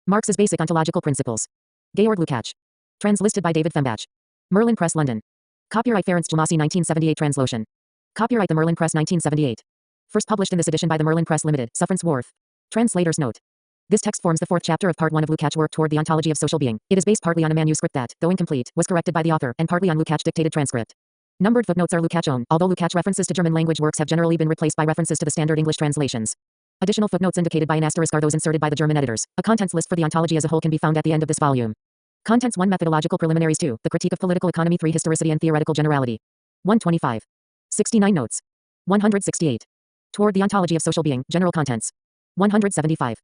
Marx's Basic Ontological Principles. Georg Lukács. Translisted by David Fembach. Merlin Press, London. Copyright Ferenc Jamasi 1978 Translation. Copyright The Merlin Press 1978. First published in this edition by the Merlin Press Limited, Sufferance Wharf. Translator's note. This text forms the fourth chapter of part 1 of Lukács' work toward the ontology of social being. It is based partly on a manuscript that, though incomplete, was corrected by the author, and partly on Lukács' dictated transcript. Numbered footnotes are Lukács' own, although Lukács' references to German language works have generally been replaced by references to the standard English translations. Additional footnotes indicated by an asterisk are those inserted by the German editors. A contents list for the ontology as a whole can be found at the end of this volume. Contents 1 Methodological Preliminaries 2 The Critique of Political Economy 3 Historicity and Theoretical Generality 125. 69 Notes 168. Toward the Ontology of Social Being, General Contents 175.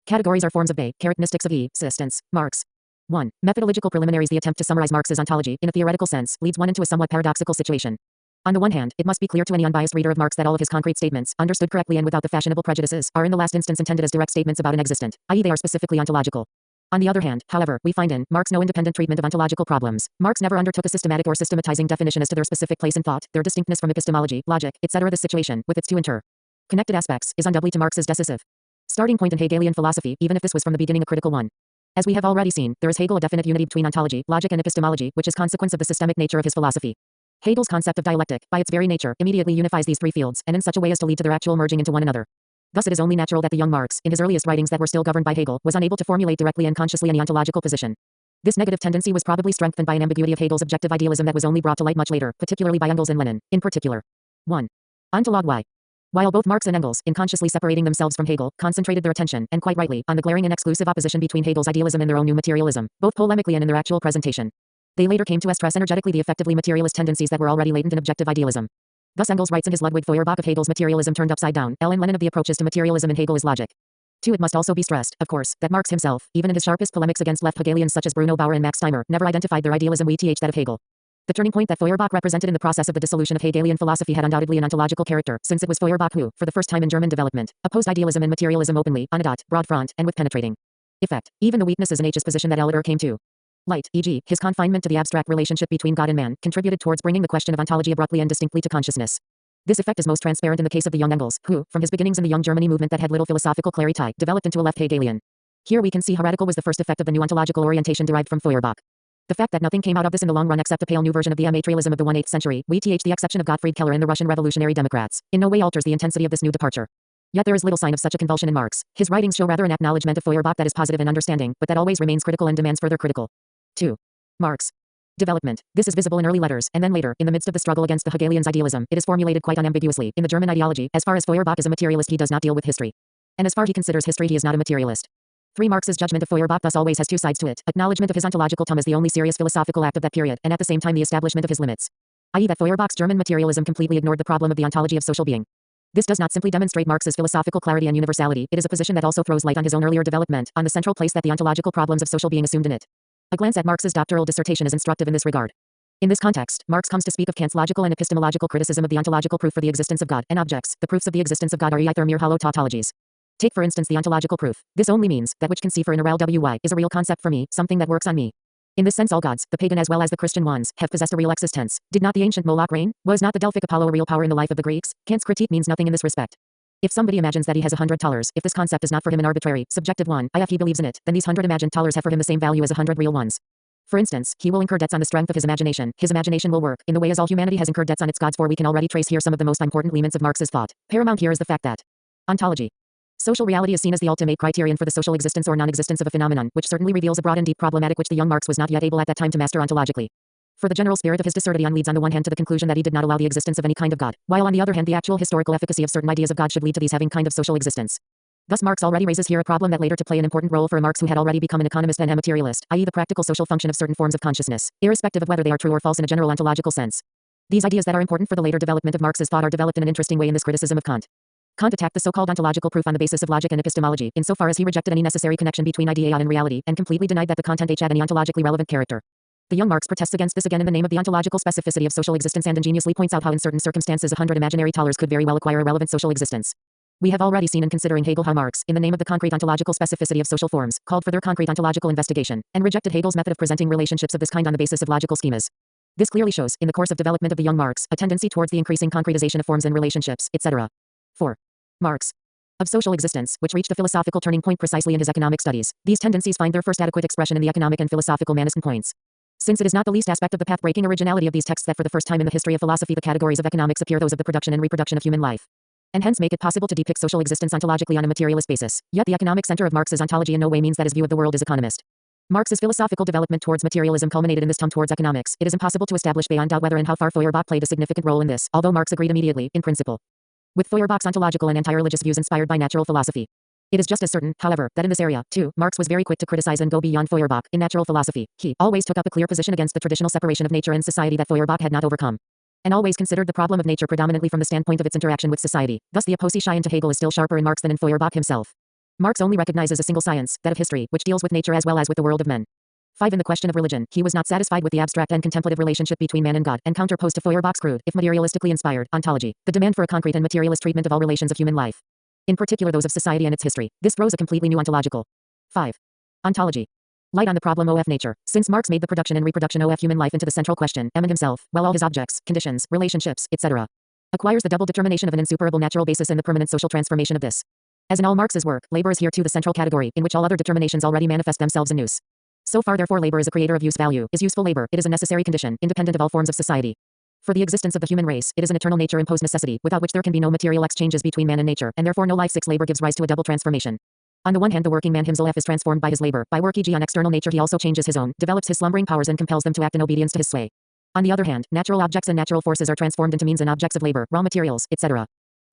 Categories are forms of they, characteristics of existence. Marx. 1. Methodological Preliminaries. The attempt to summarize Marx's ontology, in a theoretical sense, leads one into a somewhat paradoxical situation. On the one hand, it must be clear to any unbiased reader of Marx that all of his concrete statements, understood correctly and without the fashionable prejudices, are in the last instance intended as direct statements about an existent, i.e. they are specifically ontological. On the other hand, however, we find in Marx no independent treatment of ontological problems. Marx never undertook a systematic or systematizing definition as to their specific place in thought, their distinctness from epistemology, logic, etc. This situation, with its two interconnected aspects, is undoubtedly to Marx's decisive starting point in Hegelian philosophy, even if this was from the beginning a critical one. As we have already seen, there is Hegel a definite unity between ontology, logic and epistemology, which is consequence of the systemic nature of his philosophy. Hegel's concept of dialectic, by its very nature, immediately unifies these three fields, and in such a way as to lead to their actual merging into one another. Thus it is only natural that the young Marx, in his earliest writings that were still governed by Hegel, was unable to formulate directly and consciously any ontological position. This negative tendency was probably strengthened by an ambiguity of Hegel's objective idealism that was only brought to light much later, particularly by Engels and Lenin, in particular. 1. Ontologue Y. While both Marx and Engels, in consciously separating themselves from Hegel, concentrated their attention, and quite rightly, on the glaring and exclusive opposition between Hegel's idealism and their own new materialism, both polemically and in their actual presentation, they later came to stress energetically the effectively materialist tendencies that were already latent in objective idealism. Thus Engels writes in his Ludwig Feuerbach of Hegel's materialism turned upside down, and Lenin of the approaches to materialism in Hegel is logic. 2. It must also be stressed, of course, that Marx himself, even in his sharpest polemics against left Hegelians such as Bruno Bauer and Max Steimer, never identified their idealism with that of Hegel. The turning point that Feuerbach represented in the process of the dissolution of Hegelian philosophy had undoubtedly an ontological character, since it was Feuerbach who, for the first time in German development, opposed idealism and materialism openly, on a broad front, and with penetrating effect. Even the weaknesses in H's position that later came to light, e.g., his confinement to the abstract relationship between God and man, contributed towards bringing the question of ontology abruptly and distinctly to consciousness. This effect is most transparent in the case of the young Engels, who, from his beginnings in the Young Germany movement that had little philosophical clarity, developed into a left Hegelian. Here we can see how radical was the first effect of the new ontological orientation derived from Feuerbach. The fact that nothing came out of this in the long run except a pale new version of the materialism of the 18th century, with the exception of Gottfried Keller and the Russian Revolutionary Democrats, in no way alters the intensity of this new departure. Yet there is little sign of such a convulsion in Marx. His writings show rather an acknowledgement of Feuerbach that is positive and understanding, but that always remains critical and demands further critical. 2. Marx. Development. This is visible in early letters, and then later, in the midst of the struggle against the Hegelians' idealism, it is formulated quite unambiguously. In the German ideology, as far as Feuerbach is a materialist, he does not deal with history. And as far as he considers history, he is not a materialist. 3. Marx's judgment of Feuerbach thus always has two sides to it. Acknowledgement of his ontological tome as the only serious philosophical act of that period, and at the same time the establishment of his limits. I.e. that Feuerbach's German materialism completely ignored the problem of the ontology of social being. This does not simply demonstrate Marx's philosophical clarity and universality, it is a position that also throws light on his own earlier development, on the central place that the ontological problems of social being assumed in it. A glance at Marx's doctoral dissertation is instructive in this regard. In this context, Marx comes to speak of Kant's logical and epistemological criticism of the ontological proof for the existence of God, and objects. The proofs of the existence of God are either mere hollow tautologies. Take for instance the ontological proof. This only means that which can see for in a real wy is a real concept for me, something that works on me. In this sense all gods, the pagan as well as the Christian ones, have possessed a real existence. Did not the ancient Moloch reign? Was not the Delphic Apollo a real power in the life of the Greeks? Kant's critique means nothing in this respect. If somebody imagines that he has $100, if this concept is not for him an arbitrary, subjective one, if he believes in it, then these 100 imagined dollars have for him the same value as 100 real ones. For instance, he will incur debts on the strength of his imagination. His imagination will work, in the way as all humanity has incurred debts on its gods, for we can already trace here some of the most important elements of Marx's thought. Paramount here is the fact that ontology. Social reality is seen as the ultimate criterion for the social existence or non-existence of a phenomenon, which certainly reveals a broad and deep problematic which the young Marx was not yet able at that time to master ontologically. For the general spirit of his dissertation leads on the one hand to the conclusion that he did not allow the existence of any kind of God, while on the other hand the actual historical efficacy of certain ideas of God should lead to these having kind of social existence. Thus Marx already raises here a problem that later to play an important role for a Marx who had already become an economist and a materialist, i.e. the practical social function of certain forms of consciousness, irrespective of whether they are true or false in a general ontological sense. These ideas that are important for the later development of Marx's thought are developed in an interesting way in this criticism of Kant. Kant attacked the so-called ontological proof on the basis of logic and epistemology, insofar as he rejected any necessary connection between idea and reality, and completely denied that the content had any ontologically relevant character. The young Marx protests against this again in the name of the ontological specificity of social existence and ingeniously points out how in certain circumstances 100 imaginary dollars could very well acquire a relevant social existence. We have already seen in considering Hegel how Marx, in the name of the concrete ontological specificity of social forms, called for their concrete ontological investigation, and rejected Hegel's method of presenting relationships of this kind on the basis of logical schemas. This clearly shows, in the course of development of the young Marx, a tendency towards the increasing concretization of forms and relationships, etc. 4. Marx. of social existence, which reached a philosophical turning point precisely in his economic studies. These tendencies find their first adequate expression in the economic and philosophical Maniscan points. Since it is not the least aspect of the path-breaking originality of these texts that for the first time in the history of philosophy the categories of economics appear those of the production and reproduction of human life, and hence make it possible to depict social existence ontologically on a materialist basis. Yet the economic center of Marx's ontology in no way means that his view of the world is economist. Marx's philosophical development towards materialism culminated in this turn towards economics. It is impossible to establish beyond doubt whether and how far Feuerbach played a significant role in this, although Marx agreed immediately, in principle, with Feuerbach's ontological and anti-religious views inspired by natural philosophy. It is just as certain, however, that in this area, too, Marx was very quick to criticize and go beyond Feuerbach. In natural philosophy, he always took up a clear position against the traditional separation of nature and society that Feuerbach had not overcome, and always considered the problem of nature predominantly from the standpoint of its interaction with society. Thus the opposition to Hegel is still sharper in Marx than in Feuerbach himself. Marx only recognizes a single science, that of history, which deals with nature as well as with the world of men. 5. In the question of religion, he was not satisfied with the abstract and contemplative relationship between man and God, and counterposed to Feuerbach's crude, if materialistically inspired, ontology, the demand for a concrete and materialist treatment of all relations of human life, in particular those of society and its history. This throws a completely new ontological 5. Ontology light on the problem of nature. Since Marx made the production and reproduction of human life into the central question, and himself, while all his objects, conditions, relationships, etc., acquires the double determination of an insuperable natural basis and the permanent social transformation of this. As in all Marx's work, labor is here too the central category, in which all other determinations already manifest themselves in use. So far therefore labor is a creator of use value, is useful labor, it is a necessary condition, independent of all forms of society. For the existence of the human race, it is an eternal nature-imposed necessity, without which there can be no material exchanges between man and nature, and therefore no life. 6. Labor gives rise to a double transformation. On the one hand the working man himself is transformed by his labor. By work e.g. on external nature he also changes his own, develops his slumbering powers and compels them to act in obedience to his sway. On the other hand, natural objects and natural forces are transformed into means and objects of labor, raw materials, etc.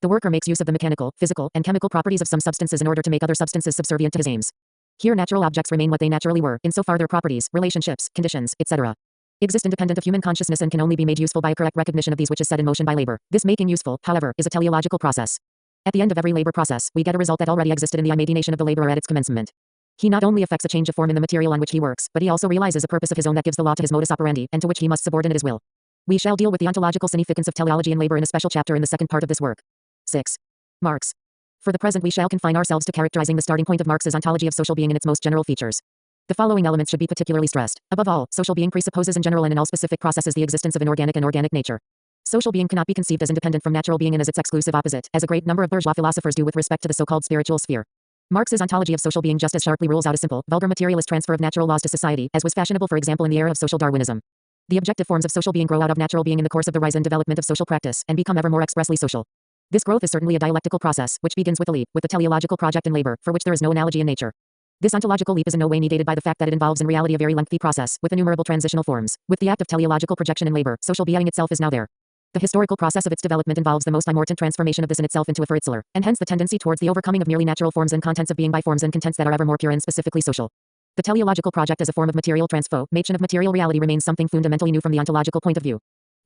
The worker makes use of the mechanical, physical, and chemical properties of some substances in order to make other substances subservient to his aims. Here natural objects remain what they naturally were, insofar their properties, relationships, conditions, etc. exist independent of human consciousness and can only be made useful by a correct recognition of these which is set in motion by labor. This making useful, however, is a teleological process. At the end of every labor process, we get a result that already existed in the imagination of the laborer at its commencement. He not only effects a change of form in the material on which he works, but he also realizes a purpose of his own that gives the law to his modus operandi, and to which he must subordinate his will. We shall deal with the ontological significance of teleology and labor in a special chapter in the second part of this work. 6. Marx. For the present we shall confine ourselves to characterizing the starting point of Marx's ontology of social being in its most general features. The following elements should be particularly stressed. Above all, social being presupposes in general and in all specific processes the existence of an organic and organic nature. Social being cannot be conceived as independent from natural being and as its exclusive opposite, as a great number of bourgeois philosophers do with respect to the so-called spiritual sphere. Marx's ontology of social being just as sharply rules out a simple, vulgar materialist transfer of natural laws to society, as was fashionable for example in the era of social Darwinism. The objective forms of social being grow out of natural being in the course of the rise and development of social practice, and become ever more expressly social. This growth is certainly a dialectical process, which begins with the leap, with the teleological project in labor, for which there is no analogy in nature. This ontological leap is in no way negated by the fact that it involves in reality a very lengthy process, with innumerable transitional forms. With the act of teleological projection in labor, social being itself is now there. The historical process of its development involves the most important transformation of this in itself into a Furitzler, and hence the tendency towards the overcoming of merely natural forms and contents of being by forms and contents that are ever more pure and specifically social. The teleological project as a form of material transformation of material reality remains something fundamentally new from the ontological point of view.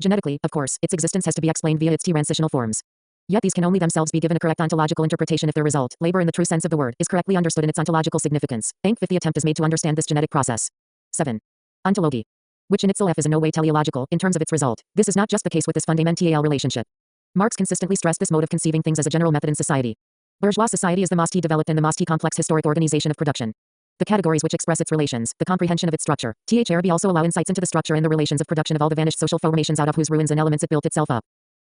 Genetically, of course, its existence has to be explained via its transitional forms. Yet these can only themselves be given a correct ontological interpretation if their result, labor in the true sense of the word, is correctly understood in its ontological significance. Thank 5th the attempt is made to understand this genetic process. 7. Ontology, which in itself is in no way teleological, in terms of its result. This is not just the case with this fundamental relationship. Marx consistently stressed this mode of conceiving things as a general method in society. Bourgeois society is the most developed and the most complex historic organization of production. The categories which express its relations, the comprehension of its structure, THRB also allow insights into the structure and the relations of production of all the vanished social formations out of whose ruins and elements it built itself up,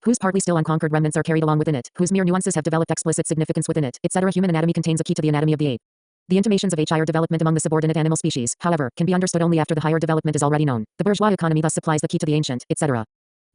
whose partly still unconquered remnants are carried along within it, whose mere nuances have developed explicit significance within it, etc. Human anatomy contains a key to the anatomy of the ape. The intimations of higher development among the subordinate animal species, however, can be understood only after the higher development is already known. The bourgeois economy thus supplies the key to the ancient, etc.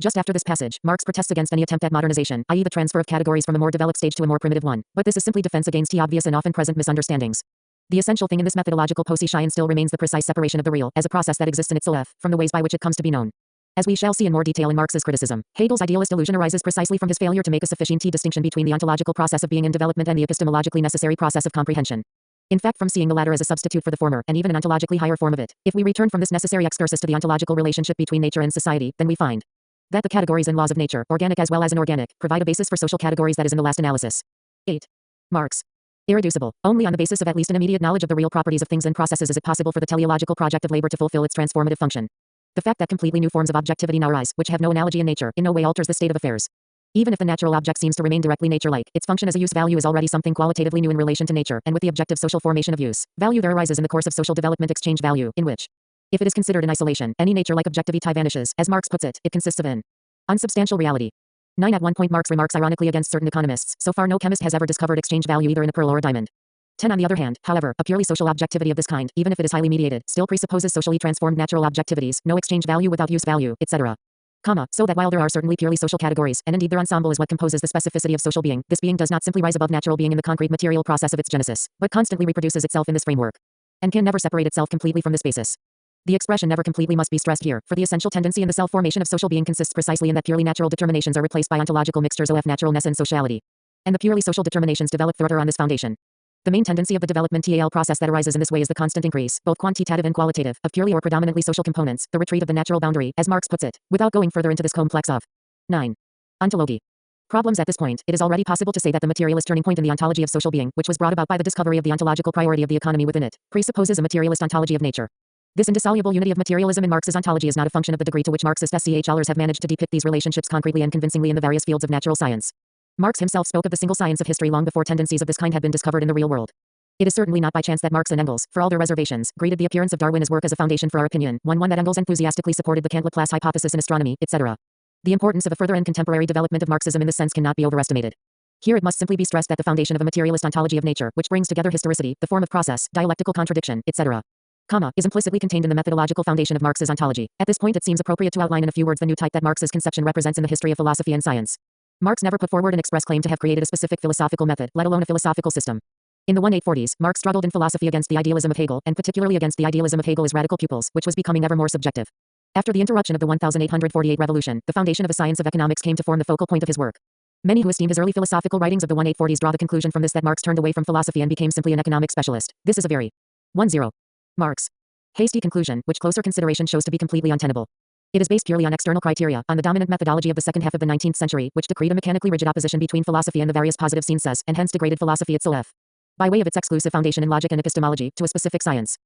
Just after this passage, Marx protests against any attempt at modernization, i.e. the transfer of categories from a more developed stage to a more primitive one, but this is simply defense against the obvious and often present misunderstandings. The essential thing in this methodological position still remains the precise separation of the real, as a process that exists in itself, from the ways by which it comes to be known. As we shall see in more detail in Marx's criticism, Hegel's idealist illusion arises precisely from his failure to make a sufficient distinction between the ontological process of being in development and the epistemologically necessary process of comprehension. In fact, from seeing the latter as a substitute for the former, and even an ontologically higher form of it, if we return from this necessary excursus to the ontological relationship between nature and society, then we find that the categories and laws of nature, organic as well as inorganic, provide a basis for social categories that is in the last analysis. 8. Marx. Irreducible. Only on the basis of at least an immediate knowledge of the real properties of things and processes is it possible for the teleological project of labor to fulfill its transformative function. The fact that completely new forms of objectivity now arise, which have no analogy in nature, in no way alters the state of affairs. Even if the natural object seems to remain directly nature-like, its function as a use value is already something qualitatively new in relation to nature, and with the objective social formation of use value there arises in the course of social development exchange value, in which, if it is considered in isolation, any nature-like objectivity vanishes. As Marx puts it, it consists of an unsubstantial reality. 9. At one point Marx remarks ironically against certain economists, so far no chemist has ever discovered exchange value either in a pearl or a diamond. 10. On the other hand, however, a purely social objectivity of this kind, even if it is highly mediated, still presupposes socially transformed natural objectivities, no exchange value without use value, etc. So that while there are certainly purely social categories, and indeed their ensemble is what composes the specificity of social being, this being does not simply rise above natural being in the concrete material process of its genesis, but constantly reproduces itself in this framework, and can never separate itself completely from this basis. The expression never completely must be stressed here, for the essential tendency in the self-formation of social being consists precisely in that purely natural determinations are replaced by ontological mixtures of naturalness and sociality, and the purely social determinations develop further on this foundation. The main tendency of the developmental process that arises in this way is the constant increase, both quantitative and qualitative, of purely or predominantly social components, the retreat of the natural boundary, as Marx puts it, without going further into this complex of 9. Ontology. Problems. At this point, it is already possible to say that the materialist turning point in the ontology of social being, which was brought about by the discovery of the ontological priority of the economy within it, presupposes a materialist ontology of nature. This indissoluble unity of materialism in Marx's ontology is not a function of the degree to which Marxist SCHLers have managed to depict these relationships concretely and convincingly in the various fields of natural science. Marx himself spoke of the single science of history long before tendencies of this kind had been discovered in the real world. It is certainly not by chance that Marx and Engels, for all their reservations, greeted the appearance of Darwin's work as a foundation for our opinion, one that Engels enthusiastically supported the Kant-Laplace hypothesis in astronomy, etc. The importance of a further and contemporary development of Marxism in this sense cannot be overestimated. Here it must simply be stressed that the foundation of a materialist ontology of nature, which brings together historicity, the form of process, dialectical contradiction, etc., is implicitly contained in the methodological foundation of Marx's ontology. At this point it seems appropriate to outline in a few words the new type that Marx's conception represents in the history of philosophy and science. Marx never put forward an express claim to have created a specific philosophical method, let alone a philosophical system. In the 1840s, Marx struggled in philosophy against the idealism of Hegel, and particularly against the idealism of Hegel's radical pupils, which was becoming ever more subjective. After the interruption of the 1848 revolution, the foundation of a science of economics came to form the focal point of his work. Many who esteem his early philosophical writings of the 1840s draw the conclusion from this that Marx turned away from philosophy and became simply an economic specialist. This is a very 10. Marx. Hasty conclusion, which closer consideration shows to be completely untenable. It is based purely on external criteria, on the dominant methodology of the second half of the 19th century, which decreed a mechanically rigid opposition between philosophy and the various positive sciences, and hence degraded philosophy itself, by way of its exclusive foundation in logic and epistemology, to a specific science.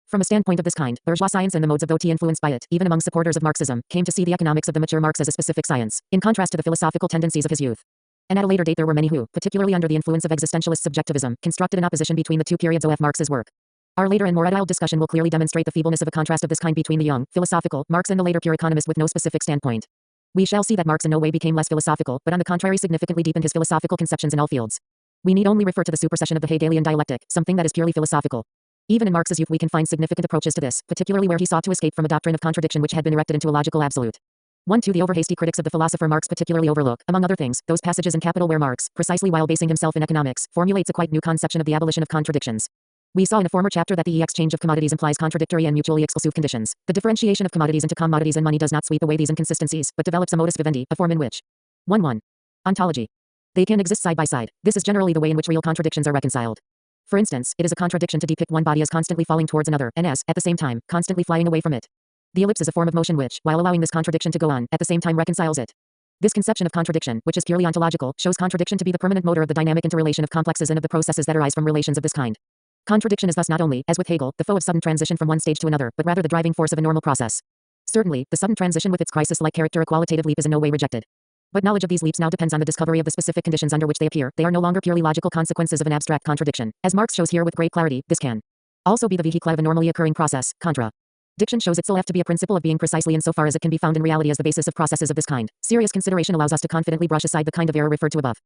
From a standpoint of this kind, bourgeois science and the modes of thought influenced by it, even among supporters of Marxism, came to see the economics of the mature Marx as a specific science, in contrast to the philosophical tendencies of his youth. And at a later date there were many who, particularly under the influence of existentialist subjectivism, constructed an opposition between the two periods of Marx's work. Our later and more adult discussion will clearly demonstrate the feebleness of a contrast of this kind between the young, philosophical, Marx and the later pure economist with no specific standpoint. We shall see that Marx in no way became less philosophical, but on the contrary significantly deepened his philosophical conceptions in all fields. We need only refer to the supersession of the Hegelian dialectic, something that is purely philosophical. Even in Marx's youth we can find significant approaches to this, particularly where he sought to escape from a doctrine of contradiction which had been erected into a logical absolute. 1. The overhasty critics of the philosopher Marx particularly overlook, among other things, those passages in Capital where Marx, precisely while basing himself in economics, formulates a quite new conception of the abolition of contradictions. We saw in a former chapter that the exchange of commodities implies contradictory and mutually exclusive conditions. The differentiation of commodities into commodities and money does not sweep away these inconsistencies, but develops a modus vivendi, a form in which 1. Ontology. They can exist side by side. This is generally the way in which real contradictions are reconciled. For instance, it is a contradiction to depict one body as constantly falling towards another, and as, at the same time, constantly flying away from it. The ellipse is a form of motion which, while allowing this contradiction to go on, at the same time reconciles it. This conception of contradiction, which is purely ontological, shows contradiction to be the permanent motor of the dynamic interrelation of complexes and of the processes that arise from relations of this kind. Contradiction is thus not only, as with Hegel, the foe of sudden transition from one stage to another, but rather the driving force of a normal process. Certainly, the sudden transition with its crisis-like character, a qualitative leap, is in no way rejected. But knowledge of these leaps now depends on the discovery of the specific conditions under which they appear. They are no longer purely logical consequences of an abstract contradiction. As Marx shows here with great clarity, this can also be the vehicle of a normally occurring process. Contradiction shows itself to be a principle of being precisely insofar as it can be found in reality as the basis of processes of this kind. Serious consideration allows us to confidently brush aside the kind of error referred to above.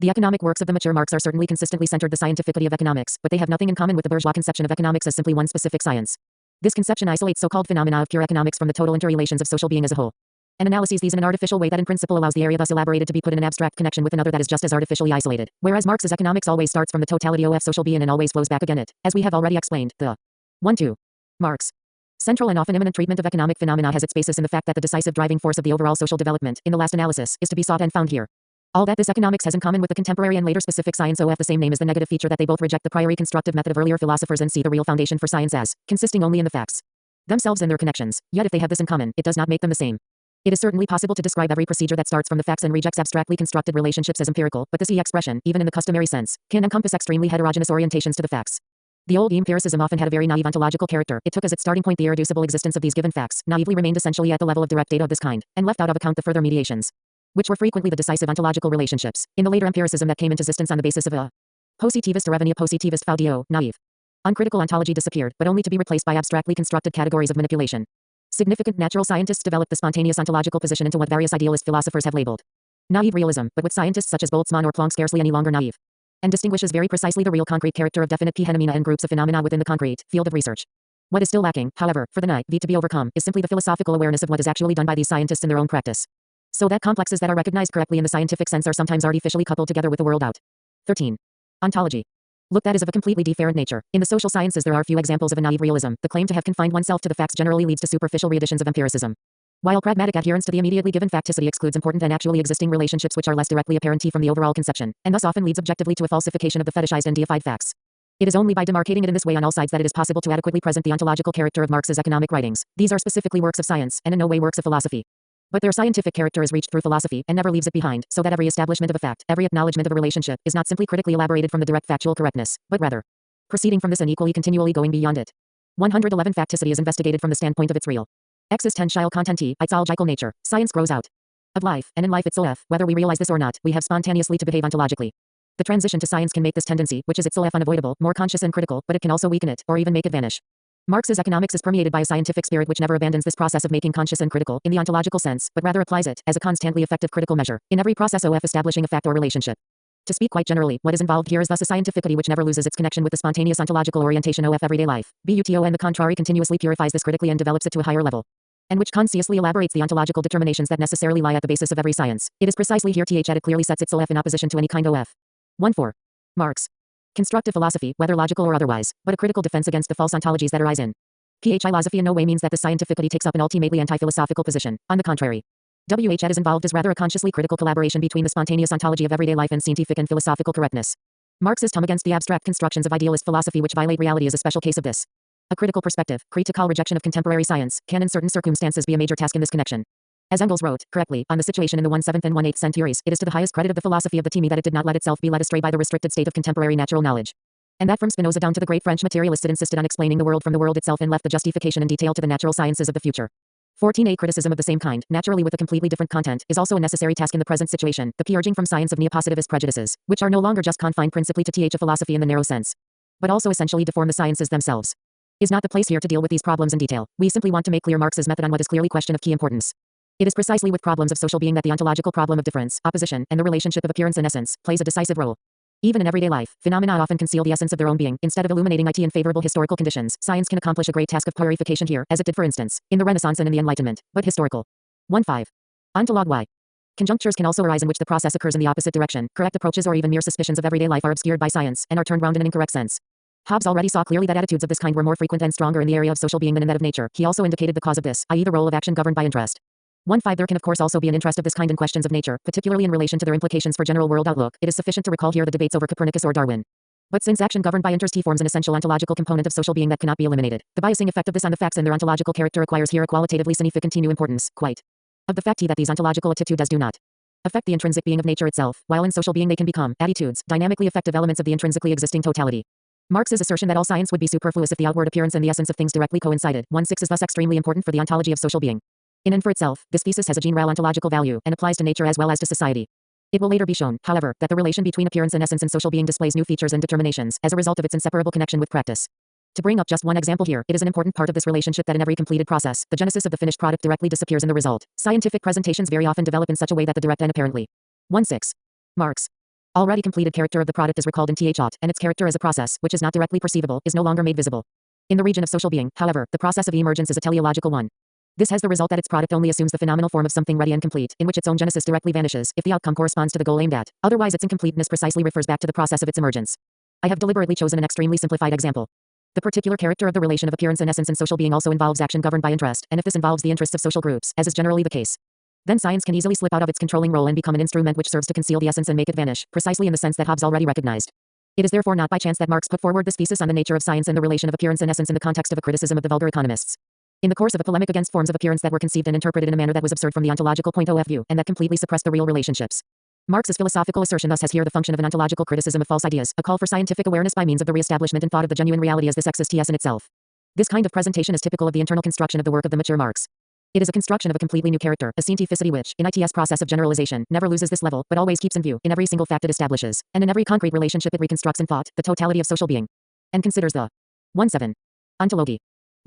The economic works of the mature Marx are certainly consistently centered the scientificity of economics, but they have nothing in common with the bourgeois conception of economics as simply one specific science. This conception isolates so-called phenomena of pure economics from the total interrelations of social being as a whole, and analyses these in an artificial way that in principle allows the area thus elaborated to be put in an abstract connection with another that is just as artificially isolated. Whereas Marx's economics always starts from the totality of social being and always flows back again it. As we have already explained, the 1-2 Marx central and often imminent treatment of economic phenomena has its basis in the fact that the decisive driving force of the overall social development, in the last analysis, is to be sought and found here. All that this economics has in common with the contemporary and later specific science of the same name is the negative feature that they both reject the priori constructive method of earlier philosophers and see the real foundation for science as consisting only in the facts themselves and their connections. Yet if they have this in common, it does not make them the same. It is certainly possible to describe every procedure that starts from the facts and rejects abstractly constructed relationships as empirical, but this expression, even in the customary sense, can encompass extremely heterogeneous orientations to the facts. The old empiricism often had a very naive ontological character. It took as its starting point the irreducible existence of these given facts, naively remained essentially at the level of direct data of this kind, and left out of account the further mediations, which were frequently the decisive ontological relationships. In the later empiricism that came into existence on the basis of a positivist or even a positivist faudio, naive, uncritical ontology disappeared, but only to be replaced by abstractly constructed categories of manipulation. Significant natural scientists developed the spontaneous ontological position into what various idealist philosophers have labeled Naive realism, but with scientists such as Boltzmann or Planck scarcely any longer naive. And distinguishes very precisely the real concrete character of definite phenomena and groups of phenomena within the concrete field of research. What is still lacking, however, for the naive to be overcome, is simply the philosophical awareness of what is actually done by these scientists in their own practice. So that complexes that are recognized correctly in the scientific sense are sometimes artificially coupled together with the world out. 13. Ontology. Look, that is of a completely different nature. In the social sciences there are few examples of a naive realism. The claim to have confined oneself to the facts generally leads to superficial readditions of empiricism. While pragmatic adherence to the immediately given facticity excludes important and actually existing relationships which are less directly apparent from the overall conception, and thus often leads objectively to a falsification of the fetishized and deified facts. It is only by demarcating it in this way on all sides that it is possible to adequately present the ontological character of Marx's economic writings. These are specifically works of science, and in no way works of philosophy. But their scientific character is reached through philosophy, and never leaves it behind, so that every establishment of a fact, every acknowledgement of a relationship, is not simply critically elaborated from the direct factual correctness, but rather proceeding from this and equally continually going beyond it. 111 Facticity is investigated from the standpoint of its real existential content, its ontological nature. Science grows out of life, and in life itself, whether we realize this or not, we have spontaneously to behave ontologically. The transition to science can make this tendency, which is itself unavoidable, more conscious and critical, but it can also weaken it, or even make it vanish. Marx's economics is permeated by a scientific spirit which never abandons this process of making conscious and critical, in the ontological sense, but rather applies it, as a constantly effective critical measure, in every process of establishing a fact or relationship. To speak quite generally, what is involved here is thus a scientificity which never loses its connection with the spontaneous ontological orientation of everyday life. But on the contrary continuously purifies this critically and develops it to a higher level, and which consciously elaborates the ontological determinations that necessarily lie at the basis of every science. It is precisely here that it clearly sets itself in opposition to any kind of 1.4. Marx. Constructive philosophy, whether logical or otherwise, but a critical defense against the false ontologies that arise in philosophy in no way means that the scientificity takes up an ultimately anti-philosophical position. On the contrary, is involved is rather a consciously critical collaboration between the spontaneous ontology of everyday life and scientific and philosophical correctness. Marx's tom against the abstract constructions of idealist philosophy which violate reality is a special case of this. A critical perspective, critical rejection of contemporary science, can in certain circumstances be a major task in this connection. As Engels wrote, correctly, on the situation in the 1/7 and 1/8 centuries, it is to the highest credit of the philosophy of the time that it did not let itself be led astray by the restricted state of contemporary natural knowledge. And that from Spinoza down to the great French materialist it insisted on explaining the world from the world itself and left the justification in detail to the natural sciences of the future. 14. A criticism of the same kind, naturally with a completely different content, is also a necessary task in the present situation, the purging from science of neopositivist prejudices, which are no longer just confined principally to philosophy in the narrow sense, but also essentially deform the sciences themselves. Is not the place here to deal with these problems in detail. We simply want to make clear Marx's method on what is clearly question of key importance. It is precisely with problems of social being that the ontological problem of difference, opposition, and the relationship of appearance and essence plays a decisive role. Even in everyday life, phenomena often conceal the essence of their own being. Instead of illuminating it in favorable historical conditions, science can accomplish a great task of purification here, as it did for instance, in the Renaissance and in the Enlightenment, but historical. 1.5. Ontology. Conjunctures can also arise in which the process occurs in the opposite direction. Correct approaches or even mere suspicions of everyday life are obscured by science, and are turned round in an incorrect sense. Hobbes already saw clearly that attitudes of this kind were more frequent and stronger in the area of social being than in that of nature. He also indicated the cause of this, i.e. the role of action governed by interest. 1.5. There can of course also be an interest of this kind in questions of nature, particularly in relation to their implications for general world outlook. It is sufficient to recall here the debates over Copernicus or Darwin. But since action governed by interest forms an essential ontological component of social being that cannot be eliminated, the biasing effect of this on the facts and their ontological character acquires here a qualitatively significant new importance, quite of the fact that these ontological attitudes do not affect the intrinsic being of nature itself, while in social being they can become attitudes, dynamically effective elements of the intrinsically existing totality. Marx's assertion that all science would be superfluous if the outward appearance and the essence of things directly coincided. 1.6 is thus extremely important for the ontology of social being. In and for itself, this thesis has a general ontological value, and applies to nature as well as to society. It will later be shown, however, that the relation between appearance and essence in social being displays new features and determinations, as a result of its inseparable connection with practice. To bring up just one example here, it is an important part of this relationship that in every completed process, the genesis of the finished product directly disappears in the result. Scientific presentations very often develop in such a way that the direct and apparently 1.6. Marx. Already completed character of the product is recalled in thought, and its character as a process, which is not directly perceivable, is no longer made visible. In the region of social being, however, the process of emergence is a teleological one. This has the result that its product only assumes the phenomenal form of something ready and complete, in which its own genesis directly vanishes, if the outcome corresponds to the goal aimed at. Otherwise its incompleteness precisely refers back to the process of its emergence. I have deliberately chosen an extremely simplified example. The particular character of the relation of appearance and essence in social being also involves action governed by interest, and if this involves the interests of social groups, as is generally the case, then science can easily slip out of its controlling role and become an instrument which serves to conceal the essence and make it vanish, precisely in the sense that Hobbes already recognized. It is therefore not by chance that Marx put forward this thesis on the nature of science and the relation of appearance and essence in the context of a criticism of the vulgar economists. In the course of a polemic against forms of appearance that were conceived and interpreted in a manner that was absurd from the ontological point of view, and that completely suppressed the real relationships. Marx's philosophical assertion thus has here the function of an ontological criticism of false ideas, a call for scientific awareness by means of the re-establishment in thought of the genuine reality as this exists in itself. This kind of presentation is typical of the internal construction of the work of the mature Marx. It is a construction of a completely new character, a scientificity which, in its process of generalization, never loses this level, but always keeps in view, in every single fact it establishes, and in every concrete relationship it reconstructs in thought, the totality of social being. And considers the 1.7. Ontology.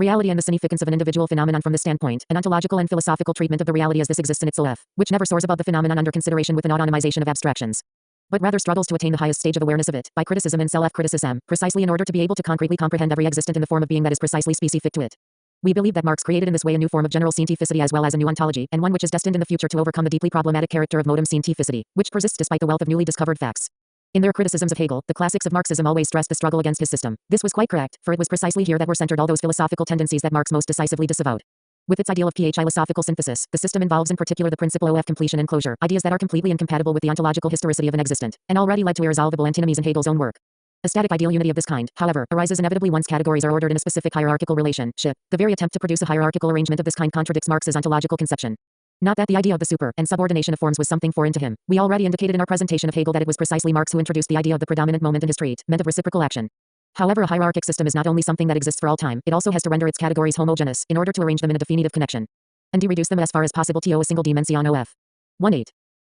reality and the significance of an individual phenomenon from this standpoint, an ontological and philosophical treatment of the reality as this exists in itself, which never soars above the phenomenon under consideration with an autonomization of abstractions, but rather struggles to attain the highest stage of awareness of it, by criticism and self-criticism, precisely in order to be able to concretely comprehend every existent in the form of being that is precisely specific to it. We believe that Marx created in this way a new form of general scientificity as well as a new ontology, and one which is destined in the future to overcome the deeply problematic character of modem scientificity, which persists despite the wealth of newly discovered facts. In their criticisms of Hegel, the classics of Marxism always stressed the struggle against his system. This was quite correct, for it was precisely here that were centered all those philosophical tendencies that Marx most decisively disavowed. With its ideal of philosophical synthesis, the system involves in particular the principle of completion and closure, ideas that are completely incompatible with the ontological historicity of an existent, and already led to irresolvable antinomies in Hegel's own work. A static ideal unity of this kind, however, arises inevitably once categories are ordered in a specific hierarchical relationship. The very attempt to produce a hierarchical arrangement of this kind contradicts Marx's ontological conception. Not that the idea of the super and subordination of forms was something foreign to him. We already indicated in our presentation of Hegel that it was precisely Marx who introduced the idea of the predominant moment in his treatment of reciprocal action. However, a hierarchic system is not only something that exists for all time, it also has to render its categories homogeneous in order to arrange them in a definitive connection, and to reduce them as far as possible to a single dimension of 1.8.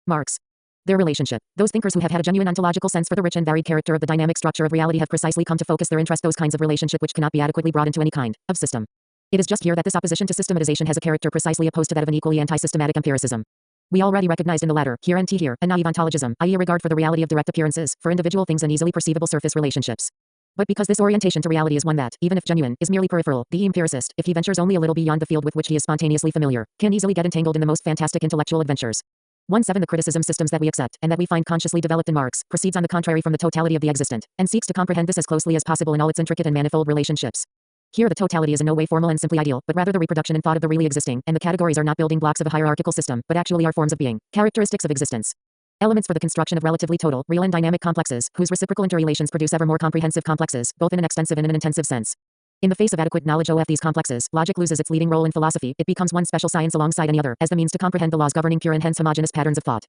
Marx. Their relationship. Those thinkers who have had a genuine ontological sense for the rich and varied character of the dynamic structure of reality have precisely come to focus their interest those kinds of relationship which cannot be adequately brought into any kind of system. It is just here that this opposition to systematization has a character precisely opposed to that of an equally anti-systematic empiricism. We already recognized in the latter, here and here, a naive ontologism, i.e. a regard for the reality of direct appearances, for individual things and easily perceivable surface relationships. But because this orientation to reality is one that, even if genuine, is merely peripheral, the empiricist, if he ventures only a little beyond the field with which he is spontaneously familiar, can easily get entangled in the most fantastic intellectual adventures. 1.7 The criticism systems that we accept, and that we find consciously developed in Marx, proceeds on the contrary from the totality of the existent, and seeks to comprehend this as closely as possible in all its intricate and manifold relationships. Here the totality is in no way formal and simply ideal, but rather the reproduction in thought of the really existing, and the categories are not building blocks of a hierarchical system, but actually are forms of being, characteristics of existence. Elements for the construction of relatively total, real and dynamic complexes, whose reciprocal interrelations produce ever more comprehensive complexes, both in an extensive and in an intensive sense. In the face of adequate knowledge of these complexes, logic loses its leading role in philosophy, it becomes one special science alongside any other, as the means to comprehend the laws governing pure and hence homogeneous patterns of thought.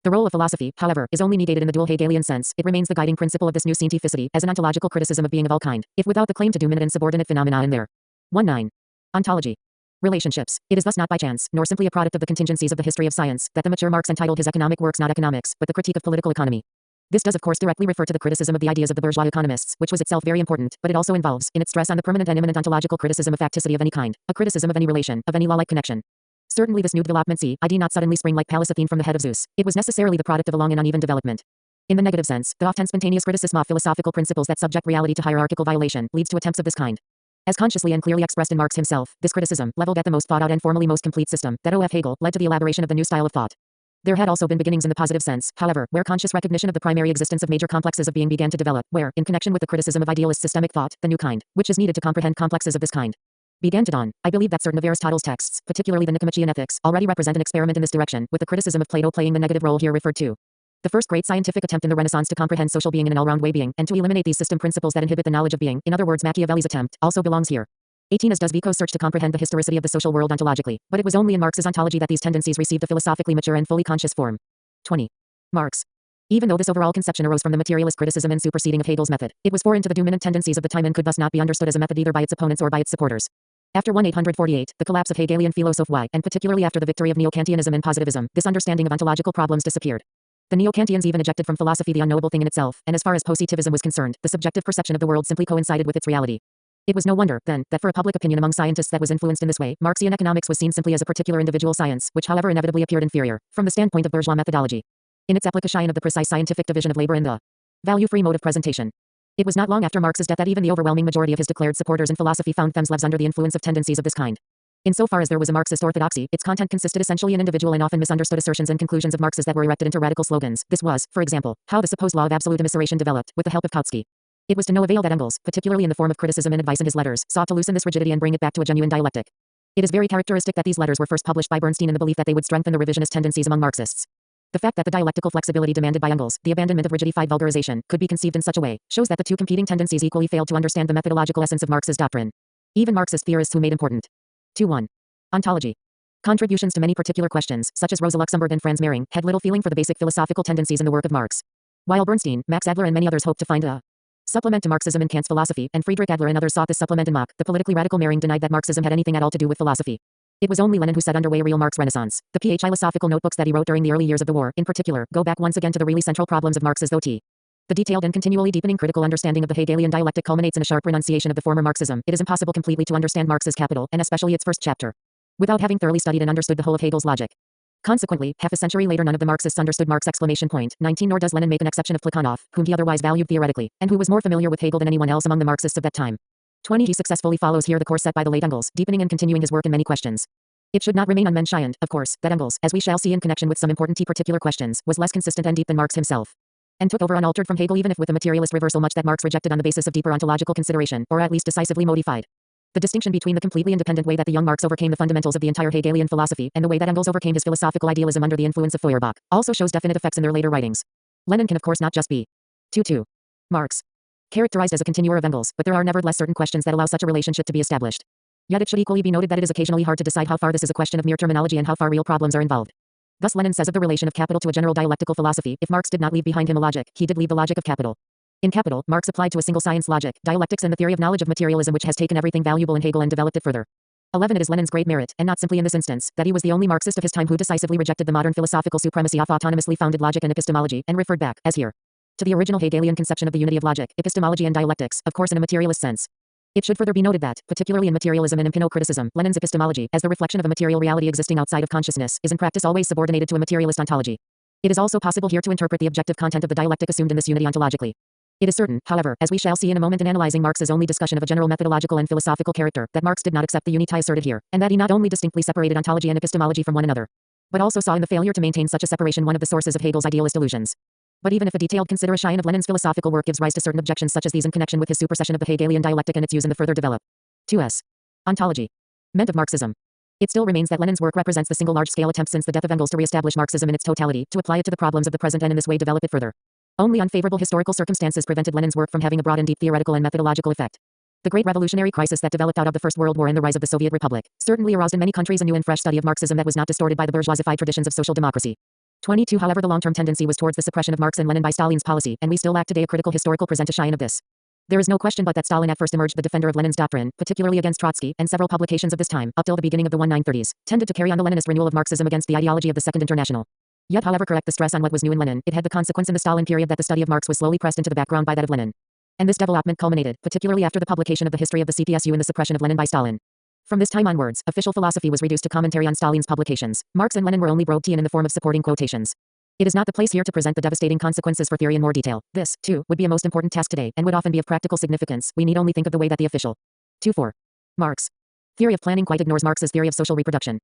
The role of philosophy, however, is only negated in the dual Hegelian sense. It remains the guiding principle of this new scientificity, as an ontological criticism of being of all kind, if without the claim to dominant and subordinate phenomena in there. 1.9. Ontology. Relationships. It is thus not by chance, nor simply a product of the contingencies of the history of science, that the mature Marx entitled his economic works not economics, but the critique of political economy. This does of course directly refer to the criticism of the ideas of the bourgeois economists, which was itself very important, but it also involves, in its stress on the permanent and immanent ontological criticism of facticity of any kind, a criticism of any relation, of any law-like connection. Certainly this new development did not suddenly spring like Pallas Athene from the head of Zeus. It was necessarily the product of a long and uneven development. In the negative sense, the often spontaneous criticism of philosophical principles that subject reality to hierarchical violation leads to attempts of this kind. As consciously and clearly expressed in Marx himself, this criticism, leveled at the most thought-out and formally most complete system, that of Hegel, led to the elaboration of the new style of thought. There had also been beginnings in the positive sense, however, where conscious recognition of the primary existence of major complexes of being began to develop, where, in connection with the criticism of idealist systemic thought, the new kind, which is needed to comprehend complexes of this kind, began to dawn. I believe that certain of Aristotle's texts, particularly the Nicomachean Ethics, already represent an experiment in this direction, with the criticism of Plato playing the negative role here referred to. The first great scientific attempt in the Renaissance to comprehend social being in an all-round way being, and to eliminate these system principles that inhibit the knowledge of being, in other words Machiavelli's attempt, also belongs here. 18 as does Vico's search to comprehend the historicity of the social world ontologically, but it was only in Marx's ontology that these tendencies received a philosophically mature and fully conscious form. 20. Marx. Even though this overall conception arose from the materialist criticism and superseding of Hegel's method, it was foreign to the dominant tendencies of the time and could thus not be understood as a method either by its opponents or by its supporters. After 1848, the collapse of Hegelian philosophy, and particularly after the victory of Neo-Kantianism and positivism, this understanding of ontological problems disappeared. The Neo-Kantians even ejected from philosophy the unknowable thing in itself, and as far as positivism was concerned, the subjective perception of the world simply coincided with its reality. It was no wonder, then, that for a public opinion among scientists that was influenced in this way, Marxian economics was seen simply as a particular individual science, which however inevitably appeared inferior, from the standpoint of bourgeois methodology, in its application of the precise scientific division of labor and the value-free mode of presentation. It was not long after Marx's death that even the overwhelming majority of his declared supporters in philosophy found themselves under the influence of tendencies of this kind. Insofar as there was a Marxist orthodoxy, its content consisted essentially in individual and often misunderstood assertions and conclusions of Marx's that were erected into radical slogans. This was, for example, how the supposed law of absolute immiseration developed, with the help of Kautsky. It was to no avail that Engels, particularly in the form of criticism and advice in his letters, sought to loosen this rigidity and bring it back to a genuine dialectic. It is very characteristic that these letters were first published by Bernstein in the belief that they would strengthen the revisionist tendencies among Marxists. The fact that the dialectical flexibility demanded by Engels, the abandonment of rigidified vulgarization, could be conceived in such a way, shows that the two competing tendencies equally failed to understand the methodological essence of Marx's doctrine. Even Marxist theorists who made important 2.1. Ontology. Contributions to many particular questions, such as Rosa Luxemburg and Franz Mehring, had little feeling for the basic philosophical tendencies in the work of Marx. While Bernstein, Max Adler and many others hoped to find a supplement to Marxism in Kant's philosophy, and Friedrich Adler and others sought this supplement in Mach, the politically radical Mehring denied that Marxism had anything at all to do with philosophy. It was only Lenin who set underway a real Marx renaissance. The philosophical notebooks that he wrote during the early years of the war, in particular, go back once again to the really central problems of Marx's The detailed and continually deepening critical understanding of the Hegelian dialectic culminates in a sharp renunciation of the former Marxism. It is impossible completely to understand Marx's Capital, and especially its first chapter, without having thoroughly studied and understood the whole of Hegel's logic. Consequently, half a century later none of the Marxists understood Marx! 19, nor does Lenin make an exception of Plekhanov, whom he otherwise valued theoretically, and who was more familiar with Hegel than anyone else among the Marxists of that time. 20. He successfully follows here the course set by the late Engels, deepening and continuing his work in many questions. It should not remain unmentioned, of course, that Engels, as we shall see in connection with some important particular questions, was less consistent and deep than Marx himself, and took over unaltered from Hegel even if with a materialist reversal much that Marx rejected on the basis of deeper ontological consideration, or at least decisively modified. The distinction between the completely independent way that the young Marx overcame the fundamentals of the entire Hegelian philosophy and the way that Engels overcame his philosophical idealism under the influence of Feuerbach also shows definite effects in their later writings. Lenin can of course not just be 2. Marx, characterized as a continuer of Engels, but there are nevertheless certain questions that allow such a relationship to be established. Yet it should equally be noted that it is occasionally hard to decide how far this is a question of mere terminology and how far real problems are involved. Thus Lenin says of the relation of capital to a general dialectical philosophy, if Marx did not leave behind him a logic, he did leave the logic of capital. In Capital, Marx applied to a single science logic, dialectics and the theory of knowledge of materialism which has taken everything valuable in Hegel and developed it further. 11. It is Lenin's great merit, and not simply in this instance, that he was the only Marxist of his time who decisively rejected the modern philosophical supremacy of autonomously founded logic and epistemology, and referred back, as here, to the original Hegelian conception of the unity of logic, epistemology and dialectics, of course in a materialist sense. It should further be noted that, particularly in materialism and empiricism, Lenin's epistemology, as the reflection of a material reality existing outside of consciousness, is in practice always subordinated to a materialist ontology. It is also possible here to interpret the objective content of the dialectic assumed in this unity ontologically. It is certain, however, as we shall see in a moment in analyzing Marx's only discussion of a general methodological and philosophical character, that Marx did not accept the unity asserted here, and that he not only distinctly separated ontology and epistemology from one another, but also saw in the failure to maintain such a separation one of the sources of Hegel's idealist illusions. But even if a detailed consideration of Lenin's philosophical work gives rise to certain objections such as these in connection with his supersession of the Hegelian dialectic and its use in the further develop 2s. Ontology. Meant of Marxism. It still remains that Lenin's work represents the single large-scale attempt since the death of Engels to re-establish Marxism in its totality, to apply it to the problems of the present and in this way develop it further. Only unfavorable historical circumstances prevented Lenin's work from having a broad and deep theoretical and methodological effect. The great revolutionary crisis that developed out of the First World War and the rise of the Soviet Republic certainly aroused in many countries a new and fresh study of Marxism that was not distorted by the bourgeoisified traditions of social democracy. 22. However, the long-term tendency was towards the suppression of Marx and Lenin by Stalin's policy, and we still lack today a critical historical presentation of this. There is no question but that Stalin at first emerged the defender of Lenin's doctrine, particularly against Trotsky, and several publications of this time, up till the beginning of the 1930s, tended to carry on the Leninist renewal of Marxism against the ideology of the Second International. Yet however correct the stress on what was new in Lenin, it had the consequence in the Stalin period that the study of Marx was slowly pressed into the background by that of Lenin. And this development culminated, particularly after the publication of the history of the CPSU, in the suppression of Lenin by Stalin. From this time onwards, official philosophy was reduced to commentary on Stalin's publications. Marx and Lenin were only brought in the form of supporting quotations. It is not the place here to present the devastating consequences for theory in more detail. This, too, would be a most important task today, and would often be of practical significance. We need only think of the way that the official 2.4. Marx. Theory of planning quite ignores Marx's theory of social reproduction.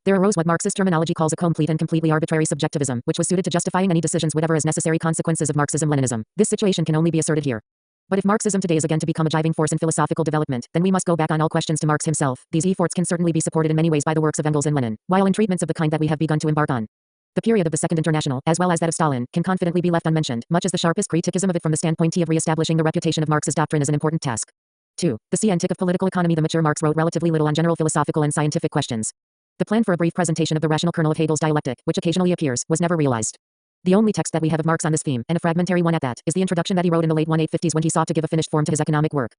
There arose what Marxist terminology calls a complete and completely arbitrary subjectivism, which was suited to justifying any decisions whatever as necessary consequences of Marxism-Leninism. This situation can only be asserted here. But if Marxism today is again to become a driving force in philosophical development, then we must go back on all questions to Marx himself. These efforts can certainly be supported in many ways by the works of Engels and Lenin, while in treatments of the kind that we have begun to embark on, the period of the Second International, as well as that of Stalin, can confidently be left unmentioned, much as the sharpest criticism of it from the standpoint of re-establishing the reputation of Marx's doctrine is an important task. 2. The Scientic of Political Economy. The mature Marx wrote relatively little on general philosophical and scientific questions. The plan for a brief presentation of the rational kernel of Hegel's dialectic, which occasionally appears, was never realized. The only text that we have of Marx on this theme, and a fragmentary one at that, is the introduction that he wrote in the late 1850s when he sought to give a finished form to his economic work.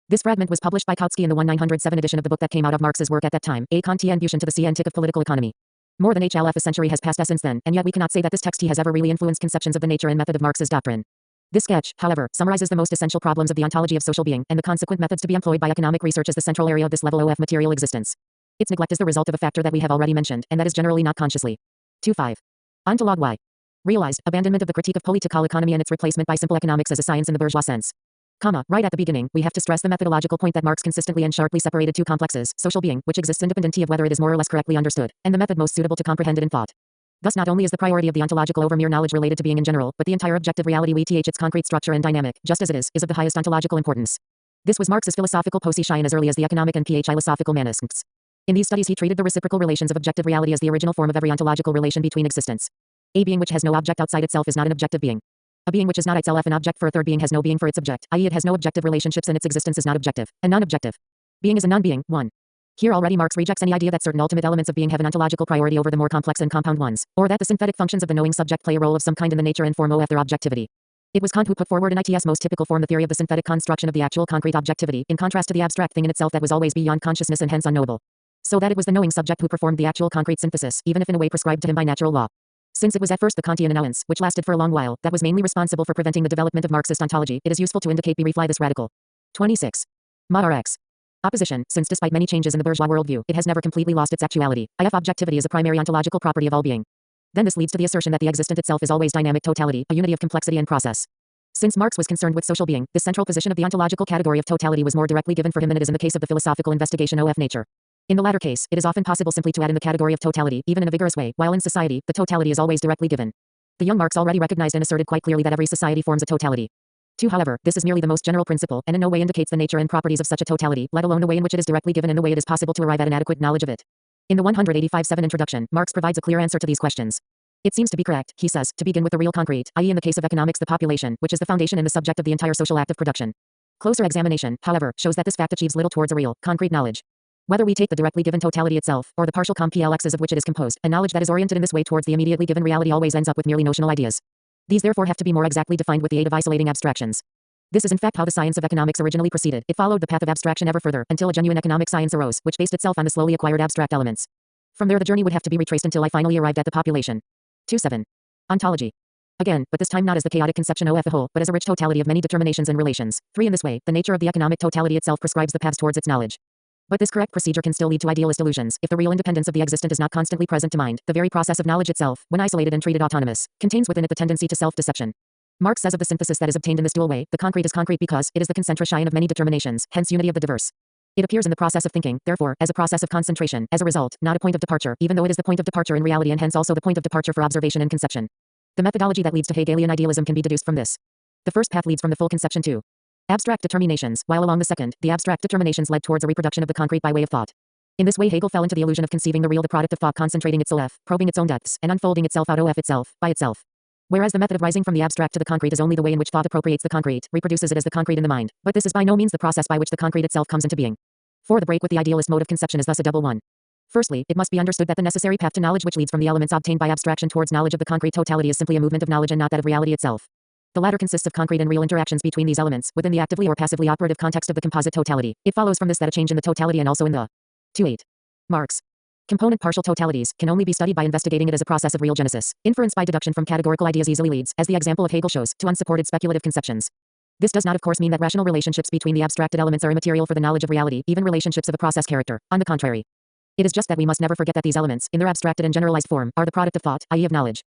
This fragment was published by Kautsky in the 1907 edition of the book that came out of Marx's work at that time, A Contribution to the Scientic of Political Economy. More than a century has passed since then, and yet we cannot say that this text has ever really influenced conceptions of the nature and method of Marx's doctrine. This sketch, however, summarizes the most essential problems of the ontology of social being, and the consequent methods to be employed by economic research as the central area of this level of material existence. Its neglect is the result of a factor that we have already mentioned, and that is generally not consciously 2.5. Ontology. Y. Realized abandonment of the critique of political economy and its replacement by simple economics as a science in the bourgeois sense. Right at the beginning, we have to stress the methodological point that Marx consistently and sharply separated two complexes, social being, which exists independently of whether it is more or less correctly understood, and the method most suitable to comprehend it in thought. Thus not only is the priority of the ontological over mere knowledge related to being in general, but the entire objective reality its concrete structure and dynamic, just as it is of the highest ontological importance. This was Marx's philosophical position as early as the economic and philosophical manuscripts. In these studies he treated the reciprocal relations of objective reality as the original form of every ontological relation between existence. A being which has no object outside itself is not an objective being. A being which is not itself an object for a third being has no being for its object, i.e. it has no objective relationships and its existence is not objective. A non-objective being is a non-being. 1. Here already Marx rejects any idea that certain ultimate elements of being have an ontological priority over the more complex and compound ones, or that the synthetic functions of the knowing subject play a role of some kind in the nature and form of their objectivity. It was Kant who put forward in its most typical form the theory of the synthetic construction of the actual concrete objectivity, in contrast to the abstract thing in itself that was always beyond consciousness and hence unknowable. So that it was the knowing subject who performed the actual concrete synthesis, even if in a way prescribed to him by natural law. Since it was at first the Kantian announcence, which lasted for a long while, that was mainly responsible for preventing the development of Marxist ontology, it is useful to indicate reply this radical. 26. Mod Rx. Opposition, since despite many changes in the bourgeois worldview, it has never completely lost its actuality. If objectivity is a primary ontological property of all being, then this leads to the assertion that the existent itself is always dynamic totality, a unity of complexity and process. Since Marx was concerned with social being, the central position of the ontological category of totality was more directly given for him than it is in the case of the philosophical investigation of nature. In the latter case, it is often possible simply to add in the category of totality, even in a vigorous way, while in society, the totality is always directly given. The young Marx already recognized and asserted quite clearly that every society forms a totality. 2. However, this is merely the most general principle, and in no way indicates the nature and properties of such a totality, let alone the way in which it is directly given and the way it is possible to arrive at an adequate knowledge of it. In the 185.7 introduction, Marx provides a clear answer to these questions. It seems to be correct, he says, to begin with the real concrete, i.e. in the case of economics the population, which is the foundation and the subject of the entire social act of production. Closer examination, however, shows that this fact achieves little towards a real, concrete knowledge. Whether we take the directly given totality itself, or the partial complexes of which it is composed, a knowledge that is oriented in this way towards the immediately given reality always ends up with merely notional ideas. These therefore have to be more exactly defined with the aid of isolating abstractions. This is in fact how the science of economics originally proceeded. It followed the path of abstraction ever further, until a genuine economic science arose, which based itself on the slowly acquired abstract elements. From there the journey would have to be retraced until I finally arrived at the population. 2.7. Ontology. Again, but this time not as the chaotic conception of the whole, but as a rich totality of many determinations and relations. 3. In this way, the nature of the economic totality itself prescribes the paths towards its knowledge. But this correct procedure can still lead to idealist illusions, if the real independence of the existent is not constantly present to mind. The very process of knowledge itself, when isolated and treated autonomous, contains within it the tendency to self-deception. Marx says of the synthesis that is obtained in this dual way, the concrete is concrete because it is the concentration of many determinations, hence unity of the diverse. It appears in the process of thinking, therefore, as a process of concentration, as a result, not a point of departure, even though it is the point of departure in reality and hence also the point of departure for observation and conception. The methodology that leads to Hegelian idealism can be deduced from this. The first path leads from the full conception to abstract determinations, while along the second, the abstract determinations led towards a reproduction of the concrete by way of thought. In this way Hegel fell into the illusion of conceiving the real the product of thought concentrating itself, probing its own depths, and unfolding itself out of itself, by itself. Whereas the method of rising from the abstract to the concrete is only the way in which thought appropriates the concrete, reproduces it as the concrete in the mind, but this is by no means the process by which the concrete itself comes into being. For the break with the idealist mode of conception is thus a double one. Firstly, it must be understood that the necessary path to knowledge which leads from the elements obtained by abstraction towards knowledge of the concrete totality is simply a movement of knowledge and not that of reality itself. The latter consists of concrete and real interactions between these elements, within the actively or passively operative context of the composite totality. It follows from this that a change in the totality and also in the 2.8. Marx. Component partial totalities can only be studied by investigating it as a process of real genesis. Inference by deduction from categorical ideas easily leads, as the example of Hegel shows, to unsupported speculative conceptions. This does not of course mean that rational relationships between the abstracted elements are immaterial for the knowledge of reality, even relationships of a process character. On the contrary. It is just that we must never forget that these elements, in their abstracted and generalized form, are the product of thought, i.e. of knowledge.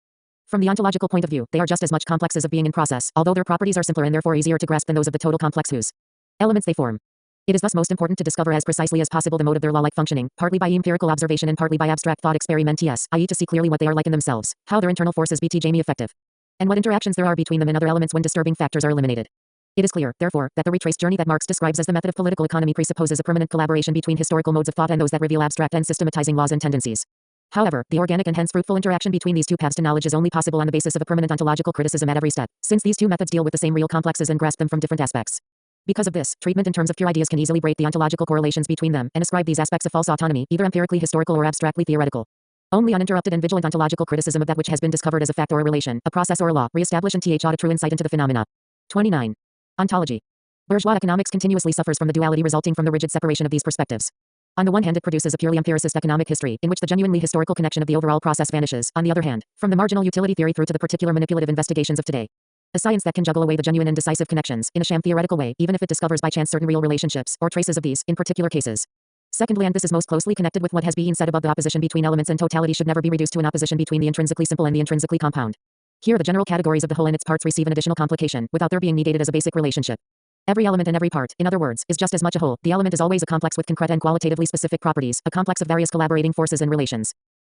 From the ontological point of view, they are just as much complexes of being in process, although their properties are simpler and therefore easier to grasp than those of the total complex whose elements they form. It is thus most important to discover as precisely as possible the mode of their law-like functioning, partly by empirical observation and partly by abstract thought experiments, i.e. to see clearly what they are like in themselves, how their internal forces be effective, and what interactions there are between them and other elements when disturbing factors are eliminated. It is clear, therefore, that the retraced journey that Marx describes as the method of political economy presupposes a permanent collaboration between historical modes of thought and those that reveal abstract and systematizing laws and tendencies. However, the organic and hence fruitful interaction between these two paths to knowledge is only possible on the basis of a permanent ontological criticism at every step, since these two methods deal with the same real complexes and grasp them from different aspects. Because of this, treatment in terms of pure ideas can easily break the ontological correlations between them and ascribe these aspects of false autonomy, either empirically historical or abstractly theoretical. Only uninterrupted and vigilant ontological criticism of that which has been discovered as a fact or a relation, a process or a law, reestablish and a true insight into the phenomena. 29. Ontology. Bourgeois economics continuously suffers from the duality resulting from the rigid separation of these perspectives. On the one hand it produces a purely empiricist economic history, in which the genuinely historical connection of the overall process vanishes, on the other hand, from the marginal utility theory through to the particular manipulative investigations of today. A science that can juggle away the genuine and decisive connections, in a sham theoretical way, even if it discovers by chance certain real relationships, or traces of these, in particular cases. Secondly, and this is most closely connected with what has been said above, the opposition between elements and totality should never be reduced to an opposition between the intrinsically simple and the intrinsically compound. Here the general categories of the whole and its parts receive an additional complication, without their being negated as a basic relationship. Every element and every part, in other words, is just as much a whole. The element is always a complex with concrete and qualitatively specific properties, a complex of various collaborating forces and relations.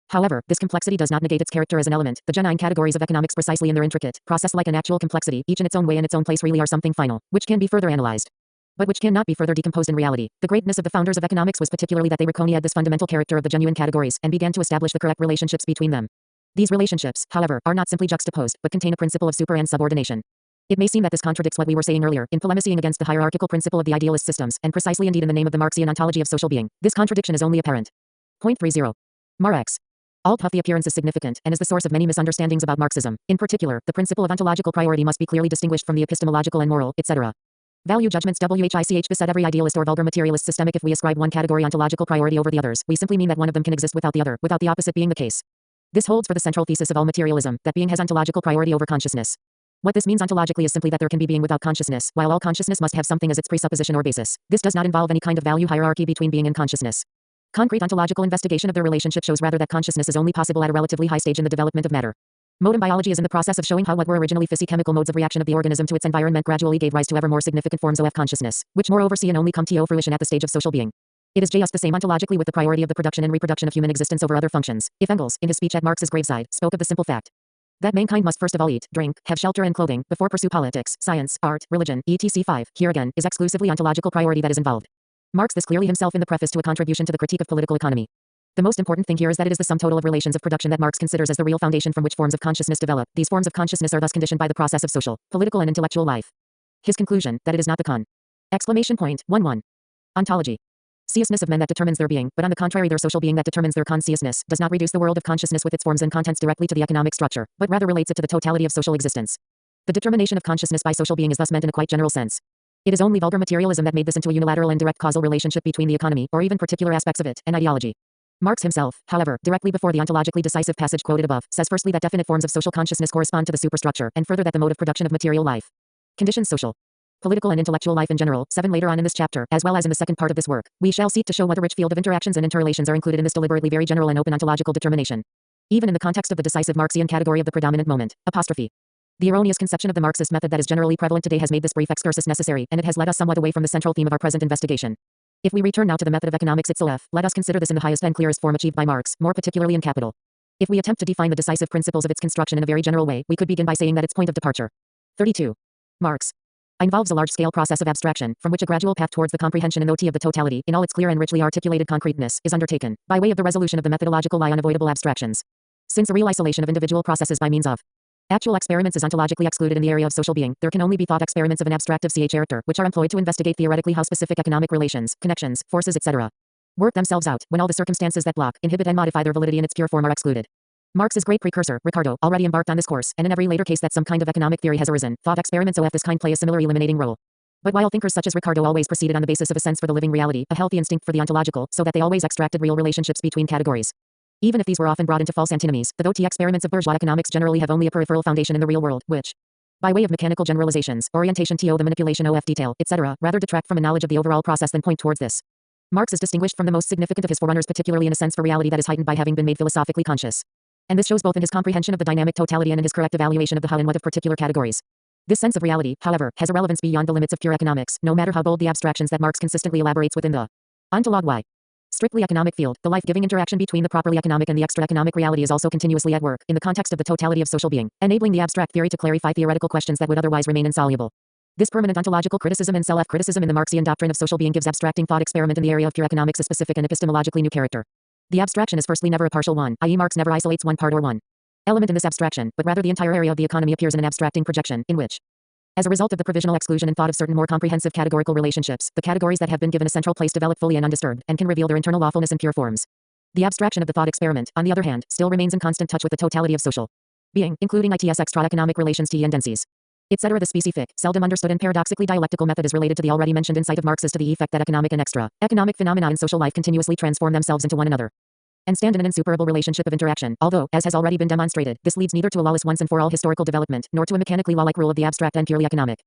However, this complexity does not negate its character as an element. The genuine categories of economics precisely in their intricate, process-like and actual complexity, each in its own way and its own place really are something final, which can be further analyzed, but which cannot be further decomposed in reality. The greatness of the founders of economics was particularly that they recognised this fundamental character of the genuine categories, and began to establish the correct relationships between them. These relationships, however, are not simply juxtaposed, but contain a principle of super and subordination. It may seem that this contradicts what we were saying earlier, in polemicing against the hierarchical principle of the idealist systems, and precisely indeed in the name of the Marxian ontology of social being. This contradiction is only apparent. Point 30. Marx. Although the appearance is significant, and is the source of many misunderstandings about Marxism. In particular, the principle of ontological priority must be clearly distinguished from the epistemological and moral, etc. Value judgments which this at every idealist or vulgar materialist systemic. If we ascribe one category ontological priority over the others, we simply mean that one of them can exist without the other, without the opposite being the case. This holds for the central thesis of all materialism, that being has ontological priority over consciousness. What this means ontologically is simply that there can be being without consciousness, while all consciousness must have something as its presupposition or basis. This does not involve any kind of value hierarchy between being and consciousness. Concrete ontological investigation of their relationship shows rather that consciousness is only possible at a relatively high stage in the development of matter. Modern biology is in the process of showing how what were originally physicochemical modes of reaction of the organism to its environment gradually gave rise to ever more significant forms of consciousness, which moreover see and only come to fruition at the stage of social being. It is just the same ontologically with the priority of the production and reproduction of human existence over other functions. If Engels, in his speech at Marx's graveside, spoke of the simple fact that mankind must first of all eat, drink, have shelter and clothing, before pursue politics, science, art, religion, etc. 5, here again, is exclusively ontological priority that is involved. Marx this clearly himself in the preface to a contribution to the critique of political economy. The most important thing here is that it is the sum total of relations of production that Marx considers as the real foundation from which forms of consciousness develop. These forms of consciousness are thus conditioned by the process of social, political and intellectual life. His conclusion, that it is not the exclamation point, 1-1. Ontology. Consciousness of men that determines their being, but on the contrary their social being that determines their consciousness, does not reduce the world of consciousness with its forms and contents directly to the economic structure, but rather relates it to the totality of social existence. The determination of consciousness by social being is thus meant in a quite general sense. It is only vulgar materialism that made this into a unilateral and direct causal relationship between the economy, or even particular aspects of it, and ideology. Marx himself, however, directly before the ontologically decisive passage quoted above, says firstly that definite forms of social consciousness correspond to the superstructure, and further that the mode of production of material life conditions social, political and intellectual life in general. 7 Later on in this chapter, as well as in the second part of this work, we shall seek to show what a rich field of interactions and interrelations are included in this deliberately very general and open ontological determination. Even in the context of the decisive Marxian category of the predominant moment, apostrophe. The erroneous conception of the Marxist method that is generally prevalent today has made this brief excursus necessary, and it has led us somewhat away from the central theme of our present investigation. If we return now to the method of economics itself, let us consider this in the highest and clearest form achieved by Marx, more particularly in Capital. If we attempt to define the decisive principles of its construction in a very general way, we could begin by saying that its point of departure. 32. Marx involves a large-scale process of abstraction, from which a gradual path towards the comprehension and of the totality, in all its clear and richly articulated concreteness, is undertaken, by way of the resolution of the methodological lie unavoidable abstractions. Since a real isolation of individual processes by means of actual experiments is ontologically excluded in the area of social being, there can only be thought experiments of an abstractive character, which are employed to investigate theoretically how specific economic relations, connections, forces, etc. work themselves out, when all the circumstances that block, inhibit and modify their validity in its pure form are excluded. Marx's great precursor, Ricardo, already embarked on this course, and in every later case that some kind of economic theory has arisen, thought experiments of this kind play a similar eliminating role. But while thinkers such as Ricardo always proceeded on the basis of a sense for the living reality, a healthy instinct for the ontological, so that they always extracted real relationships between categories. Even if these were often brought into false antinomies, the experiments of bourgeois economics generally have only a peripheral foundation in the real world, which, by way of mechanical generalizations, orientation to the manipulation of detail, etc., rather detract from a knowledge of the overall process than point towards this. Marx is distinguished from the most significant of his forerunners particularly in a sense for reality that is heightened by having been made philosophically conscious. And this shows both in his comprehension of the dynamic totality and in his correct evaluation of the how and what of particular categories. This sense of reality, however, has a relevance beyond the limits of pure economics, no matter how bold the abstractions that Marx consistently elaborates within the ontology. Strictly economic field, the life-giving interaction between the properly economic and the extra-economic reality is also continuously at work, in the context of the totality of social being, enabling the abstract theory to clarify theoretical questions that would otherwise remain insoluble. This permanent ontological criticism and self-criticism in the Marxian doctrine of social being gives abstracting thought experiment in the area of pure economics a specific and epistemologically new character. The abstraction is firstly never a partial one, i.e. Marx never isolates one part or one element in this abstraction, but rather the entire area of the economy appears in an abstracting projection, in which, as a result of the provisional exclusion in thought of certain more comprehensive categorical relationships, the categories that have been given a central place develop fully and undisturbed, and can reveal their internal lawfulness in pure forms. The abstraction of the thought experiment, on the other hand, still remains in constant touch with the totality of social being, including its extra-economic relations and tendencies, etc. The specific, seldom understood and paradoxically dialectical method is related to the already mentioned insight of Marx as to the effect that economic and extra-economic phenomena in social life continuously transform themselves into one another, and stand in an insuperable relationship of interaction, although, as has already been demonstrated, this leads neither to a lawless once and for all historical development, nor to a mechanically law-like rule of the abstract and purely economic.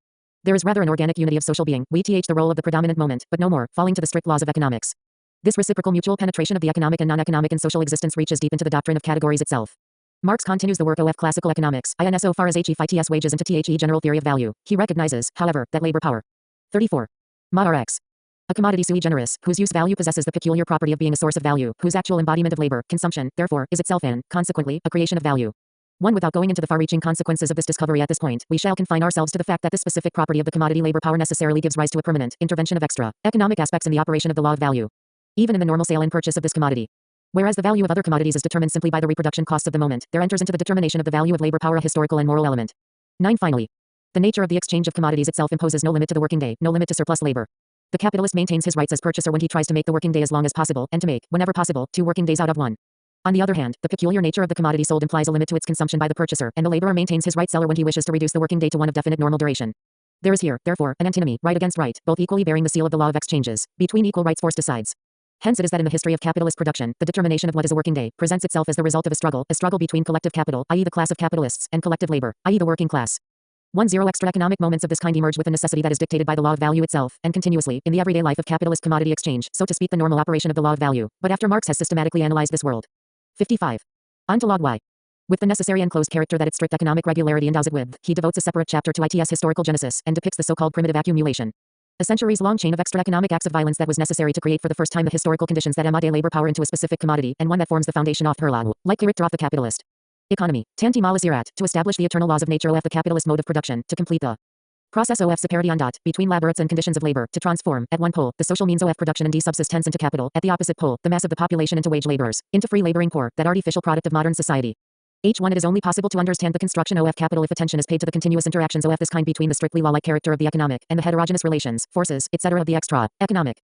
There is rather an organic unity of social being, the role of the predominant moment, but no more, falling to the strict laws of economics. This reciprocal mutual penetration of the economic and non-economic in social existence reaches deep into the doctrine of categories itself. Marx continues the work of classical economics, so far as HEFITS wages into general theory of value. He recognizes, however, that labor power. 34. Marx. A commodity sui generis, whose use value possesses the peculiar property of being a source of value, whose actual embodiment of labor, consumption, therefore, is itself and, consequently, a creation of value. Without going into the far-reaching consequences of this discovery at this point, we shall confine ourselves to the fact that this specific property of the commodity labor power necessarily gives rise to a permanent intervention of extra-economic aspects in the operation of the law of value, even in the normal sale and purchase of this commodity. Whereas the value of other commodities is determined simply by the reproduction costs of the moment, there enters into the determination of the value of labor power a historical and moral element. 9. Finally, the nature of the exchange of commodities itself imposes no limit to the working day, no limit to surplus labor. The capitalist maintains his rights as purchaser when he tries to make the working day as long as possible, and to make, whenever possible, 2 working days out of 1. On the other hand, the peculiar nature of the commodity sold implies a limit to its consumption by the purchaser, and the laborer maintains his right seller when he wishes to reduce the working day to one of definite normal duration. There is here, therefore, an antinomy, right against right, both equally bearing the seal of the law of exchanges, between equal rights forced asides. Hence it is that in the history of capitalist production, the determination of what is a working day presents itself as the result of a struggle between collective capital, i.e. the class of capitalists, and collective labor, i.e. the working class. 10 extra economic moments of this kind emerge with a necessity that is dictated by the law of value itself, and continuously, in the everyday life of capitalist commodity exchange, so to speak the normal operation of the law of value, but after Marx has systematically analyzed this world. 55. Ontology. With the necessary enclosed character that its strict economic regularity endows it with, he devotes a separate chapter to its historical genesis, and depicts the so-called primitive accumulation. A centuries-long chain of extra economic acts of violence that was necessary to create for the first time the historical conditions that embody labor power into a specific commodity, and one that forms the foundation of her law, like character of the capitalist economy. Tanti malis erat, to establish the eternal laws of nature of the capitalist mode of production, to complete the process of separity on dot, between laborats and conditions of labor, to transform, at one pole, the social means of production and subsistence into capital, at the opposite pole, the mass of the population into wage laborers, into free laboring poor, that artificial product of modern society. H1 It is only possible to understand the construction of capital if attention is paid to the continuous interactions of this kind between the strictly law-like character of the economic, and the heterogeneous relations, forces, etc. of the extra-economic.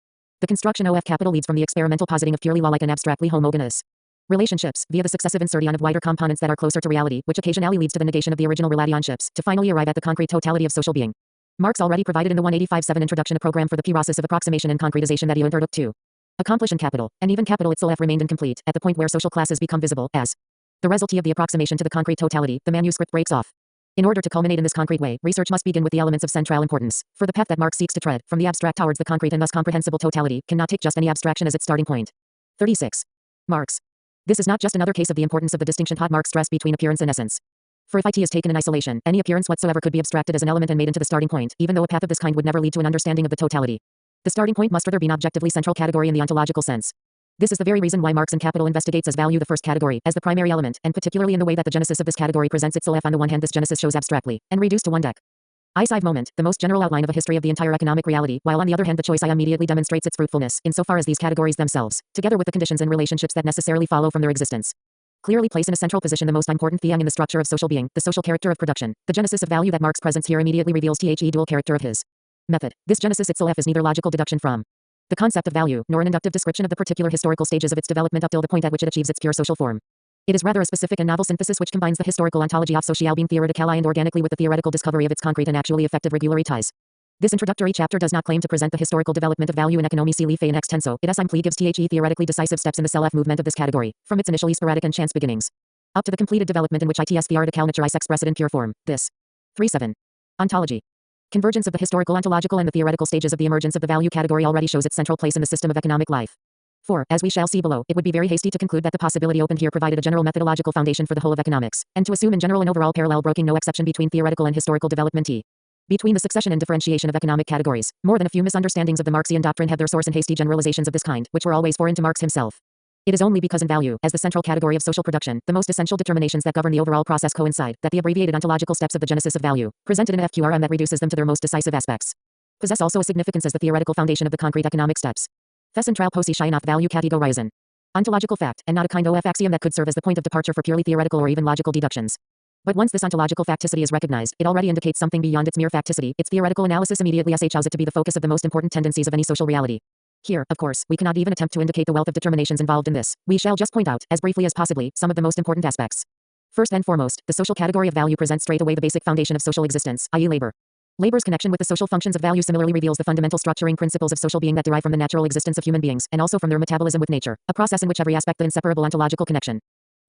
The construction of capital leads from the experimental positing of purely law-like and abstractly homogeneous relationships, via the successive insertion of wider components that are closer to reality, which occasionally leads to the negation of the original relationships, to finally arrive at the concrete totality of social being. Marx already provided in the 185-7 introduction a program for the process of approximation and concretization that he undertook to accomplish in capital, and even capital itself remained incomplete, at the point where social classes become visible, as the result of the approximation to the concrete totality, the manuscript breaks off. In order to culminate in this concrete way, research must begin with the elements of central importance, for the path that Marx seeks to tread, from the abstract towards the concrete and thus comprehensible totality, cannot take just any abstraction as its starting point. 36. Marx. This is not just another case of the importance of the distinction Marx stressed between appearance and essence. For if it is taken in isolation, any appearance whatsoever could be abstracted as an element and made into the starting point, even though a path of this kind would never lead to an understanding of the totality. The starting point must further be an objectively central category in the ontological sense. This is the very reason why Marx in Capital investigates as value the first category, as the primary element, and particularly in the way that the genesis of this category presents itself. On the one hand, this genesis shows abstractly, and reduced to one deck. I5 moment, the most general outline of a history of the entire economic reality, while on the other hand the choice I immediately demonstrates its fruitfulness, insofar as these categories themselves, together with the conditions and relationships that necessarily follow from their existence, clearly place in a central position the most important thing in the structure of social being, the social character of production. The genesis of value that Marx presents here immediately reveals the dual character of his method. This genesis itself is neither logical deduction from the concept of value, nor an inductive description of the particular historical stages of its development up till the point at which it achieves its pure social form. It is rather a specific and novel synthesis which combines the historical ontology of social being theoretically and organically with the theoretical discovery of its concrete and actually effective regularities. This introductory chapter does not claim to present the historical development of value in economie si in extenso. It simply gives theoretically decisive steps in the self movement of this category, from its initially sporadic and chance beginnings, up to the completed development in which its theoretical nature is expressed in pure form. This 3.7. Ontology. Convergence of the historical ontological and the theoretical stages of the emergence of the value category already shows its central place in the system of economic life. 4. As we shall see below, it would be very hasty to conclude that the possibility opened here provided a general methodological foundation for the whole of economics, and to assume in general and overall parallel broking no exception between theoretical and historical development between the succession and differentiation of economic categories. More than a few misunderstandings of the Marxian doctrine have their source in hasty generalizations of this kind, which were always foreign to Marx himself. It is only because in value, as the central category of social production, the most essential determinations that govern the overall process coincide, that the abbreviated ontological steps of the genesis of value, presented in FQRM that reduces them to their most decisive aspects, possess also a significance as the theoretical foundation of the concrete economic steps. Central position of value categorization. Ontological fact, and not a kind of axiom that could serve as the point of departure for purely theoretical or even logical deductions. But once this ontological facticity is recognized, it already indicates something beyond its mere facticity. Its theoretical analysis immediately allows it to be the focus of the most important tendencies of any social reality. Here, of course, we cannot even attempt to indicate the wealth of determinations involved in this. We shall just point out, as briefly as possibly, some of the most important aspects. First and foremost, the social category of value presents straight away the basic foundation of social existence, i.e. labor. Labor's connection with the social functions of value similarly reveals the fundamental structuring principles of social being that derive from the natural existence of human beings, and also from their metabolism with nature, a process in which every aspect the inseparable ontological connection.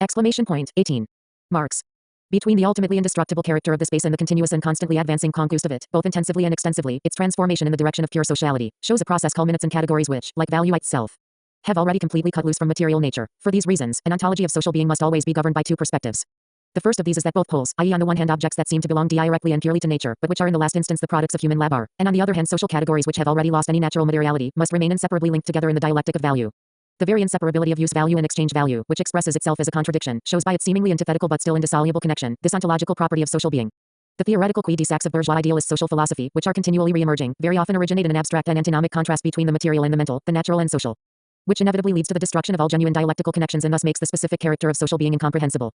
18. Marx. Between the ultimately indestructible character of the space and the continuous and constantly advancing conquest of it, both intensively and extensively, its transformation in the direction of pure sociality, shows a process culminates in categories which, like value itself, have already completely cut loose from material nature. For these reasons, an ontology of social being must always be governed by two perspectives. The first of these is that both poles, i.e. on the one hand objects that seem to belong directly and purely to nature, but which are in the last instance the products of human labor, and on the other hand social categories which have already lost any natural materiality, must remain inseparably linked together in the dialectic of value. The very inseparability of use value and exchange value, which expresses itself as a contradiction, shows by its seemingly antithetical but still indissoluble connection, this ontological property of social being. The theoretical qui disacts of bourgeois idealist social philosophy, which are continually re-emerging, very often originate in an abstract and antinomic contrast between the material and the mental, the natural and social, which inevitably leads to the destruction of all genuine dialectical connections and thus makes the specific character of social being incomprehensible.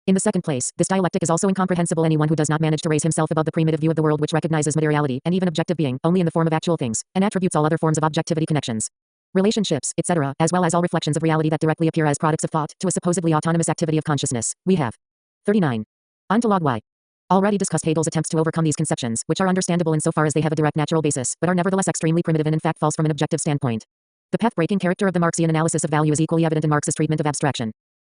In the second place, this dialectic is also incomprehensible anyone who does not manage to raise himself above the primitive view of the world which recognizes materiality, and even objective being, only in the form of actual things, and attributes all other forms of objectivity connections, relationships, etc., as well as all reflections of reality that directly appear as products of thought, to a supposedly autonomous activity of consciousness. We have 39. Ontology. Already discussed Hegel's attempts to overcome these conceptions, which are understandable insofar as they have a direct natural basis, but are nevertheless extremely primitive and in fact false from an objective standpoint. The path-breaking character of the Marxian analysis of value is equally evident in Marx's treatment of abstraction.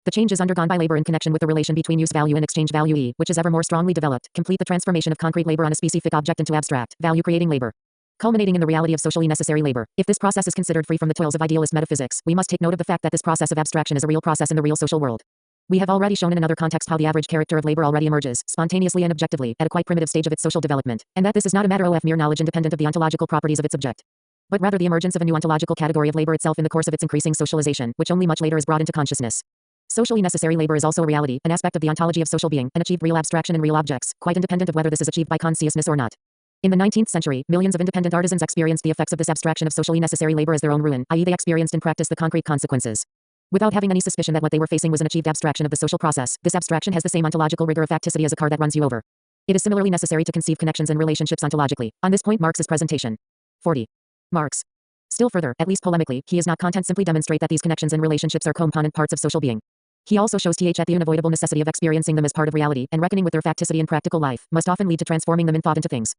The changes undergone by labor in connection with the relation between use value and exchange value, which is ever more strongly developed, complete the transformation of concrete labor on a specific object into abstract, value-creating labor, culminating in the reality of socially necessary labor. If this process is considered free from the toils of idealist metaphysics, we must take note of the fact that this process of abstraction is a real process in the real social world. We have already shown in another context how the average character of labor already emerges, spontaneously and objectively, at a quite primitive stage of its social development, and that this is not a matter of mere knowledge independent of the ontological properties of its object, but rather the emergence of a new ontological category of labor itself in the course of its increasing socialization, which only much later is brought into consciousness. Socially necessary labor is also a reality, an aspect of the ontology of social being, an achieved real abstraction in real objects, quite independent of whether this is achieved by consciousness or not. In the 19th century, millions of independent artisans experienced the effects of this abstraction of socially necessary labor as their own ruin, i.e. they experienced in practice the concrete consequences. Without having any suspicion that what they were facing was an achieved abstraction of the social process, this abstraction has the same ontological rigor of facticity as a car that runs you over. It is similarly necessary to conceive connections and relationships ontologically. On this point Marx's presentation. 40. Marx. Still further, at least polemically, he is not content simply demonstrate that these connections and relationships are component parts of social being. He also shows the unavoidable necessity of experiencing them as part of reality, and reckoning with their facticity in practical life, must often lead to transforming them in thought into things.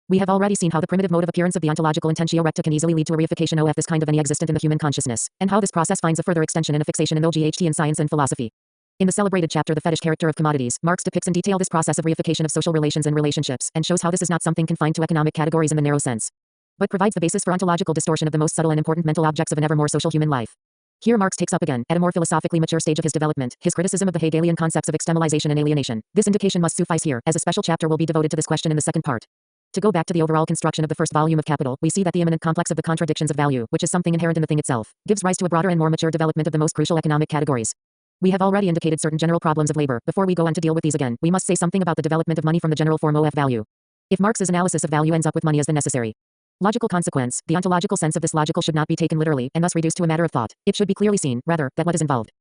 We have already seen how the primitive mode of appearance of the ontological intentio recta can easily lead to a reification of this kind of any existent in the human consciousness, and how this process finds a further extension and a fixation in the OGHT in science and philosophy. In the celebrated chapter The Fetish Character of Commodities, Marx depicts in detail this process of reification of social relations and relationships, and shows how this is not something confined to economic categories in the narrow sense, but provides the basis for ontological distortion of the most subtle and important mental objects of an ever more social human life. Here Marx takes up again, at a more philosophically mature stage of his development, his criticism of the Hegelian concepts of externalization and alienation. This indication must suffice here, as a special chapter will be devoted to this question in the second part. To go back to the overall construction of the first volume of Capital, we see that the immanent complex of the contradictions of value, which is something inherent in the thing itself, gives rise to a broader and more mature development of the most crucial economic categories. We have already indicated certain general problems of labor. Before we go on to deal with these again, we must say something about the development of money from the general form of value. If Marx's analysis of value ends up with money as the necessary logical consequence, the ontological sense of this logical should not be taken literally, and thus reduced to a matter of thought. It should be clearly seen, rather, that what is involved.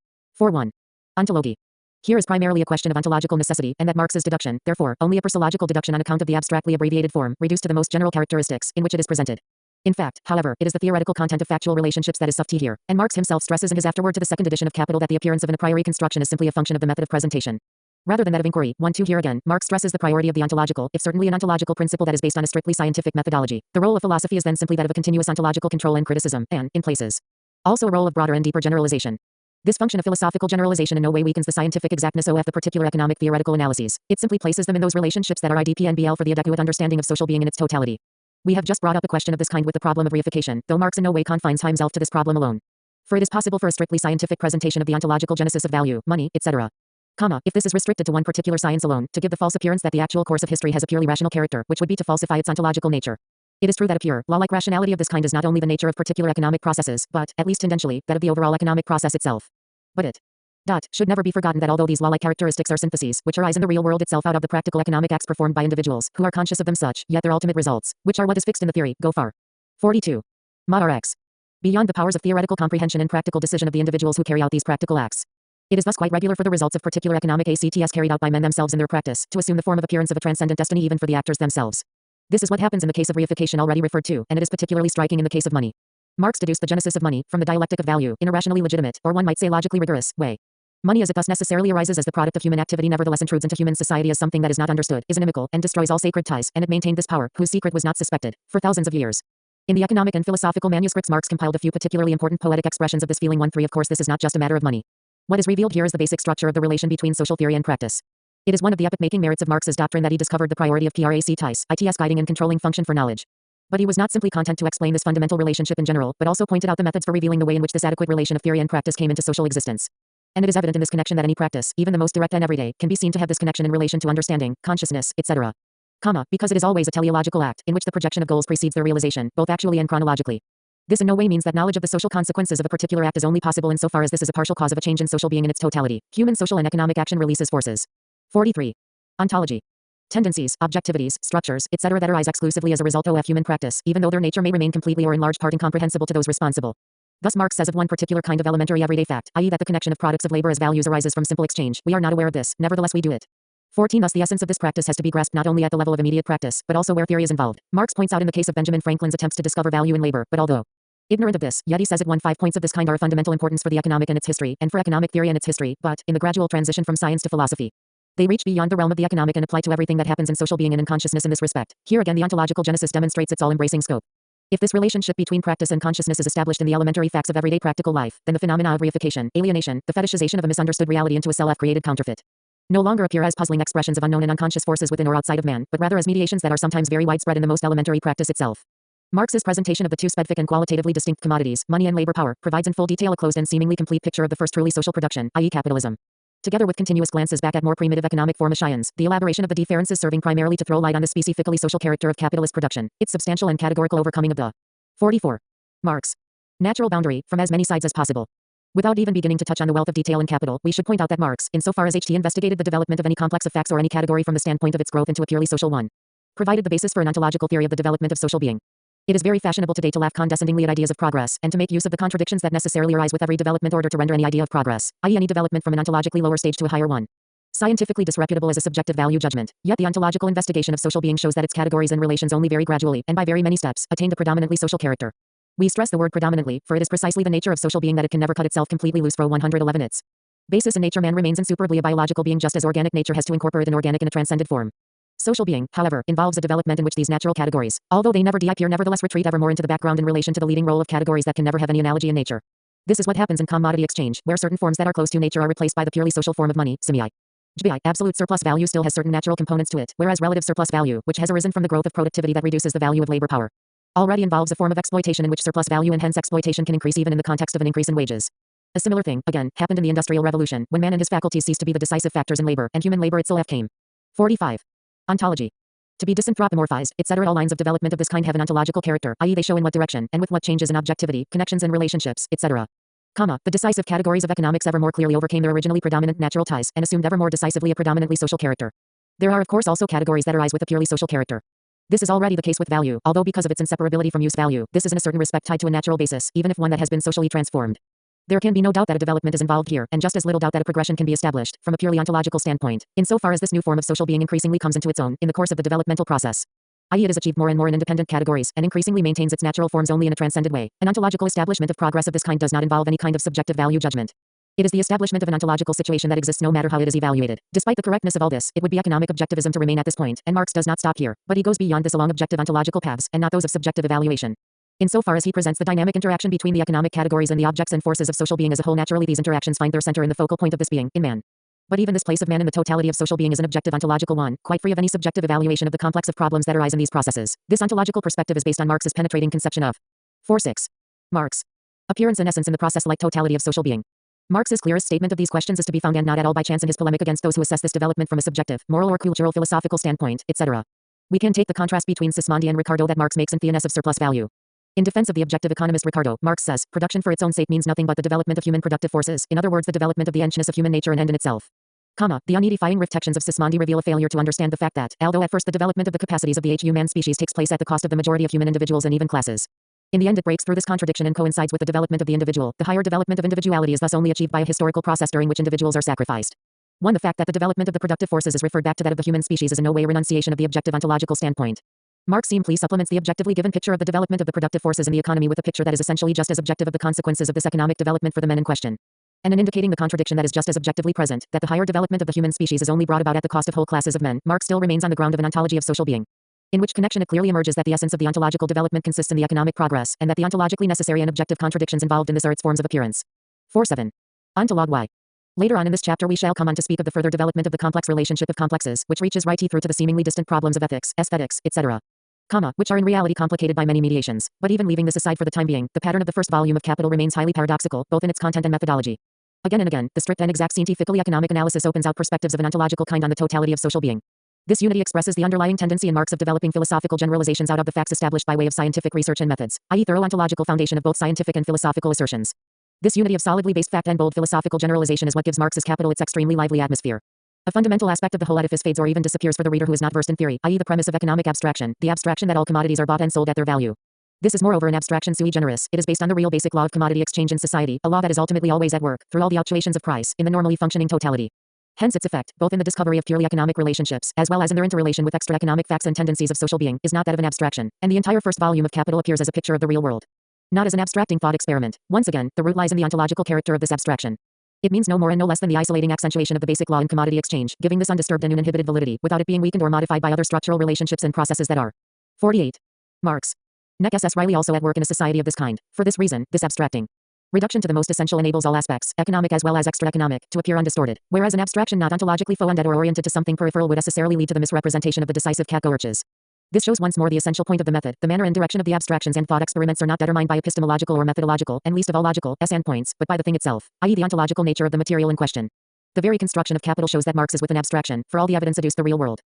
4.1. Ontology. Here is primarily a question of ontological necessity, and that Marx's deduction, therefore, only a persological deduction on account of the abstractly abbreviated form, reduced to the most general characteristics, in which it is presented. In fact, however, it is the theoretical content of factual relationships that is sufti here, and Marx himself stresses in his afterword to the second edition of Capital that the appearance of an a priori construction is simply a function of the method of presentation, rather than that of inquiry. 1.2 Here again, Marx stresses the priority of the ontological, if certainly an ontological principle that is based on a strictly scientific methodology. The role of philosophy is then simply that of a continuous ontological control and criticism, and, in places, also a role of broader and deeper generalization. This function of philosophical generalization in no way weakens the scientific exactness of the particular economic theoretical analyses. It simply places them in those relationships that are IDP and BL for the adequate understanding of social being in its totality. We have just brought up a question of this kind with the problem of reification, though Marx in no way confines himself to this problem alone. For it is possible for a strictly scientific presentation of the ontological genesis of value, money, etc. If this is restricted to one particular science alone, to give the false appearance that the actual course of history has a purely rational character, which would be to falsify its ontological nature. It is true that a pure, law-like rationality of this kind is not only the nature of particular economic processes, but, at least tendentially, that of the overall economic process itself. But it should never be forgotten that although these law-like characteristics are syntheses, which arise in the real world itself out of the practical economic acts performed by individuals, who are conscious of them such, yet their ultimate results, which are what is fixed in the theory, go far. 42. Mod Rx. Beyond the powers of theoretical comprehension and practical decision of the individuals who carry out these practical acts. It is thus quite regular for the results of particular economic acts carried out by men themselves in their practice, to assume the form of appearance of a transcendent destiny even for the actors themselves. This is what happens in the case of reification already referred to, and it is particularly striking in the case of money. Marx deduced the genesis of money, from the dialectic of value, in a rationally legitimate, or one might say logically rigorous, way. Money as it thus necessarily arises as the product of human activity nevertheless intrudes into human society as something that is not understood, is inimical, and destroys all sacred ties, and it maintained this power, whose secret was not suspected, for thousands of years. In the economic and philosophical manuscripts Marx compiled a few particularly important poetic expressions of this feeling. 1.3 Of course this is not just a matter of money. What is revealed here is the basic structure of the relation between social theory and practice. It is one of the epoch-making merits of Marx's doctrine that he discovered the priority of practice, its guiding and controlling function for knowledge. But he was not simply content to explain this fundamental relationship in general, but also pointed out the methods for revealing the way in which this adequate relation of theory and practice came into social existence. And it is evident in this connection that any practice, even the most direct and everyday, can be seen to have this connection in relation to understanding, consciousness, etc. Because it is always a teleological act, in which the projection of goals precedes their realization, both actually and chronologically. This in no way means that knowledge of the social consequences of a particular act is only possible insofar as this is a partial cause of a change in social being in its totality. Human social and economic action releases forces. 43. Ontology. Tendencies, objectivities, structures, etc. that arise exclusively as a result of human practice, even though their nature may remain completely or in large part incomprehensible to those responsible. Thus Marx says of one particular kind of elementary everyday fact, i.e. that the connection of products of labor as values arises from simple exchange, we are not aware of this, nevertheless we do it. 14 Thus the essence of this practice has to be grasped not only at the level of immediate practice, but also where theory is involved. Marx points out in the case of Benjamin Franklin's attempts to discover value in labor, but although ignorant of this, yet he says it 5 points of this kind are of fundamental importance for the economic and its history, and for economic theory and its history, but, in the gradual transition from science to philosophy, they reach beyond the realm of the economic and apply to everything that happens in social being and in consciousness in this respect. Here again the ontological genesis demonstrates its all-embracing scope. If this relationship between practice and consciousness is established in the elementary facts of everyday practical life, then the phenomena of reification, alienation, the fetishization of a misunderstood reality into a self-created counterfeit, no longer appear as puzzling expressions of unknown and unconscious forces within or outside of man, but rather as mediations that are sometimes very widespread in the most elementary practice itself. Marx's presentation of the two specific and qualitatively distinct commodities, money and labor power, provides in full detail a closed and seemingly complete picture of the first truly social production, i.e. capitalism. Together with continuous glances back at more primitive economic formations, the elaboration of the differences serving primarily to throw light on the specifically social character of capitalist production, its substantial and categorical overcoming of the 44. Marx. Natural boundary, from as many sides as possible. Without even beginning to touch on the wealth of detail in Capital, we should point out that Marx, insofar as HT investigated the development of any complex of facts or any category from the standpoint of its growth into a purely social one, provided the basis for an ontological theory of the development of social being. It is very fashionable today to laugh condescendingly at ideas of progress, and to make use of the contradictions that necessarily arise with every development order to render any idea of progress, i.e. any development from an ontologically lower stage to a higher one, scientifically disreputable as a subjective value judgment. Yet the ontological investigation of social being shows that its categories and relations only very gradually, and by very many steps, attained a predominantly social character. We stress the word predominantly, for it is precisely the nature of social being that it can never cut itself completely loose from 111 its basis in nature. Man remains insuperably a biological being just as organic nature has to incorporate an organic in a transcended form. Social being, however, involves a development in which these natural categories, although they never appear, nevertheless retreat evermore into the background in relation to the leading role of categories that can never have any analogy in nature. This is what happens in commodity exchange, where certain forms that are close to nature are replaced by the purely social form of money, simii. GBI, absolute surplus value still has certain natural components to it, whereas relative surplus value, which has arisen from the growth of productivity that reduces the value of labor power, already involves a form of exploitation in which surplus value and hence exploitation can increase even in the context of an increase in wages. A similar thing, again, happened in the Industrial Revolution, when man and his faculties ceased to be the decisive factors in labor, and human labor itself came. 45. Ontology. To be disanthropomorphized, etc. All lines of development of this kind have an ontological character, i.e. they show in what direction, and with what changes in objectivity, connections and relationships, etc. The decisive categories of economics ever more clearly overcame their originally predominant natural ties, and assumed ever more decisively a predominantly social character. There are of course also categories that arise with a purely social character. This is already the case with value, although because of its inseparability from use value, this is in a certain respect tied to a natural basis, even if one that has been socially transformed. There can be no doubt that a development is involved here, and just as little doubt that a progression can be established, from a purely ontological standpoint, insofar as this new form of social being increasingly comes into its own, in the course of the developmental process. I.e. it is achieved more and more in independent categories, and increasingly maintains its natural forms only in a transcended way. An ontological establishment of progress of this kind does not involve any kind of subjective value judgment. It is the establishment of an ontological situation that exists no matter how it is evaluated. Despite the correctness of all this, it would be economic objectivism to remain at this point, and Marx does not stop here, but he goes beyond this along objective ontological paths, and not those of subjective evaluation. Insofar as he presents the dynamic interaction between the economic categories and the objects and forces of social being as a whole, naturally these interactions find their center in the focal point of this being, in man. But even this place of man in the totality of social being is an objective ontological one, quite free of any subjective evaluation of the complex of problems that arise in these processes. This ontological perspective is based on Marx's penetrating conception of 4.6. Marx. Appearance and essence in the process-like totality of social being. Marx's clearest statement of these questions is to be found, and not at all by chance, in his polemic against those who assess this development from a subjective, moral or cultural philosophical standpoint, etc. We can take the contrast between Sismondi and Ricardo that Marx makes in Theories of Surplus Value. In defense of the objective economist Ricardo, Marx says, production for its own sake means nothing but the development of human productive forces, in other words the development of the entness of human nature, an end in itself. The unedifying reflections of Sismondi reveal a failure to understand the fact that, although at first the development of the capacities of the human species takes place at the cost of the majority of human individuals and even classes, in the end it breaks through this contradiction and coincides with the development of the individual. The higher development of individuality is thus only achieved by a historical process during which individuals are sacrificed. 1. The fact that the development of the productive forces is referred back to that of the human species is in no way a renunciation of the objective ontological standpoint. Marx simply supplements the objectively given picture of the development of the productive forces in the economy with a picture that is essentially just as objective of the consequences of this economic development for the men in question. And in indicating the contradiction that is just as objectively present, that the higher development of the human species is only brought about at the cost of whole classes of men, Marx still remains on the ground of an ontology of social being. In which connection it clearly emerges that the essence of the ontological development consists in the economic progress, and that the ontologically necessary and objective contradictions involved in this are its forms of appearance. 4.7. Ontolog Y. Later on in this chapter we shall come on to speak of the further development of the complex relationship of complexes, which reaches right through to the seemingly distant problems of ethics, aesthetics, etc. Which are in reality complicated by many mediations. But even leaving this aside for the time being, the pattern of the first volume of Capital remains highly paradoxical, both in its content and methodology. Again and again, the strict and exact scientifically economic analysis opens out perspectives of an ontological kind on the totality of social being. This unity expresses the underlying tendency in Marx of developing philosophical generalizations out of the facts established by way of scientific research and methods, i.e. thorough ontological foundation of both scientific and philosophical assertions. This unity of solidly based fact and bold philosophical generalization is what gives Marx's Capital its extremely lively atmosphere. A fundamental aspect of the whole edifice fades or even disappears for the reader who is not versed in theory, i.e. the premise of economic abstraction, the abstraction that all commodities are bought and sold at their value. This is moreover an abstraction sui generis. It is based on the real basic law of commodity exchange in society, a law that is ultimately always at work, through all the fluctuations of price, in the normally functioning totality. Hence its effect, both in the discovery of purely economic relationships, as well as in their interrelation with extra-economic facts and tendencies of social being, is not that of an abstraction, and the entire first volume of Capital appears as a picture of the real world. Not as an abstracting thought experiment. Once again, the root lies in the ontological character of this abstraction. It means no more and no less than the isolating accentuation of the basic law in commodity exchange, giving this undisturbed and uninhibited validity, without it being weakened or modified by other structural relationships and processes that are. 48. Marx. Neck S. Riley also at work in a society of this kind. For this reason, this abstracting reduction to the most essential enables all aspects, economic as well as extra-economic, to appear undistorted, whereas an abstraction not ontologically founded or oriented to something peripheral would necessarily lead to the misrepresentation of the decisive categorias. This shows once more the essential point of the method. The manner and direction of the abstractions and thought experiments are not determined by epistemological or methodological, and least of all logical, standpoints, but by the thing itself, i.e. the ontological nature of the material in question. The very construction of capital shows that Marx is with an abstraction, for all the evidence adduced the real world.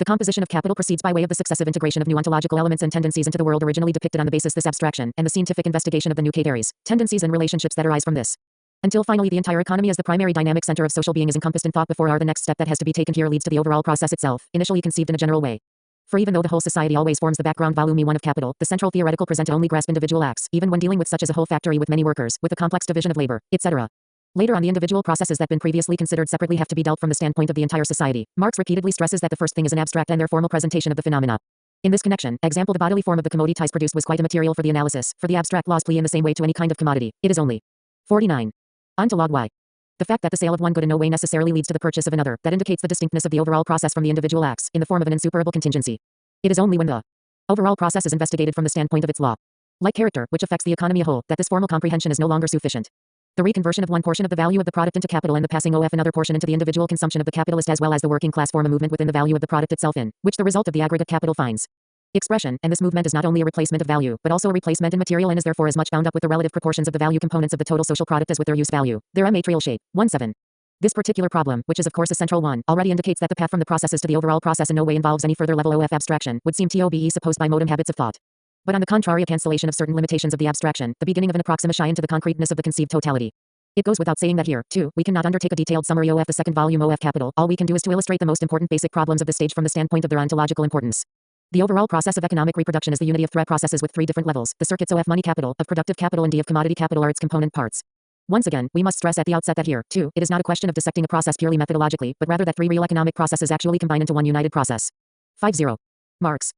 The composition of capital proceeds by way of the successive integration of new ontological elements and tendencies into the world originally depicted on the basis of this abstraction, and the scientific investigation of the new categories, tendencies and relationships that arise from this. Until finally the entire economy as the primary dynamic center of social being is encompassed in thought before are the next step that has to be taken here leads to the overall process itself, initially conceived in a general way. For even though the whole society always forms the background volume E1 of capital, the central theoretical present only grasp individual acts, even when dealing with such as a whole factory with many workers, with a complex division of labor, etc. Later on the individual processes that been previously considered separately have to be dealt from the standpoint of the entire society. Marx repeatedly stresses that the first thing is an abstract and their formal presentation of the phenomena. In this connection, example the bodily form of the commodities produced was quite a material for the analysis, for the abstract laws plea in the same way to any kind of commodity. It is only 49. Ontolog Y. The fact that the sale of one good in no way necessarily leads to the purchase of another, that indicates the distinctness of the overall process from the individual acts, in the form of an insuperable contingency. It is only when the overall process is investigated from the standpoint of its law, like character, which affects the economy as a whole, that this formal comprehension is no longer sufficient. The reconversion of one portion of the value of the product into capital and the passing of another portion into the individual consumption of the capitalist as well as the working class form a movement within the value of the product itself in which the result of the aggregate capital finds expression, and this movement is not only a replacement of value, but also a replacement in material and is therefore as much bound up with the relative proportions of the value components of the total social product as with their use value, their material shape. 1.7. This particular problem, which is of course a central one, already indicates that the path from the processes to the overall process in no way involves any further level of abstraction, would seem to be supposed by modem habits of thought. But on the contrary, a cancellation of certain limitations of the abstraction, the beginning of an approximation into the concreteness of the conceived totality. It goes without saying that here, too, we cannot undertake a detailed summary of the second volume of capital. All we can do is to illustrate the most important basic problems of the stage from the standpoint of their ontological importance. The overall process of economic reproduction is the unity of threat processes with three different levels. The circuits of money capital, of productive capital and D of commodity capital are its component parts. Once again, we must stress at the outset that here, too, it is not a question of dissecting a process purely methodologically, but rather that three real economic processes actually combine into one united process. 5.0. Marx.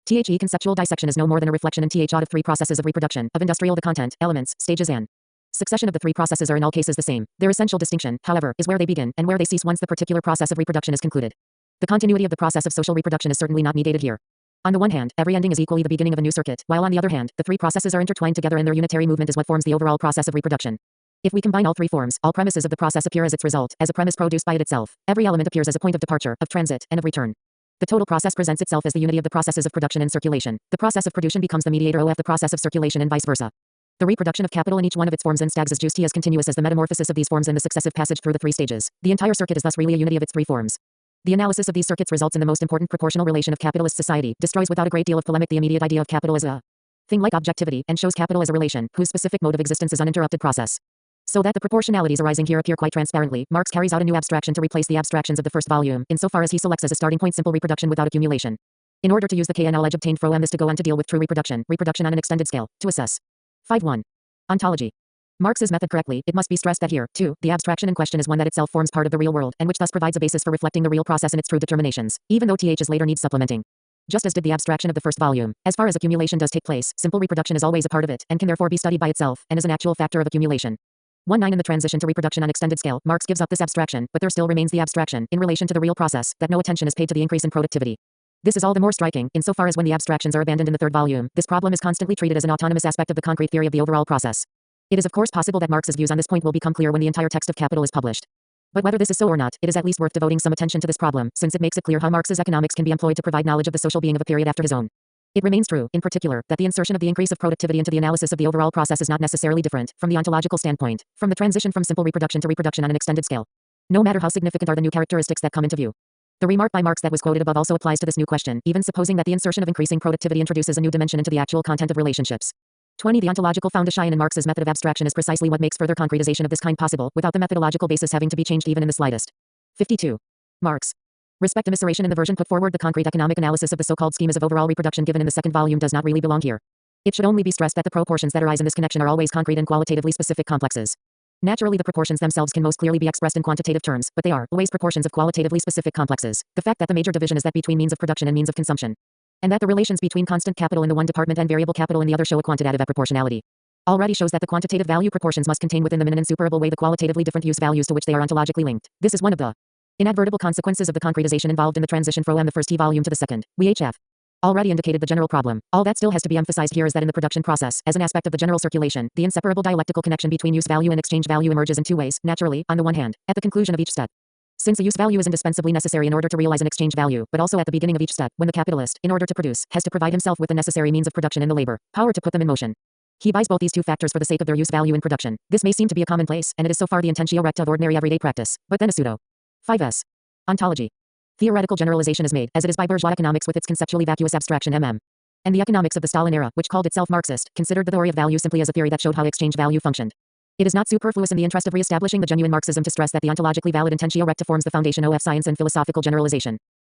The conceptual dissection is no more than a reflection in out of three processes of reproduction, of industrial the content, elements, stages and succession of the three processes are in all cases the same. Their essential distinction, however, is where they begin, and where they cease once the particular process of reproduction is concluded. The continuity of the process of social reproduction is certainly not mediated here. On the one hand, every ending is equally the beginning of a new circuit, while on the other hand, the three processes are intertwined together and their unitary movement is what forms the overall process of reproduction. If we combine all three forms, all premises of the process appear as its result, as a premise produced by it itself. Every element appears as a point of departure, of transit, and of return. The total process presents itself as the unity of the processes of production and circulation. The process of production becomes the mediator of the process of circulation and vice versa. The reproduction of capital in each one of its forms and stags is just as continuous as the metamorphosis of these forms and the successive passage through the three stages. The entire circuit is thus really a unity of its three forms. The analysis of these circuits results in the most important proportional relation of capitalist society, destroys without a great deal of polemic the immediate idea of capital as a thing like objectivity, and shows capital as a relation, whose specific mode of existence is uninterrupted process. So that the proportionalities arising here appear quite transparently, Marx carries out a new abstraction to replace the abstractions of the first volume, insofar as he selects as a starting point simple reproduction without accumulation. In order to use the K knowledge obtained from this to go on to deal with true reproduction on an extended scale, to assess 5.1. Ontology. Marx's method correctly, it must be stressed that here, too, the abstraction in question is one that itself forms part of the real world, and which thus provides a basis for reflecting the real process in its true determinations, even though is later needs supplementing. Just as did the abstraction of the first volume, as far as accumulation does take place, simple reproduction is always a part of it, and can therefore be studied by itself, and is an actual factor of accumulation. 1.9 In the transition to reproduction on extended scale, Marx gives up this abstraction, but there still remains the abstraction, in relation to the real process, that no attention is paid to the increase in productivity. This is all the more striking, insofar as when the abstractions are abandoned in the third volume, this problem is constantly treated as an autonomous aspect of the concrete theory of the overall process. It is of course possible that Marx's views on this point will become clear when the entire text of Capital is published. But whether this is so or not, it is at least worth devoting some attention to this problem, since it makes it clear how Marx's economics can be employed to provide knowledge of the social being of a period after his own. It remains true, in particular, that the insertion of the increase of productivity into the analysis of the overall process is not necessarily different, from the ontological standpoint, from the transition from simple reproduction to reproduction on an extended scale. No matter how significant are the new characteristics that come into view. The remark by Marx that was quoted above also applies to this new question, even supposing that the insertion of increasing productivity introduces a new dimension into the actual content of relationships. 20 The ontological foundation in Marx's method of abstraction is precisely what makes further concretization of this kind possible, without the methodological basis having to be changed even in the slightest. 52. Marx. Respect immiseration in the version put forward the concrete economic analysis of the so-called schemas of overall reproduction given in the second volume does not really belong here. It should only be stressed that the proportions that arise in this connection are always concrete and qualitatively specific complexes. Naturally the proportions themselves can most clearly be expressed in quantitative terms, but they are always proportions of qualitatively specific complexes. The fact that the major division is that between means of production and means of consumption. And that the relations between constant capital in the one department and variable capital in the other show a quantitative proportionality. Already shows that the quantitative value proportions must contain within them in an insuperable way the qualitatively different use values to which they are ontologically linked. This is one of the inadvertible consequences of the concretization involved in the transition from the first volume to the second. We have already indicated the general problem. All that still has to be emphasized here is that in the production process, as an aspect of the general circulation, the inseparable dialectical connection between use value and exchange value emerges in two ways, naturally, on the one hand, at the conclusion of each step. Since a use value is indispensably necessary in order to realize an exchange value, but also at the beginning of each step, when the capitalist, in order to produce, has to provide himself with the necessary means of production and the labor, power to put them in motion. He buys both these two factors for the sake of their use value in production. This may seem to be a commonplace, and it is so far the intentio recta of ordinary everyday practice, but then a pseudo. 5s. Ontology. Theoretical generalization is made, as it is by bourgeois economics with its conceptually vacuous abstraction and the economics of the Stalin era, which called itself Marxist, considered the theory of value simply as a theory that showed how exchange value functioned. It is not superfluous in the interest of re-establishing the genuine Marxism to stress that the ontologically valid intentio recta forms the foundation of science and philosophical generalization,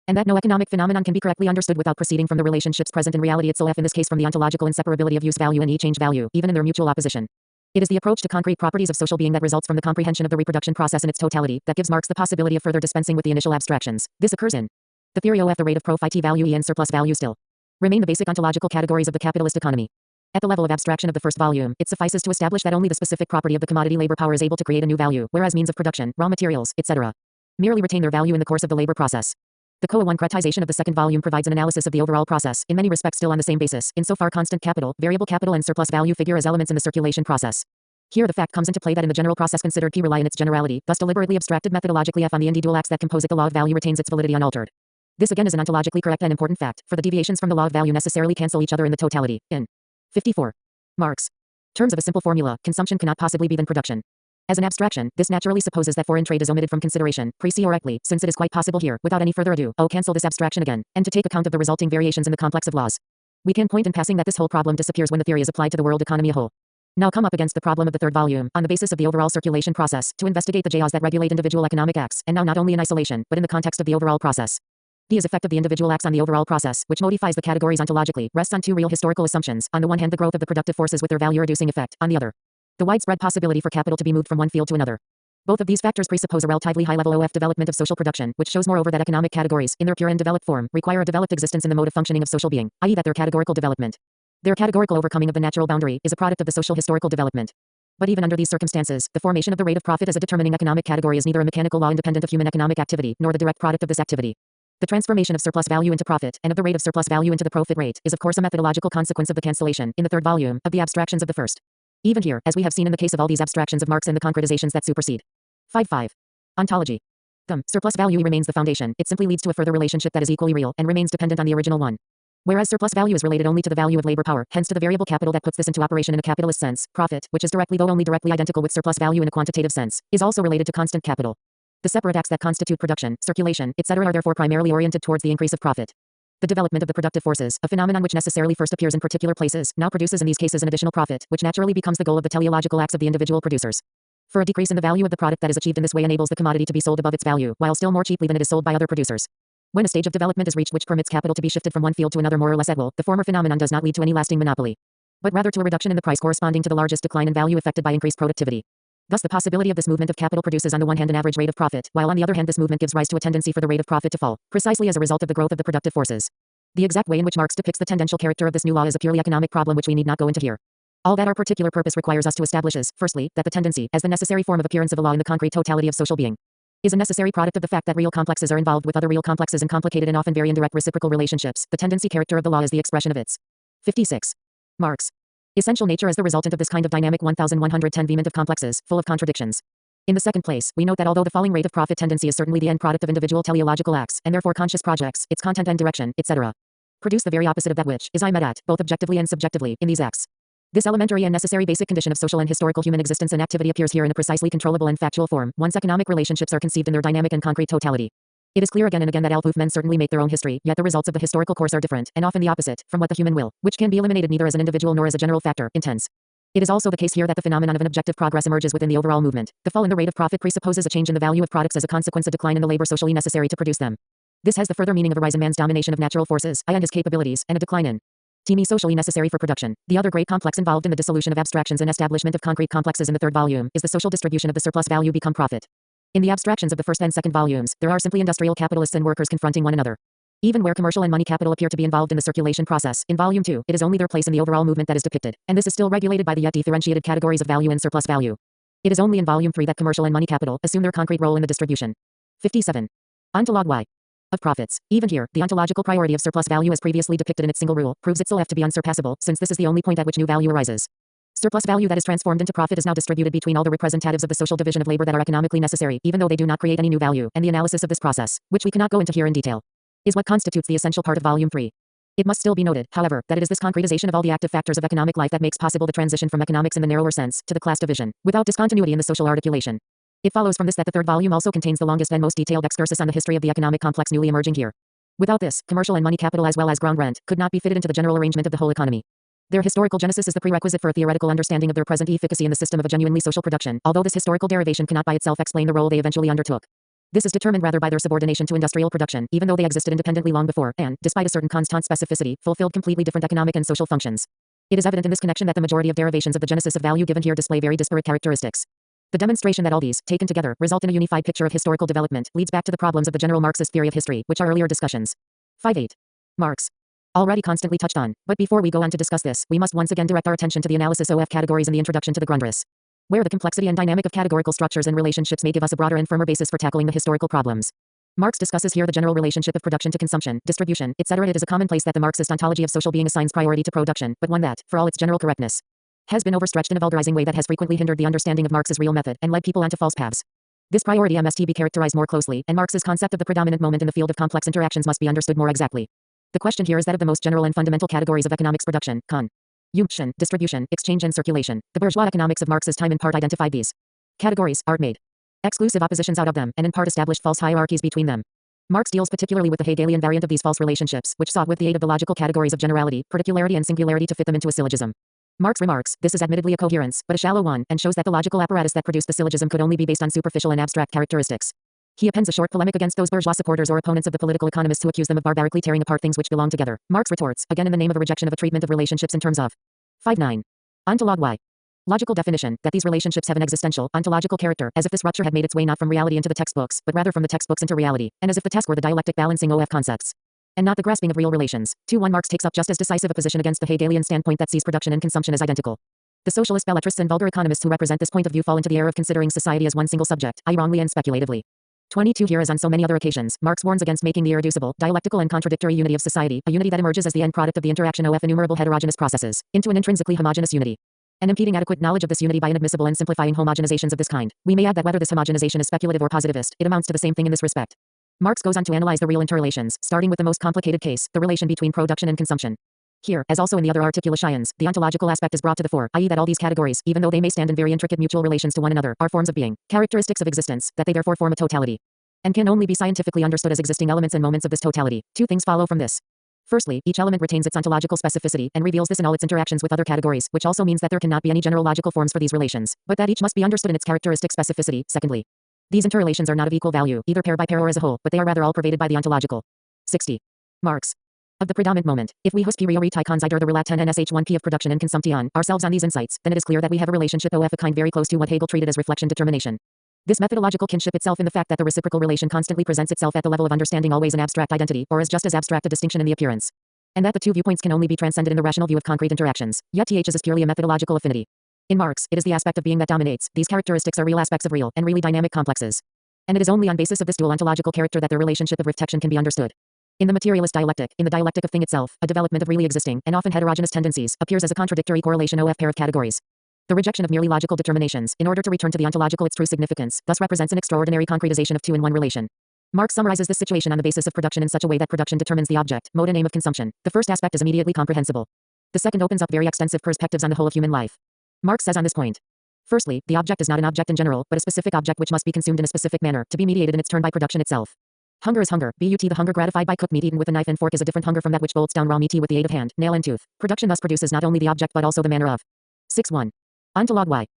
and that no economic phenomenon can be correctly understood without proceeding from the relationships present in reality itself, in this case from the ontological inseparability of use value and exchange value, even in their mutual opposition. It is the approach to concrete properties of social being that results from the comprehension of the reproduction process in its totality that gives Marx the possibility of further dispensing with the initial abstractions. This occurs in the theory of the rate of profit value and surplus value still remain the basic ontological categories of the capitalist economy. At the level of abstraction of the first volume, it suffices to establish that only the specific property of the commodity labor power is able to create a new value, whereas means of production, raw materials, etc., merely retain their value in the course of the labor process. The concretization of the second volume provides an analysis of the overall process, in many respects still on the same basis, insofar constant capital, variable capital and surplus value figure as elements in the circulation process. Here the fact comes into play that in the general process considered P rely in its generality, thus deliberately abstracted methodologically F on the individual acts that compose it, the law of value retains its validity unaltered. This again is an ontologically correct and important fact, for the deviations from the law of value necessarily cancel each other in the totality. In 54. Marx. Terms of a simple formula, consumption cannot possibly be than production. As an abstraction, this naturally supposes that foreign trade is omitted from consideration, precisely, since it is quite possible here, without any further ado, cancel this abstraction again, and to take account of the resulting variations in the complex of laws. We can point in passing that this whole problem disappears when the theory is applied to the world economy a whole. Now come up against the problem of the third volume, on the basis of the overall circulation process, to investigate the laws that regulate individual economic acts, and now not only in isolation, but in the context of the overall process. The effect of the individual acts on the overall process, which modifies the categories ontologically, rests on two real historical assumptions. On the one hand, the growth of the productive forces with their value-reducing effect, on the other, the widespread possibility for capital to be moved from one field to another. Both of these factors presuppose a relatively high-level development of social production, which shows moreover that economic categories, in their pure and developed form, require a developed existence in the mode of functioning of social being, i.e. that their categorical development, their categorical overcoming of the natural boundary, is a product of the social historical development. But even under these circumstances, the formation of the rate of profit as a determining economic category is neither a mechanical law independent of human economic activity, nor the direct product of this activity. The transformation of surplus value into profit, and of the rate of surplus value into the profit rate, is of course a methodological consequence of the cancellation, in the third volume, of the abstractions of the first. Even here, as we have seen in the case of all these abstractions of Marx and the concretizations that supersede. 5. Ontology. The surplus value remains the foundation, it simply leads to a further relationship that is equally real, and remains dependent on the original one. Whereas surplus value is related only to the value of labor power, hence to the variable capital that puts this into operation in a capitalist sense, profit, which is directly though only directly identical with surplus value in a quantitative sense, is also related to constant capital. The separate acts that constitute production, circulation, etc. are therefore primarily oriented towards the increase of profit. The development of the productive forces, a phenomenon which necessarily first appears in particular places, now produces in these cases an additional profit, which naturally becomes the goal of the teleological acts of the individual producers. For a decrease in the value of the product that is achieved in this way enables the commodity to be sold above its value, while still more cheaply than it is sold by other producers. When a stage of development is reached which permits capital to be shifted from one field to another more or less at will, the former phenomenon does not lead to any lasting monopoly, but rather to a reduction in the price corresponding to the largest decline in value affected by increased productivity. Thus the possibility of this movement of capital produces on the one hand an average rate of profit, while on the other hand this movement gives rise to a tendency for the rate of profit to fall, precisely as a result of the growth of the productive forces. The exact way in which Marx depicts the tendential character of this new law is a purely economic problem which we need not go into here. All that our particular purpose requires us to establish is, firstly, that the tendency, as the necessary form of appearance of a law in the concrete totality of social being, is a necessary product of the fact that real complexes are involved with other real complexes in complicated and often very indirect reciprocal relationships. The tendency character of the law is the expression of its 56. Marx. Essential nature as the resultant of this kind of dynamic 1110 vehement of complexes, full of contradictions. In the second place, we note that although the falling rate of profit tendency is certainly the end product of individual teleological acts, and therefore conscious projects, its content and direction, etc., produce the very opposite of that which is aimed at, both objectively and subjectively, in these acts. This elementary and necessary basic condition of social and historical human existence and activity appears here in a precisely controllable and factual form, once economic relationships are conceived in their dynamic and concrete totality. It is clear again and again that men certainly make their own history, yet the results of the historical course are different, and often the opposite, from what the human will, which can be eliminated neither as an individual nor as a general factor, intends. It is also the case here that the phenomenon of an objective progress emerges within the overall movement. The fall in the rate of profit presupposes a change in the value of products as a consequence of decline in the labor socially necessary to produce them. This has the further meaning of a rise in man's domination of natural forces, and his capabilities, and a decline in teamy socially necessary for production. The other great complex involved in the dissolution of abstractions and establishment of concrete complexes in the third volume is the social distribution of the surplus value become profit. In the abstractions of the first and second volumes, there are simply industrial capitalists and workers confronting one another. Even where commercial and money capital appear to be involved in the circulation process, in volume 2, it is only their place in the overall movement that is depicted, and this is still regulated by the yet differentiated categories of value and surplus value. It is only in volume 3 that commercial and money capital assume their concrete role in the distribution. 57. Ontology. of profits. Even here, the ontological priority of surplus value as previously depicted in its single rule proves itself to be unsurpassable, since this is the only point at which new value arises. Surplus value that is transformed into profit is now distributed between all the representatives of the social division of labor that are economically necessary, even though they do not create any new value, and the analysis of this process, which we cannot go into here in detail, is what constitutes the essential part of Volume 3. It must still be noted, however, that it is this concretization of all the active factors of economic life that makes possible the transition from economics in the narrower sense to the class division, without discontinuity in the social articulation. It follows from this that the third volume also contains the longest and most detailed excursus on the history of the economic complex newly emerging here. Without this, commercial and money capital as well as ground rent could not be fitted into the general arrangement of the whole economy. Their historical genesis is the prerequisite for a theoretical understanding of their present efficacy in the system of a genuinely social production, although this historical derivation cannot by itself explain the role they eventually undertook. This is determined rather by their subordination to industrial production, even though they existed independently long before, and, despite a certain constant specificity, fulfilled completely different economic and social functions. It is evident in this connection that the majority of derivations of the genesis of value given here display very disparate characteristics. The demonstration that all these, taken together, result in a unified picture of historical development, leads back to the problems of the general Marxist theory of history, which are earlier discussions. 5.8. Marx. Already constantly touched on, but before we go on to discuss this, we must once again direct our attention to the analysis of categories in the introduction to the Grundriss, where the complexity and dynamic of categorical structures and relationships may give us a broader and firmer basis for tackling the historical problems. Marx discusses here the general relationship of production to consumption, distribution, etc. It is a commonplace that the Marxist ontology of social being assigns priority to production, but one that, for all its general correctness, has been overstretched in a vulgarizing way that has frequently hindered the understanding of Marx's real method and led people onto false paths. This priority must be characterized more closely, and Marx's concept of the predominant moment in the field of complex interactions must be understood more exactly. The question here is that of the most general and fundamental categories of economics: production, consumption, distribution, exchange and circulation. The bourgeois economics of Marx's time in part identified these categories, made exclusive oppositions out of them, and in part established false hierarchies between them. Marx deals particularly with the Hegelian variant of these false relationships, which sought with the aid of the logical categories of generality, particularity and singularity to fit them into a syllogism. Marx remarks, this is admittedly a coherence, but a shallow one, and shows that the logical apparatus that produced the syllogism could only be based on superficial and abstract characteristics. He appends a short polemic against those bourgeois supporters or opponents of the political economists who accuse them of barbarically tearing apart things which belong together. Marx retorts, again in the name of a rejection of a treatment of relationships in terms of 5.9. Ontology. Logical definition, that these relationships have an existential, ontological character, as if this rupture had made its way not from reality into the textbooks, but rather from the textbooks into reality, and as if the task were the dialectic balancing of concepts, and not the grasping of real relations. 2.1. Marx takes up just as decisive a position against the Hegelian standpoint that sees production and consumption as identical. The socialist belletrists and vulgar economists who represent this point of view fall into the error of considering society as one single subject, i.e. wrongly and speculatively. 22. Here as on so many other occasions, Marx warns against making the irreducible, dialectical and contradictory unity of society, a unity that emerges as the end product of the interaction of innumerable heterogeneous processes, into an intrinsically homogeneous unity, and impeding adequate knowledge of this unity by inadmissible and simplifying homogenizations of this kind. We may add that whether this homogenization is speculative or positivist, it amounts to the same thing in this respect. Marx goes on to analyze the real interrelations, starting with the most complicated case, the relation between production and consumption. Here, as also in the other articulations, the ontological aspect is brought to the fore, i.e. that all these categories, even though they may stand in very intricate mutual relations to one another, are forms of being, characteristics of existence, that they therefore form a totality, and can only be scientifically understood as existing elements and moments of this totality. Two things follow from this. Firstly, each element retains its ontological specificity, and reveals this in all its interactions with other categories, which also means that there cannot be any general logical forms for these relations, but that each must be understood in its characteristic specificity. Secondly, these interrelations are not of equal value, either pair by pair or as a whole, but they are rather all pervaded by the ontological. 60. Marx. Of the predominant moment, if we priori consider the relation sh1p of production and consumption ourselves on these insights, then it is clear that we have a relationship of a kind very close to what Hegel treated as reflection determination. This methodological kinship itself in the fact that the reciprocal relation constantly presents itself at the level of understanding always an abstract identity, or as just as abstract a distinction in the appearance, and that the two viewpoints can only be transcended in the rational view of concrete interactions. Yet th is purely a methodological affinity. In Marx, it is the aspect of being that dominates. These characteristics are real aspects of real and really dynamic complexes, and it is only on basis of this dual ontological character that their relationship of reflection can be understood. In the materialist dialectic, in the dialectic of thing itself, a development of really existing, and often heterogeneous tendencies, appears as a contradictory correlation of pair of categories. The rejection of merely logical determinations, in order to return to the ontological its true significance, thus represents an extraordinary concretization of two-in-one relation. Marx summarizes this situation on the basis of production in such a way that production determines the object, mode and aim of consumption. The first aspect is immediately comprehensible. The second opens up very extensive perspectives on the whole of human life. Marx says on this point, firstly, the object is not an object in general, but a specific object which must be consumed in a specific manner, to be mediated in its turn by production itself. Hunger is hunger. The hunger gratified by cooked meat eaten with a knife and fork is a different hunger from that which bolts down raw meat with the aid of hand, nail and tooth. Production thus produces not only the object but also the manner of. 6.1. Ontology.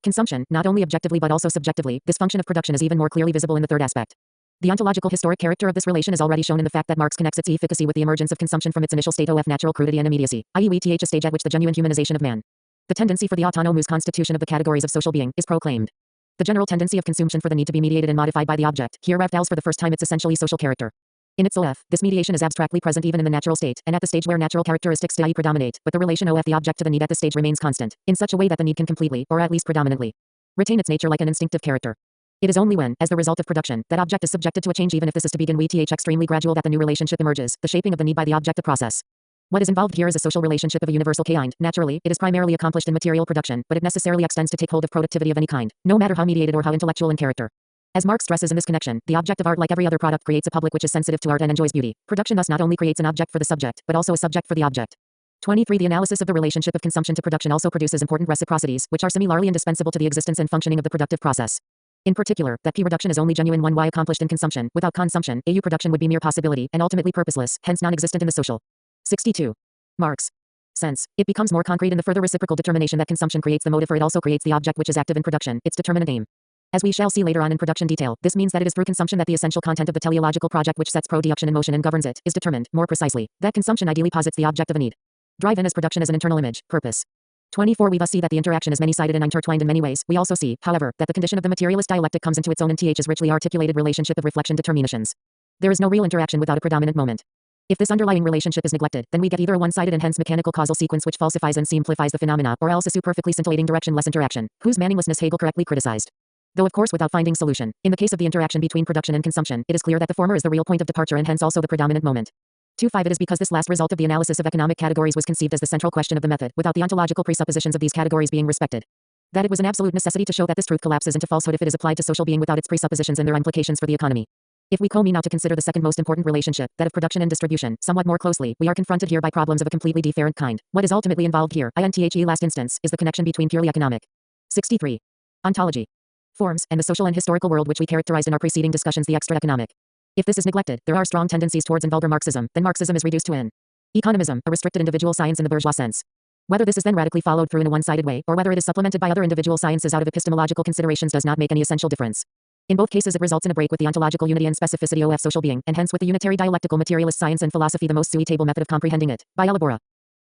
Consumption, not only objectively but also subjectively, this function of production is even more clearly visible in the third aspect. The ontological historic character of this relation is already shown in the fact that Marx connects its efficacy with the emergence of consumption from its initial state of natural crudity and immediacy, i.e. a stage at which the genuine humanization of man, the tendency for the autonomous constitution of the categories of social being, is proclaimed. The general tendency of consumption for the need to be mediated and modified by the object, here reveals for the first time its essentially social character. In itself, this mediation is abstractly present even in the natural state, and at the stage where natural characteristics still predominate, but the relation of the object to the need at this stage remains constant, in such a way that the need can completely, or at least predominantly, retain its nature like an instinctive character. It is only when, as the result of production, that object is subjected to a change, even if this is to begin with extremely gradual, that the new relationship emerges, the shaping of the need by the object of process. What is involved here is a social relationship of a universal kind. Naturally, it is primarily accomplished in material production, but it necessarily extends to take hold of productivity of any kind, no matter how mediated or how intellectual in character. As Marx stresses in this connection, the object of art, like every other product, creates a public which is sensitive to art and enjoys beauty. Production thus not only creates an object for the subject, but also a subject for the object. 23. The analysis of the relationship of consumption to production also produces important reciprocities, which are similarly indispensable to the existence and functioning of the productive process. In particular, that P production is only genuine when Y accomplished in consumption. Without consumption, AU production would be mere possibility, and ultimately purposeless, hence non-existent in the social. 62. Marx. Sense. It becomes more concrete in the further reciprocal determination that consumption creates the motive, for it also creates the object which is active in production, its determinate aim. As we shall see later on in production detail, this means that it is through consumption that the essential content of the teleological project which sets production in motion and governs it, is determined. More precisely, that consumption ideally posits the object of a need. Drive in as production as an internal image, purpose. 24. We thus see that the interaction is many-sided and intertwined in many ways. We also see, however, that the condition of the materialist dialectic comes into its own in Th's richly articulated relationship of reflection determinations. There is no real interaction without a predominant moment. If this underlying relationship is neglected, then we get either a one-sided and hence mechanical causal sequence which falsifies and simplifies the phenomena, or else a superfluously scintillating directionless interaction, whose meaninglessness Hegel correctly criticized. Though of course without finding solution. In the case of the interaction between production and consumption, it is clear that the former is the real point of departure and hence also the predominant moment. 25. It is because this last result of the analysis of economic categories was conceived as the central question of the method, without the ontological presuppositions of these categories being respected, that it was an absolute necessity to show that this truth collapses into falsehood if it is applied to social being without its presuppositions and their implications for the economy. If we come now to consider the second most important relationship, that of production and distribution, somewhat more closely, we are confronted here by problems of a completely different kind. What is ultimately involved here, in last instance, is the connection between purely economic. 63. Ontology. Forms, and the social and historical world which we characterized in our preceding discussions, the extra-economic. If this is neglected, there are strong tendencies towards vulgar Marxism, then Marxism is reduced to an economism, a restricted individual science in the bourgeois sense. Whether this is then radically followed through in a one-sided way, or whether it is supplemented by other individual sciences out of epistemological considerations does not make any essential difference. In both cases it results in a break with the ontological unity and specificity of social being, and hence with the unitary dialectical materialist science and philosophy the most suitable method of comprehending it. By elaborating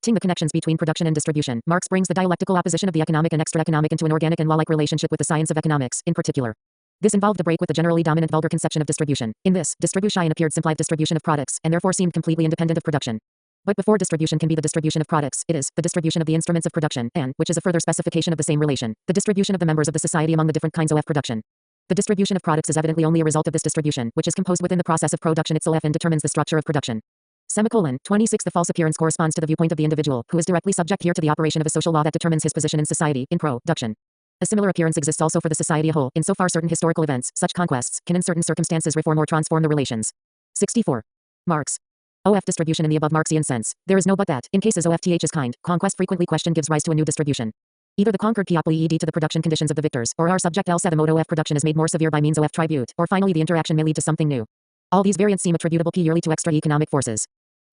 the connections between production and distribution, Marx brings the dialectical opposition of the economic and extra-economic into an organic and law-like relationship with the science of economics, in particular. This involved a break with the generally dominant vulgar conception of distribution. In this, distribution appeared simplified distribution of products, and therefore seemed completely independent of production. But before distribution can be the distribution of products, it is the distribution of the instruments of production, and, which is a further specification of the same relation, the distribution of the members of the society among the different kinds of production. The distribution of products is evidently only a result of this distribution, which is composed within the process of production itself and determines the structure of production. 26. The false appearance corresponds to the viewpoint of the individual, who is directly subject here to the operation of a social law that determines his position in society, in production. A similar appearance exists also for the society as a whole, insofar certain historical events, such conquests, can in certain circumstances reform or transform the relations. 64. Marx. Distribution in the above Marxian sense. There is no but that, in cases OFTH's kind, conquest frequently question gives rise to a new distribution. Either the conquered apply to the production conditions of the victors, or our subject else the mode production is made more severe by means tribute, or finally the interaction may lead to something new. All these variants seem attributable purely to extra economic forces.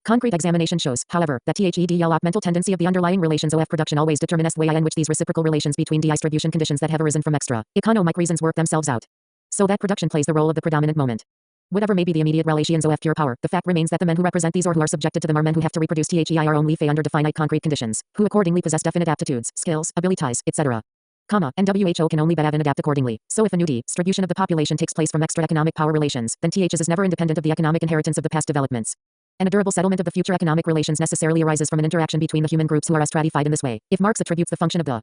Concrete examination shows, however, that the mental tendency of the underlying relations production always determines the way in which these reciprocal relations between distribution conditions that have arisen from extra economic reasons work themselves out. So that production plays the role of the predominant moment. Whatever may be the immediate relations of pure power, the fact remains that the men who represent these or who are subjected to them are men who have to reproduce their own life under definite concrete conditions, who accordingly possess definite aptitudes, skills, abilities, etc. And WHO can only but have and adapt accordingly. So if a new distribution of the population takes place from extra economic power relations, then THs is never independent of the economic inheritance of the past developments. And a durable settlement of the future economic relations necessarily arises from an interaction between the human groups who are stratified in this way. If Marx attributes the function of the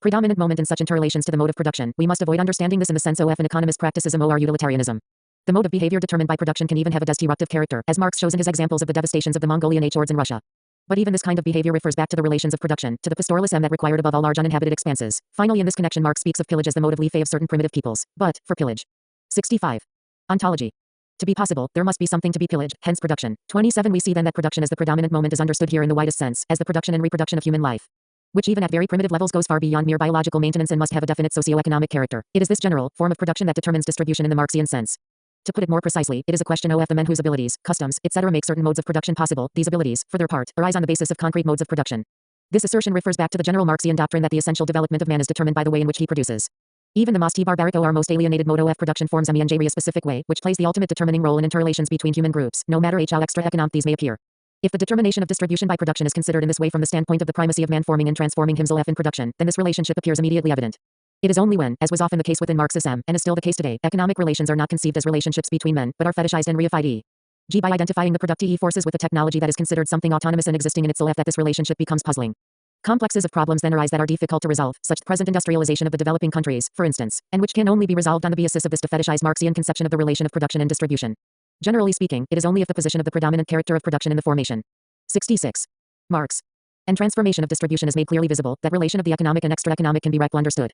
predominant moment in such interrelations to the mode of production, we must avoid understanding this in the sense an economist practices or utilitarianism. The mode of behavior determined by production can even have a destructive character, as Marx shows in his examples of the devastations of the Mongolian hordes in Russia. But even this kind of behavior refers back to the relations of production, to the pastoralism that required above all large uninhabited expanses. Finally, in this connection Marx speaks of pillage as the mode of life of certain primitive peoples. But, for pillage. 65. Ontology. To be possible, there must be something to be pillaged, hence production. 27. We see then that production as the predominant moment is understood here in the widest sense, as the production and reproduction of human life, which even at very primitive levels goes far beyond mere biological maintenance and must have a definite socio-economic character. It is this general form of production that determines distribution in the Marxian sense. To put it more precisely, it is a question of the men whose abilities, customs, etc. make certain modes of production possible. These abilities, for their part, arise on the basis of concrete modes of production. This assertion refers back to the general Marxian doctrine that the essential development of man is determined by the way in which he produces. Even the most barbaric or most alienated mode of production forms a specific way, which plays the ultimate determining role in interrelations between human groups, no matter how extra-economic these may appear. If the determination of distribution by production is considered in this way from the standpoint of the primacy of man forming and transforming himself in production, then this relationship appears immediately evident. It is only when, as was often the case within Marxism, and is still the case today, economic relations are not conceived as relationships between men, but are fetishized and reified by identifying the productive forces with a technology that is considered something autonomous and existing in itself that this relationship becomes puzzling. Complexes of problems then arise that are difficult to resolve, such the present industrialization of the developing countries, for instance, and which can only be resolved on the basis of this fetishized Marxian conception of the relation of production and distribution. Generally speaking, it is only if the position of the predominant character of production in the formation. 66. Marx. And transformation of distribution is made clearly visible, that relation of the economic and extra-economic can be rightly understood.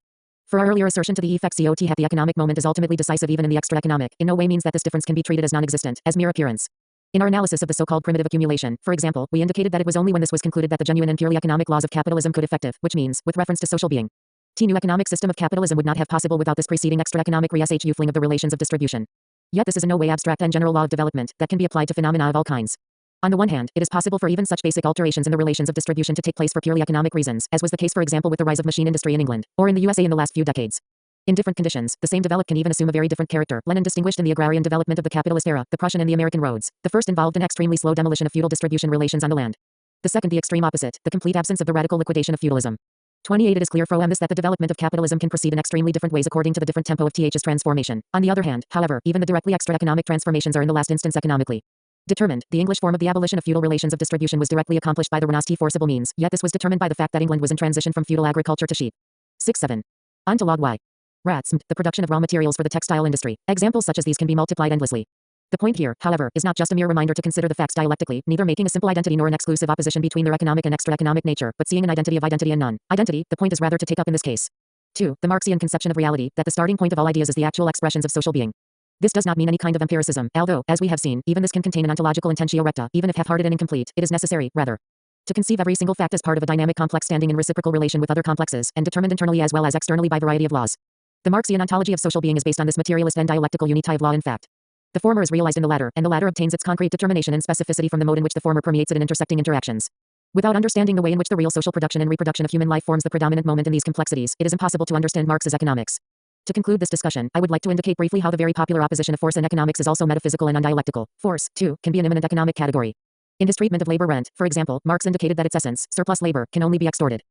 For our earlier assertion to the effect COT hat the economic moment is ultimately decisive even in the extra-economic, in no way means that this difference can be treated as non-existent, as mere appearance. In our analysis of the so-called primitive accumulation, for example, we indicated that it was only when this was concluded that the genuine and purely economic laws of capitalism could effective, which means, with reference to social being. The new economic system of capitalism would not have possible without this preceding extra-economic reshuffling of the relations of distribution. Yet this is in no way abstract and general law of development that can be applied to phenomena of all kinds. On the one hand, it is possible for even such basic alterations in the relations of distribution to take place for purely economic reasons, as was the case for example with the rise of machine industry in England, or in the USA in the last few decades. In different conditions, the same development can even assume a very different character. Lenin distinguished in the agrarian development of the capitalist era, the Prussian and the American roads. The first involved an extremely slow demolition of feudal distribution relations on the land. The second the extreme opposite, the complete absence of the radical liquidation of feudalism. 28 It is clear from this that the development of capitalism can proceed in extremely different ways according to the different tempo of its transformation. On the other hand, however, even the directly extra-economic transformations are in the last instance economically determined. The English form of the abolition of feudal relations of distribution was directly accomplished by the renascence forcible means, yet this was determined by the fact that England was in transition from feudal agriculture to sheep. 6-7. Ontology. Y. Rats, the production of raw materials for the textile industry. Examples such as these can be multiplied endlessly. The point here, however, is not just a mere reminder to consider the facts dialectically, neither making a simple identity nor an exclusive opposition between their economic and extra-economic nature, but seeing an identity of identity and non-identity. The point is rather to take up in this case 2. The Marxian conception of reality, that the starting point of all ideas is the actual expressions of social being. This does not mean any kind of empiricism, although, as we have seen, even this can contain an ontological intentio recta, even if half-hearted and incomplete. It is necessary, rather, to conceive every single fact as part of a dynamic complex standing in reciprocal relation with other complexes, and determined internally as well as externally by variety of laws. The Marxian ontology of social being is based on this materialist and dialectical unity of law in fact. The former is realized in the latter, and the latter obtains its concrete determination and specificity from the mode in which the former permeates it in intersecting interactions. Without understanding the way in which the real social production and reproduction of human life forms the predominant moment in these complexities, it is impossible to understand Marx's economics. To conclude this discussion, I would like to indicate briefly how the very popular opposition of force and economics is also metaphysical and undialectical. Force, too, can be an immanent economic category. In his treatment of labor rent, for example, Marx indicated that its essence, surplus labor, can only be extorted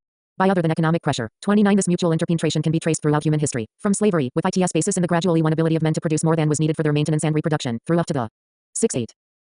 by other than economic pressure. 29 This mutual interpenetration can be traced throughout human history, from slavery, with its basis in the gradual ability of men to produce more than was needed for their maintenance and reproduction, through up to the 6-8.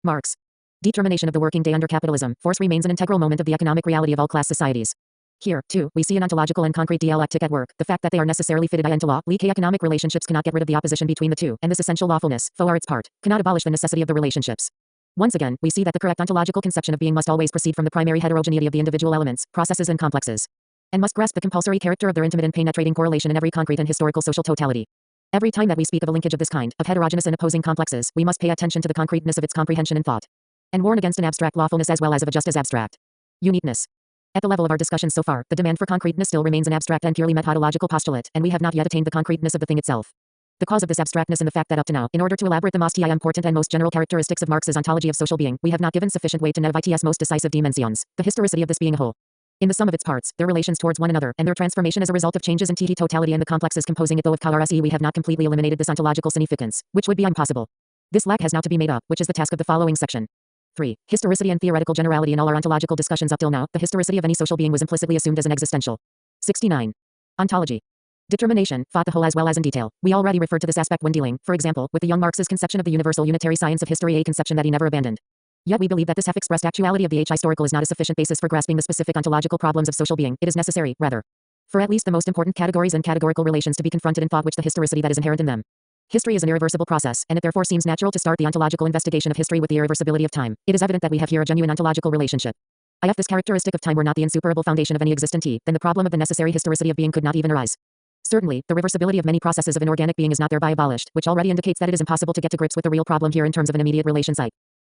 Marx. Determination of the working day under capitalism, force remains an integral moment of the economic reality of all class societies. Here, too, we see an ontological and concrete dialectic at work, the fact that they are necessarily fitted into law. Economic relationships cannot get rid of the opposition between the two, and this essential lawfulness, for its part, cannot abolish the necessity of the relationships. Once again, we see that the correct ontological conception of being must always proceed from the primary heterogeneity of the individual elements, processes and complexes, and must grasp the compulsory character of their intimate and penetrating correlation in every concrete and historical social totality. Every time that we speak of a linkage of this kind, of heterogeneous and opposing complexes, we must pay attention to the concreteness of its comprehension and thought, and warn against an abstract lawfulness as well as of a just as abstract uniqueness. At the level of our discussion so far, the demand for concreteness still remains an abstract and purely methodological postulate, and we have not yet attained the concreteness of the thing itself. The cause of this abstractness in the fact that up to now, in order to elaborate the most important and most general characteristics of Marx's ontology of social being, we have not given sufficient weight to net of its most decisive dimensions, the historicity of this being a whole. In the sum of its parts, their relations towards one another, and their transformation as a result of changes in totality and the complexes composing it, though of RSE we have not completely eliminated this ontological significance, which would be impossible. This lack has now to be made up, which is the task of the following section. 3. Historicity and theoretical generality. In all our ontological discussions up till now, the historicity of any social being was implicitly assumed as an existential. 69. Ontology. Determination, thought the whole as well as in detail. We already referred to this aspect when dealing, for example, with the young Marx's conception of the universal unitary science of history, a conception that he never abandoned. Yet we believe that this half-expressed actuality of the historical is not a sufficient basis for grasping the specific ontological problems of social being. It is necessary, rather, for at least the most important categories and categorical relations to be confronted in thought, which the historicity that is inherent in them. History is an irreversible process, and it therefore seems natural to start the ontological investigation of history with the irreversibility of time. It is evident that we have here a genuine ontological relationship. If this characteristic of time were not the insuperable foundation of any existent then the problem of the necessary historicity of being could not even arise. Certainly, the reversibility of many processes of inorganic being is not thereby abolished, which already indicates that it is impossible to get to grips with the real problem here in terms of an immediate relation site.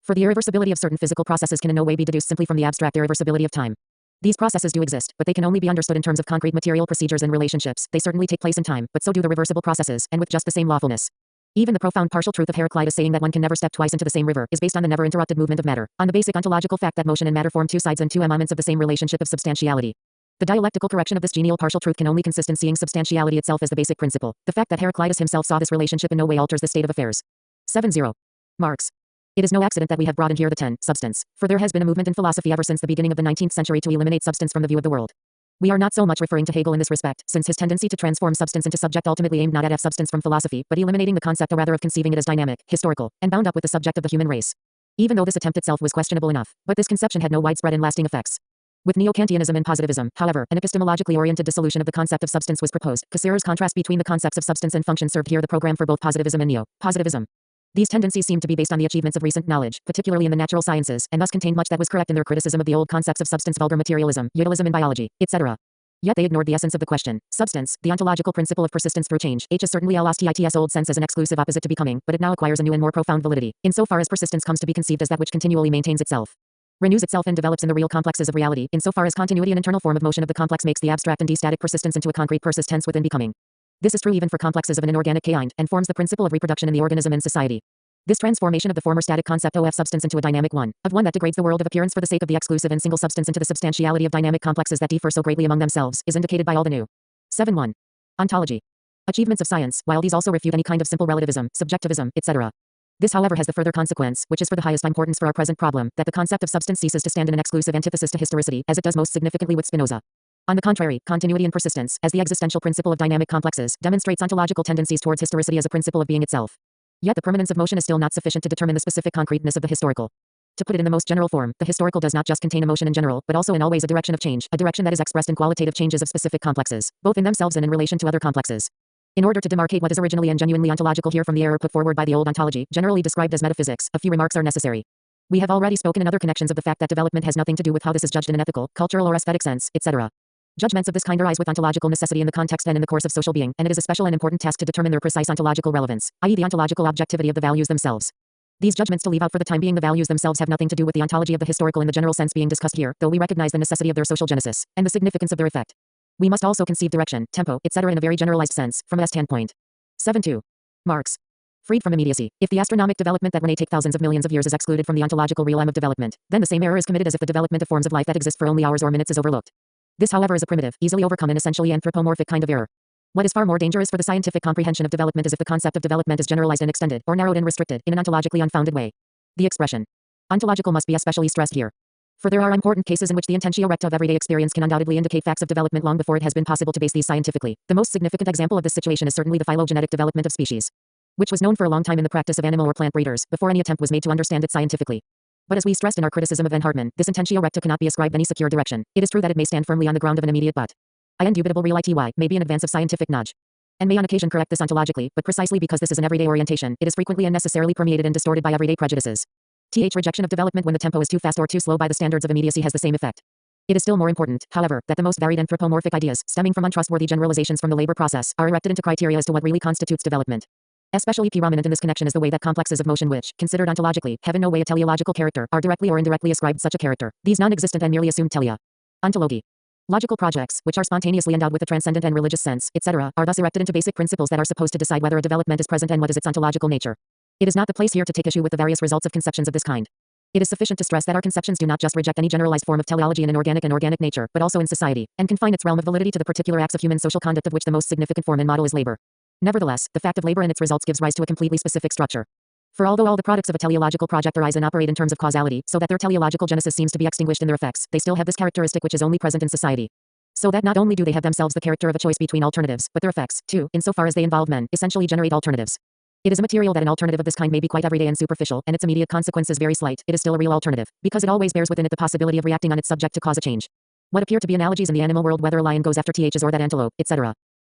For the irreversibility of certain physical processes can in no way be deduced simply from the abstract irreversibility of time. These processes do exist, but they can only be understood in terms of concrete material procedures and relationships. They certainly take place in time, but so do the reversible processes, and with just the same lawfulness. Even the profound partial truth of Heraclitus saying that one can never step twice into the same river is based on the never interrupted movement of matter, on the basic ontological fact that motion and matter form two sides and two moments of the same relationship of substantiality. The dialectical correction of this genial partial truth can only consist in seeing substantiality itself as the basic principle. The fact that Heraclitus himself saw this relationship in no way alters the state of affairs. 70. Marx. It is no accident that we have brought in here the substance, for there has been a movement in philosophy ever since the beginning of the 19th century to eliminate substance from the view of the world. We are not so much referring to Hegel in this respect, since his tendency to transform substance into subject ultimately aimed not at substance from philosophy, but eliminating the concept or rather of conceiving it as dynamic, historical, and bound up with the subject of the human race. Even though this attempt itself was questionable enough, but this conception had no widespread and lasting effects. With neo-Kantianism and positivism, however, an epistemologically oriented dissolution of the concept of substance was proposed. Cassirer's contrast between the concepts of substance and function served here the program for both positivism and neo-positivism. These tendencies seem to be based on the achievements of recent knowledge, particularly in the natural sciences, and thus contained much that was correct in their criticism of the old concepts of substance, vulgar materialism, utilism in biology, etc. Yet they ignored the essence of the question. Substance, the ontological principle of persistence through change, has certainly lost its old sense as an exclusive opposite to becoming, but it now acquires a new and more profound validity, insofar as persistence comes to be conceived as that which continually maintains itself, renews itself and develops in the real complexes of reality, insofar as continuity and internal form of motion of the complex makes the abstract and de-static persistence into a concrete persistence within becoming. This is true even for complexes of an inorganic kind, and forms the principle of reproduction in the organism and society. This transformation of the former static concept of substance into a dynamic one, of one that degrades the world of appearance for the sake of the exclusive and single substance into the substantiality of dynamic complexes that differ so greatly among themselves, is indicated by all the new. 7.1. Ontology. Achievements of science, while these also refute any kind of simple relativism, subjectivism, etc. This, however, has the further consequence, which is for the highest importance for our present problem, that the concept of substance ceases to stand in an exclusive antithesis to historicity, as it does most significantly with Spinoza. On the contrary, continuity and persistence, as the existential principle of dynamic complexes, demonstrates ontological tendencies towards historicity as a principle of being itself. Yet the permanence of motion is still not sufficient to determine the specific concreteness of the historical. To put it in the most general form, the historical does not just contain emotion in general, but also in always a direction of change, a direction that is expressed in qualitative changes of specific complexes, both in themselves and in relation to other complexes. In order to demarcate what is originally and genuinely ontological here from the error put forward by the old ontology, generally described as metaphysics, a few remarks are necessary. We have already spoken in other connections of the fact that development has nothing to do with how this is judged in an ethical, cultural or aesthetic sense, etc. Judgments of this kind arise with ontological necessity in the context and in the course of social being, and it is a special and important task to determine their precise ontological relevance, i.e. the ontological objectivity of the values themselves. These judgments to leave out for the time being the values themselves have nothing to do with the ontology of the historical in the general sense being discussed here, though we recognize the necessity of their social genesis, and the significance of their effect. We must also conceive direction, tempo, etc. in a very generalized sense, from a standpoint. 7.2. Marx. Freed from immediacy. If the astronomic development that may take thousands of millions of years is excluded from the ontological realm of development, then the same error is committed as if the development of forms of life that exist for only hours or minutes is overlooked. This, however, is a primitive, easily overcome and essentially anthropomorphic kind of error. What is far more dangerous for the scientific comprehension of development is if the concept of development is generalized and extended, or narrowed and restricted, in an ontologically unfounded way. The expression ontological must be especially stressed here. For there are important cases in which the intentio recta of everyday experience can undoubtedly indicate facts of development long before it has been possible to base these scientifically. The most significant example of this situation is certainly the phylogenetic development of species, which was known for a long time in the practice of animal or plant breeders, before any attempt was made to understand it scientifically. But as we stressed in our criticism of Van Hartmann, this intentio recta cannot be ascribed any secure direction. It is true that it may stand firmly on the ground of an immediate but indubitable real ity, may be in advance of scientific knowledge, and may on occasion correct this ontologically, but precisely because this is an everyday orientation, it is frequently and necessarily permeated and distorted by everyday prejudices. Rejection of development when the tempo is too fast or too slow by the standards of immediacy has the same effect. It is still more important, however, that the most varied anthropomorphic ideas, stemming from untrustworthy generalizations from the labor process, are erected into criteria as to what really constitutes development. Especially prominent in this connection is the way that complexes of motion which, considered ontologically, have in no way a teleological character, are directly or indirectly ascribed such a character. These non-existent and merely assumed telia. Ontology. Logical projects, which are spontaneously endowed with a transcendent and religious sense, etc., are thus erected into basic principles that are supposed to decide whether a development is present and what is its ontological nature. It is not the place here to take issue with the various results of conceptions of this kind. It is sufficient to stress that our conceptions do not just reject any generalized form of teleology in an organic and organic nature, but also in society, and confine its realm of validity to the particular acts of human social conduct of which the most significant form and model is labor. Nevertheless, the fact of labor and its results gives rise to a completely specific structure. For although all the products of a teleological project arise and operate in terms of causality, so that their teleological genesis seems to be extinguished in their effects, they still have this characteristic which is only present in society. So that not only do they have themselves the character of a choice between alternatives, but their effects, too, insofar as they involve men, essentially generate alternatives. It is a material that an alternative of this kind may be quite everyday and superficial, and its immediate consequence is very slight. It is still a real alternative, because it always bears within it the possibility of reacting on its subject to cause a change. What appear to be analogies in the animal world, whether a lion goes after ths or that antelope, etc.,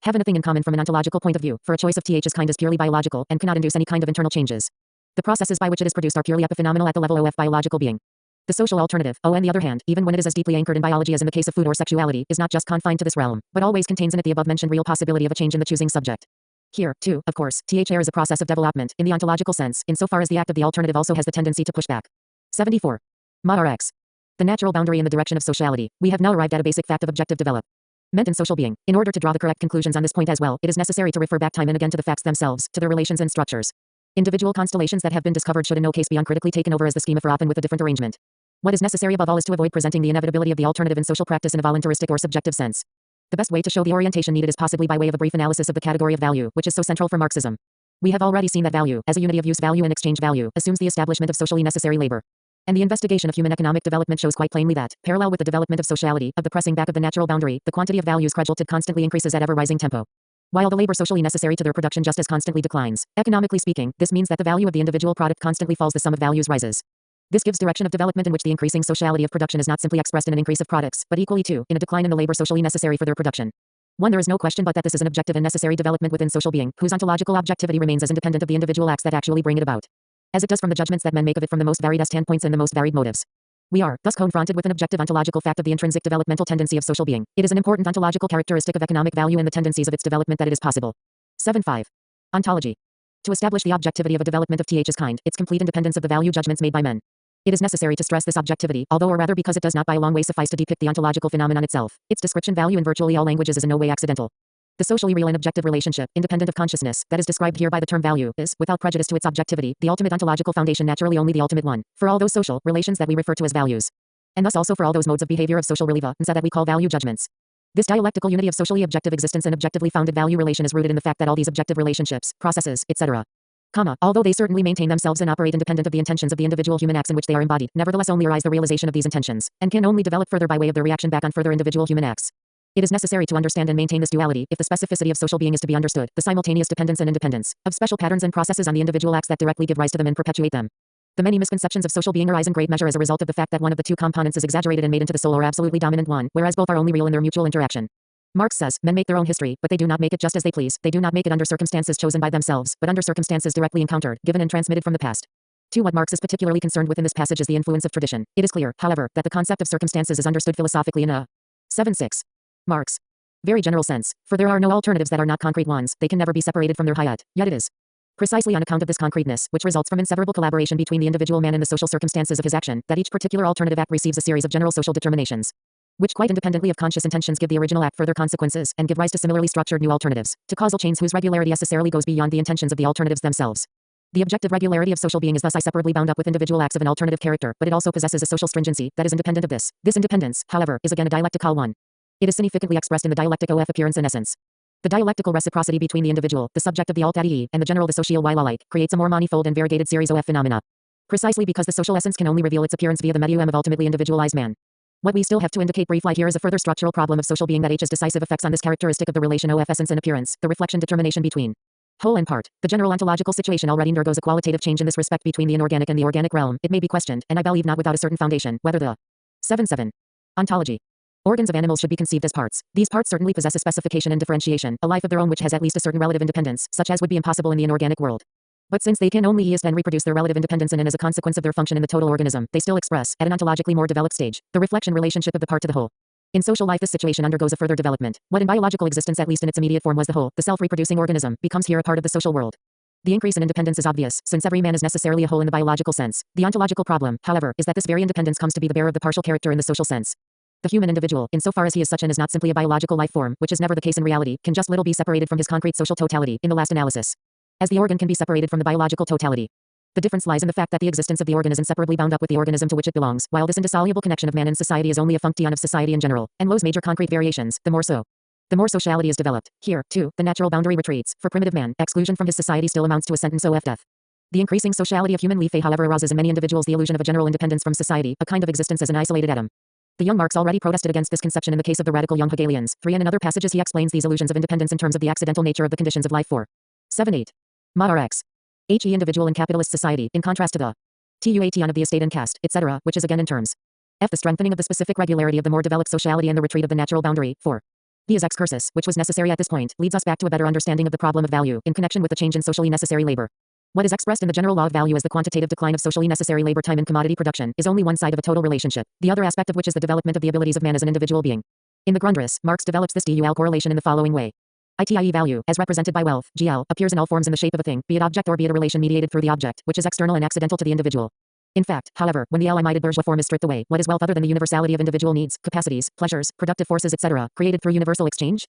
have nothing in common from an ontological point of view, for a choice of ths kind is purely biological, and cannot induce any kind of internal changes. The processes by which it is produced are purely epiphenomenal at the level of biological being. The social alternative, on the other hand, even when it is as deeply anchored in biology as in the case of food or sexuality, is not just confined to this realm, but always contains in it the above-mentioned real possibility of a change in the choosing subject. Here, too, of course, there is a process of development, in the ontological sense, insofar as the act of the alternative also has the tendency to push back. 74. Mod Rx. The natural boundary in the direction of sociality. We have now arrived at a basic fact of objective development in social being. In order to draw the correct conclusions on this point as well, it is necessary to refer back time and again to the facts themselves, to their relations and structures. Individual constellations that have been discovered should in no case be uncritically taken over as the schema for often with a different arrangement. What is necessary above all is to avoid presenting the inevitability of the alternative in social practice in a voluntaristic or subjective sense. The best way to show the orientation needed is possibly by way of a brief analysis of the category of value, which is so central for Marxism. We have already seen that value, as a unity of use value and exchange value, assumes the establishment of socially necessary labor. And the investigation of human economic development shows quite plainly that, parallel with the development of sociality, of the pressing back of the natural boundary, the quantity of values credited constantly increases at ever-rising tempo, while the labor socially necessary to their production just as constantly declines. Economically speaking, this means that the value of the individual product constantly falls, the sum of values rises. This gives direction of development in which the increasing sociality of production is not simply expressed in an increase of products, but equally too, in a decline in the labor socially necessary for their production. 1. There is no question but that this is an objective and necessary development within social being, whose ontological objectivity remains as independent of the individual acts that actually bring it about, as it does from the judgments that men make of it from the most varied standpoints and the most varied motives. We are, thus, confronted with an objective ontological fact of the intrinsic developmental tendency of social being. It is an important ontological characteristic of economic value and the tendencies of its development that it is possible. 7.5. Ontology. To establish the objectivity of a development of TH's kind, its complete independence of the value judgments made by men. It is necessary to stress this objectivity, although or rather because it does not by a long way suffice to depict the ontological phenomenon itself. Its description value in virtually all languages is in no way accidental. The socially real and objective relationship, independent of consciousness, that is described here by the term value, is, without prejudice to its objectivity, the ultimate ontological foundation, naturally only the ultimate one, for all those social relations that we refer to as values. And thus also for all those modes of behavior of social relations that we call value judgments. This dialectical unity of socially objective existence and objectively founded value relation is rooted in the fact that all these objective relationships, processes, etc., although they certainly maintain themselves and operate independent of the intentions of the individual human acts in which they are embodied, nevertheless only arise the realization of these intentions, and can only develop further by way of their reaction back on further individual human acts. It is necessary to understand and maintain this duality, if the specificity of social being is to be understood, the simultaneous dependence and independence of special patterns and processes on the individual acts that directly give rise to them and perpetuate them. The many misconceptions of social being arise in great measure as a result of the fact that one of the two components is exaggerated and made into the sole or absolutely dominant one, whereas both are only real in their mutual interaction. Marx says, men make their own history, but they do not make it just as they please. They do not make it under circumstances chosen by themselves, but under circumstances directly encountered, given and transmitted from the past. 2. What Marx is particularly concerned with in this passage is the influence of tradition. It is clear, however, that the concept of circumstances is understood philosophically in a 7.6. Marx. Very general sense, for there are no alternatives that are not concrete ones, they can never be separated from their hayat, yet it is precisely on account of this concreteness, which results from inseparable collaboration between the individual man and the social circumstances of his action, that each particular alternative act receives a series of general social determinations, which quite independently of conscious intentions give the original act further consequences, and give rise to similarly structured new alternatives, to causal chains whose regularity necessarily goes beyond the intentions of the alternatives themselves. The objective regularity of social being is thus inseparably bound up with individual acts of an alternative character, but it also possesses a social stringency that is independent of this. This independence, however, is again a dialectical one. It is significantly expressed in the dialectic of appearance and essence. The dialectical reciprocity between the individual, the subject of the alt ade, and the general, the social like, creates a more manifold and variegated series of phenomena. Precisely because the social essence can only reveal its appearance via the medium of ultimately individualized man. What we still have to indicate briefly here is a further structural problem of social being that H's decisive effects on this characteristic of the relation of essence and appearance, the reflection determination between whole and part. The general ontological situation already undergoes a qualitative change in this respect between the inorganic and the organic realm. It may be questioned, and I believe not without a certain foundation, whether the 7.7. Ontology. Organs of animals should be conceived as parts. These parts certainly possess a specification and differentiation, a life of their own which has at least a certain relative independence, such as would be impossible in the inorganic world. But since they can only east and reproduce their relative independence in and as a consequence of their function in the total organism, they still express, at an ontologically more developed stage, the reflection relationship of the part to the whole. In social life this situation undergoes a further development. What in biological existence at least in its immediate form was the whole, the self-reproducing organism, becomes here a part of the social world. The increase in independence is obvious, since every man is necessarily a whole in the biological sense. The ontological problem, however, is that this very independence comes to be the bearer of the partial character in the social sense. The human individual, insofar as he is such and is not simply a biological life form, which is never the case in reality, can just little be separated from his concrete social totality, in the last analysis, as the organ can be separated from the biological totality. The difference lies in the fact that the existence of the organ is inseparably bound up with the organism to which it belongs, while this indissoluble connection of man and society is only a function of society in general, and Lowe's major concrete variations, the more so. The more sociality is developed. Here, too, the natural boundary retreats. For primitive man, exclusion from his society still amounts to a sentence of death. The increasing sociality of human life, however, arouses in many individuals the illusion of a general independence from society, a kind of existence as an isolated atom. The young Marx already protested against this conception in the case of the radical young Hegelians. 3. And in other passages he explains these illusions of independence in terms of the accidental nature of the conditions of life. 4. 7.8. Rx. He individual in capitalist society, in contrast to the tuation of the estate and caste, etc., which is again in terms f. the strengthening of the specific regularity of the more developed sociality and the retreat of the natural boundary. 4. The is excursus, which was necessary at this point, leads us back to a better understanding of the problem of value, in connection with the change in socially necessary labor. What is expressed in the general law of value as the quantitative decline of socially necessary labor time in commodity production is only one side of a total relationship, the other aspect of which is the development of the abilities of man as an individual being. In the Grundriss, Marx develops this dual correlation in the following way. ITIE value, as represented by wealth, GL, appears in all forms in the shape of a thing, be it object or be it a relation mediated through the object, which is external and accidental to the individual. In fact, however, when the Limited bourgeois form is stripped away, what is wealth other than the universality of individual needs, capacities, pleasures, productive forces, etc., created through universal exchange?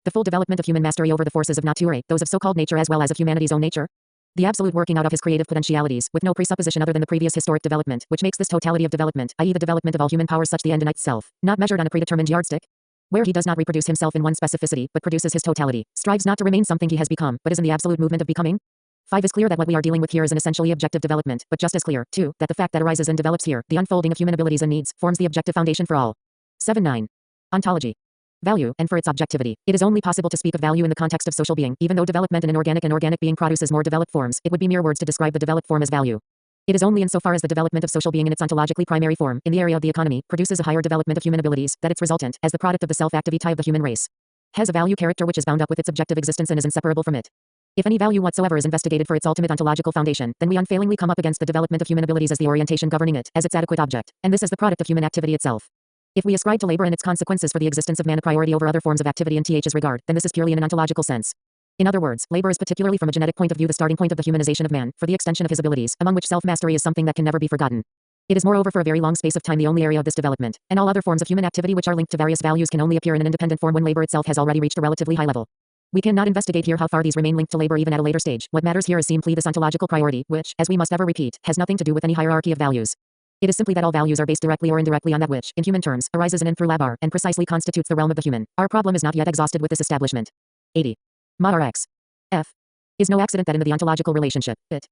The full development of human mastery over the forces of nature, those of so-called nature as well as of humanity's own nature? The absolute working out of his creative potentialities, with no presupposition other than the previous historic development, which makes this totality of development, i.e. the development of all human powers such the end in itself, not measured on a predetermined yardstick, where he does not reproduce himself in one specificity, but produces his totality, strives not to remain something he has become, but is in the absolute movement of becoming. 5. Is clear that what we are dealing with here is an essentially objective development, but just as clear, too, that the fact that arises and develops here, the unfolding of human abilities and needs, forms the objective foundation for all. 7.9. Ontology. Value, and for its objectivity. It is only possible to speak of value in the context of social being, even though development in an organic and organic being produces more developed forms, it would be mere words to describe the developed form as value. It is only insofar as the development of social being in its ontologically primary form, in the area of the economy, produces a higher development of human abilities, that its resultant, as the product of the self-activity of the human race, has a value character which is bound up with its objective existence and is inseparable from it. If any value whatsoever is investigated for its ultimate ontological foundation, then we unfailingly come up against the development of human abilities as the orientation governing it, as its adequate object, and this as the product of human activity itself. If we ascribe to labor and its consequences for the existence of man a priority over other forms of activity in Th's regard, then this is purely in an ontological sense. In other words, labor is particularly from a genetic point of view the starting point of the humanization of man, for the extension of his abilities, among which self-mastery is something that can never be forgotten. It is moreover for a very long space of time the only area of this development, and all other forms of human activity which are linked to various values can only appear in an independent form when labor itself has already reached a relatively high level. We cannot investigate here how far these remain linked to labor even at a later stage. What matters here is simply this ontological priority, which, as we must ever repeat, has nothing to do with any hierarchy of values. It is simply that all values are based directly or indirectly on that which, in human terms, arises in and through labor, and precisely constitutes the realm of the human. Our problem is not yet exhausted with this establishment. 80. Mod Rx. F. Is no accident that in the ontological relationship, it,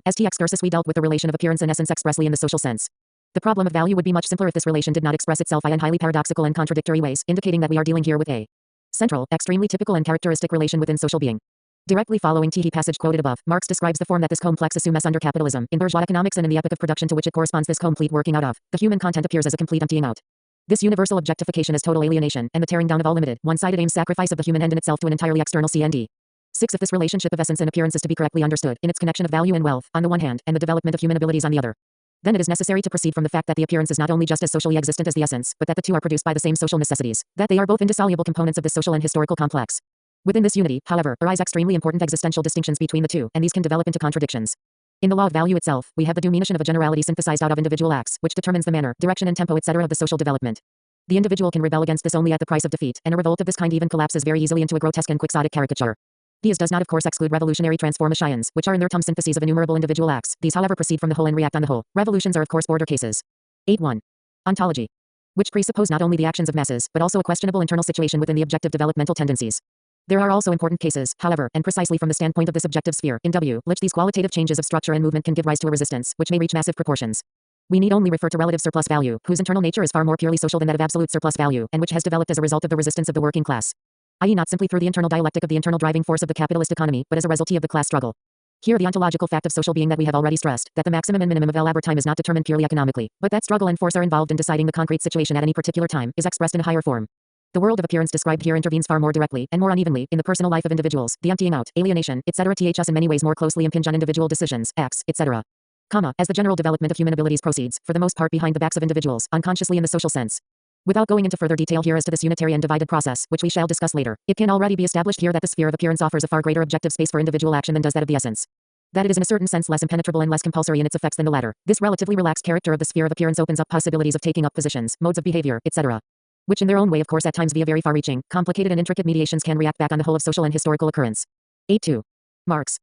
as T excursus we dealt with the relation of appearance and essence expressly in the social sense. The problem of value would be much simpler if this relation did not express itself in highly paradoxical and contradictory ways, indicating that we are dealing here with a central, extremely typical and characteristic relation within social being. Directly following the passage quoted above, Marx describes the form that this complex assumes under capitalism, in bourgeois economics and in the epoch of production to which it corresponds this complete working out of. The human content appears as a complete emptying out. This universal objectification is total alienation, and the tearing down of all limited, one-sided aim sacrifice of the human end in itself to an entirely external CND. 6. If this relationship of essence and appearance is to be correctly understood, in its connection of value and wealth, on the one hand, and the development of human abilities on the other, then it is necessary to proceed from the fact that the appearance is not only just as socially existent as the essence, but that the two are produced by the same social necessities, that they are both indissoluble components of this social and historical complex. Within this unity, however, arise extremely important existential distinctions between the two, and these can develop into contradictions. In the law of value itself, we have the diminution of a generality synthesized out of individual acts, which determines the manner, direction and tempo etc. of the social development. The individual can rebel against this only at the price of defeat, and a revolt of this kind even collapses very easily into a grotesque and quixotic caricature. These does not of course exclude revolutionary transformations, which are in their term syntheses of innumerable individual acts. These however proceed from the whole and react on the whole. Revolutions are of course border cases. 8.1. Ontology. Which presuppose not only the actions of masses, but also a questionable internal situation within the objective developmental tendencies. There are also important cases, however, and precisely from the standpoint of this objective sphere, in which these qualitative changes of structure and movement can give rise to a resistance, which may reach massive proportions. We need only refer to relative surplus value, whose internal nature is far more purely social than that of absolute surplus value, and which has developed as a result of the resistance of the working class. I.e. not simply through the internal dialectic of the internal driving force of the capitalist economy, but as a result of the class struggle. Here the ontological fact of social being that we have already stressed, that the maximum and minimum of labor time is not determined purely economically, but that struggle and force are involved in deciding the concrete situation at any particular time, is expressed in a higher form. The world of appearance described here intervenes far more directly, and more unevenly, in the personal life of individuals, the emptying out, alienation, etc. thus in many ways more closely impinge on individual decisions, acts, etc. As the general development of human abilities proceeds, for the most part behind the backs of individuals, unconsciously in the social sense. Without going into further detail here as to this unitary and divided process, which we shall discuss later, it can already be established here that the sphere of appearance offers a far greater objective space for individual action than does that of the essence. That it is in a certain sense less impenetrable and less compulsory in its effects than the latter. This relatively relaxed character of the sphere of appearance opens up possibilities of taking up positions, modes of behavior, etc. Which in their own way of course at times via very far-reaching, complicated and intricate mediations can react back on the whole of social and historical occurrence. 8.2. Marx.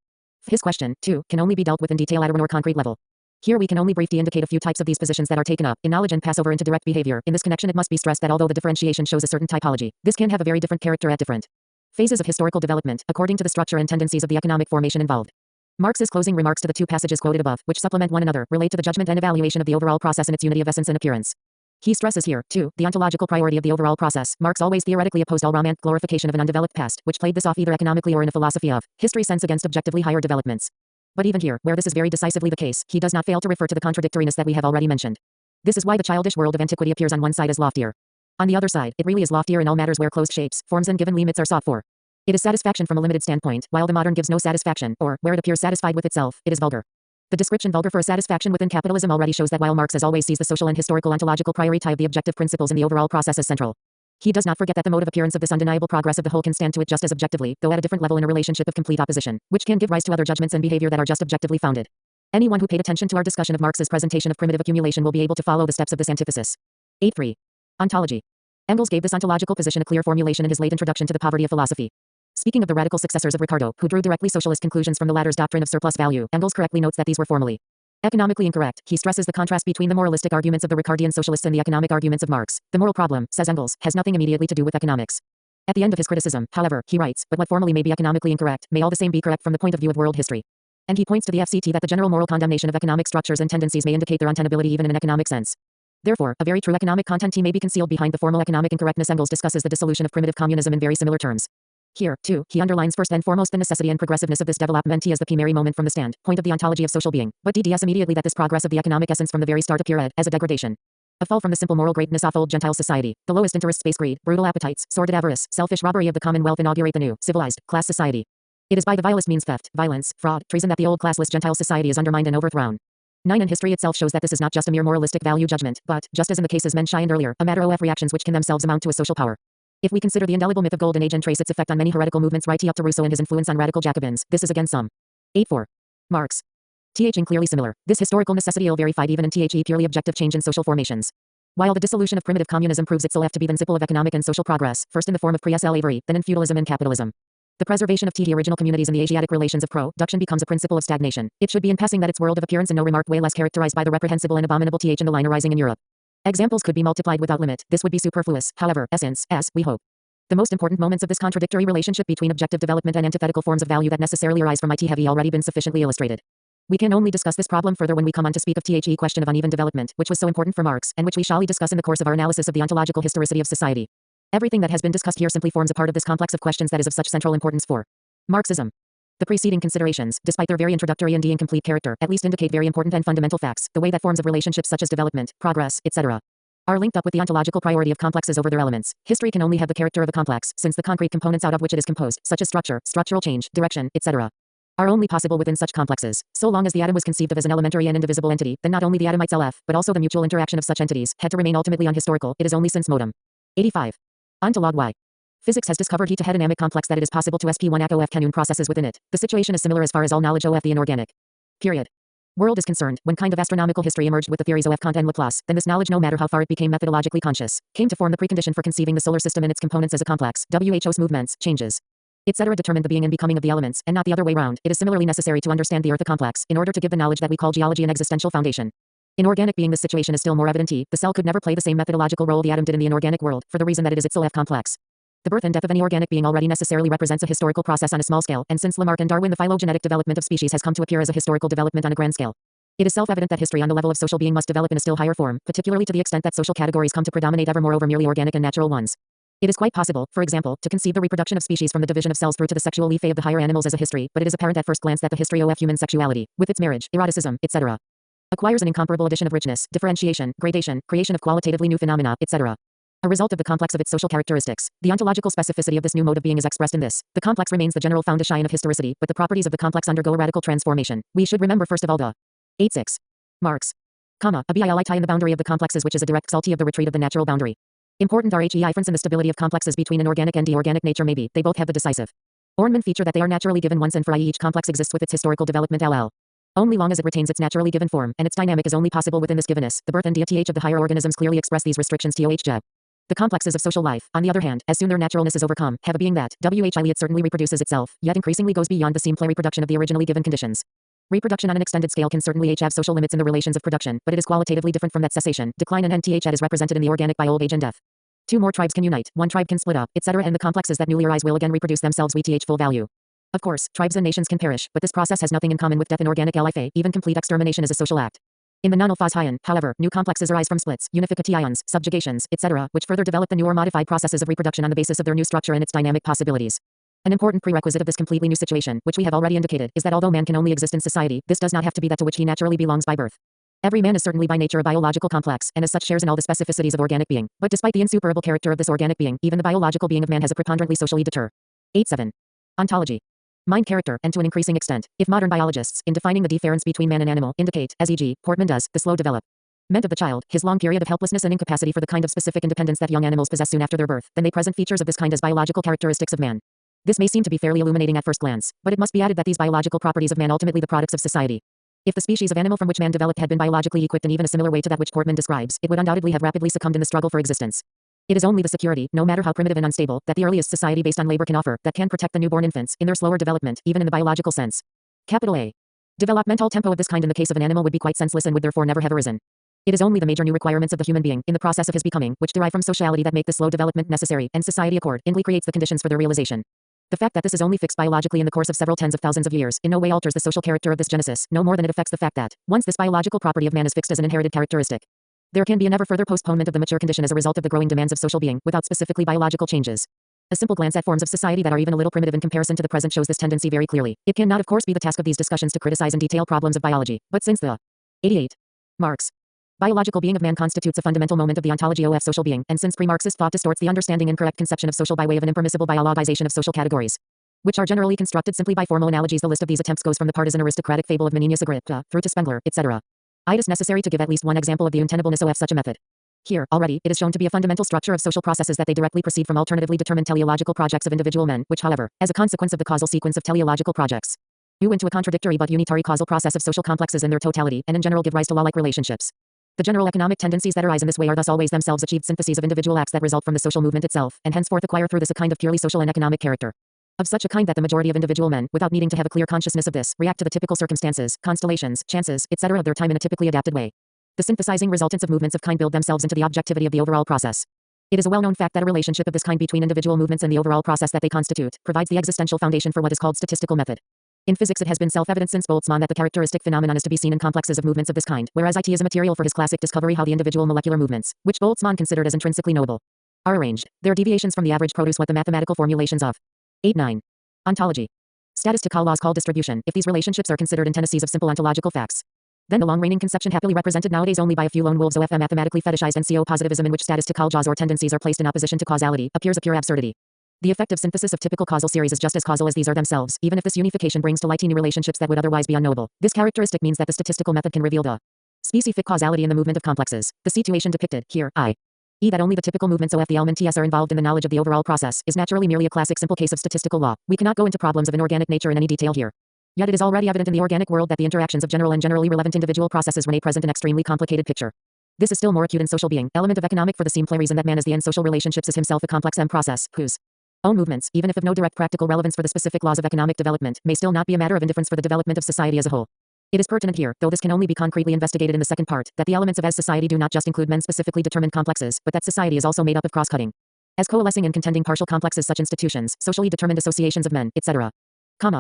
His question, too, can only be dealt with in detail at a more concrete level. Here we can only briefly indicate a few types of these positions that are taken up in knowledge and pass over into direct behavior. In this connection it must be stressed that although the differentiation shows a certain typology, this can have a very different character at different phases of historical development, according to the structure and tendencies of the economic formation involved. Marx's closing remarks to the two passages quoted above, which supplement one another, relate to the judgment and evaluation of the overall process in its unity of essence and appearance. He stresses here, too, the ontological priority of the overall process. Marx always theoretically opposed all romantic glorification of an undeveloped past, which played this off either economically or in a philosophy of history sense against objectively higher developments. But even here, where this is very decisively the case, he does not fail to refer to the contradictoriness that we have already mentioned. This is why the childish world of antiquity appears on one side as loftier. On the other side, it really is loftier in all matters where closed shapes, forms and given limits are sought for. It is satisfaction from a limited standpoint, while the modern gives no satisfaction, or, where it appears satisfied with itself, it is vulgar. The description vulgar for a satisfaction within capitalism already shows that while Marx as always sees the social and historical ontological priority of the objective principles in the overall process as central, he does not forget that the mode of appearance of this undeniable progress of the whole can stand to it just as objectively, though at a different level in a relationship of complete opposition, which can give rise to other judgments and behavior that are just objectively founded. Anyone who paid attention to our discussion of Marx's presentation of primitive accumulation will be able to follow the steps of this antithesis. 8.3. Ontology. Engels gave this ontological position a clear formulation in his late introduction to the poverty of philosophy. Speaking of the radical successors of Ricardo, who drew directly socialist conclusions from the latter's doctrine of surplus value, Engels correctly notes that these were formally economically incorrect. He stresses the contrast between the moralistic arguments of the Ricardian socialists and the economic arguments of Marx. The moral problem, says Engels, has nothing immediately to do with economics. At the end of his criticism, however, he writes, but what formally may be economically incorrect, may all the same be correct from the point of view of world history. And he points to the FCT that the general moral condemnation of economic structures and tendencies may indicate their untenability even in an economic sense. Therefore, a very true economic content may be concealed behind the formal economic incorrectness. Engels discusses the dissolution of primitive communism in very similar terms. Here, too, he underlines first and foremost the necessity and progressiveness of this development as the primary moment from the standpoint of the ontology of social being, but DDS immediately that this progress of the economic essence from the very start appeared as a degradation. A fall from the simple moral greatness of old Gentile society, the lowest interest space greed, brutal appetites, sordid avarice, selfish robbery of the commonwealth inaugurate the new, civilized, class society. It is by the vilest means theft, violence, fraud, treason that the old classless Gentile society is undermined and overthrown. 9 and history itself shows that this is not just a mere moralistic value judgment, but, just as in the cases mentioned earlier, a matter of reactions which can themselves amount to a social power. If we consider the indelible myth of Golden Age and trace its effect on many heretical movements right up to Rousseau and his influence on radical Jacobins, this is again some. 8.4. Marx. Clearly similar. This historical necessity ill verified even in purely objective change in social formations. While the dissolution of primitive communism proves itself to be the principle of economic and social progress, first in the form of pre-slavery, then in feudalism and capitalism. The preservation of the original communities in the Asiatic relations of production becomes a principle of stagnation. It should be in passing that its world of appearance in no remarked way less characterized by the reprehensible and abominable in the line arising in Europe. Examples could be multiplied without limit. This would be superfluous, however, since, as we hope, the most important moments of this contradictory relationship between objective development and antithetical forms of value that necessarily arise from it have already been sufficiently illustrated. We can only discuss this problem further when we come on to speak of the question of uneven development, which was so important for Marx, and which we shall discuss in the course of our analysis of the ontological historicity of society. Everything that has been discussed here simply forms a part of this complex of questions that is of such central importance for Marxism. The preceding considerations, despite their very introductory and incomplete character, at least indicate very important and fundamental facts, the way that forms of relationships such as development, progress, etc. are linked up with the ontological priority of complexes over their elements. History can only have the character of a complex, since the concrete components out of which it is composed, such as structure, structural change, direction, etc., are only possible within such complexes. So long as the atom was conceived of as an elementary and indivisible entity, then not only the atom itself, but also the mutual interaction of such entities, had to remain ultimately unhistorical. It is only since modem. 85. Ontolog Y. Physics has discovered he to head dynamic complex that it is possible to SP1 ACOF canune processes within it. The situation is similar as far as all knowledge of the inorganic. Period. World is concerned. When kind of astronomical history emerged with the theories of Kant and Laplace, then this knowledge, no matter how far it became methodologically conscious, came to form the precondition for conceiving the solar system and its components as a complex, whose movements, changes, etc. determined the being and becoming of the elements, and not the other way round. It is similarly necessary to understand the earth a complex, in order to give the knowledge that we call geology an existential foundation. In organic being this situation is still more evident. The cell could never play the same methodological role the atom did in the inorganic world, for the reason that it is itself complex. The birth and death of any organic being already necessarily represents a historical process on a small scale, and since Lamarck and Darwin the phylogenetic development of species has come to appear as a historical development on a grand scale. It is self-evident that history on the level of social being must develop in a still higher form, particularly to the extent that social categories come to predominate ever more over merely organic and natural ones. It is quite possible, for example, to conceive the reproduction of species from the division of cells through to the sexual life of the higher animals as a history, but it is apparent at first glance that the history of human sexuality, with its marriage, eroticism, etc., acquires an incomparable addition of richness, differentiation, gradation, creation of qualitatively new phenomena, etc. A result of the complex of its social characteristics. The ontological specificity of this new mode of being is expressed in this. The complex remains the general foundation of historicity, but the properties of the complex undergo a radical transformation. We should remember first of all the 8.6. Marx. A BILI tie in the boundary of the complexes, which is a direct salty of the retreat of the natural boundary. Important are difference in the stability of complexes between an organic and inorganic nature may be. They both have the decisive Ornament feature that they are naturally given once and for each complex exists with its historical development only long as it retains its naturally given form, and its dynamic is only possible within this givenness. The birth and death of the higher organisms clearly express these restrictions. The complexes of social life, on the other hand, as soon their naturalness is overcome, have a being that, it certainly reproduces itself, yet increasingly goes beyond the simple reproduction of the originally given conditions. Reproduction on an extended scale can certainly have social limits in the relations of production, but it is qualitatively different from that cessation, decline, and is represented in the organic by old age and death. Two more tribes can unite, one tribe can split up, etc., and the complexes that newly arise will again reproduce themselves with full value. Of course, tribes and nations can perish, but this process has nothing in common with death in organic life. Even complete extermination is a social act. In the non-alphas, however, new complexes arise from splits, unifications, subjugations, etc., which further develop the new or modified processes of reproduction on the basis of their new structure and its dynamic possibilities. An important prerequisite of this completely new situation, which we have already indicated, is that although man can only exist in society, this does not have to be that to which he naturally belongs by birth. Every man is certainly by nature a biological complex, and as such shares in all the specificities of organic being, but despite the insuperable character of this organic being, even the biological being of man has a preponderantly socially deter. 8.7. Ontology. Mind character, and to an increasing extent, if modern biologists, in defining the difference between man and animal, indicate, as e.g., Portman does, the slow development of the child, his long period of helplessness and incapacity for the kind of specific independence that young animals possess soon after their birth, then they present features of this kind as biological characteristics of man. This may seem to be fairly illuminating at first glance, but it must be added that these biological properties of man ultimately the products of society. If the species of animal from which man developed had been biologically equipped in even a similar way to that which Portman describes, it would undoubtedly have rapidly succumbed in the struggle for existence. It is only the security, no matter how primitive and unstable, that the earliest society based on labor can offer, that can protect the newborn infants, in their slower development, even in the biological sense. A. Developmental tempo of this kind in the case of an animal would be quite senseless and would therefore never have arisen. It is only the major new requirements of the human being, in the process of his becoming, which derive from sociality that make this slow development necessary, and society accordingly creates the conditions for their realization. The fact that this is only fixed biologically in the course of several tens of thousands of years, in no way alters the social character of this genesis, no more than it affects the fact that, once this biological property of man is fixed as an inherited characteristic, there can be a never further postponement of the mature condition as a result of the growing demands of social being, without specifically biological changes. A simple glance at forms of society that are even a little primitive in comparison to the present shows this tendency very clearly. It cannot, of course, be the task of these discussions to criticize in detail problems of biology, but since the 88. Marx. Biological being of man constitutes a fundamental moment of the ontology of social being, and since pre-Marxist thought distorts the understanding and correct conception of social by way of an impermissible biologization of social categories, which are generally constructed simply by formal analogies, the list of these attempts goes from the partisan aristocratic fable of Menenius Agrippa through to Spengler, etc. It is necessary to give at least one example of the untenableness of such a method. Here, already, it is shown to be a fundamental structure of social processes that they directly proceed from alternatively determined teleological projects of individual men, which, however, as a consequence of the causal sequence of teleological projects, due into a contradictory but unitary causal process of social complexes in their totality, and in general give rise to law-like relationships. The general economic tendencies that arise in this way are thus always themselves achieved syntheses of individual acts that result from the social movement itself, and henceforth acquire through this a kind of purely social and economic character. Of such a kind that the majority of individual men, without needing to have a clear consciousness of this, react to the typical circumstances, constellations, chances, etc. of their time in a typically adapted way. The synthesizing resultants of movements of kind build themselves into the objectivity of the overall process. It is a well-known fact that a relationship of this kind between individual movements and the overall process that they constitute provides the existential foundation for what is called statistical method. In physics, it has been self-evident since Boltzmann that the characteristic phenomenon is to be seen in complexes of movements of this kind, whereas it is a material for his classic discovery how the individual molecular movements, which Boltzmann considered as intrinsically knowable, are arranged. Their deviations from the average produce what the mathematical formulations of 8-9. Ontology. Statistical laws called distribution, if these relationships are considered antitheses of simple ontological facts. Then the long-reigning conception happily represented nowadays only by a few lone wolves of mathematically fetishized NCO positivism in which statistical laws or tendencies are placed in opposition to causality, appears a pure absurdity. The effective synthesis of typical causal series is just as causal as these are themselves, even if this unification brings to light teeny relationships that would otherwise be unknowable. This characteristic means that the statistical method can reveal the specific causality in the movement of complexes. The situation depicted here, i.e. that only the typical movements of the elements are involved in the knowledge of the overall process, is naturally merely a classic simple case of statistical law. We cannot go into problems of inorganic nature in any detail here. Yet it is already evident in the organic world that the interactions of general and generally relevant individual processes remain present an extremely complicated picture. This is still more acute in social being, element of economic for the simple reason that man as the end social relationships is himself a complex process, whose own movements, even if of no direct practical relevance for the specific laws of economic development, may still not be a matter of indifference for the development of society as a whole. It is pertinent here, though this can only be concretely investigated in the second part, that the elements of as society do not just include men specifically determined complexes, but that society is also made up of cross-cutting, as coalescing and contending partial complexes such institutions, socially determined associations of men, etc.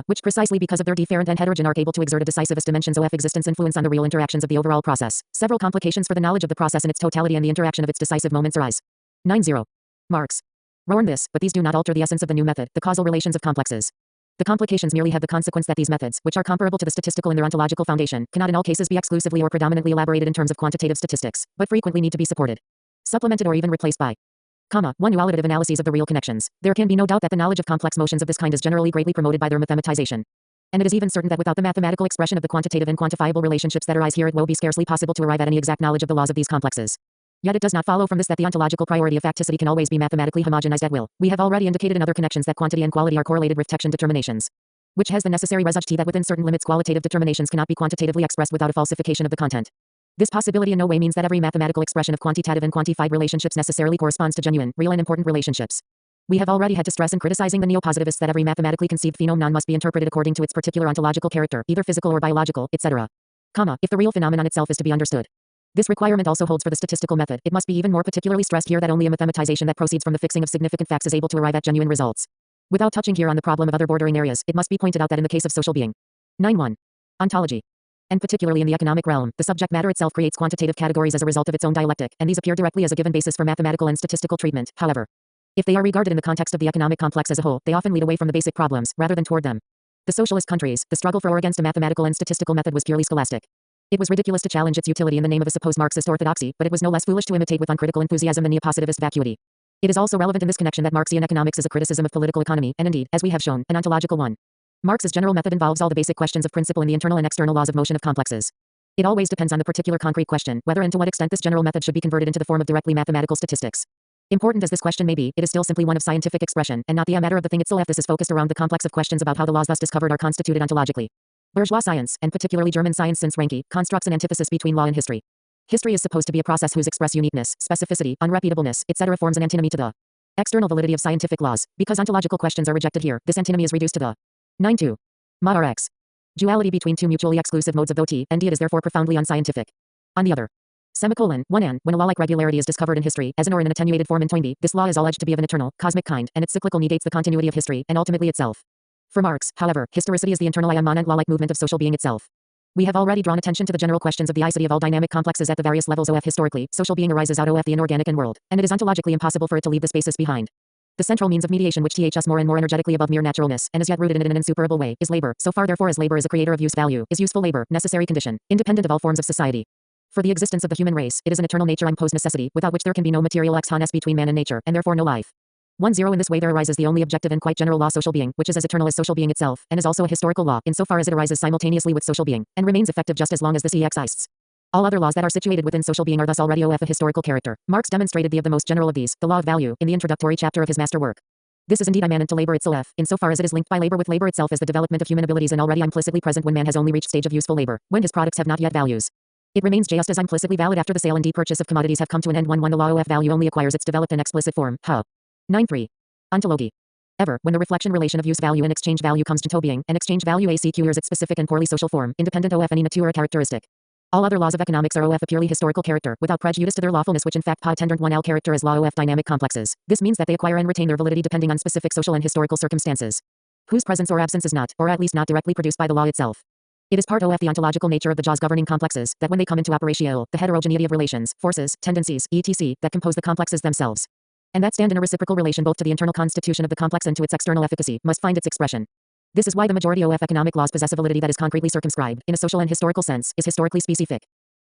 Which precisely because of their different and heterogeneous are able to exert a decisivest dimensions of existence influence on the real interactions of the overall process. Several complications for the knowledge of the process in its totality and the interaction of its decisive moments arise. 90. Marx. Roarn this, but these do not alter the essence of the new method, the causal relations of complexes. The complications merely have the consequence that these methods, which are comparable to the statistical in their ontological foundation, cannot in all cases be exclusively or predominantly elaborated in terms of quantitative statistics, but frequently need to be supported, supplemented or even replaced by one qualitative analyses of the real connections. There can be no doubt that the knowledge of complex motions of this kind is generally greatly promoted by their mathematization. And it is even certain that without the mathematical expression of the quantitative and quantifiable relationships that arise here it will be scarcely possible to arrive at any exact knowledge of the laws of these complexes. Yet it does not follow from this that the ontological priority of facticity can always be mathematically homogenized at will. We have already indicated in other connections that quantity and quality are correlated with Richtian determinations, which has the necessary result that within certain limits qualitative determinations cannot be quantitatively expressed without a falsification of the content. This possibility in no way means that every mathematical expression of quantitative and quantified relationships necessarily corresponds to genuine, real and important relationships. We have already had to stress in criticizing the neo-positivists that every mathematically conceived phenomenon must be interpreted according to its particular ontological character, either physical or biological, etc. If the real phenomenon itself is to be understood. This requirement also holds for the statistical method. It must be even more particularly stressed here that only a mathematization that proceeds from the fixing of significant facts is able to arrive at genuine results. Without touching here on the problem of other bordering areas, it must be pointed out that in the case of social being, 9.1. Ontology. And particularly in the economic realm, the subject matter itself creates quantitative categories as a result of its own dialectic, and these appear directly as a given basis for mathematical and statistical treatment. However, if they are regarded in the context of the economic complex as a whole, they often lead away from the basic problems, rather than toward them. The socialist countries, the struggle for or against a mathematical and statistical method was purely scholastic. It was ridiculous to challenge its utility in the name of a supposed Marxist orthodoxy, but it was no less foolish to imitate with uncritical enthusiasm the neo-positivist vacuity. It is also relevant in this connection that Marxian economics is a criticism of political economy, and indeed, as we have shown, an ontological one. Marx's general method involves all the basic questions of principle in the internal and external laws of motion of complexes. It always depends on the particular concrete question, whether and to what extent this general method should be converted into the form of directly mathematical statistics. Important as this question may be, it is still simply one of scientific expression, and not the matter of the thing itself. This is focused around the complex of questions about how the laws thus discovered are constituted ontologically. Bourgeois science, and particularly German science since Ranke, constructs an antithesis between law and history. History is supposed to be a process whose express uniqueness, specificity, unrepeatableness, etc. forms an antinomy to the external validity of scientific laws. Because ontological questions are rejected here, this antinomy is reduced to the 9.2. Rx. Duality between two mutually exclusive modes of OT, and it is therefore profoundly unscientific. On the other, when a law-like regularity is discovered in history, as in or in an attenuated form in Toynbee, this law is alleged to be of an eternal, cosmic kind, and its cyclical negates the continuity of history, and ultimately itself. For Marx, however, historicity is the internal immanent law-like movement of social being itself. We have already drawn attention to the general questions of the icity of all dynamic complexes at the various levels of historically, social being arises out of the inorganic and world, and it is ontologically impossible for it to leave this basis behind. The The central means of mediation which takes us more and more energetically above mere naturalness, and is yet rooted in it in an insuperable way, is labor. So far therefore as labor is a creator of use value, is useful labor, necessary condition, independent of all forms of society. For the existence of the human race, it is an eternal nature imposed necessity, without which there can be no material ex honest between man and nature, and therefore no life. 1-0 In this way there arises the only objective and quite general law social being, which is as eternal as social being itself, and is also a historical law, insofar as it arises simultaneously with social being, and remains effective just as long as this exists. All other laws that are situated within social being are thus already of a historical character. Marx demonstrated the of the most general of these, the law of value, in the introductory chapter of his masterwork. This is indeed immanent to labor itself, insofar as it is linked by labor with labor itself as the development of human abilities and already implicitly present when man has only reached stage of useful labor, when his products have not yet values. It remains just as implicitly valid after the sale and purchase of commodities have come to an end when the law of value only acquires its developed and explicit form. 9.3. Ontology. Ever, when the reflection relation of use value and exchange value comes to being, and exchange value acquires its specific and purely social form, independent of any natura characteristic. All other laws of economics are of a purely historical character, without prejudice to their lawfulness, which in fact tend one L character as law of dynamic complexes. This means that they acquire and retain their validity depending on specific social and historical circumstances, whose presence or absence is not, or at least not directly produced by the law itself. It is part of the ontological nature of the jaws governing complexes, that when they come into operation, the heterogeneity of relations, forces, tendencies, etc., that compose the complexes themselves, and that stand in a reciprocal relation both to the internal constitution of the complex and to its external efficacy, must find its expression. This is why the majority of economic laws possess a validity that is concretely circumscribed, in a social and historical sense, is historically specific.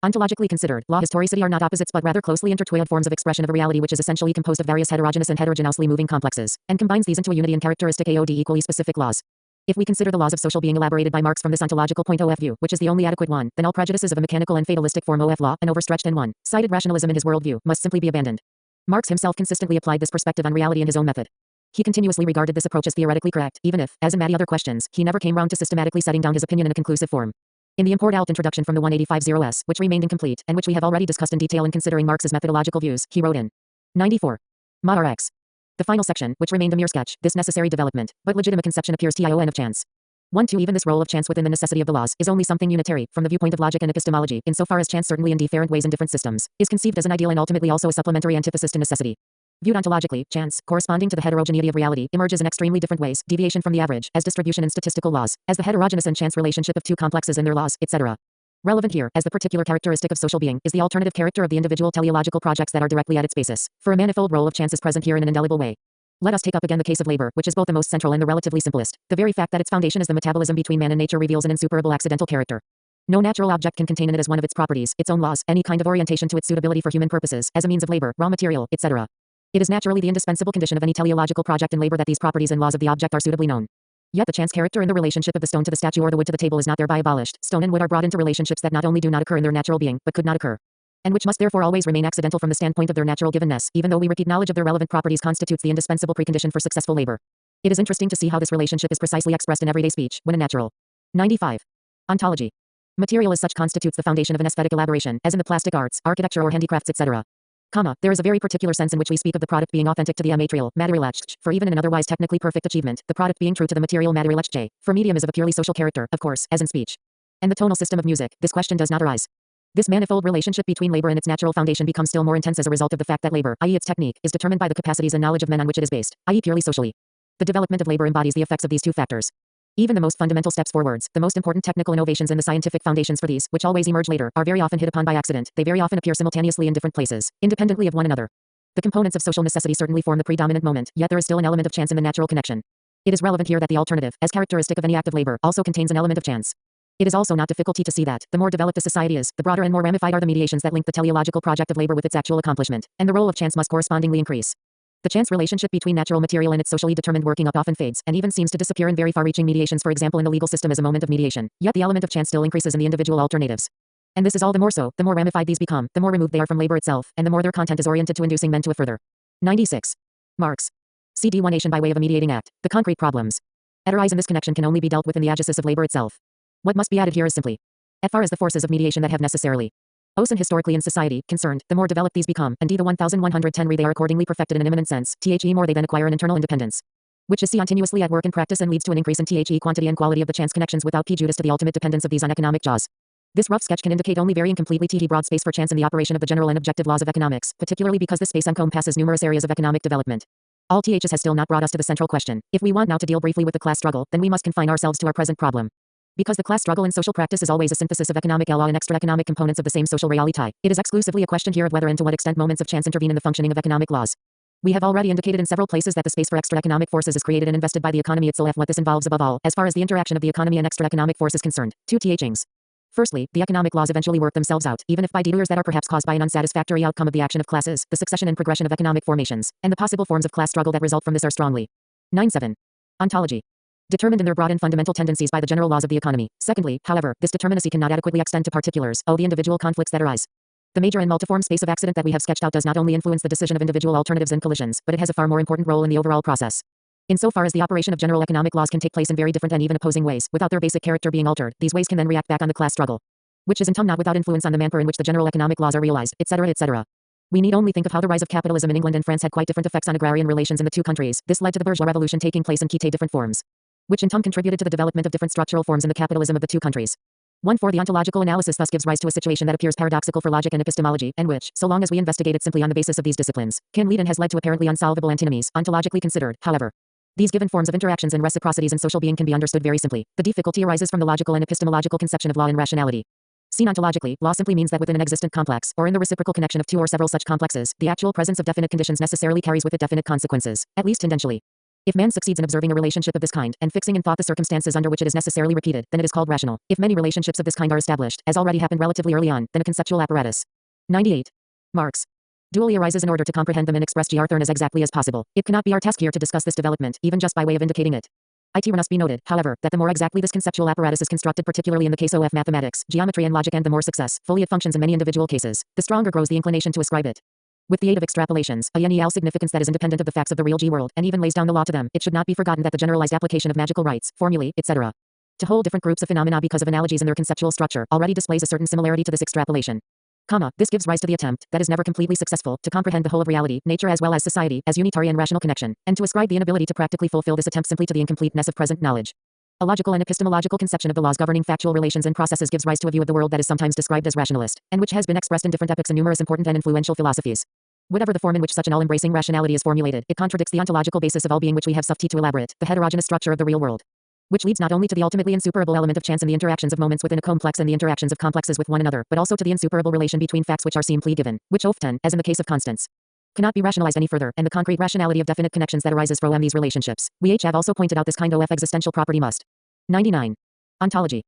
Ontologically considered, law and historicity are not opposites but rather closely intertwined forms of expression of a reality which is essentially composed of various heterogeneous and heterogeneously moving complexes, and combines these into a unity and characteristic AOD equally specific laws. If we consider the laws of social being elaborated by Marx from this ontological point of view, which is the only adequate one, then all prejudices of a mechanical and fatalistic form of law, and overstretched and one-sided rationalism in his worldview, must simply be abandoned. Marx himself consistently applied this perspective on reality in his own method. He continuously regarded this approach as theoretically correct, even if, as in many other questions, he never came round to systematically setting down his opinion in a conclusive form. In the import-out introduction from the 185.0s, which remained incomplete, and which we have already discussed in detail in considering Marx's methodological views, he wrote in 94. Ma Rx. The final section, which remained a mere sketch, this necessary development, but legitimate conception appears TION of chance. 1-2 Even this role of chance within the necessity of the laws is only something unitary, from the viewpoint of logic and epistemology, insofar as chance certainly in different ways in different systems, is conceived as an ideal and ultimately also a supplementary antithesis to necessity. Viewed ontologically, chance, corresponding to the heterogeneity of reality, emerges in extremely different ways, deviation from the average, as distribution in statistical laws, as the heterogeneous and chance relationship of two complexes and their laws, etc. Relevant here, as the particular characteristic of social being, is the alternative character of the individual teleological projects that are directly at its basis, for a manifold role of chance is present here in an indelible way. Let us take up again the case of labor, which is both the most central and the relatively simplest. The very fact that its foundation is the metabolism between man and nature reveals an insuperable accidental character. No natural object can contain in it as one of its properties, its own laws, any kind of orientation to its suitability for human purposes, as a means of labor, raw material, etc. It is naturally the indispensable condition of any teleological project in labor that these properties and laws of the object are suitably known. Yet the chance character in the relationship of the stone to the statue or the wood to the table is not thereby abolished. Stone and wood are brought into relationships that not only do not occur in their natural being, but could not occur, and which must therefore always remain accidental from the standpoint of their natural givenness, even though we repeat knowledge of their relevant properties constitutes the indispensable precondition for successful labor. It is interesting to see how this relationship is precisely expressed in everyday speech, when a natural. 95. Ontology. Material as such constitutes the foundation of an aesthetic elaboration, as in the plastic arts, architecture or handicrafts, etc. There is a very particular sense in which we speak of the product being authentic to the material, materialech, for even in an otherwise technically perfect achievement, the product being true to the material materialech, for medium is of a purely social character, of course, as in speech. And the tonal system of music, this question does not arise. This manifold relationship between labor and its natural foundation becomes still more intense as a result of the fact that labor, i.e. its technique, is determined by the capacities and knowledge of men on which it is based, i.e. purely socially. The development of labor embodies the effects of these two factors. Even the most fundamental steps forwards, the most important technical innovations and the scientific foundations for these, which always emerge later, are very often hit upon by accident. They very often appear simultaneously in different places, independently of one another. The components of social necessity certainly form the predominant moment, yet there is still an element of chance in the natural connection. It is relevant here that the alternative, as characteristic of any act of labor, also contains an element of chance. It is also not difficulty to see that, the more developed a society is, the broader and more ramified are the mediations that link the teleological project of labor with its actual accomplishment, and the role of chance must correspondingly increase. The chance relationship between natural material and its socially determined working up often fades, and even seems to disappear in very far-reaching mediations, for example in the legal system as a moment of mediation, yet the element of chance still increases in the individual alternatives. And this is all the more so, the more ramified these become, the more removed they are from labor itself, and the more their content is oriented to inducing men to a further. 96. Marx. CD one nation by way of a mediating act, the concrete problems that arise in this connection can only be dealt with in the agesis of labor itself. What must be added here is simply, as far as the forces of mediation that have necessarily and historically in society, concerned, the more developed these become, and the 1110 they are accordingly perfected in an immanent sense, more they then acquire an internal independence, which is continuously at work in practice and leads to an increase in quantity and quality of the chance connections without prejudice to the ultimate dependence of these on economic jaws. This rough sketch can indicate only very incompletely broad space for chance in the operation of the general and objective laws of economics, particularly because this space encompasses numerous areas of economic development. All has still not brought us to the central question. If we want now to deal briefly with the class struggle, then we must confine ourselves to our present problem. Because the class struggle in social practice is always a synthesis of economic law and extra-economic components of the same social reality, it is exclusively a question here of whether and to what extent moments of chance intervene in the functioning of economic laws. We have already indicated in several places that the space for extra economic forces is created and invested by the economy itself. What this involves above all, as far as the interaction of the economy and extra economic force is concerned. Two things. Firstly, the economic laws eventually work themselves out, even if by detours that are perhaps caused by an unsatisfactory outcome of the action of classes, the succession and progression of economic formations, and the possible forms of class struggle that result from this are strongly 9.7. Ontology. Determined in their broad and fundamental tendencies by the general laws of the economy. Secondly, however, this determinacy cannot adequately extend to particulars, the individual conflicts that arise. The major and multiform space of accident that we have sketched out does not only influence the decision of individual alternatives and collisions, but it has a far more important role in the overall process. Insofar as the operation of general economic laws can take place in very different and even opposing ways, without their basic character being altered, these ways can then react back on the class struggle, which is in turn not without influence on the manner in which the general economic laws are realized, etc., etc. We need only think of how the rise of capitalism in England and France had quite different effects on agrarian relations in the two countries. This led to the bourgeois revolution taking place in quite different forms, which in turn contributed to the development of different structural forms in the capitalism of the two countries. 1. The ontological analysis thus gives rise to a situation that appears paradoxical for logic and epistemology, and which, so long as we investigate it simply on the basis of these disciplines, can lead and has led to apparently unsolvable antinomies, ontologically considered, however. These given forms of interactions and reciprocities in social being can be understood very simply. The difficulty arises from the logical and epistemological conception of law and rationality. Seen ontologically, law simply means that within an existent complex, or in the reciprocal connection of two or several such complexes, the actual presence of definite conditions necessarily carries with it definite consequences, at least tendentially. If man succeeds in observing a relationship of this kind, and fixing in thought the circumstances under which it is necessarily repeated, then it is called rational. If many relationships of this kind are established, as already happened relatively early on, then a conceptual apparatus. 98. Marx. Dually arises in order to comprehend them and express Gr. Thurn as exactly as possible. It cannot be our task here to discuss this development, even just by way of indicating it. It must be noted, however, that the more exactly this conceptual apparatus is constructed, particularly in the case of mathematics, geometry and logic, and the more successfully it functions in many individual cases, the stronger grows the inclination to ascribe it, with the aid of extrapolations, a NEL significance that is independent of the facts of the real world, and even lays down the law to them. It should not be forgotten that the generalized application of magical rights, formulae, etc., to whole different groups of phenomena because of analogies in their conceptual structure, already displays a certain similarity to this extrapolation. This gives rise to the attempt, that is never completely successful, to comprehend the whole of reality, nature as well as society, as unitary and rational connection, and to ascribe the inability to practically fulfill this attempt simply to the incompleteness of present knowledge. A logical and epistemological conception of the laws governing factual relations and processes gives rise to a view of the world that is sometimes described as rationalist, and which has been expressed in different epochs in numerous important and influential philosophies. Whatever the form in which such an all-embracing rationality is formulated, it contradicts the ontological basis of all being which we have sought to elaborate, the heterogeneous structure of the real world, which leads not only to the ultimately insuperable element of chance in the interactions of moments within a complex and the interactions of complexes with one another, but also to the insuperable relation between facts which are simply given, which often, as in the case of constants, cannot be rationalized any further, and the concrete rationality of definite connections that arises from these relationships. We have also pointed out this kind of existential property must. 99. Ontology.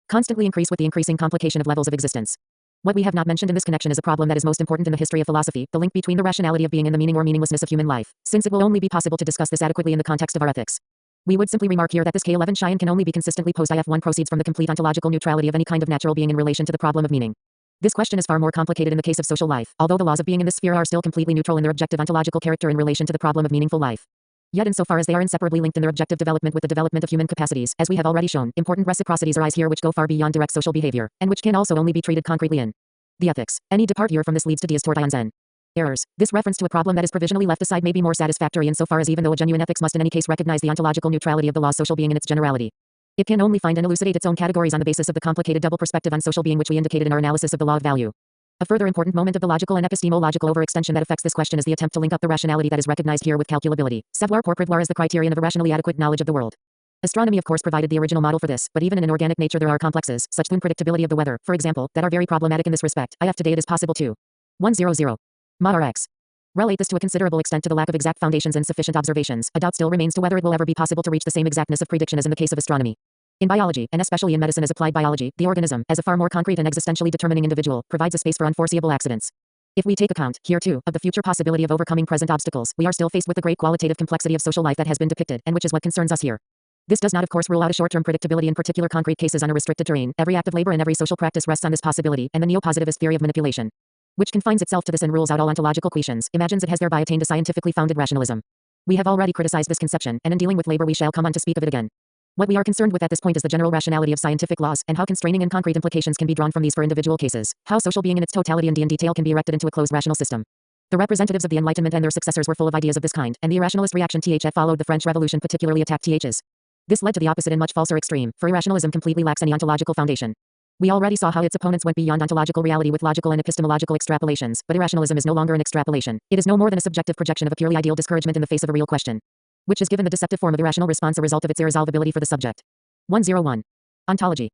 Constantly increase with the increasing complication of levels of existence. What we have not mentioned in this connection is a problem that is most important in the history of philosophy, the link between the rationality of being and the meaning or meaninglessness of human life, since it will only be possible to discuss this adequately in the context of our ethics. We would simply remark here that this K11 Cheyenne can only be consistently posed if one proceeds from the complete ontological neutrality of any kind of natural being in relation to the problem of meaning. This question is far more complicated in the case of social life, although the laws of being in this sphere are still completely neutral in their objective ontological character in relation to the problem of meaningful life. Yet insofar as they are inseparably linked in their objective development with the development of human capacities, as we have already shown, important reciprocities arise here which go far beyond direct social behavior, and which can also only be treated concretely in the ethics. Any depart here from this leads to dies tortions and errors. This reference to a problem that is provisionally left aside may be more satisfactory insofar as even though a genuine ethics must in any case recognize the ontological neutrality of the law's social being in its generality, it can only find and elucidate its own categories on the basis of the complicated double perspective on social being which we indicated in our analysis of the law of value. A further important moment of the logical and epistemological overextension that affects this question is the attempt to link up the rationality that is recognized here with calculability. Savoir pour prévoir as the criterion of a rationally adequate knowledge of the world. Astronomy of course provided the original model for this, but even in an organic nature there are complexes, such as unpredictability of the weather, for example, that are very problematic in this respect. Today it is possible to 100. Mod Rx. Relate this to a considerable extent to the lack of exact foundations and sufficient observations. A doubt still remains to whether it will ever be possible to reach the same exactness of prediction as in the case of astronomy. In biology, and especially in medicine as applied biology, the organism, as a far more concrete and existentially determining individual, provides a space for unforeseeable accidents. If we take account, here too, of the future possibility of overcoming present obstacles, we are still faced with the great qualitative complexity of social life that has been depicted, and which is what concerns us here. This does not of course rule out a short-term predictability in particular concrete cases on a restricted terrain. Every act of labor and every social practice rests on this possibility, and the neo-positivist theory of manipulation, which confines itself to this and rules out all ontological questions, imagines it has thereby attained a scientifically founded rationalism. We have already criticized this conception, and in dealing with labor we shall come on to speak of it again. What we are concerned with at this point is the general rationality of scientific laws, and how constraining and concrete implications can be drawn from these for individual cases, how social being in its totality and in detail can be erected into a closed rational system. The representatives of the Enlightenment and their successors were full of ideas of this kind, and the irrationalist reaction that followed the French Revolution particularly attacked ths. This led to the opposite and much falser extreme, for irrationalism completely lacks any ontological foundation. We already saw how its opponents went beyond ontological reality with logical and epistemological extrapolations, but irrationalism is no longer an extrapolation. It is no more than a subjective projection of a purely ideal discouragement in the face of a real question, which has given the deceptive form of irrational response a result of its irresolvability for the subject. 101. Ontology.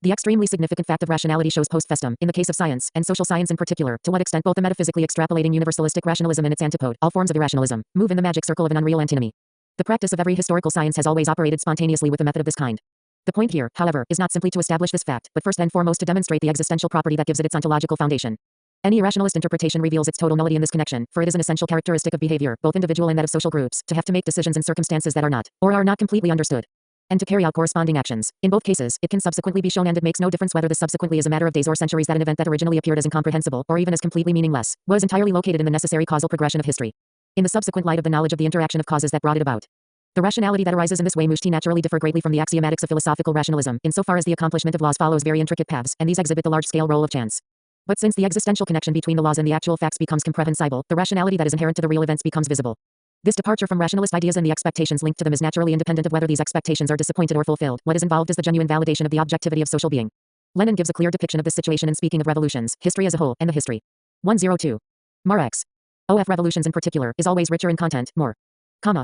The extremely significant fact of rationality shows post festum, in the case of science, and social science in particular, to what extent both the metaphysically extrapolating universalistic rationalism and its antipode, all forms of irrationalism, move in the magic circle of an unreal antinomy. The practice of every historical science has always operated spontaneously with a method of this kind. The point here, however, is not simply to establish this fact, but first and foremost to demonstrate the existential property that gives it its ontological foundation. Any irrationalist interpretation reveals its total nullity in this connection, for it is an essential characteristic of behavior, both individual and that of social groups, to have to make decisions in circumstances that are not, or are not completely understood, and to carry out corresponding actions. In both cases, it can subsequently be shown, and it makes no difference whether this subsequently is a matter of days or centuries, that an event that originally appeared as incomprehensible, or even as completely meaningless, was entirely located in the necessary causal progression of history, in the subsequent light of the knowledge of the interaction of causes that brought it about. The rationality that arises in this way mushti naturally differ greatly from the axiomatics of philosophical rationalism, insofar as the accomplishment of laws follows very intricate paths, and these exhibit the large-scale role of chance. But since the existential connection between the laws and the actual facts becomes comprehensible, the rationality that is inherent to the real events becomes visible. This departure from rationalist ideas and the expectations linked to them is naturally independent of whether these expectations are disappointed or fulfilled. What is involved is the genuine validation of the objectivity of social being. Lenin gives a clear depiction of this situation in speaking of revolutions, history as a whole, and the history. 102. Marx. Of revolutions in particular, is always richer in content, more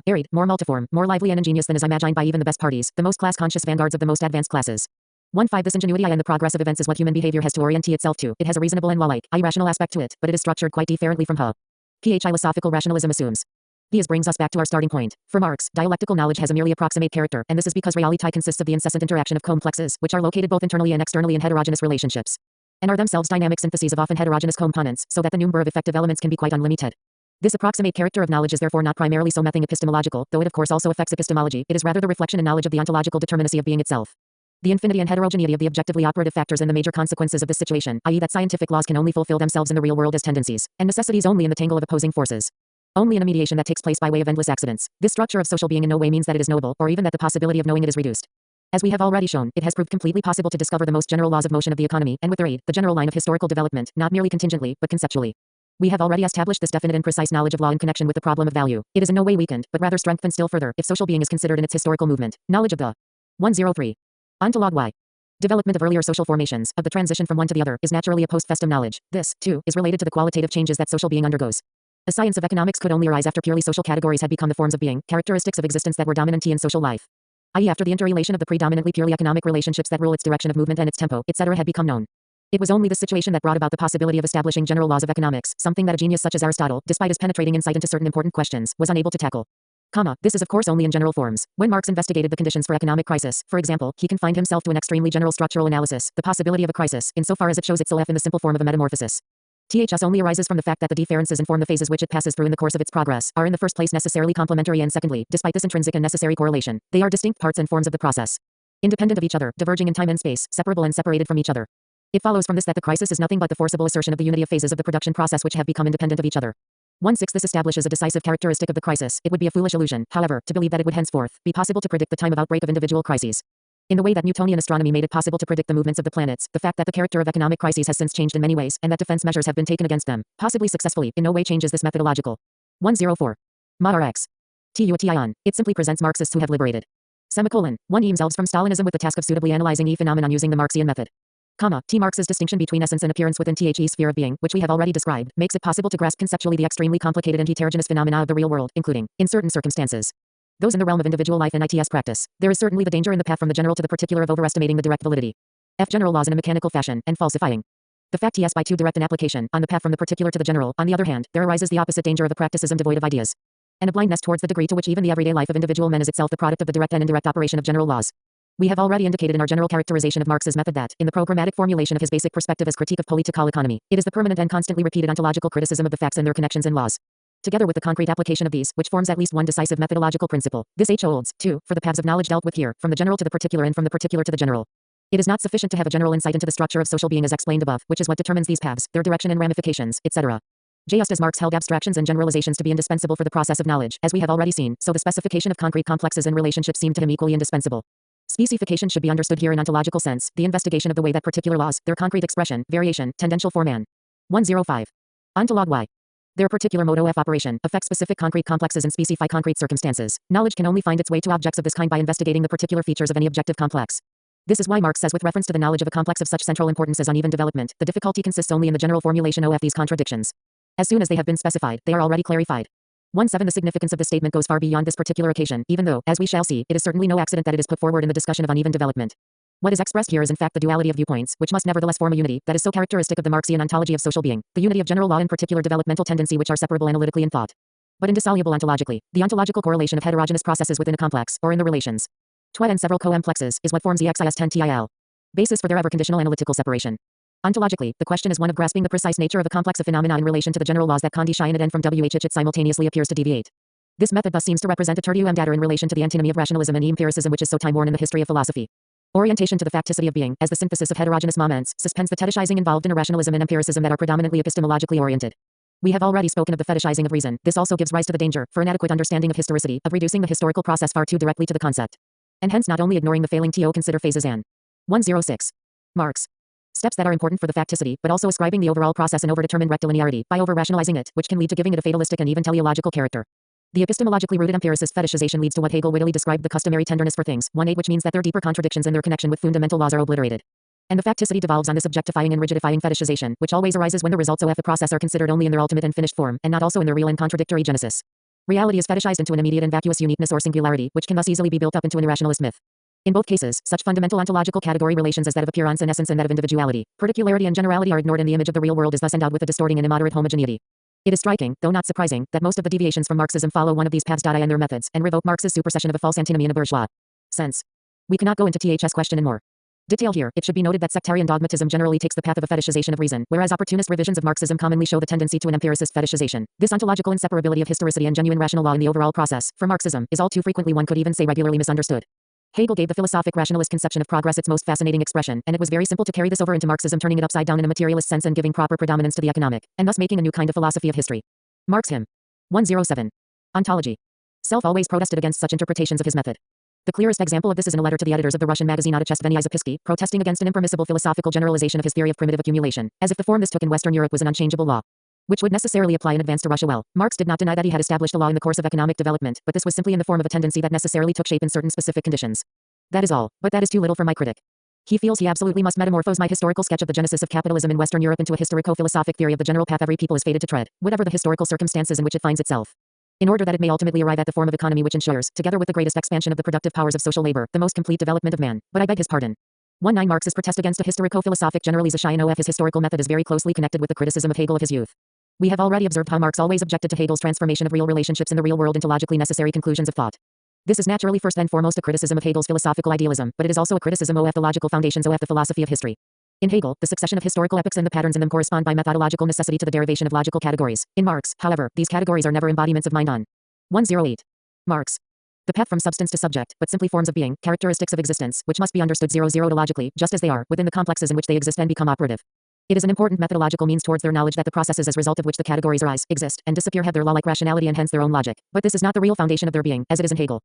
varied, more multiform, more lively and ingenious than is imagined by even the best parties, the most class-conscious vanguards of the most advanced classes. 1.5 This ingenuity and the progress of events is what human behavior has to orient itself to. It has a reasonable and law-like, irrational aspect to it, but it is structured quite differently from philosophical rationalism assumes. This brings us back to our starting point. For Marx, dialectical knowledge has a merely approximate character, and this is because reality consists of the incessant interaction of complexes, which are located both internally and externally in heterogeneous relationships, and are themselves dynamic syntheses of often heterogeneous components, so that the number of effective elements can be quite unlimited. This approximate character of knowledge is therefore not primarily so nothing epistemological, though it of course also affects epistemology. It is rather the reflection and knowledge of the ontological determinacy of being itself. The infinity and heterogeneity of the objectively operative factors and the major consequences of this situation, i.e. that scientific laws can only fulfill themselves in the real world as tendencies, and necessities only in the tangle of opposing forces. Only in a mediation that takes place by way of endless accidents. This structure of social being in no way means that it is knowable, or even that the possibility of knowing it is reduced. As we have already shown, it has proved completely possible to discover the most general laws of motion of the economy, and with their aid, the general line of historical development, not merely contingently, but conceptually. We have already established this definite and precise knowledge of law in connection with the problem of value. It is in no way weakened, but rather strengthened still further, if social being is considered in its historical movement. Knowledge of the 103. Ontology. Development of earlier social formations, of the transition from one to the other, is naturally a post festum knowledge. This, too, is related to the qualitative changes that social being undergoes. A science of economics could only arise after purely social categories had become the forms of being, characteristics of existence that were dominant in social life, i.e. after the interrelation of the predominantly purely economic relationships that rule its direction of movement and its tempo, etc. had become known. It was only this situation that brought about the possibility of establishing general laws of economics, something that a genius such as Aristotle, despite his penetrating insight into certain important questions, was unable to tackle. This is of course only in general forms. When Marx investigated the conditions for economic crisis, for example, he confined himself to an extremely general structural analysis, the possibility of a crisis, insofar as it shows itself in the simple form of a metamorphosis. Thus only arises from the fact that the differences inform the phases which it passes through in the course of its progress, are in the first place necessarily complementary, and secondly, despite this intrinsic and necessary correlation, they are distinct parts and forms of the process. Independent of each other, diverging in time and space, separable and separated from each other. It follows from this that the crisis is nothing but the forcible assertion of the unity of phases of the production process which have become independent of each other. 1.6 This establishes a decisive characteristic of the crisis. It would be a foolish illusion, however, to believe that it would henceforth be possible to predict the time of outbreak of individual crises. In the way that Newtonian astronomy made it possible to predict the movements of the planets, the fact that the character of economic crises has since changed in many ways, and that defense measures have been taken against them, possibly successfully, in no way changes this methodological. 104. Marx. Tution. It simply presents Marxists who have liberated. 1 themselves from Stalinism with the task of suitably analyzing a phenomenon using the Marxian method. Marx's distinction between essence and appearance within the sphere of being, which we have already described, makes it possible to grasp conceptually the extremely complicated and heterogeneous phenomena of the real world, including, in certain circumstances, those in the realm of individual life and its practice. There is certainly the danger in the path from the general to the particular of overestimating the direct validity of general laws in a mechanical fashion, and falsifying the fact by too direct an application. On the path from the particular to the general, on the other hand, there arises the opposite danger of a practicism devoid of ideas, and a blindness towards the degree to which even the everyday life of individual men is itself the product of the direct and indirect operation of general laws. We have already indicated in our general characterization of Marx's method that, in the programmatic formulation of his basic perspective as critique of political economy, it is the permanent and constantly repeated ontological criticism of the facts and their connections in laws, together with the concrete application of these, which forms at least one decisive methodological principle. This holds, too, for the paths of knowledge dealt with here, from the general to the particular and from the particular to the general. It is not sufficient to have a general insight into the structure of social being as explained above, which is what determines these paths, their direction and ramifications, etc. Just as Marx held abstractions and generalizations to be indispensable for the process of knowledge, as we have already seen, so the specification of concrete complexes and relationships seemed to him equally indispensable. Specification should be understood here in ontological sense, the investigation of the way that particular laws, their concrete expression, variation, tendential form and 105. Ontology. Their particular mode of operation, affect specific concrete complexes and specify concrete circumstances. Knowledge can only find its way to objects of this kind by investigating the particular features of any objective complex. This is why Marx says with reference to the knowledge of a complex of such central importance as uneven development, the difficulty consists only in the general formulation of these contradictions. As soon as they have been specified, they are already clarified. 1.7 The significance of this statement goes far beyond this particular occasion, even though, as we shall see, it is certainly no accident that it is put forward in the discussion of uneven development. What is expressed here is in fact the duality of viewpoints, which must nevertheless form a unity that is so characteristic of the Marxian ontology of social being, the unity of general law and particular developmental tendency which are separable analytically in thought, but indissoluble ontologically. The ontological correlation of heterogeneous processes within a complex, or in the relations twet and several complexes, is what forms the exist10til basis for their ever-conditional analytical separation. Ontologically, the question is one of grasping the precise nature of a complex of phenomena in relation to the general laws that condition it and from which it simultaneously appears to deviate. This method thus seems to represent a tertium dater in relation to the antinomy of rationalism and empiricism which is so time-worn in the history of philosophy. Orientation to the facticity of being, as the synthesis of heterogeneous moments, suspends the fetishizing involved in a rationalism and empiricism that are predominantly epistemologically oriented. We have already spoken of the fetishizing of reason. This also gives rise to the danger, for an adequate understanding of historicity, of reducing the historical process far too directly to the concept. And hence not only ignoring the failing to consider phases and 106. Marx. Steps that are important for the facticity, but also ascribing the overall process an overdetermined rectilinearity, by over-rationalizing it, which can lead to giving it a fatalistic and even teleological character. The epistemologically rooted empiricist fetishization leads to what Hegel wittily described the customary tenderness for things, 1-8, which means that their deeper contradictions in their connection with fundamental laws are obliterated. And the facticity devolves on this objectifying and rigidifying fetishization, which always arises when the results of the process are considered only in their ultimate and finished form, and not also in their real and contradictory genesis. Reality is fetishized into an immediate and vacuous uniqueness or singularity, which can thus easily be built up into an irrationalist myth. In both cases, such fundamental ontological category relations as that of appearance and essence and that of individuality, particularity and generality are ignored, and the image of the real world is thus endowed with a distorting and immoderate homogeneity. It is striking, though not surprising, that most of the deviations from Marxism follow one of these paths. I and their methods, and revoke Marx's supersession of a false antinomy in a bourgeois sense. We cannot go into THS question in more detail here. It should be noted that sectarian dogmatism generally takes the path of a fetishization of reason, whereas opportunist revisions of Marxism commonly show the tendency to an empiricist fetishization. This ontological inseparability of historicity and genuine rational law in the overall process, for Marxism, is all too frequently, one could even say regularly, misunderstood. Hegel gave the philosophic rationalist conception of progress its most fascinating expression, and it was very simple to carry this over into Marxism, turning it upside down in a materialist sense and giving proper predominance to the economic, and thus making a new kind of philosophy of history. Marx him. 107. Ontology. Self always protested against such interpretations of his method. The clearest example of this is in a letter to the editors of the Russian magazine Otechestveniy Zapiski, protesting against an impermissible philosophical generalization of his theory of primitive accumulation, as if the form this took in Western Europe was an unchangeable law, which would necessarily apply in advance to Russia. Well, Marx did not deny that he had established a law in the course of economic development, but this was simply in the form of a tendency that necessarily took shape in certain specific conditions. That is all, but that is too little for my critic. He feels he absolutely must metamorphose my historical sketch of the genesis of capitalism in Western Europe into a historico-philosophic theory of the general path every people is fated to tread, whatever the historical circumstances in which it finds itself, in order that it may ultimately arrive at the form of economy which ensures, together with the greatest expansion of the productive powers of social labor, the most complete development of man. But I beg his pardon. 19. Marx's protest against a historico-philosophic generalization of his historical method is very closely connected with the criticism of Hegel of his youth. We have already observed how Marx always objected to Hegel's transformation of real relationships in the real world into logically necessary conclusions of thought. This is naturally first and foremost a criticism of Hegel's philosophical idealism, but it is also a criticism of the logical foundations of the philosophy of history. In Hegel, the succession of historical epochs and the patterns in them correspond by methodological necessity to the derivation of logical categories. In Marx, however, these categories are never embodiments of mind on. 108. Marx. The path from substance to subject, but simply forms of being, characteristics of existence, which must be understood 00 logically, just as they are, within the complexes in which they exist and become operative. It is an important methodological means towards their knowledge that the processes as result of which the categories arise, exist, and disappear have their law-like rationality and hence their own logic. But this is not the real foundation of their being, as it is in Hegel.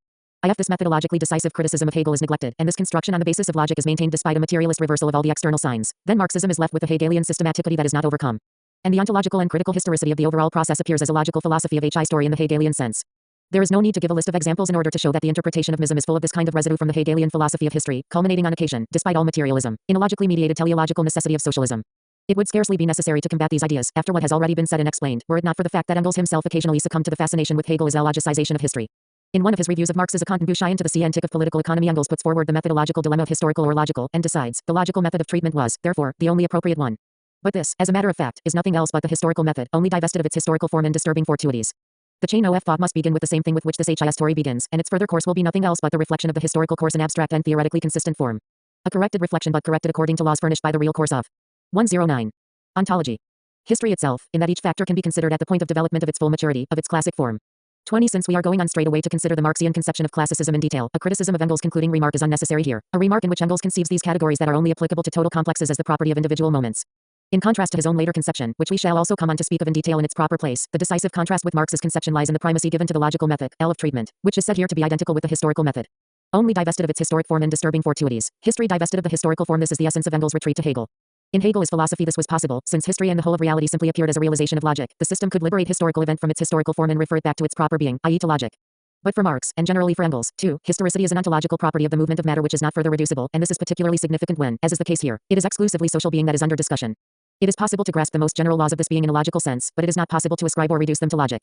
This methodologically decisive criticism of Hegel is neglected, and this construction on the basis of logic is maintained despite a materialist reversal of all the external signs. Then Marxism is left with a Hegelian systematicity that is not overcome. And the ontological and critical historicity of the overall process appears as a logical philosophy of HI story in the Hegelian sense. There is no need to give a list of examples in order to show that the interpretation of Mism is full of this kind of residue from the Hegelian philosophy of history, culminating on occasion, despite all materialism, in a logically mediated teleological necessity of socialism. It would scarcely be necessary to combat these ideas, after what has already been said and explained, were it not for the fact that Engels himself occasionally succumbed to the fascination with Hegel's logicization of history. In one of his reviews of Marx's Contribution to the Scientific of Political Economy, Engels puts forward the methodological dilemma of historical or logical, and decides the logical method of treatment was, therefore, the only appropriate one. But this, as a matter of fact, is nothing else but the historical method, only divested of its historical form and disturbing fortuities. The chain of thought must begin with the same thing with which this HIS story begins, and its further course will be nothing else but the reflection of the historical course in abstract and theoretically consistent form. A corrected reflection, but corrected according to laws furnished by the real course of 109. Ontology. History itself, in that each factor can be considered at the point of development of its full maturity, of its classic form. 20. Since we are going on straight away to consider the Marxian conception of classicism in detail, a criticism of Engels' concluding remark is unnecessary here, a remark in which Engels conceives these categories that are only applicable to total complexes as the property of individual moments. In contrast to his own later conception, which we shall also come on to speak of in detail in its proper place, the decisive contrast with Marx's conception lies in the primacy given to the logical method, L of treatment, which is said here to be identical with the historical method. Only divested of its historic form and disturbing fortuities. History divested of the historical form, this is the essence of Engels' retreat to Hegel. In Hegel's philosophy this was possible, since history and the whole of reality simply appeared as a realization of logic. The system could liberate historical event from its historical form and refer it back to its proper being, i.e. to logic. But for Marx, and generally for Engels, too, historicity is an ontological property of the movement of matter which is not further reducible, and this is particularly significant when, as is the case here, it is exclusively social being that is under discussion. It is possible to grasp the most general laws of this being in a logical sense, but it is not possible to ascribe or reduce them to logic.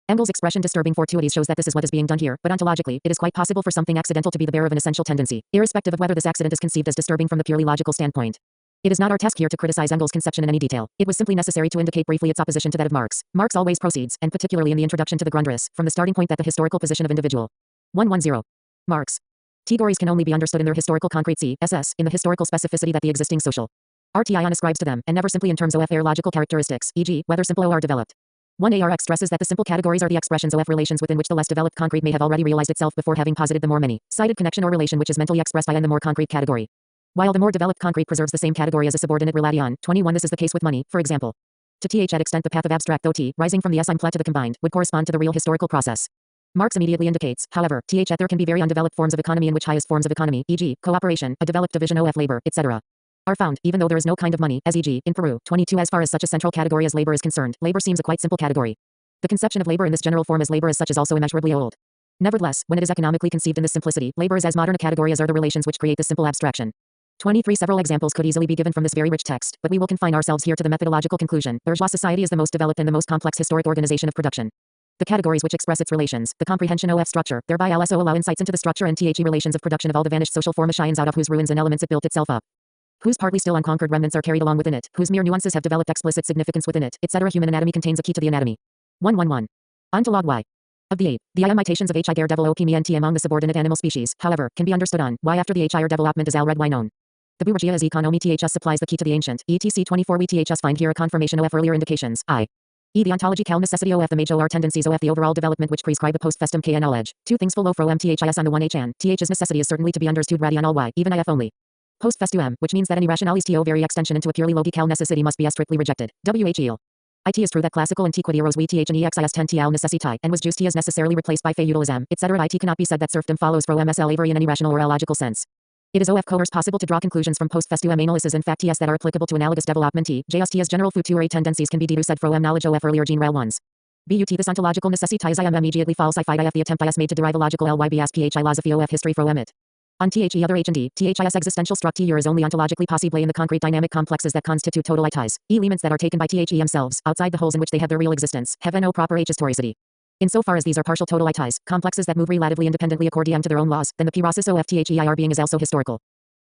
Engel's expression disturbing fortuities shows that this is what is being done here, but ontologically, it is quite possible for something accidental to be the bearer of an essential tendency, irrespective of whether this accident is conceived as disturbing from the purely logical standpoint. It is not our task here to criticize Engel's conception in any detail. It was simply necessary to indicate briefly its opposition to that of Marx. Marx always proceeds, and particularly in the introduction to the Grundriss, from the starting point that the historical position of individual. 110. Marx. Categories can only be understood in their historical concrete CSS, in the historical specificity that the existing social RTION ascribes to them, and never simply in terms of their logical characteristics, e.g., whether simple O are developed. 1ARX stresses that the simple categories are the expressions of relations within which the less developed concrete may have already realized itself before having posited the more many-sided connection or relation which is mentally expressed by in the more concrete category. While the more developed concrete preserves the same category as a subordinate relation. 21 This is the case with money, for example. To th at extent the path of abstract though t, rising from the s implant to the combined, would correspond to the real historical process. Marx immediately indicates, however, th at there can be very undeveloped forms of economy in which highest forms of economy, e.g., cooperation, a developed division of labor, etc. are found, even though there is no kind of money, as e.g., in Peru. 22 As far as such a central category as labor is concerned, labor seems a quite simple category. The conception of labor in this general form as labor as such is also immeasurably old. Nevertheless, when it is economically conceived in this simplicity, labor is as modern a category as are the relations which create this simple abstraction. 23 Several examples could easily be given from this very rich text, but we will confine ourselves here to the methodological conclusion. Bourgeois society is the most developed and the most complex historic organization of production. The categories which express its relations, the comprehension of structure, thereby also allow insights into the structure and the relations of production of all the vanished social formations out of whose ruins and elements it built itself up. Whose partly still unconquered remnants are carried along within it, whose mere nuances have developed explicit significance within it, etc. Human anatomy contains a key to the anatomy. 111. Ontolog Y. Of the ape, the imitations of H I daredevil O ent among the subordinate animal species, however, can be understood on Y after the H I or development is already known. The bourgeois as economy ths supplies the key to the ancient, etc. 24 We ths find here a confirmation of earlier indications, i.e. the ontological necessity of the major tendencies of the overall development which prescribe a post festum k knowledge. Two things full fro mthis on the one h and th's necessity is certainly to be understood radion all y, even if only. Post festum, which means that any rationalis to very extension into a purely logical necessity must be as strictly rejected. Whel. It is true that classical antiquity arose we th and exis 10 tl necessity, and was just as necessarily replaced by feudalism, etc. It cannot be said that serfdom follows fro msl avery in any rational or illogical sense. It is of course possible to draw conclusions from post festum analysis and fact ts that are applicable to analogous development just as general future tendencies can be deduced from knowledge of earlier general ones. But this ontological necessity is immediately falsified if the attempt is made to derive a logical lybs phi philosophy of history from it. On the other h and d, this existential structure is only ontologically possible in the concrete dynamic complexes that constitute totalities, elements that are taken by the themselves, outside the holes in which they have their real existence, have no proper historicity. Insofar as these are partial totalities, complexes that move relatively independently according to their own laws, then the process of their being is also historical.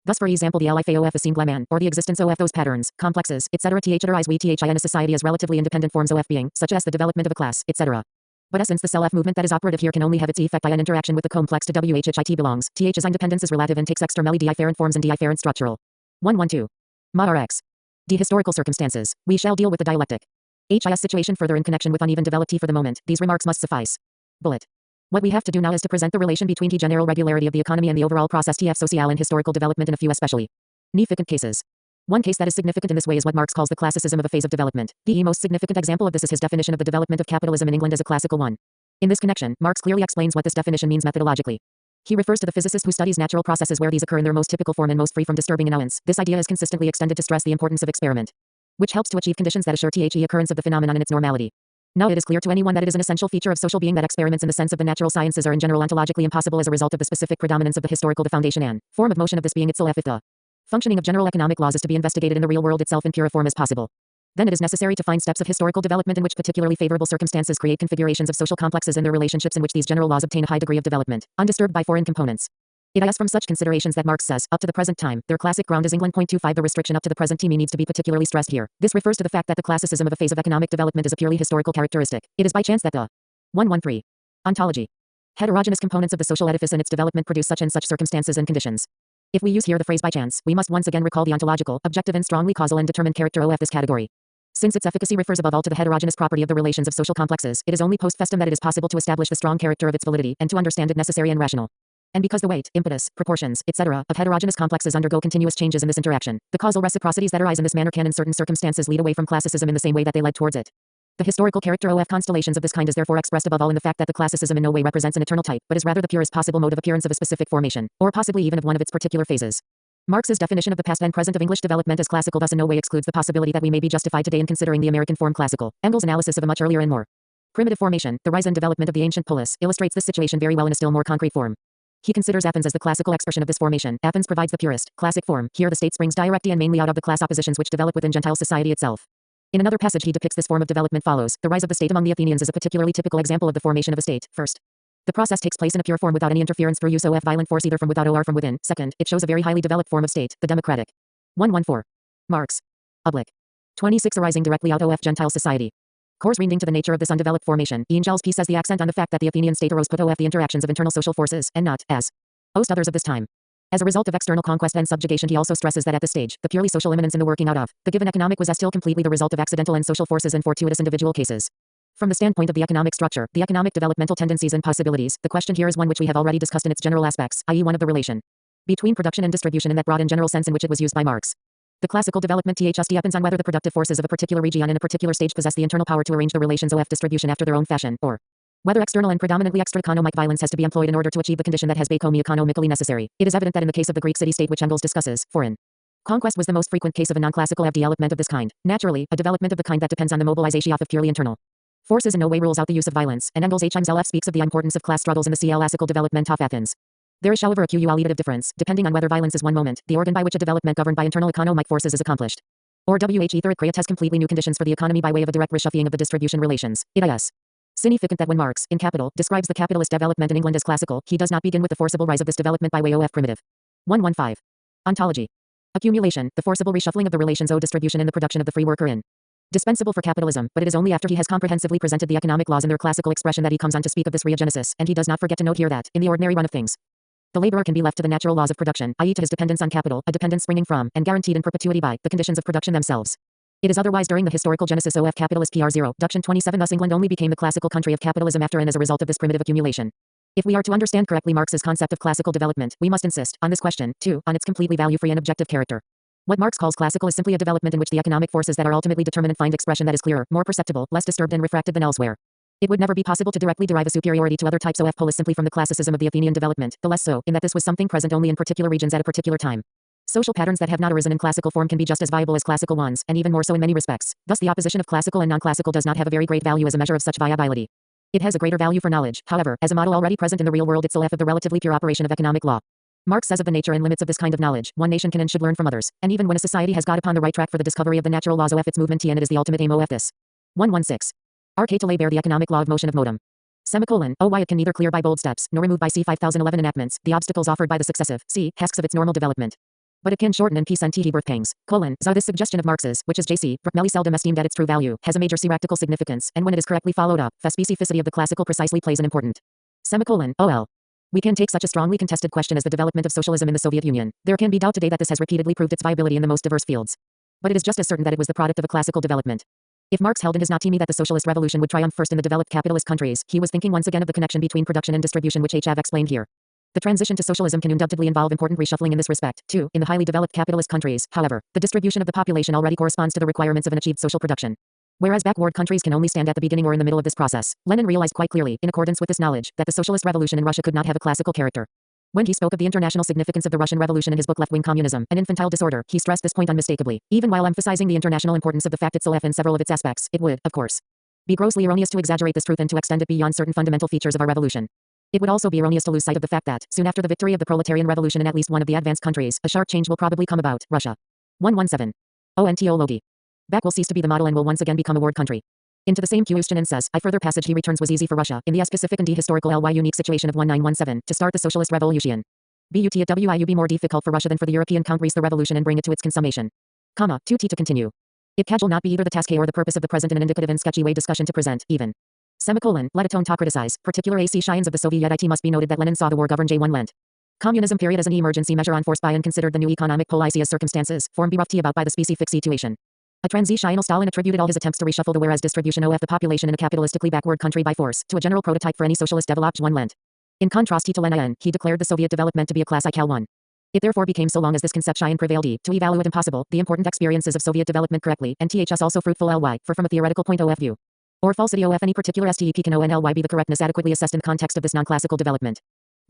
Thus for example the life of esteemed man, or the existence of those patterns, complexes, etc. Theorize we in a society as relatively independent forms of being, such as the development of a class, etc. But since the self movement that is operative here can only have its effect by an interaction with the complex to whit belongs, th's independence is relative and takes externally different forms and different structural. 112. Rx. The historical circumstances. We shall deal with the dialectic. His situation further in connection with uneven developed for the moment. These remarks must suffice. Bullet. What we have to do now is to present the relation between the general regularity of the economy and the overall process of social and historical development in a few especially significant cases. One case that is significant in this way is what Marx calls the classicism of a phase of development. The most significant example of this is his definition of the development of capitalism in England as a classical one. In this connection, Marx clearly explains what this definition means methodologically. He refers to the physicist who studies natural processes where these occur in their most typical form and most free from disturbing annoyance. This idea is consistently extended to stress the importance of experiment, which helps to achieve conditions that assure the occurrence of the phenomenon in its normality. Now it is clear to anyone that it is an essential feature of social being that experiments in the sense of the natural sciences are in general ontologically impossible as a result of the specific predominance of the historical the foundation and form of motion of this being itself if the functioning of general economic laws is to be investigated in the real world itself in pure form as possible. Then it is necessary to find steps of historical development in which particularly favorable circumstances create configurations of social complexes and their relationships in which these general laws obtain a high degree of development, undisturbed by foreign components. It is from such considerations that Marx says, up to the present time, their classic ground is England. 25 The restriction up to the present time needs to be particularly stressed here. This refers to the fact that the classicism of a phase of economic development is a purely historical characteristic. It is by chance that the 113 ontology heterogeneous components of the social edifice and its development produce such and such circumstances and conditions. If we use here the phrase by chance, we must once again recall the ontological, objective and strongly causal and determined character of this category. Since its efficacy refers above all to the heterogeneous property of the relations of social complexes, it is only post festum that it is possible to establish the strong character of its validity, and to understand it necessary and rational. And because the weight, impetus, proportions, etc., of heterogeneous complexes undergo continuous changes in this interaction, the causal reciprocities that arise in this manner can in certain circumstances lead away from classicism in the same way that they led towards it. The historical character of constellations of this kind is therefore expressed above all in the fact that the classicism in no way represents an eternal type, but is rather the purest possible mode of appearance of a specific formation, or possibly even of one of its particular phases. Marx's definition of the past and present of English development as classical thus in no way excludes the possibility that we may be justified today in considering the American form classical. Engel's analysis of a much earlier and more primitive formation, the rise and development of the ancient polis, illustrates this situation very well in a still more concrete form. He considers Athens as the classical expression of this formation. Athens provides the purest, classic form. Here the state springs directly and mainly out of the class oppositions which develop within Gentile society itself. In another passage he depicts this form of development follows. The rise of the state among the Athenians is a particularly typical example of the formation of a state. First, the process takes place in a pure form without any interference through use of violent force either from without or from within. Second, it shows a very highly developed form of state, the democratic. 114. Marx. Oblique. 26 arising directly out of Gentile society. Corresponding to the nature of this undeveloped formation, Engels P says the accent on the fact that the Athenian state arose put the interactions of internal social forces, and not, as most others of this time, as a result of external conquest and subjugation. He also stresses that at this stage, the purely social immanence in the working out of the given economic was still completely the result of accidental and social forces and fortuitous individual cases. From the standpoint of the economic structure, the economic developmental tendencies and possibilities, the question here is one which we have already discussed in its general aspects, i.e. one of the relation between production and distribution in that broad and general sense in which it was used by Marx. The classical development depends on whether the productive forces of a particular region in a particular stage possess the internal power to arrange the relations of distribution after their own fashion, or whether external and predominantly extra-economic violence has to be employed in order to achieve the condition that has become economically necessary. It is evident that in the case of the Greek city-state which Engels discusses, foreign conquest was the most frequent case of a non-classical development of this kind. Naturally, a development of the kind that depends on the mobilization of purely internal forces in no way rules out the use of violence, and Engels HMZLF speaks of the importance of class struggles in the classical development of Athens. There is however a qualitative difference, depending on whether violence is one moment, the organ by which a development governed by internal economic forces is accomplished, or either it creates completely new conditions for the economy by way of a direct reshuffling of the distribution relations. It is significant that when Marx, in Capital, describes the capitalist development in England as classical, he does not begin with the forcible rise of this development by way of primitive. 115. Ontology. Accumulation, the forcible reshuffling of the relations o distribution in the production of the free worker in dispensable for capitalism, but it is only after he has comprehensively presented the economic laws in their classical expression that he comes on to speak of this reogenesis, and he does not forget to note here that, in the ordinary run of things, the laborer can be left to the natural laws of production, i.e. to his dependence on capital, a dependence springing from, and guaranteed in perpetuity by, the conditions of production themselves. It is otherwise during the historical genesis of capitalist PR0, Duction 27. Thus England only became the classical country of capitalism after and as a result of this primitive accumulation. If we are to understand correctly Marx's concept of classical development, we must insist, on this question, too, on its completely value-free and objective character. What Marx calls classical is simply a development in which the economic forces that are ultimately determinant find expression that is clearer, more perceptible, less disturbed and refracted than elsewhere. It would never be possible to directly derive a superiority to other types of polis simply from the classicism of the Athenian development, the less so, in that this was something present only in particular regions at a particular time. Social patterns that have not arisen in classical form can be just as viable as classical ones, and even more so in many respects. Thus the opposition of classical and non-classical does not have a very great value as a measure of such viability. It has a greater value for knowledge, however, as a model already present in the real world itself of the relatively pure operation of economic law. Marx says of the nature and limits of this kind of knowledge, one nation can and should learn from others, and even when a society has got upon the right track for the discovery of the natural laws of its movement and it is the ultimate aim of this. 116. Arcade to lay bare the economic law of motion of modem. Why it can neither clear by bold steps, nor remove by c. 5011 enactments, the obstacles offered by the successive, tasks of its normal development. But it can shorten and peace and birth pangs. This suggestion of Marx's, which is J.C. Melly seldom esteemed at its true value, has a major practical significance, and when it is correctly followed up, the specificity of the classical precisely plays an important. We can take such a strongly contested question as the development of socialism in the Soviet Union. There can be doubt today that this has repeatedly proved its viability in the most diverse fields. But it is just as certain that it was the product of a classical development. If Marx held in his Natimi that the socialist revolution would triumph first in the developed capitalist countries, he was thinking once again of the connection between production and distribution which I have explained here. The transition to socialism can undoubtedly involve important reshuffling in this respect, too. In the highly developed capitalist countries, however, the distribution of the population already corresponds to the requirements of an achieved social production. Whereas backward countries can only stand at the beginning or in the middle of this process, Lenin realized quite clearly, in accordance with this knowledge, that the socialist revolution in Russia could not have a classical character. When he spoke of the international significance of the Russian Revolution in his book Left-Wing Communism, an Infantile Disorder, he stressed this point unmistakably. Even while emphasizing the international importance of the fact itself in several of its aspects, it would, of course, be grossly erroneous to exaggerate this truth and to extend it beyond certain fundamental features of our revolution. It would also be erroneous to lose sight of the fact that, soon after the victory of the proletarian revolution in at least one of the advanced countries, a sharp change will probably come about. Russia. 117. Ontology. Back will cease to be the model and will once again become a ward country. Into the same Q. says, I further passage he returns was easy for Russia, in the specific and historical unique situation of 1917, to start the socialist revolution. But it would be more difficult for Russia than for the European countries the revolution and bring it to its consummation. 2t to continue. It can not be either the task or the purpose of the present in an indicative and sketchy way discussion to present, even. Let alone to criticize, particular AC shines of the Soviet it must be noted that Lenin saw the war govern J1 Lent. Communism period as an emergency measure enforced by and considered the new economic policy as circumstances, form be rough about by the specific situation. A transitional Stalin attributed all his attempts to reshuffle the whereas distribution of the population in a capitalistically backward country by force, to a general prototype for any socialist developed one Lent. In contrast to Lenin, he declared the Soviet development to be a class ICAL 1. It therefore became so long as this conception prevailed to evaluate impossible, the important experiences of Soviet development correctly, and thus also fruitful for from a theoretical point of view. Or falsity of any particular step can only be the correctness adequately assessed in the context of this non-classical development.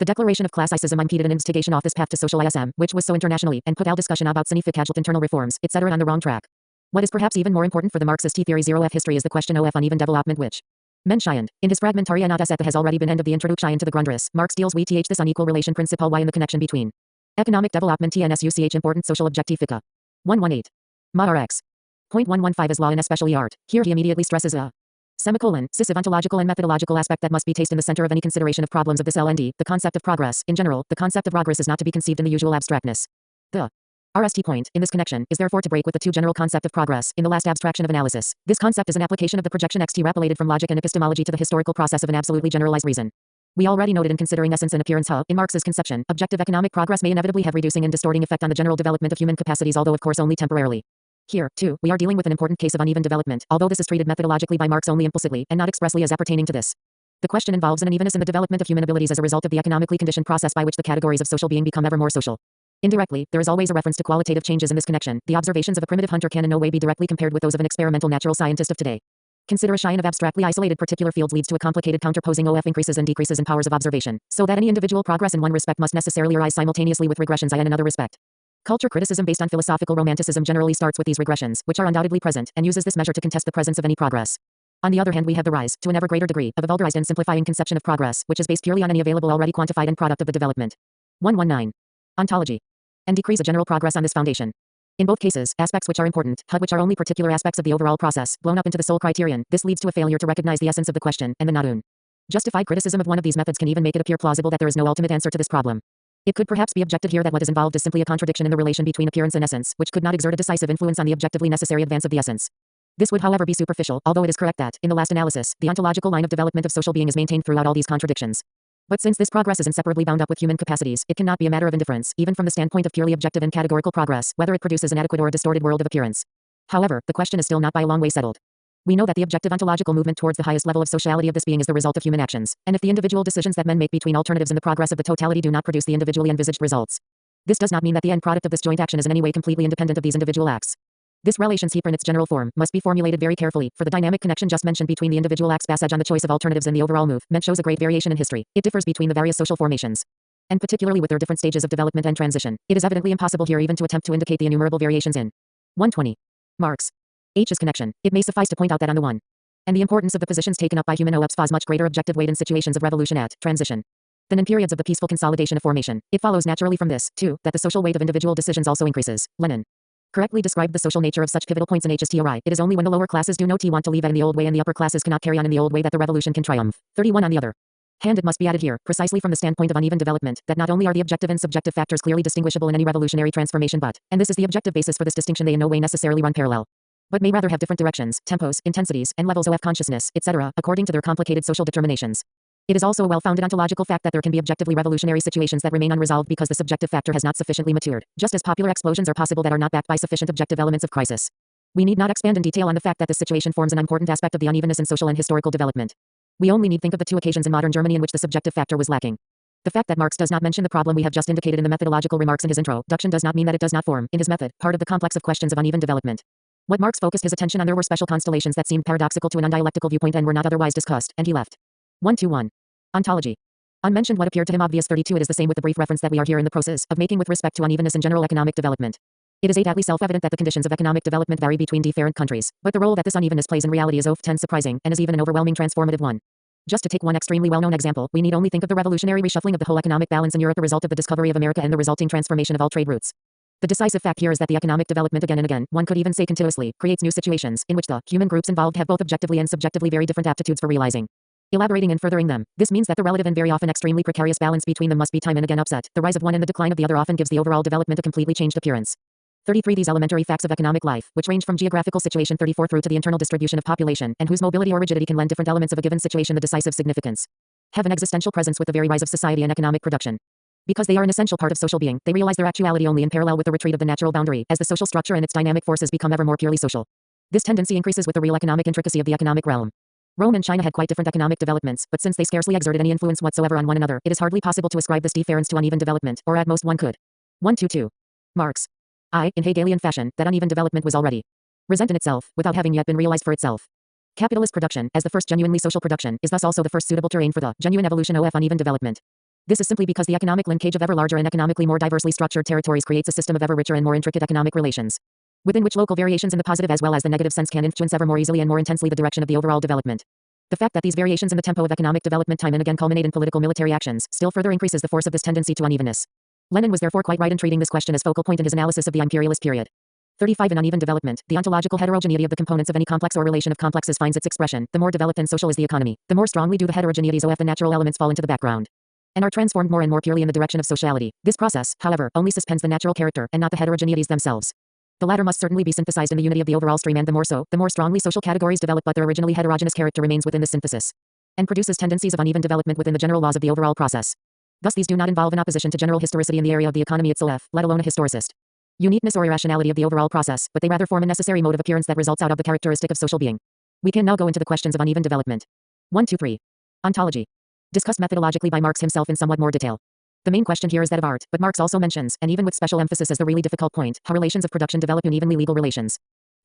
The declaration of classicism impeded an instigation off this path to social ISM, which was so internationally, and put all discussion about significant internal reforms, etc. on the wrong track. What is perhaps even more important for the Marxist theory 0f history is the question of uneven development which mentioned in his Fragmentaria not has already been end of the introduction to the Grundriss. Marx deals with this unequal relation principle y in the connection between economic development and such important social objectifica. 118. Marx. Point 115 is law and especially art. Here he immediately stresses a decisive ontological and methodological aspect that must be placed in the center of any consideration of problems of this LND. The concept of progress. In general, the concept of progress is not to be conceived in the usual abstractness. The RST point, in this connection, is therefore to break with the too general concept of progress, in the last abstraction of analysis. This concept is an application of the projection extrapolated from logic and epistemology to the historical process of an absolutely generalized reason. We already noted in considering essence and appearance how, in Marx's conception, objective economic progress may inevitably have reducing and distorting effect on the general development of human capacities, although of course only temporarily. Here, too, we are dealing with an important case of uneven development, although this is treated methodologically by Marx only implicitly, and not expressly as appertaining to this. The question involves an unevenness in the development of human abilities as a result of the economically conditioned process by which the categories of social being become ever more social. Indirectly, there is always a reference to qualitative changes in this connection. The observations of a primitive hunter can in no way be directly compared with those of an experimental natural scientist of today. Consider a science of abstractly isolated particular fields leads to a complicated counterposing of increases and decreases in powers of observation, so that any individual progress in one respect must necessarily arise simultaneously with regressions in another respect. Culture criticism based on philosophical romanticism generally starts with these regressions, which are undoubtedly present, and uses this measure to contest the presence of any progress. On the other hand, we have the rise, to an ever greater degree, of a vulgarized and simplifying conception of progress, which is based purely on any available already quantified end product of the development. 119. Ontology. And decrees a general progress on this foundation. In both cases, aspects which are important, but which are only particular aspects of the overall process, blown up into the sole criterion. This leads to a failure to recognize the essence of the question, and the not-un. Justified criticism of one of these methods can even make it appear plausible that there is no ultimate answer to this problem. It could perhaps be objected here that what is involved is simply a contradiction in the relation between appearance and essence, which could not exert a decisive influence on the objectively necessary advance of the essence. This would however be superficial, although it is correct that, in the last analysis, the ontological line of development of social being is maintained throughout all these contradictions. But since this progress is inseparably bound up with human capacities, it cannot be a matter of indifference, even from the standpoint of purely objective and categorical progress, whether it produces an adequate or a distorted world of appearance. However, the question is still not by a long way settled. We know that the objective ontological movement towards the highest level of sociality of this being is the result of human actions, and if the individual decisions that men make between alternatives in the progress of the totality do not produce the individually envisaged results, this does not mean that the end product of this joint action is in any way completely independent of these individual acts. This relationship in its general form must be formulated very carefully, for the dynamic connection just mentioned between the individual act's passage on the choice of alternatives and the overall movement shows a great variation in history. It differs between the various social formations, and particularly with their different stages of development and transition. It is evidently impossible here even to attempt to indicate the innumerable variations in 120. Marx. H's connection. It may suffice to point out that on the one, and the importance of the positions taken up by human OEPs has much greater objective weight in situations of revolution at transition than in periods of the peaceful consolidation of formation. It follows naturally from this, too, that the social weight of individual decisions also increases. Lenin correctly described the social nature of such pivotal points in H's theory. It is only when the lower classes do not want to leave in the old way and the upper classes cannot carry on in the old way that the revolution can triumph. 31 on the other hand, it must be added here, precisely from the standpoint of uneven development, that not only are the objective and subjective factors clearly distinguishable in any revolutionary transformation but, and this is the objective basis for this distinction, they in no way necessarily run parallel, but may rather have different directions, tempos, intensities, and levels of consciousness, etc., according to their complicated social determinations. It is also a well-founded ontological fact that there can be objectively revolutionary situations that remain unresolved because the subjective factor has not sufficiently matured, just as popular explosions are possible that are not backed by sufficient objective elements of crisis. We need not expand in detail on the fact that this situation forms an important aspect of the unevenness in social and historical development. We only need think of the two occasions in modern Germany in which the subjective factor was lacking. The fact that Marx does not mention the problem we have just indicated in the methodological remarks in his introduction does not mean that it does not form, in his method, part of the complex of questions of uneven development. What Marx focused his attention on there were special constellations that seemed paradoxical to an undialectical viewpoint and were not otherwise discussed, and he left. 121. Ontology. Unmentioned what appeared to him obvious. 32. It is the same with the brief reference that we are here in the process of making with respect to unevenness in general economic development. It is at least self-evident that the conditions of economic development vary between different countries, but the role that this unevenness plays in reality is often surprising, and is even an overwhelming transformative one. Just to take one extremely well-known example, we need only think of the revolutionary reshuffling of the whole economic balance in Europe, the result of the discovery of America and the resulting transformation of all trade routes. The decisive fact here is that the economic development again and again, one could even say continuously, creates new situations, in which the human groups involved have both objectively and subjectively very different aptitudes for realizing, elaborating and furthering them. This means that the relative and very often extremely precarious balance between them must be time and again upset. The rise of one and the decline of the other often gives the overall development a completely changed appearance. 33. These elementary facts of economic life, which range from geographical situation 34 through to the internal distribution of population, and whose mobility or rigidity can lend different elements of a given situation the decisive significance, have an existential presence with the very rise of society and economic production. Because they are an essential part of social being, they realize their actuality only in parallel with the retreat of the natural boundary, as the social structure and its dynamic forces become ever more purely social. This tendency increases with the real economic intricacy of the economic realm. Rome and China had quite different economic developments, but since they scarcely exerted any influence whatsoever on one another, it is hardly possible to ascribe this difference to uneven development, or at most one could. 122. Marx. In Hegelian fashion, that uneven development was already present in itself, without having yet been realized for itself. Capitalist production, as the first genuinely social production, is thus also the first suitable terrain for the genuine evolution of uneven development. This is simply because the economic linkage of ever larger and economically more diversely structured territories creates a system of ever richer and more intricate economic relations, within which local variations in the positive as well as the negative sense can influence ever more easily and more intensely the direction of the overall development. The fact that these variations in the tempo of economic development time and again culminate in political military actions still further increases the force of this tendency to unevenness. Lenin was therefore quite right in treating this question as focal point in his analysis of the imperialist period. 35. In uneven development, the ontological heterogeneity of the components of any complex or relation of complexes finds its expression. The more developed and social is the economy, the more strongly do the heterogeneities of the natural elements fall into the background and are transformed more and more purely in the direction of sociality. This process, however, only suspends the natural character and not the heterogeneities themselves. The latter must certainly be synthesized in the unity of the overall stream, and the more so, the more strongly social categories develop, but their originally heterogeneous character remains within the synthesis and produces tendencies of uneven development within the general laws of the overall process. Thus these do not involve an opposition to general historicity in the area of the economy itself, let alone a historicist uniqueness or irrationality of the overall process, but they rather form a necessary mode of appearance that results out of the characteristic of social being. We can now go into the questions of uneven development. 1, 2, 3. Ontology. Discussed methodologically by Marx himself in somewhat more detail. The main question here is that of art, but Marx also mentions, and even with special emphasis as the really difficult point, how relations of production develop unevenly legal relations.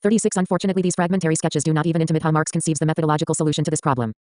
36. Unfortunately, these fragmentary sketches do not even intimate how Marx conceives the methodological solution to this problem.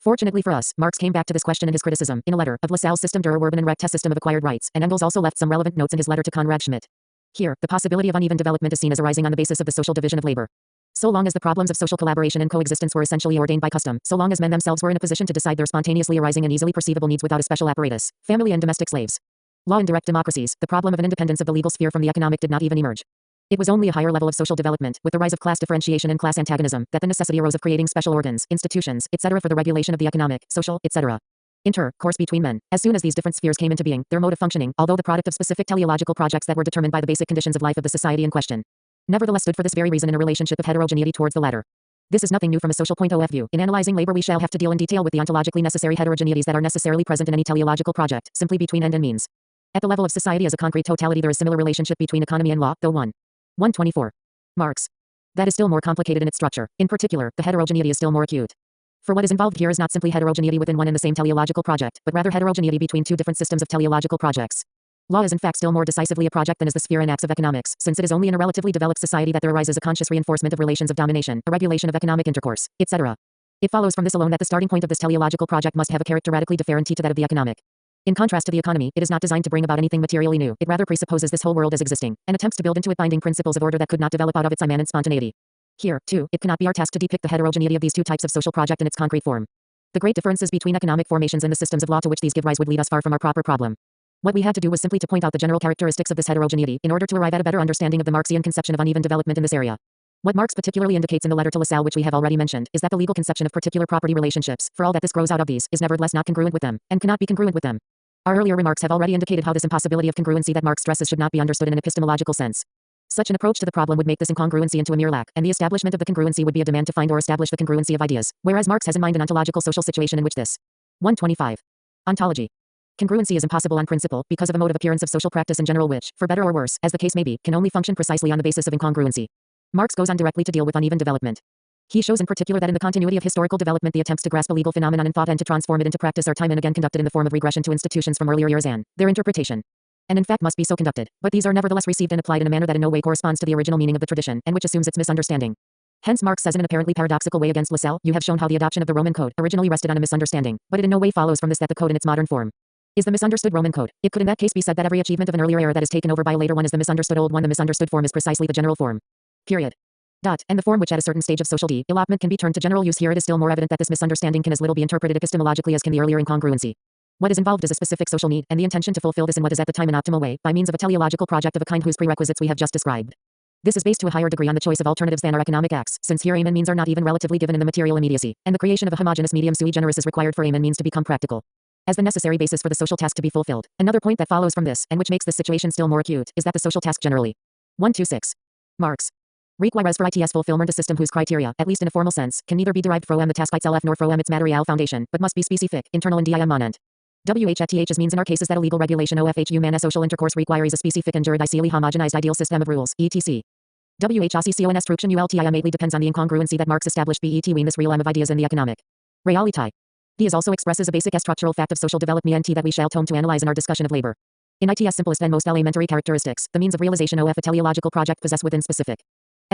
Fortunately for us, Marx came back to this question in his criticism, in a letter, of Lassalle's System der Erwerben and Recht test system of acquired rights, and Engels also left some relevant notes in his letter to Konrad Schmidt. Here, the possibility of uneven development is seen as arising on the basis of the social division of labor. So long as the problems of social collaboration and coexistence were essentially ordained by custom, so long as men themselves were in a position to decide their spontaneously arising and easily perceivable needs without a special apparatus, family and domestic slaves, law and direct democracies, the problem of an independence of the legal sphere from the economic did not even emerge. It was only a higher level of social development, with the rise of class differentiation and class antagonism, that the necessity arose of creating special organs, institutions, etc. for the regulation of the economic, social, etc. Intercourse between men. As soon as these different spheres came into being, their mode of functioning, although the product of specific teleological projects that were determined by the basic conditions of life of the society in question, nevertheless stood for this very reason in a relationship of heterogeneity towards the latter. This is nothing new from a social point of view. In analyzing labor, we shall have to deal in detail with the ontologically necessary heterogeneities that are necessarily present in any teleological project, simply between end and means. At the level of society as a concrete totality, there is similar relationship between economy and law, though 124. Marx. That is still more complicated in its structure. In particular, the heterogeneity is still more acute. For what is involved here is not simply heterogeneity within one and the same teleological project, but rather heterogeneity between two different systems of teleological projects. Law is in fact still more decisively a project than is the sphere and acts of economics, since it is only in a relatively developed society that there arises a conscious reinforcement of relations of domination, a regulation of economic intercourse, etc. It follows from this alone that the starting point of this teleological project must have a character radically different to that of the economic. In contrast to the economy, it is not designed to bring about anything materially new. It rather presupposes this whole world as existing, and attempts to build into it binding principles of order that could not develop out of its immanent spontaneity. Here, too, it cannot be our task to depict the heterogeneity of these two types of social project in its concrete form. The great differences between economic formations and the systems of law to which these give rise would lead us far from our proper problem. What we had to do was simply to point out the general characteristics of this heterogeneity, in order to arrive at a better understanding of the Marxian conception of uneven development in this area. What Marx particularly indicates in the letter to Lassalle, which we have already mentioned, is that the legal conception of particular property relationships, for all that this grows out of these, is nevertheless not congruent with them, and cannot be congruent with them. Our earlier remarks have already indicated how this impossibility of congruency that Marx stresses should not be understood in an epistemological sense. Such an approach to the problem would make this incongruency into a mere lack, and the establishment of the congruency would be a demand to find or establish the congruency of ideas, whereas Marx has in mind an ontological social situation in which this. 125. Ontology. Congruency is impossible on principle, because of a mode of appearance of social practice in general which, for better or worse, as the case may be, can only function precisely on the basis of incongruency. Marx goes on directly to deal with uneven development. He shows in particular that in the continuity of historical development the attempts to grasp a legal phenomenon in thought and to transform it into practice are time and again conducted in the form of regression to institutions from earlier years and their interpretation. And in fact must be so conducted, but these are nevertheless received and applied in a manner that in no way corresponds to the original meaning of the tradition, and which assumes its misunderstanding. Hence Marx says in an apparently paradoxical way against Lassalle, you have shown how the adoption of the Roman Code originally rested on a misunderstanding, but it in no way follows from this that the code in its modern form is the misunderstood Roman Code. It could in that case be said that every achievement of an earlier era that is taken over by a later one is the misunderstood old one. The misunderstood form is precisely the general form. Period. And the form which at a certain stage of social development can be turned to general use. Here it is still more evident that this misunderstanding can as little be interpreted epistemologically as can the earlier incongruency. What is involved is a specific social need, and the intention to fulfill this in what is at the time an optimal way, by means of a teleological project of a kind whose prerequisites we have just described. This is based to a higher degree on the choice of alternatives than our economic acts, since here aim and means are not even relatively given in the material immediacy, and the creation of a homogeneous medium sui generis is required for aim and means to become practical, as the necessary basis for the social task to be fulfilled. Another point that follows from this, and which makes this situation still more acute, is that the social task generally 126. Marx requires for its fulfillment a system whose criteria, at least in a formal sense, can neither be derived from the task itself nor from its material foundation, but must be specific, internal and immanent. Wh means in our cases that a legal regulation of human social intercourse requires a specific and juridically homogenized ideal system of rules, etc. Whcconstruction ultimately depends on the incongruency that Marx established between this realm of ideas and the economic reality. These also expresses a basic structural fact of social development that we shall tome to analyze in our discussion of labor. In its simplest and most elementary characteristics, the means of realization of a teleological project possess within specific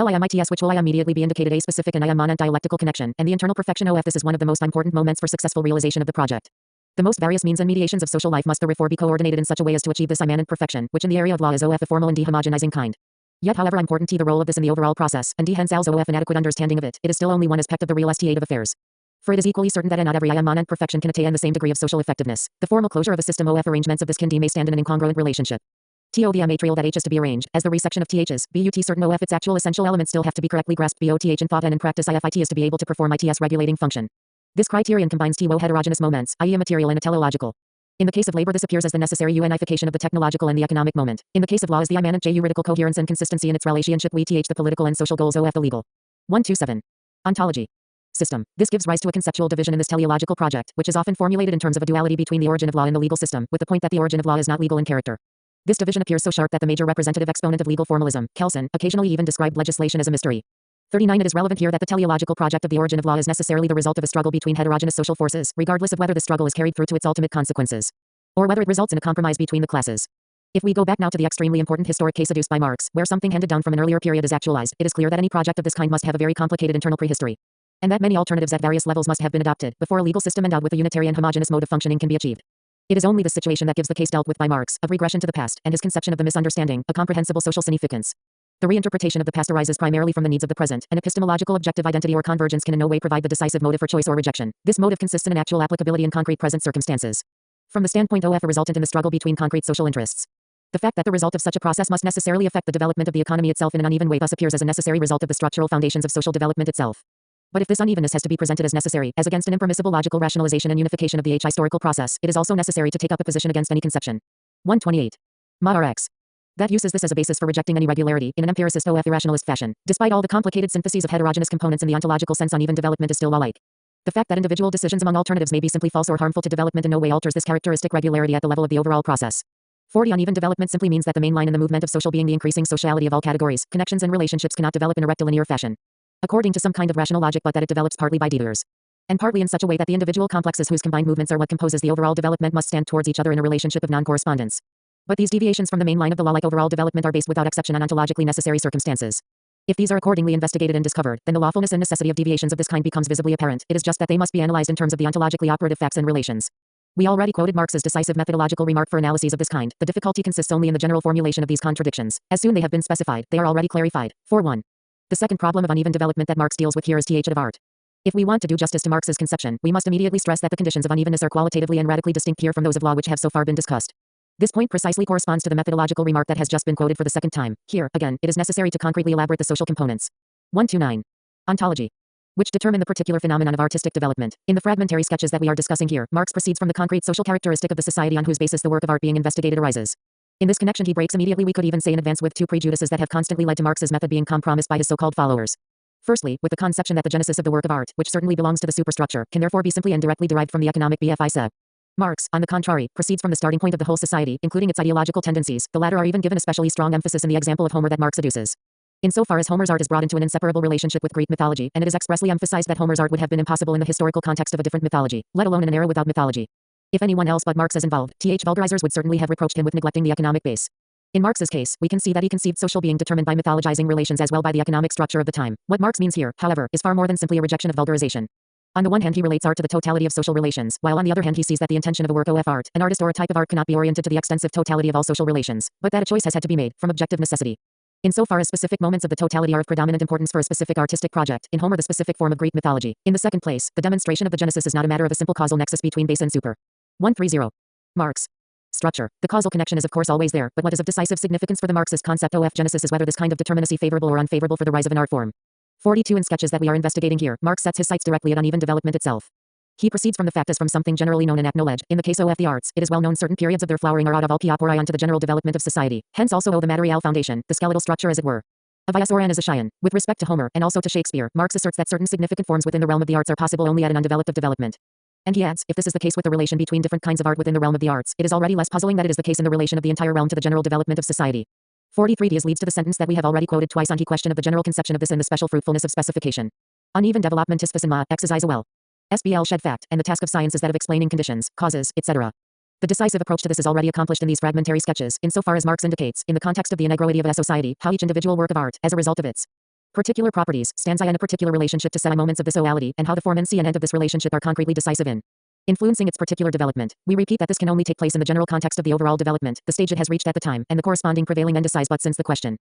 limits which will immediately be indicated a specific and immanent dialectical connection, and the internal perfection of this is one of the most important moments for successful realization of the project. The most various means and mediations of social life must therefore be coordinated in such a way as to achieve this immanent perfection, which in the area of law is a formal and dehomogenizing kind. Yet however important the role of this in the overall process, and hence als an adequate understanding of it, it is still only one aspect of the real state of affairs. For it is equally certain that not every immanent perfection can attain the same degree of social effectiveness. The formal closure of a system of arrangements of this kind may stand in an incongruent relationship TO the material that H is to be arranged, as the resection of THs, but certain OF its actual essential elements still have to be correctly grasped BOTH in thought and in practice IFIT is to be able to perform ITS regulating function. This criterion combines TO heterogeneous moments, i.e. a material and a teleological. In the case of labor this appears as the necessary unification of the technological and the economic moment. In the case of law is the immanent juridical coherence and consistency in its relationship with TH the political and social goals OF the legal. 127. Ontology. System. This gives rise to a conceptual division in this teleological project, which is often formulated in terms of a duality between the origin of law and the legal system, with the point that the origin of law is not legal in character. This division appears so sharp that the major representative exponent of legal formalism, Kelsen, occasionally even described legislation as a mystery. 39. It is relevant here that the teleological project of the origin of law is necessarily the result of a struggle between heterogeneous social forces, regardless of whether the struggle is carried through to its ultimate consequences, or whether it results in a compromise between the classes. If we go back now to the extremely important historic case adduced by Marx, where something handed down from an earlier period is actualized, it is clear that any project of this kind must have a very complicated internal prehistory, and that many alternatives at various levels must have been adopted before a legal system endowed with a unitary and homogeneous mode of functioning can be achieved. It is only the situation that gives the case dealt with by Marx, of regression to the past, and his conception of the misunderstanding, a comprehensible social significance. The reinterpretation of the past arises primarily from the needs of the present, and epistemological objective identity or convergence can in no way provide the decisive motive for choice or rejection. This motive consists in an actual applicability in concrete present circumstances. From the standpoint of a resultant in the struggle between concrete social interests. The fact that the result of such a process must necessarily affect the development of the economy itself in an uneven way thus appears as a necessary result of the structural foundations of social development itself. But if this unevenness has to be presented as necessary, as against an impermissible logical rationalization and unification of the historical process, it is also necessary to take up a position against any conception. 128. Marx. That uses this as a basis for rejecting any regularity, in an empiricist irrationalist fashion. Despite all the complicated syntheses of heterogeneous components in the ontological sense, uneven development is still law-like. The fact that individual decisions among alternatives may be simply false or harmful to development in no way alters this characteristic regularity at the level of the overall process. 40. Uneven development simply means that the main line in the movement of social being, the increasing sociality of all categories, connections and relationships cannot develop in a rectilinear fashion, according to some kind of rational logic, but that it develops partly by detours, and partly in such a way that the individual complexes whose combined movements are what composes the overall development must stand towards each other in a relationship of non-correspondence. But these deviations from the main line of the law-like overall development are based without exception on ontologically necessary circumstances. If these are accordingly investigated and discovered, then the lawfulness and necessity of deviations of this kind becomes visibly apparent. It is just that they must be analyzed in terms of the ontologically operative facts and relations. We already quoted Marx's decisive methodological remark for analyses of this kind. The difficulty consists only in the general formulation of these contradictions. As soon they have been specified, they are already clarified. 4.1. The second problem of uneven development that Marx deals with here is th of art. If we want to do justice to Marx's conception, we must immediately stress that the conditions of unevenness are qualitatively and radically distinct here from those of law which have so far been discussed. This point precisely corresponds to the methodological remark that has just been quoted for the second time. Here, again, it is necessary to concretely elaborate the social components. 129. Ontology. Which determine the particular phenomenon of artistic development. In the fragmentary sketches that we are discussing here, Marx proceeds from the concrete social characteristic of the society on whose basis the work of art being investigated arises. In this connection he breaks immediately, we could even say in advance, with two prejudices that have constantly led to Marx's method being compromised by his so-called followers. Firstly, with the conception that the genesis of the work of art, which certainly belongs to the superstructure, can therefore be simply and directly derived from the economic BFI se. Marx, on the contrary, proceeds from the starting point of the whole society, including its ideological tendencies. The latter are even given especially strong emphasis in the example of Homer that Marx adduces. Insofar as Homer's art is brought into an inseparable relationship with Greek mythology, and it is expressly emphasized that Homer's art would have been impossible in the historical context of a different mythology, let alone in an era without mythology. If anyone else but Marx is involved, vulgarizers would certainly have reproached him with neglecting the economic base. In Marx's case, we can see that he conceived social being determined by mythologizing relations as well by the economic structure of the time. What Marx means here, however, is far more than simply a rejection of vulgarization. On the one hand he relates art to the totality of social relations, while on the other hand he sees that the intention of a work of art, an artist or a type of art cannot be oriented to the extensive totality of all social relations, but that a choice has had to be made, from objective necessity. Insofar as specific moments of the totality are of predominant importance for a specific artistic project, in Homer the specific form of Greek mythology. In the second place, the demonstration of the genesis is not a matter of a simple causal nexus between base and super. 130. Marx. Structure. The causal connection is of course always there, but what is of decisive significance for the Marxist concept of genesis is whether this kind of determinacy favorable or unfavorable for the rise of an art form. 42. In sketches that we are investigating here, Marx sets his sights directly at uneven development itself. He proceeds from the fact as from something generally known and acknowledged. In the case of the arts, it is well known certain periods of their flowering are out of all piopori onto the general development of society. Hence also the material foundation, the skeletal structure as it were, of Iosoran as a Cheyenne. With respect to Homer, and also to Shakespeare, Marx asserts that certain significant forms within the realm of the arts are possible only at an undeveloped of development. And he adds, if this is the case with the relation between different kinds of art within the realm of the arts, it is already less puzzling that it is the case in the relation of the entire realm to the general development of society. 43. This leads to the sentence that we have already quoted twice on the question of the general conception of this and the special fruitfulness of specification. Uneven development is ma, x is well. SBL shed fact, and the task of science is that of explaining conditions, causes, etc. The decisive approach to this is already accomplished in these fragmentary sketches, insofar as Marx indicates, in the context of the inequality of a society, how each individual work of art, as a result of its particular properties, stands in a particular relationship to moments of this oality, and how the form and end of this relationship are concretely decisive in influencing its particular development. We repeat that this can only take place in the general context of the overall development, the stage it has reached at the time, and the corresponding prevailing indices. But since the question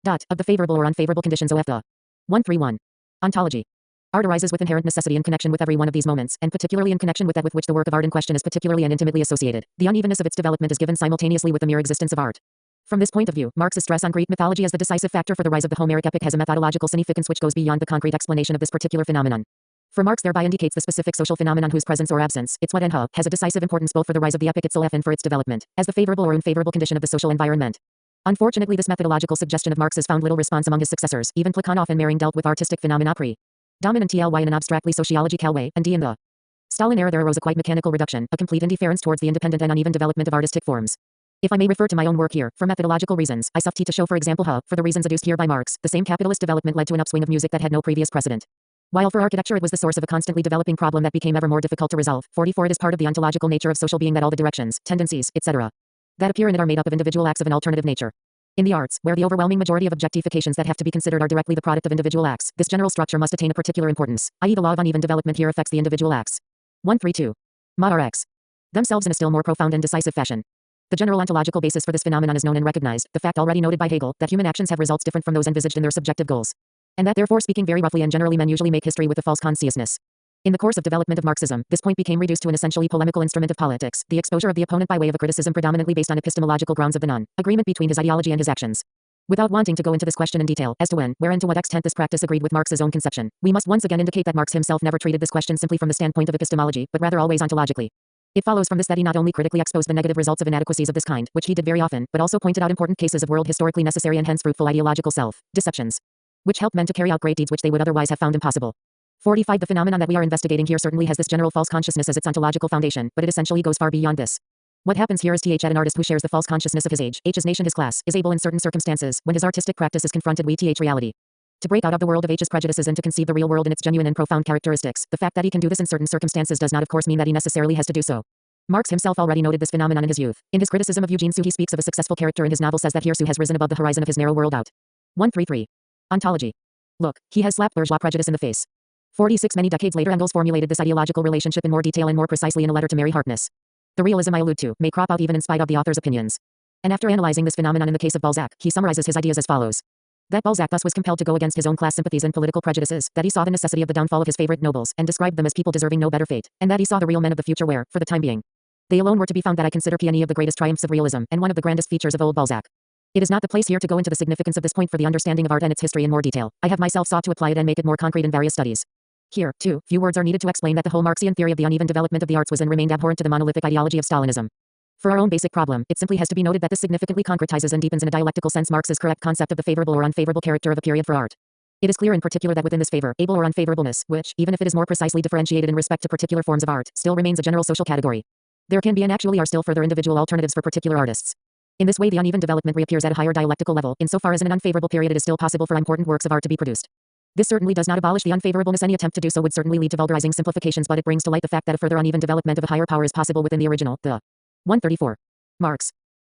of the favorable or unfavorable conditions of the 131. Ontology. Art arises with inherent necessity in connection with every one of these moments, and particularly in connection with that with which the work of art in question is particularly and intimately associated. The unevenness of its development is given simultaneously with the mere existence of art. From this point of view, Marx's stress on Greek mythology as the decisive factor for the rise of the Homeric epic has a methodological significance which goes beyond the concrete explanation of this particular phenomenon. For Marx thereby indicates the specific social phenomenon whose presence or absence, its what and how, has a decisive importance both for the rise of the epic itself and for its development, as the favorable or unfavorable condition of the social environment. Unfortunately, this methodological suggestion of Marx's found little response among his successors. Even Plekhanov and Mehring dealt with artistic phenomena predominantly in an abstractly sociological way, and in the Stalin era there arose a quite mechanical reduction, a complete indifference towards the independent and uneven development of artistic forms. If I may refer to my own work here, for methodological reasons, I sought to show for example how, for the reasons adduced here by Marx, the same capitalist development led to an upswing of music that had no previous precedent. While for architecture it was the source of a constantly developing problem that became ever more difficult to resolve. 44 It is part of the ontological nature of social being that all the directions, tendencies, etc. that appear in it are made up of individual acts of an alternative nature. In the arts, where the overwhelming majority of objectifications that have to be considered are directly the product of individual acts, this general structure must attain a particular importance, i.e. the law of uneven development here affects the individual acts. 132. Rx. Themselves in a still more profound and decisive fashion. The general ontological basis for this phenomenon is known and recognized, the fact already noted by Hegel, that human actions have results different from those envisaged in their subjective goals. And that therefore speaking very roughly and generally men usually make history with a false consciousness. In the course of development of Marxism, this point became reduced to an essentially polemical instrument of politics, the exposure of the opponent by way of a criticism predominantly based on epistemological grounds of the non-agreement between his ideology and his actions. Without wanting to go into this question in detail, as to when, where and to what extent this practice agreed with Marx's own conception, we must once again indicate that Marx himself never treated this question simply from the standpoint of epistemology, but rather always ontologically. It follows from this that he not only critically exposed the negative results of inadequacies of this kind, which he did very often, but also pointed out important cases of world historically necessary and hence fruitful ideological self-deceptions, which help men to carry out great deeds which they would otherwise have found impossible. 45 The phenomenon that we are investigating here certainly has this general false consciousness as its ontological foundation, but it essentially goes far beyond this. What happens here is that an artist who shares the false consciousness of his age, his nation, his class, is able in certain circumstances, when his artistic practice is confronted with reality, to break out of the world of H's prejudices and to conceive the real world in its genuine and profound characteristics. The fact that he can do this in certain circumstances does not of course mean that he necessarily has to do so. Marx himself already noted this phenomenon in his youth. In his criticism of Eugene Sue he speaks of a successful character in his novel says that here Sue has risen above the horizon of his narrow world out. 133. Ontology. Look, he has slapped bourgeois prejudice in the face. 46 Many decades later Engels formulated this ideological relationship in more detail and more precisely in a letter to Mary Harkness. The realism I allude to may crop out even in spite of the author's opinions. And after analyzing this phenomenon in the case of Balzac, he summarizes his ideas as follows. That Balzac thus was compelled to go against his own class sympathies and political prejudices, that he saw the necessity of the downfall of his favorite nobles, and described them as people deserving no better fate, and that he saw the real men of the future where, for the time being, they alone were to be found that I consider P&E of the greatest triumphs of realism, and one of the grandest features of old Balzac. It is not the place here to go into the significance of this point for the understanding of art and its history in more detail. I have myself sought to apply it and make it more concrete in various studies. Here, too, few words are needed to explain that the whole Marxian theory of the uneven development of the arts was and remained abhorrent to the monolithic ideology of Stalinism. For our own basic problem, it simply has to be noted that this significantly concretizes and deepens in a dialectical sense Marx's correct concept of the favorable or unfavorable character of a period for art. It is clear in particular that within this favorable or unfavorableness, which, even if it is more precisely differentiated in respect to particular forms of art, still remains a general social category, there can be and actually are still further individual alternatives for particular artists. In this way the uneven development reappears at a higher dialectical level, insofar as in an unfavorable period it is still possible for important works of art to be produced. This certainly does not abolish the unfavorableness. Any attempt to do so would certainly lead to vulgarizing simplifications, but it brings to light the fact that a further uneven development of a higher power is possible within the original, the 134. Marx.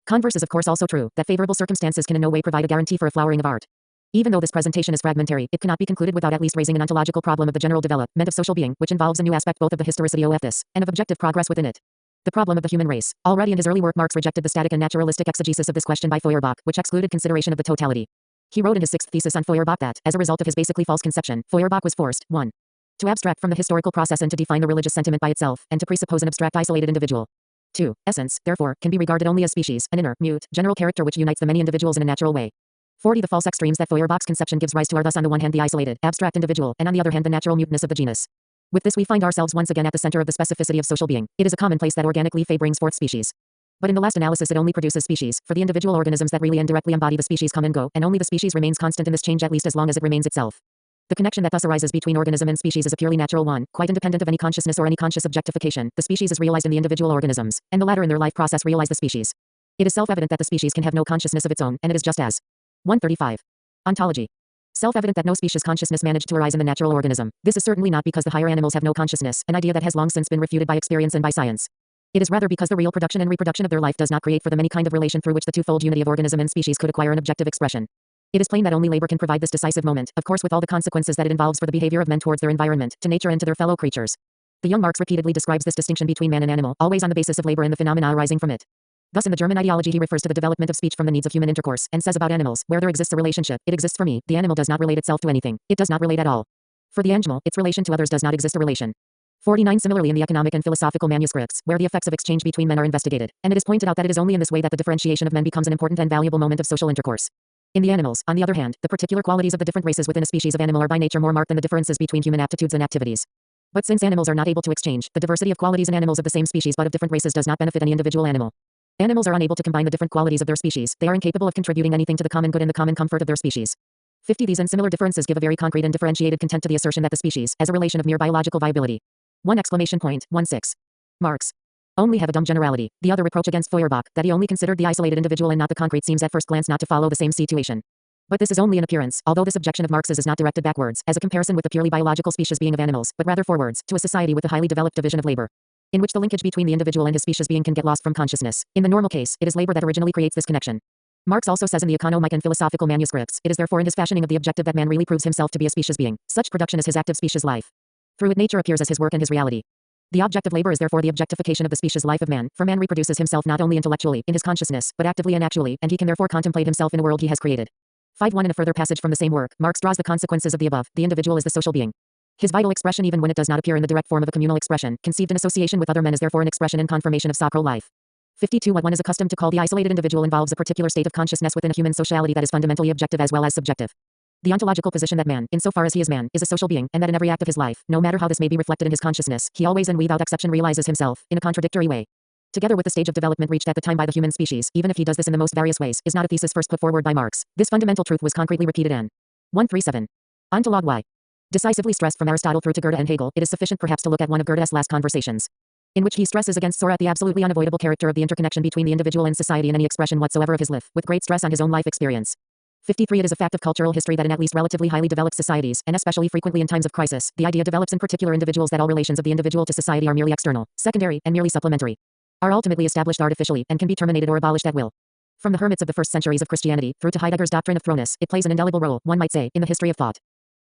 Converse is of course also true, that favorable circumstances can in no way provide a guarantee for a flowering of art. Even though this presentation is fragmentary, it cannot be concluded without at least raising an ontological problem of the general development of social being, which involves a new aspect both of the historicity of this, and of objective progress within it. The problem of the human race. Already in his early work Marx rejected the static and naturalistic exegesis of this question by Feuerbach, which excluded consideration of the totality. He wrote in his sixth thesis on Feuerbach that, as a result of his basically false conception, Feuerbach was forced, 1. to abstract from the historical process and to define the religious sentiment by itself, and to presuppose an abstract isolated individual. 2. Essence, therefore, can be regarded only as species, an inner, mute, general character which unites the many individuals in a natural way. 40 The false extremes that Feuerbach's conception gives rise to are thus on the one hand the isolated, abstract individual, and on the other hand the natural muteness of the genus. With this we find ourselves once again at the center of the specificity of social being. It is a commonplace that organic leaf brings forth species. But in the last analysis it only produces species, for the individual organisms that really and directly embody the species come and go, and only the species remains constant in this change at least as long as it remains itself. The connection that thus arises between organism and species is a purely natural one, quite independent of any consciousness or any conscious objectification. The species is realized in the individual organisms, and the latter in their life process realize the species. It is self-evident that the species can have no consciousness of its own, and it is just as 135. Ontology. Self-evident that no species consciousness managed to arise in the natural organism. This is certainly not because the higher animals have no consciousness, an idea that has long since been refuted by experience and by science. It is rather because the real production and reproduction of their life does not create for them any kind of relation through which the twofold unity of organism and species could acquire an objective expression. It is plain that only labor can provide this decisive moment, of course with all the consequences that it involves for the behavior of men towards their environment, to nature and to their fellow creatures. The young Marx repeatedly describes this distinction between man and animal, always on the basis of labor and the phenomena arising from it. Thus in the German ideology he refers to the development of speech from the needs of human intercourse, and says about animals, where there exists a relationship, it exists for me, the animal does not relate itself to anything, it does not relate at all. For the animal, its relation to others does not exist a relation. 49. Similarly in the economic and philosophical manuscripts, where the effects of exchange between men are investigated, and it is pointed out that it is only in this way that the differentiation of men becomes an important and valuable moment of social intercourse. In the animals, on the other hand, the particular qualities of the different races within a species of animal are by nature more marked than the differences between human aptitudes and activities. But since animals are not able to exchange, the diversity of qualities in animals of the same species but of different races does not benefit any individual animal. Animals are unable to combine the different qualities of their species, they are incapable of contributing anything to the common good and the common comfort of their species. 50. These and similar differences give a very concrete and differentiated content to the assertion that the species, as a relation of mere biological viability. 1!16. Marx. Only have a dumb generality. The other reproach against Feuerbach, that he only considered the isolated individual and not the concrete, seems at first glance not to follow the same situation. But this is only an appearance, although this objection of Marx's is not directed backwards, as a comparison with the purely biological species being of animals, but rather forwards, to a society with a highly developed division of labor, in which the linkage between the individual and his species being can get lost from consciousness. In the normal case, it is labor that originally creates this connection. Marx also says in the economic and philosophical manuscripts, it is therefore in his fashioning of the objective that man really proves himself to be a species being. Such production is his active species life. Through it nature appears as his work and his reality. The object of labor is therefore the objectification of the species life of man, for man reproduces himself not only intellectually, in his consciousness, but actively and actually, and he can therefore contemplate himself in a world he has created. 5.1. In a further passage from the same work, Marx draws the consequences of the above. The individual is the social being. His vital expression, even when it does not appear in the direct form of a communal expression, conceived in association with other men, is therefore an expression and confirmation of sacral life. 52. What one is accustomed to call the isolated individual involves a particular state of consciousness within a human sociality that is fundamentally objective as well as subjective. The ontological position that man, insofar as he is man, is a social being, and that in every act of his life, no matter how this may be reflected in his consciousness, he always and without exception realizes himself, in a contradictory way. Together with the stage of development reached at the time by the human species, even if he does this in the most various ways, is not a thesis first put forward by Marx. This fundamental truth was concretely repeated in 137. Ontology Y. Decisively stressed from Aristotle through to Goethe and Hegel, it is sufficient perhaps to look at one of Goethe's last conversations, in which he stresses against Saurat the absolutely unavoidable character of the interconnection between the individual and society in any expression whatsoever of his life, with great stress on his own life experience. 53. It is a fact of cultural history that in at least relatively highly developed societies, and especially frequently in times of crisis, the idea develops in particular individuals that all relations of the individual to society are merely external, secondary, and merely supplementary, are ultimately established artificially, and can be terminated or abolished at will. From the hermits of the first centuries of Christianity, through to Heidegger's doctrine of throwness, it plays an indelible role, one might say, in the history of thought.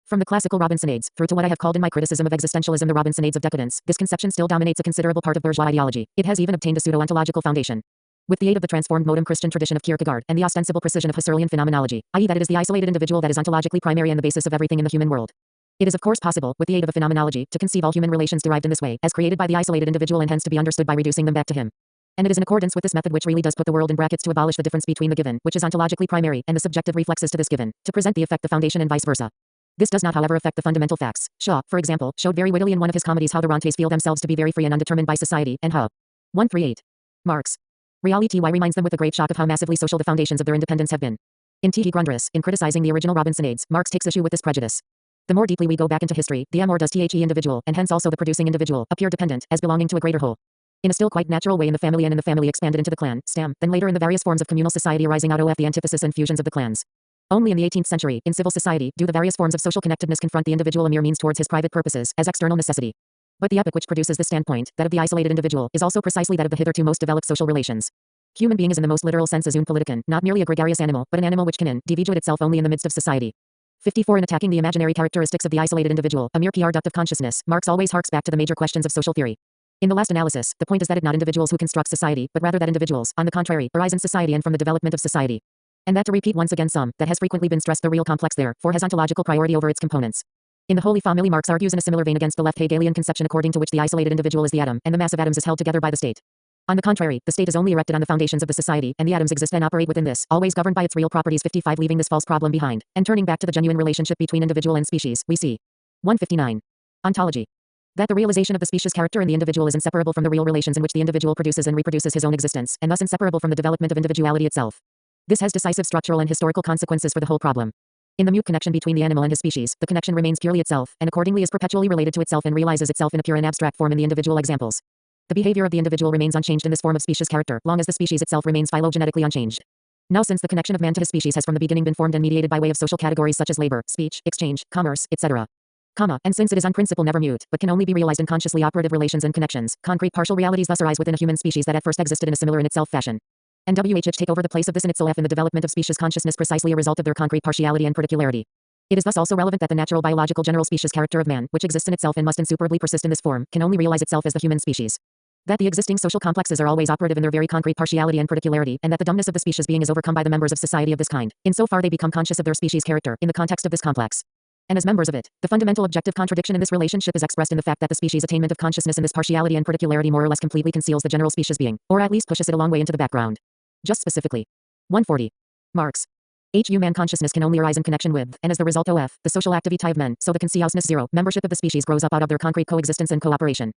From the classical Robinsonades, through to what I have called in my criticism of existentialism the Robinsonades of decadence, this conception still dominates a considerable part of bourgeois ideology. It has even obtained a pseudo-ontological foundation, with the aid of the transformed modem Christian tradition of Kierkegaard, and the ostensible precision of Husserlian phenomenology, i.e. that it is the isolated individual that is ontologically primary and the basis of everything in the human world. It is of course possible, with the aid of a phenomenology, to conceive all human relations derived in this way, as created by the isolated individual and hence to be understood by reducing them back to him. And it is in accordance with this method which really does put the world in brackets to abolish the difference between the given, which is ontologically primary, and the subjective reflexes to this given, to present the effect the foundation and vice versa. This does not however affect the fundamental facts. Shaw, for example, showed very wittily in one of his comedies how the Rontes feel themselves to be very free and undetermined by society, and how 138. Marx. Reality Y reminds them with a great shock of how massively social the foundations of their independence have been. In T. Grundrisse, in criticizing the original Robinsonades, Marx takes issue with this prejudice. The more deeply we go back into history, the more does the individual, and hence also the producing individual, appear dependent, as belonging to a greater whole. In a still quite natural way in the family and in the family expanded into the clan, stam, then later in the various forms of communal society arising out of the antithesis and fusions of the clans. Only in the 18th century, in civil society, do the various forms of social connectedness confront the individual a mere means towards his private purposes, as external necessity. But the epoch which produces this standpoint, that of the isolated individual, is also precisely that of the hitherto most developed social relations. Human being is in the most literal sense a zoon politican, not merely a gregarious animal, but an animal which can individuate itself only in the midst of society. 54. In attacking the imaginary characteristics of the isolated individual, a mere PR duct of consciousness, Marx always harks back to the major questions of social theory. In the last analysis, the point is that it not individuals who construct society, but rather that individuals, on the contrary, arise in society and from the development of society. And that, to repeat once again that has frequently been stressed, the real complex therefore has ontological priority over its components. In the Holy Family, Marx argues in a similar vein against the left Hegelian conception according to which the isolated individual is the atom, and the mass of atoms is held together by the state. On the contrary, the state is only erected on the foundations of the society, and the atoms exist and operate within this, always governed by its real properties. 55. Leaving this false problem behind, and turning back to the genuine relationship between individual and species, we see 159. Ontology. That the realization of the species character in the individual is inseparable from the real relations in which the individual produces and reproduces his own existence, and thus inseparable from the development of individuality itself. This has decisive structural and historical consequences for the whole problem. In the mute connection between the animal and his species, the connection remains purely itself, and accordingly is perpetually related to itself and realizes itself in a pure and abstract form in the individual examples. The behavior of the individual remains unchanged in this form of species character, long as the species itself remains phylogenetically unchanged. Now, since the connection of man to his species has from the beginning been formed and mediated by way of social categories such as labor, speech, exchange, commerce, etc., and since it is on principle never mute, but can only be realized in consciously operative relations and connections, concrete partial realities thus arise within a human species that at first existed in a similar in itself fashion. And take over the place of this in itself in the development of species consciousness, precisely a result of their concrete partiality and particularity. It is thus also relevant that the natural biological general species character of man, which exists in itself and must insuperably persist in this form, can only realize itself as the human species. That the existing social complexes are always operative in their very concrete partiality and particularity, and that the dumbness of the species being is overcome by the members of society of this kind, insofar they become conscious of their species character, in the context of this complex. and as members of it. The fundamental objective contradiction in this relationship is expressed in the fact that the species' attainment of consciousness in this partiality and particularity more or less completely conceals the general species being, or at least pushes it a long way into the background. Just specifically. 140. Marx. Human consciousness can only arise in connection with, and as the result of, the social activity of men, so the consciousness zero, membership of the species grows up out of their concrete coexistence and cooperation.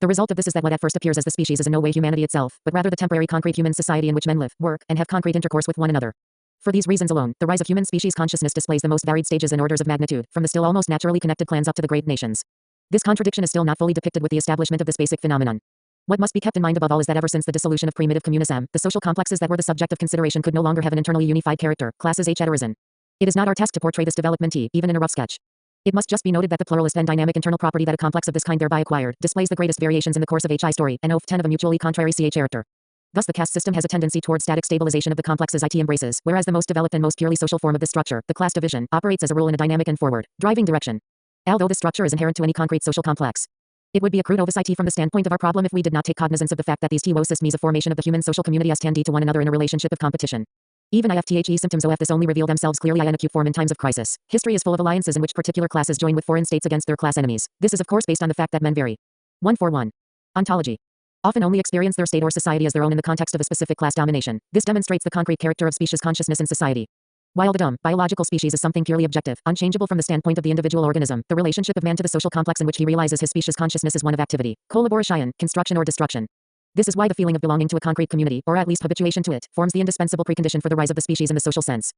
The result of this is that what at first appears as the species is in no way humanity itself, but rather the temporary concrete human society in which men live, work, and have concrete intercourse with one another. For these reasons alone, the rise of human species consciousness displays the most varied stages and orders of magnitude, from the still almost naturally connected clans up to the great nations. This contradiction is still not fully depicted with the establishment of this basic phenomenon. What must be kept in mind above all is that ever since the dissolution of primitive communism, the social complexes that were the subject of consideration could no longer have an internally unified character, classes H had arisen. It is not our task to portray this development even in a rough sketch. It must just be noted that the pluralist and dynamic internal property that a complex of this kind thereby acquired, displays the greatest variations in the course of HI story, and of 10 of a mutually contrary CH character. Thus the caste system has a tendency towards static stabilization of the complexes it embraces, whereas the most developed and most purely social form of this structure, the class division, operates as a rule in a dynamic and forward, driving direction. Although this structure is inherent to any concrete social complex, it would be a crude oversight from the standpoint of our problem if we did not take cognizance of the fact that these systems of formation of the human social community tend to one another in a relationship of competition. Even IFTHE symptoms of this only reveal themselves clearly in acute form in times of crisis. History is full of alliances in which particular classes join with foreign states against their class enemies. This is of course based on the fact that men vary. 141. Ontology. Often only experience their state or society as their own in the context of a specific class domination. This demonstrates the concrete character of species consciousness in society. While the dumb, biological species is something purely objective, unchangeable from the standpoint of the individual organism, the relationship of man to the social complex in which he realizes his species consciousness is one of activity, collaboration, construction or destruction. This is why the feeling of belonging to a concrete community, or at least habituation to it, forms the indispensable precondition for the rise of the species in the social sense.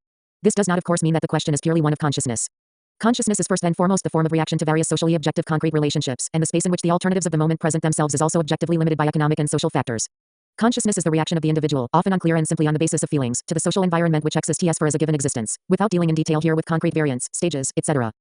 This does not of course mean that the question is purely one of consciousness. Consciousness is first and foremost the form of reaction to various socially objective concrete relationships, and the space in which the alternatives of the moment present themselves is also objectively limited by economic and social factors. Consciousness is the reaction of the individual, often unclear and simply on the basis of feelings, to the social environment which exists for as a given existence, without dealing in detail here with concrete variants, stages, etc.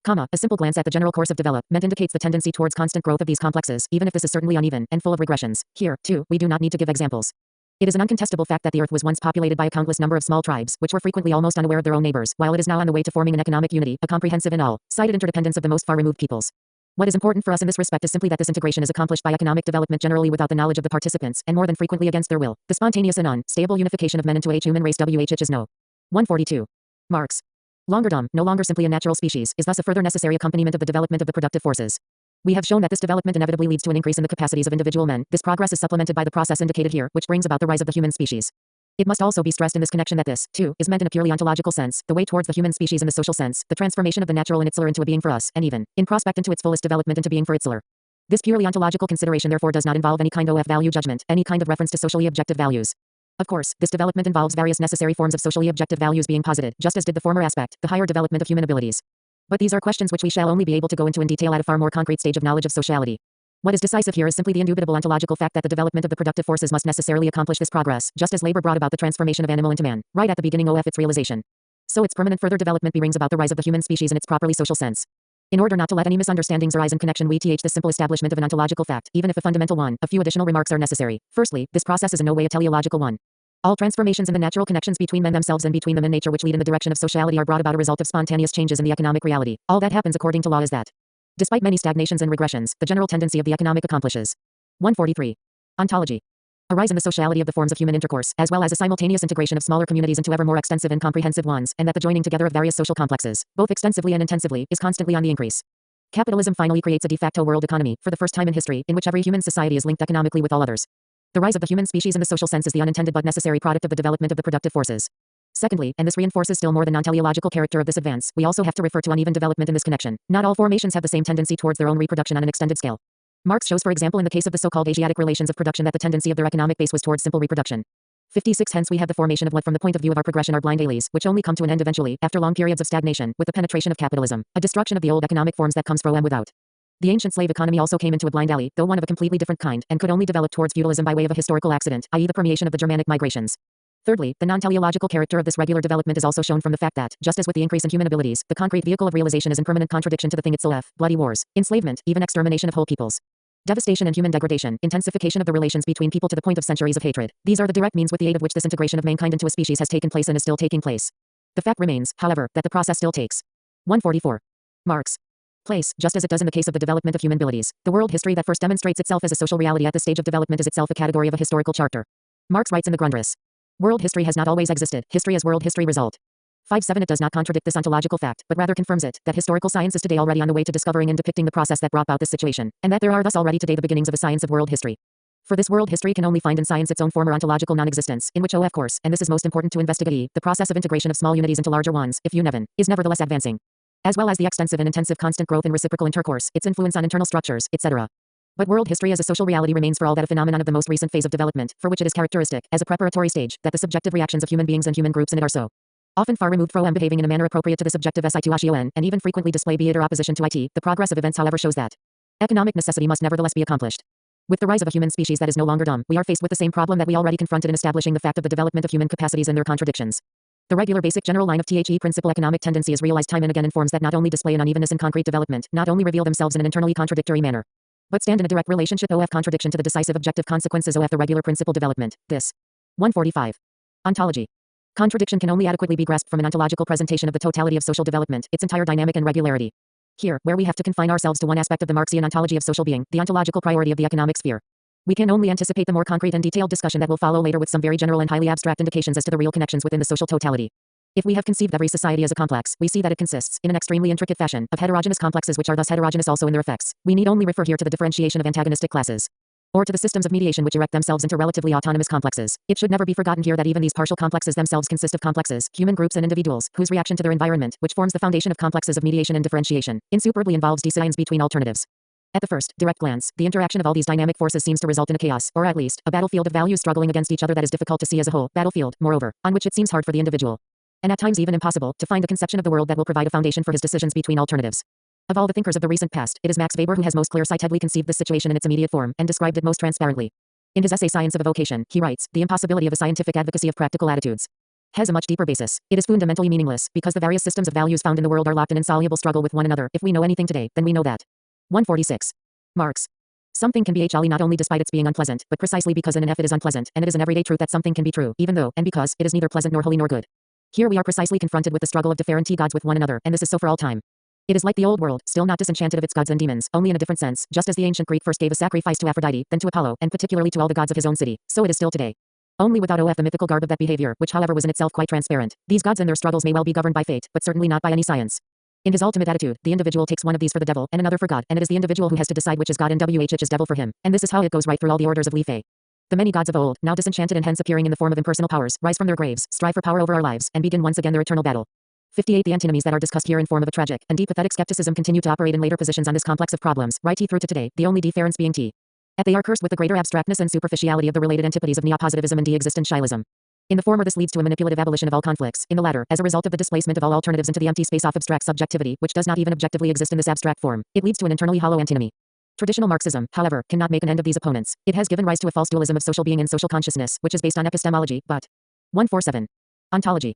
A simple glance at the general course of development indicates the tendency towards constant growth of these complexes, even if this is certainly uneven and full of regressions. Here, too, we do not need to give examples. It is an uncontestable fact that the earth was once populated by a countless number of small tribes, which were frequently almost unaware of their own neighbors, while it is now on the way to forming an economic unity, a comprehensive and all-sided interdependence of the most far-removed peoples. What is important for us in this respect is simply that this integration is accomplished by economic development generally without the knowledge of the participants, and more than frequently against their will. The spontaneous and unstable unification of men into a human race which is no. 142. Marx. Longerdom, no longer simply a natural species, is thus a further necessary accompaniment of the development of the productive forces. We have shown that this development inevitably leads to an increase in the capacities of individual men. This progress is supplemented by the process indicated here, which brings about the rise of the human species. It must also be stressed in this connection that this, too, is meant in a purely ontological sense, the way towards the human species in the social sense, the transformation of the natural in Itzler into a being for us, and even, in prospect into its fullest development into being for Itzler. This purely ontological consideration therefore does not involve any kind of value judgment, any kind of reference to socially objective values. Of course, this development involves various necessary forms of socially objective values being posited, just as did the former aspect, the higher development of human abilities. But these are questions which we shall only be able to go into in detail at a far more concrete stage of knowledge of sociality. What is decisive here is simply the indubitable ontological fact that the development of the productive forces must necessarily accomplish this progress, just as labor brought about the transformation of animal into man, right at the beginning of its realization. So its permanent further development brings about the rise of the human species in its properly social sense. In order not to let any misunderstandings arise in connection with this simple establishment of an ontological fact, even if a fundamental one, a few additional remarks are necessary. Firstly, this process is in no way a teleological one. All transformations in the natural connections between men themselves and between them and nature which lead in the direction of sociality are brought about a result of spontaneous changes in the economic reality. All that happens according to law is that, despite many stagnations and regressions, the general tendency of the economic accomplishes. 143. Ontology. A rise in the sociality of the forms of human intercourse, as well as a simultaneous integration of smaller communities into ever more extensive and comprehensive ones, and that the joining together of various social complexes, both extensively and intensively, is constantly on the increase. Capitalism finally creates a de facto world economy, for the first time in history, in which every human society is linked economically with all others. The rise of the human species in the social sense is the unintended but necessary product of the development of the productive forces. Secondly, and this reinforces still more the non-teleological character of this advance, we also have to refer to uneven development in this connection. Not all formations have the same tendency towards their own reproduction on an extended scale. Marx shows, for example, in the case of the so-called Asiatic relations of production, that the tendency of their economic base was towards simple reproduction. 56. Hence we have the formation of what from the point of view of our progression are blind alleys, which only come to an end eventually, after long periods of stagnation, with the penetration of capitalism, a destruction of the old economic forms that comes from and without. The ancient slave economy also came into a blind alley, though one of a completely different kind, and could only develop towards feudalism by way of a historical accident, i.e. the permeation of the Germanic migrations. Thirdly, the non-teleological character of this regular development is also shown from the fact that, just as with the increase in human abilities, the concrete vehicle of realization is in permanent contradiction to the thing itself, bloody wars, enslavement, even extermination of whole peoples. Devastation and human degradation, intensification of the relations between people to the point of centuries of hatred. These are the direct means with the aid of which this integration of mankind into a species has taken place and is still taking place. The fact remains, however, that the process still takes. 144. Marx. Place, just as it does in the case of the development of human abilities. The world history that first demonstrates itself as a social reality at this stage of development is itself a category of a historical charter. Marx writes in the Grundriss. World history has not always existed. History as world history result. 5.7 It does not contradict this ontological fact, but rather confirms it, that historical science is today already on the way to discovering and depicting the process that brought about this situation, and that there are thus already today the beginnings of a science of world history. For this world history can only find in science its own former ontological non-existence, in which of course, and this is most important to investigate, the process of integration of small unities into larger ones, if uneven, is nevertheless advancing. As well as the extensive and intensive constant growth in reciprocal intercourse, its influence on internal structures, etc. But world history as a social reality remains for all that a phenomenon of the most recent phase of development, for which it is characteristic, as a preparatory stage, that the subjective reactions of human beings and human groups in it are so often far removed from behaving in a manner appropriate to the subjective situation, and even frequently display be it or opposition to it. The progress of events however shows that economic necessity must nevertheless be accomplished. With the rise of a human species that is no longer dumb, we are faced with the same problem that we already confronted in establishing the fact of the development of human capacities and their contradictions. The regular basic general line of the principal economic tendency is realized time and again in forms that not only display an unevenness in concrete development, not only reveal themselves in an internally contradictory manner, but stand in a direct relationship contradiction to the decisive objective consequences the regular principal development. This 145. Ontology. Contradiction can only adequately be grasped from an ontological presentation of the totality of social development, its entire dynamic and regularity. Here, where we have to confine ourselves to one aspect of the Marxian ontology of social being, the ontological priority of the economic sphere, we can only anticipate the more concrete and detailed discussion that will follow later with some very general and highly abstract indications as to the real connections within the social totality. If we have conceived every society as a complex, we see that it consists, in an extremely intricate fashion, of heterogeneous complexes which are thus heterogeneous also in their effects. We need only refer here to the differentiation of antagonistic classes, or to the systems of mediation which erect themselves into relatively autonomous complexes. It should never be forgotten here that even these partial complexes themselves consist of complexes, human groups and individuals, whose reaction to their environment, which forms the foundation of complexes of mediation and differentiation, insuperably involves decisions between alternatives. At the first, direct glance, the interaction of all these dynamic forces seems to result in a chaos, or at least, a battlefield of values struggling against each other that is difficult to see as a whole, battlefield, moreover, on which it seems hard for the individual, and at times even impossible, to find a conception of the world that will provide a foundation for his decisions between alternatives. Of all the thinkers of the recent past, it is Max Weber who has most clear-sightedly conceived this situation in its immediate form, and described it most transparently. In his essay Science of Evocation, he writes, the impossibility of a scientific advocacy of practical attitudes has a much deeper basis. It is fundamentally meaningless, because the various systems of values found in the world are locked in insoluble struggle with one another. If we know anything today, then we know that. 146. Marx. Something can be HLE not only despite its being unpleasant, but precisely because in an F it is unpleasant, and it is an everyday truth that something can be true, even though, and because, it is neither pleasant nor holy nor good. Here we are precisely confronted with the struggle of different gods with one another, and this is so for all time. It is like the old world, still not disenchanted of its gods and demons, only in a different sense, just as the ancient Greek first gave a sacrifice to Aphrodite, then to Apollo, and particularly to all the gods of his own city, so it is still today. Only without the mythical garb of that behavior, which however was in itself quite transparent. These gods and their struggles may well be governed by fate, but certainly not by any science. In his ultimate attitude, the individual takes one of these for the devil, and another for God, and it is the individual who has to decide which is God and which is devil for him, and this is how it goes right through all the orders of Life. The many gods of old, now disenchanted and hence appearing in the form of impersonal powers, rise from their graves, strive for power over our lives, and begin once again their eternal battle. 58 The antinomies that are discussed here in form of a tragic and deep pathetic skepticism continue to operate in later positions on this complex of problems, right through to today, the only difference being that they are cursed with the greater abstractness and superficiality of the related antipodes of neopositivism and de-existentialism. In the former this leads to a manipulative abolition of all conflicts, in the latter, as a result of the displacement of all alternatives into the empty space of abstract subjectivity, which does not even objectively exist in this abstract form, it leads to an internally hollow antinomy. Traditional Marxism, however, cannot make an end of these opponents. It has given rise to a false dualism of social being and social consciousness, which is based on epistemology, but 147. Ontology.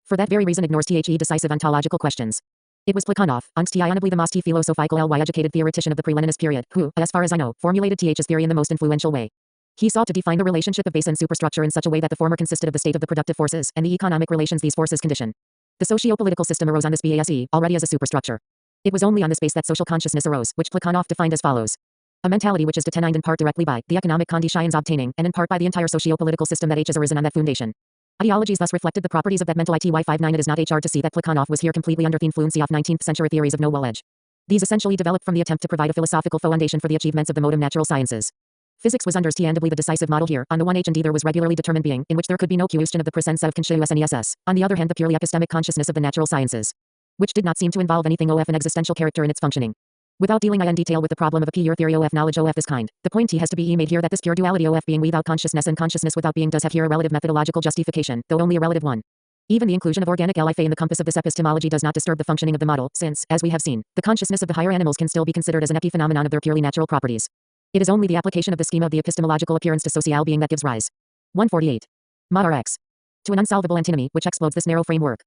For that very reason ignores decisive ontological questions. It was Plekhanov, undeniably the most philosophical educated theoretician of the pre-Leninist period, who, as far as I know, formulated Th's theory in the most influential way. He sought to define the relationship of base and superstructure in such a way that the former consisted of the state of the productive forces, and the economic relations these forces condition. The socio-political system arose on this base, already as a superstructure. It was only on this base that social consciousness arose, which Plekhanov defined as follows. A mentality which is determined in part directly by the economic conditions obtaining, and in part by the entire socio-political system that has arisen on that foundation. Ideologies thus reflected the properties of that mental Ty59. It is not hard to see that Plekhanov was here completely under the influence of 19th century theories of no knowledge. These essentially developed from the attempt to provide a philosophical foundation for the achievements of the modern natural sciences. Physics was understandably the decisive model here. On the one hand there was regularly determined being, in which there could be no question of the presence of consciousness. On the other hand the purely epistemic consciousness of the natural sciences, which did not seem to involve anything of an existential character in its functioning. Without dealing in detail with the problem of a pure theory of knowledge this kind, the point has to be made here that this pure duality being without consciousness and consciousness without being does have here a relative methodological justification, though only a relative one. Even the inclusion of organic life in the compass of this epistemology does not disturb the functioning of the model, since, as we have seen, the consciousness of the higher animals can still be considered as an epiphenomenon of their purely natural properties. It is only the application of the schema of the epistemological appearance to social being that gives rise. 148. Rx. To an unsolvable antinomy, which explodes this narrow framework.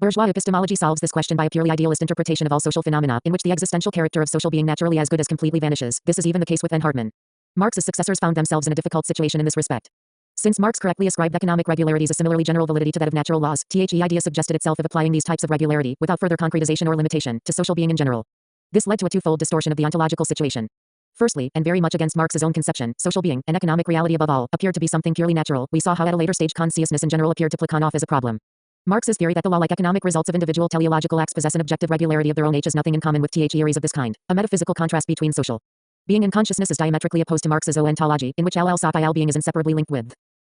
Bourgeois epistemology solves this question by a purely idealist interpretation of all social phenomena, in which the existential character of social being naturally as good as completely vanishes. This is even the case with N. Hartmann. Marx's successors found themselves in a difficult situation in this respect. Since Marx correctly ascribed economic regularities a similarly general validity to that of natural laws, the idea suggested itself of applying these types of regularity, without further concretization or limitation, to social being in general. This led to a twofold distortion of the ontological situation. Firstly, and very much against Marx's own conception, social being, and economic reality above all, appeared to be something purely natural. We saw how at a later stage consciousness in general appeared to Plekhanov as a problem. Marx's theory that the law-like economic results of individual teleological acts possess an objective regularity of their own has nothing in common with theories of this kind, a metaphysical contrast between social being and consciousness is diametrically opposed to Marx's ontology, in which al being is inseparably linked with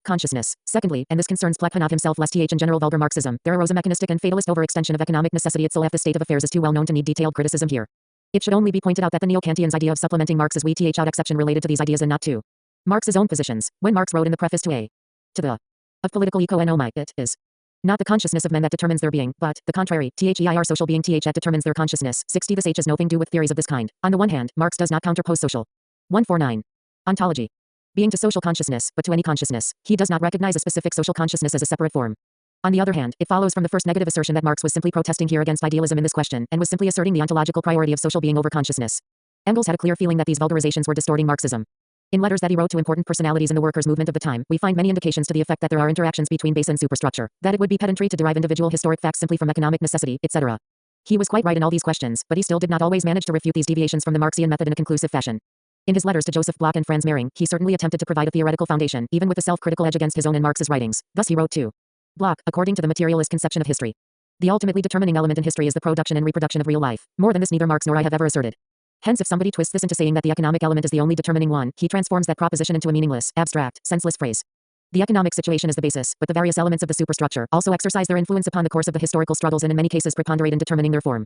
consciousness. Secondly, and this concerns Plekhanov himself less in general vulgar Marxism, there arose a mechanistic and fatalist overextension of economic necessity itself. The state of affairs is too well known to need detailed criticism here. It should only be pointed out that the Neo-Kantians' idea of supplementing Marx is out exception related to these ideas and not to Marx's own positions. When Marx wrote in the preface to the of political economy, it is not the consciousness of men that determines their being, but the contrary, social being that determines their consciousness. 60 This has nothing to do with theories of this kind. On the one hand, Marx does not counterpose social 149 ontology being to social consciousness, but to any consciousness. He does not recognize a specific social consciousness as a separate form. On the other hand, it follows from the first negative assertion that Marx was simply protesting here against idealism in this question, and was simply asserting the ontological priority of social being over consciousness. Engels had a clear feeling that these vulgarizations were distorting Marxism. In letters that he wrote to important personalities in the workers' movement of the time, we find many indications to the effect that there are interactions between base and superstructure, that it would be pedantry to derive individual historic facts simply from economic necessity, etc. He was quite right in all these questions, but he still did not always manage to refute these deviations from the Marxian method in a conclusive fashion. In his letters to Joseph Bloch and Franz Mehring, he certainly attempted to provide a theoretical foundation, even with a self-critical edge against his own and Marx's writings. Thus he wrote to Bloch, according to the materialist conception of history, the ultimately determining element in history is the production and reproduction of real life. More than this neither Marx nor I have ever asserted. Hence, if somebody twists this into saying that the economic element is the only determining one, he transforms that proposition into a meaningless, abstract, senseless phrase. The economic situation is the basis, but the various elements of the superstructure also exercise their influence upon the course of the historical struggles and in many cases preponderate in determining their form.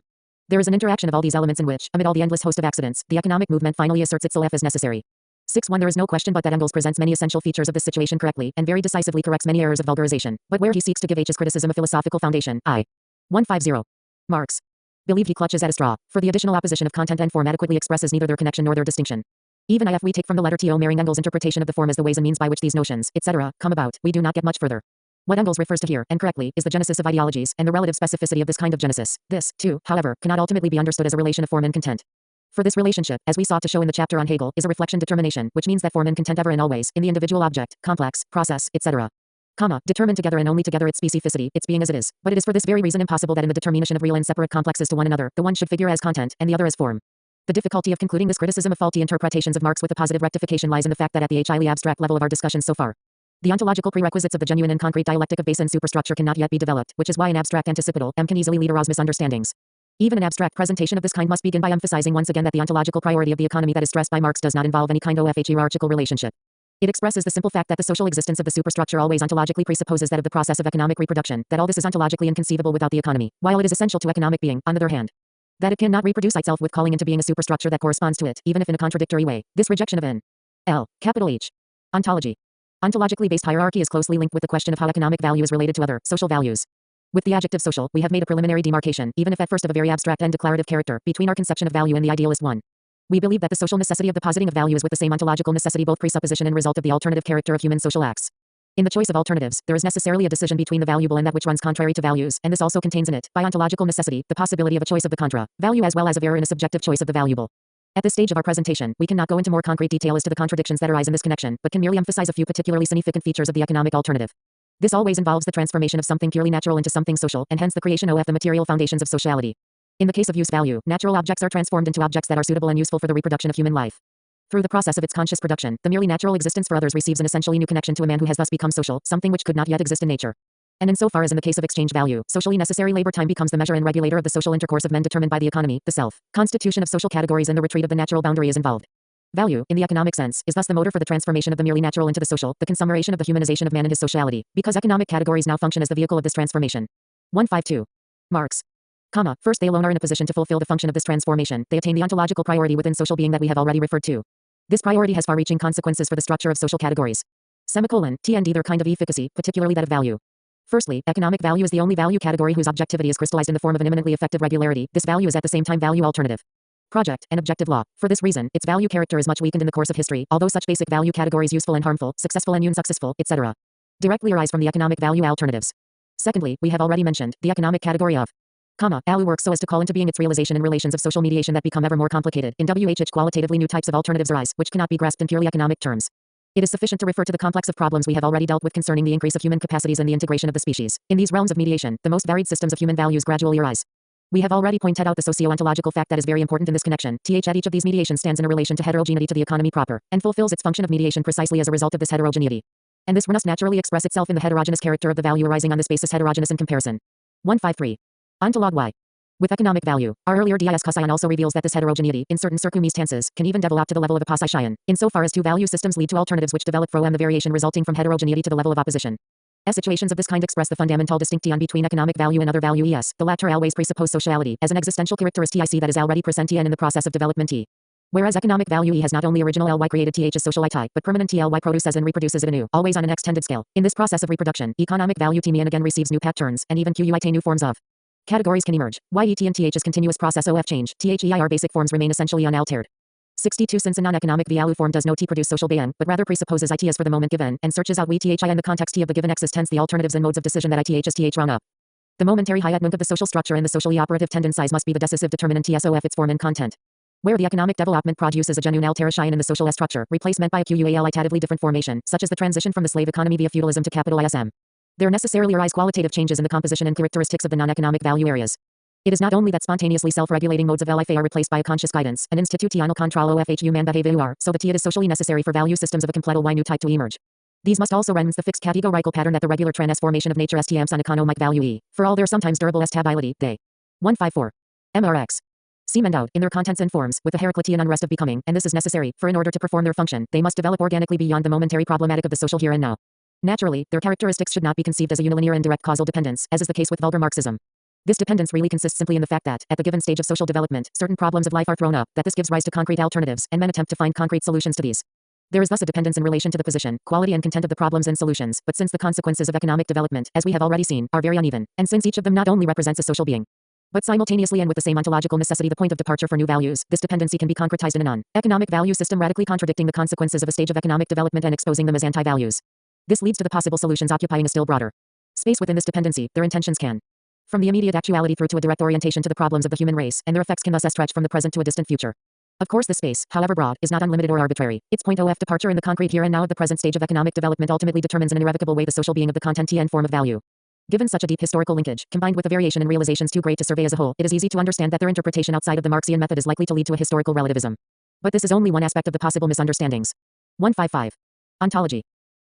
There is an interaction of all these elements in which, amid all the endless host of accidents, the economic movement finally asserts itself as necessary. 6.1 There is no question but that Engels presents many essential features of this situation correctly, and very decisively corrects many errors of vulgarization. But where he seeks to give H's criticism a philosophical foundation, 150. Marx believed he clutches at a straw, for the additional opposition of content and form adequately expresses neither their connection nor their distinction. Even if we take from the letter to Mehring Engels' interpretation of the form as the ways and means by which these notions, etc., come about, we do not get much further. What Engels refers to here, and correctly, is the genesis of ideologies, and the relative specificity of this kind of genesis. This, too, however, cannot ultimately be understood as a relation of form and content. For this relationship, as we sought to show in the chapter on Hegel, is a reflection determination, which means that form and content ever and always, in the individual object, complex, process, etc., determine together and only together its specificity, its being as it is. But it is for this very reason impossible that in the determination of real and separate complexes to one another, the one should figure as content, and the other as form. The difficulty of concluding this criticism of faulty interpretations of Marx with a positive rectification lies in the fact that at the highly abstract level of our discussion so far, the ontological prerequisites of the genuine and concrete dialectic of base and superstructure cannot yet be developed, which is why an abstract anticipital can easily lead arouse misunderstandings. Even an abstract presentation of this kind must begin by emphasizing once again that the ontological priority of the economy that is stressed by Marx does not involve any kind of hierarchical relationship. It expresses the simple fact that the social existence of the superstructure always ontologically presupposes that of the process of economic reproduction, that all this is ontologically inconceivable without the economy, while it is essential to economic being, on the other hand, that it cannot reproduce itself with calling into being a superstructure that corresponds to it, even if in a contradictory way. This rejection of H. Ontology. Ontologically based hierarchy is closely linked with the question of how economic value is related to other social values. With the adjective social, we have made a preliminary demarcation, even if at first of a very abstract and declarative character, between our conception of value and the idealist one. We believe that the social necessity of the positing of value is with the same ontological necessity both presupposition and result of the alternative character of human social acts. In the choice of alternatives, there is necessarily a decision between the valuable and that which runs contrary to values, and this also contains in it, by ontological necessity, the possibility of a choice of the value as well as of error in a subjective choice of the valuable. At this stage of our presentation, we cannot go into more concrete detail as to the contradictions that arise in this connection, but can merely emphasize a few particularly significant features of the economic alternative. This always involves the transformation of something purely natural into something social, and hence the creation of the material foundations of sociality. In the case of use value, natural objects are transformed into objects that are suitable and useful for the reproduction of human life. Through the process of its conscious production, the merely natural existence for others receives an essentially new connection to a man who has thus become social, something which could not yet exist in nature. And insofar as in the case of exchange value, socially necessary labor time becomes the measure and regulator of the social intercourse of men determined by the economy, the self, constitution of social categories and the retreat of the natural boundary is involved. Value, in the economic sense, is thus the motor for the transformation of the merely natural into the social, the consummation of the humanization of man and his sociality, because economic categories now function as the vehicle of this transformation. 152. Marx. First, they alone are in a position to fulfill the function of this transformation. They attain the ontological priority within social being that we have already referred to. This priority has far-reaching consequences for the structure of social categories. T and either kind of efficacy, particularly that of value. Firstly, economic value is the only value category whose objectivity is crystallized in the form of an imminently effective regularity. This value is at the same time value alternative, project, and objective law. For this reason, its value character is much weakened in the course of history, although such basic value categories useful and harmful, successful and unsuccessful, etc. directly arise from the economic value alternatives. Secondly, we have already mentioned the economic category of value works so as to call into being its realization in relations of social mediation that become ever more complicated. In qualitatively new types of alternatives arise, which cannot be grasped in purely economic terms. It is sufficient to refer to the complex of problems we have already dealt with concerning the increase of human capacities and the integration of the species. In these realms of mediation, the most varied systems of human values gradually arise. We have already pointed out the socio-ontological fact that is very important in this connection. At each of these mediations stands in a relation to heterogeneity to the economy proper, and fulfills its function of mediation precisely as a result of this heterogeneity. And this must naturally express itself in the heterogeneous character of the value arising on this basis, heterogeneous in comparison. 153. Ontolog Y. With economic value, our earlier discussion also reveals that this heterogeneity, in certain circumstances, can even develop to the level of a position, insofar as two value systems lead to alternatives which develop from the variation resulting from heterogeneity to the level of opposition. As situations of this kind express the fundamental distinction between economic value and other value es, the latter always presuppose sociality as an existential characteristic that is already present and in the process of development t. Whereas economic value e has not only original ly created th as social it, but permanent ly produces and reproduces it anew, always on an extended scale. In this process of reproduction, economic value t and again receives new patterns, and even qut new forms of categories can emerge. Yet and th is continuous process of change. Their basic forms remain essentially unaltered. 62 Since a non-economic value form does not produce social being, but rather presupposes it as for the moment given, and searches out thi in the context of the given existence the alternatives and modes of decision that ith is round up. The momentary hiatement of the social structure and the socially operative tendencies must be the decisive determinant tsof its form and content. Where the economic development produces a genuine alteration in the social structure, replacement by a qualitatively different formation, such as the transition from the slave economy via feudalism to capital ISM. There necessarily arise qualitative changes in the composition and characteristics of the non-economic value areas. It is not only that spontaneously self-regulating modes of life are replaced by a conscious guidance, an institutional control of human behavior, so that it is socially necessary for value systems of a complete new type to emerge. These must also renounce the fixed categorical pattern that the regular transformation of nature stms on economic value e. For all their sometimes durable stability, they. 154. MRX. Seem endowed, in their contents and forms, with the Heraclitean unrest of becoming, and this is necessary, for in order to perform their function, they must develop organically beyond the momentary problematic of the social here and now. Naturally, their characteristics should not be conceived as a unilinear and direct causal dependence, as is the case with vulgar Marxism. This dependence really consists simply in the fact that, at the given stage of social development, certain problems of life are thrown up, that this gives rise to concrete alternatives, and men attempt to find concrete solutions to these. There is thus a dependence in relation to the position, quality and content of the problems and solutions, but since the consequences of economic development, as we have already seen, are very uneven, and since each of them not only represents a social being, but simultaneously and with the same ontological necessity the point of departure for new values, this dependency can be concretized in a non-economic value system radically contradicting the consequences of a stage of economic development and exposing them as anti-values. This leads to the possible solutions occupying a still broader space within this dependency. Their intentions can from the immediate actuality through to a direct orientation to the problems of the human race, and their effects can thus stretch from the present to a distant future. Of course this space, however broad, is not unlimited or arbitrary. Its point of departure in the concrete here and now of the present stage of economic development ultimately determines in an irrevocable way the social being of the content and form of value. Given such a deep historical linkage, combined with a variation in realizations too great to survey as a whole, it is easy to understand that their interpretation outside of the Marxian method is likely to lead to a historical relativism. But this is only one aspect of the possible misunderstandings. 155. Ontology.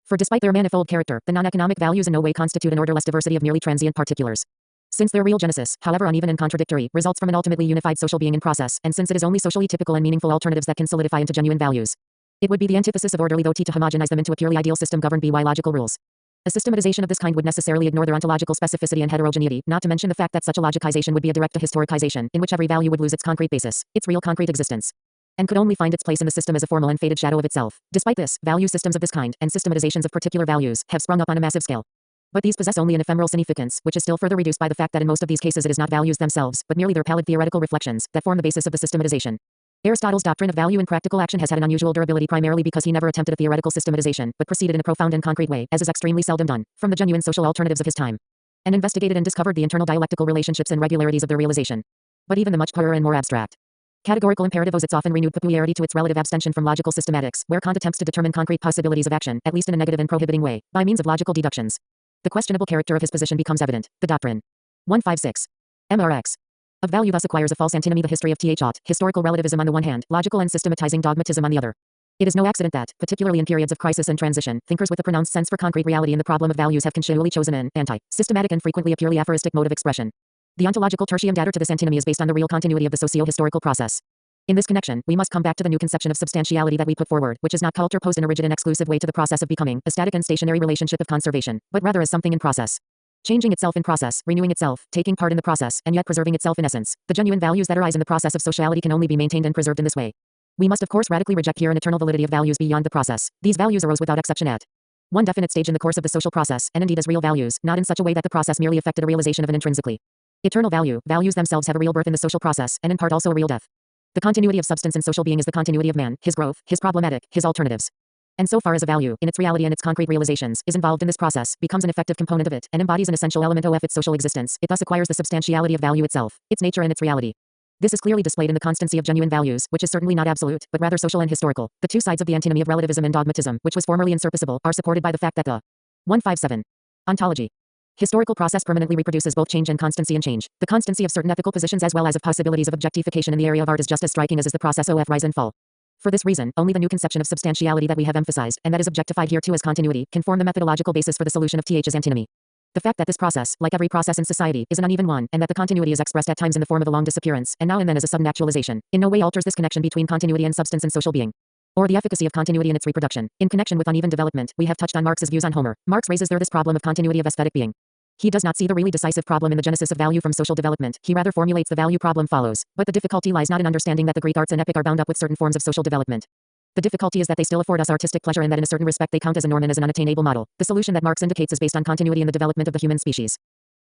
For despite their manifold character, the non-economic values in no way constitute an orderless diversity of merely transient particulars. Since their real genesis, however uneven and contradictory, results from an ultimately unified social being in process, and since it is only socially typical and meaningful alternatives that can solidify into genuine values, it would be the antithesis of orderly to homogenize them into a purely ideal system governed by logical rules. A systematization of this kind would necessarily ignore their ontological specificity and heterogeneity, not to mention the fact that such a logicization would be a direct historicization, in which every value would lose its concrete basis, its real concrete existence, and could only find its place in the system as a formal and faded shadow of itself. Despite this, value systems of this kind, and systematizations of particular values, have sprung up on a massive scale. But these possess only an ephemeral significance, which is still further reduced by the fact that in most of these cases it is not values themselves, but merely their pallid theoretical reflections, that form the basis of the systematization. Aristotle's doctrine of value in practical action has had an unusual durability primarily because he never attempted a theoretical systematization, but proceeded in a profound and concrete way, as is extremely seldom done, from the genuine social alternatives of his time, and investigated and discovered the internal dialectical relationships and regularities of their realization. But even the much purer and more abstract categorical imperative owes its often renewed peculiarity to its relative abstention from logical systematics, where Kant attempts to determine concrete possibilities of action, at least in a negative and prohibiting way, by means of logical deductions. The questionable character of his position becomes evident. The doctrine. 156. MRX. Of value thus acquires a false antinomy the history of th. Historical relativism on the one hand, logical and systematizing dogmatism on the other. It is no accident that, particularly in periods of crisis and transition, thinkers with a pronounced sense for concrete reality in the problem of values have continually chosen an anti-systematic and frequently a purely aphoristic mode of expression. The ontological tertium dater to this antinomy is based on the real continuity of the socio-historical process. In this connection, we must come back to the new conception of substantiality that we put forward, which is not counterposed in a rigid and exclusive way to the process of becoming, a static and stationary relationship of conservation, but rather as something in process. Changing itself in process, renewing itself, taking part in the process, and yet preserving itself in essence. The genuine values that arise in the process of sociality can only be maintained and preserved in this way. We must of course radically reject here an eternal validity of values beyond the process. These values arose without exception at one definite stage in the course of the social process, and indeed as real values, not in such a way that the process merely affected a realization of an intrinsically eternal value. Values themselves have a real birth in the social process, and in part also a real death. The continuity of substance in social being is the continuity of man, his growth, his problematic, his alternatives. And so far as a value, in its reality and its concrete realizations, is involved in this process, becomes an effective component of it, and embodies an essential element of its social existence, it thus acquires the substantiality of value itself, its nature and its reality. This is clearly displayed in the constancy of genuine values, which is certainly not absolute, but rather social and historical. The two sides of the antinomy of relativism and dogmatism, which was formerly insurpassable, are supported by the fact that the 157. Ontology. Historical process permanently reproduces both change and constancy in change. The constancy of certain ethical positions as well as of possibilities of objectification in the area of art is just as striking as is the process of rise and fall. For this reason, only the new conception of substantiality that we have emphasized, and that is objectified here too as continuity, can form the methodological basis for the solution of Th's antinomy. The fact that this process, like every process in society, is an uneven one, and that the continuity is expressed at times in the form of a long disappearance, and now and then as a sudden actualization, in no way alters this connection between continuity and substance and social being, or the efficacy of continuity in its reproduction. In connection with uneven development, we have touched on Marx's views on Homer. Marx raises there this problem of continuity of aesthetic being. He does not see the really decisive problem in the genesis of value from social development. He rather formulates the value problem follows. But the difficulty lies not in understanding that the Greek arts and epic are bound up with certain forms of social development. The difficulty is that they still afford us artistic pleasure and that in a certain respect they count as a norm and as an unattainable model. The solution that Marx indicates is based on continuity in the development of the human species.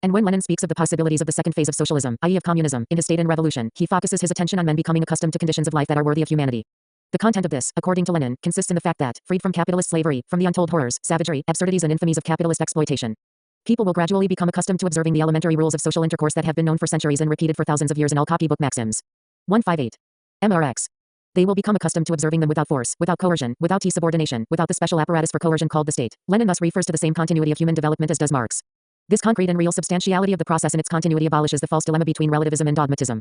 And when Lenin speaks of the possibilities of the second phase of socialism, i.e. of communism, in his State and Revolution, he focuses his attention on men becoming accustomed to conditions of life that are worthy of humanity. The content of this, according to Lenin, consists in the fact that, freed from capitalist slavery, from the untold horrors, savagery, absurdities and infamies of capitalist exploitation, people will gradually become accustomed to observing the elementary rules of social intercourse that have been known for centuries and repeated for thousands of years in all copybook maxims. 158. MRX. They will become accustomed to observing them without force, without coercion, without subordination, without the special apparatus for coercion called the state. Lenin thus refers to the same continuity of human development as does Marx. This concrete and real substantiality of the process and its continuity abolishes the false dilemma between relativism and dogmatism.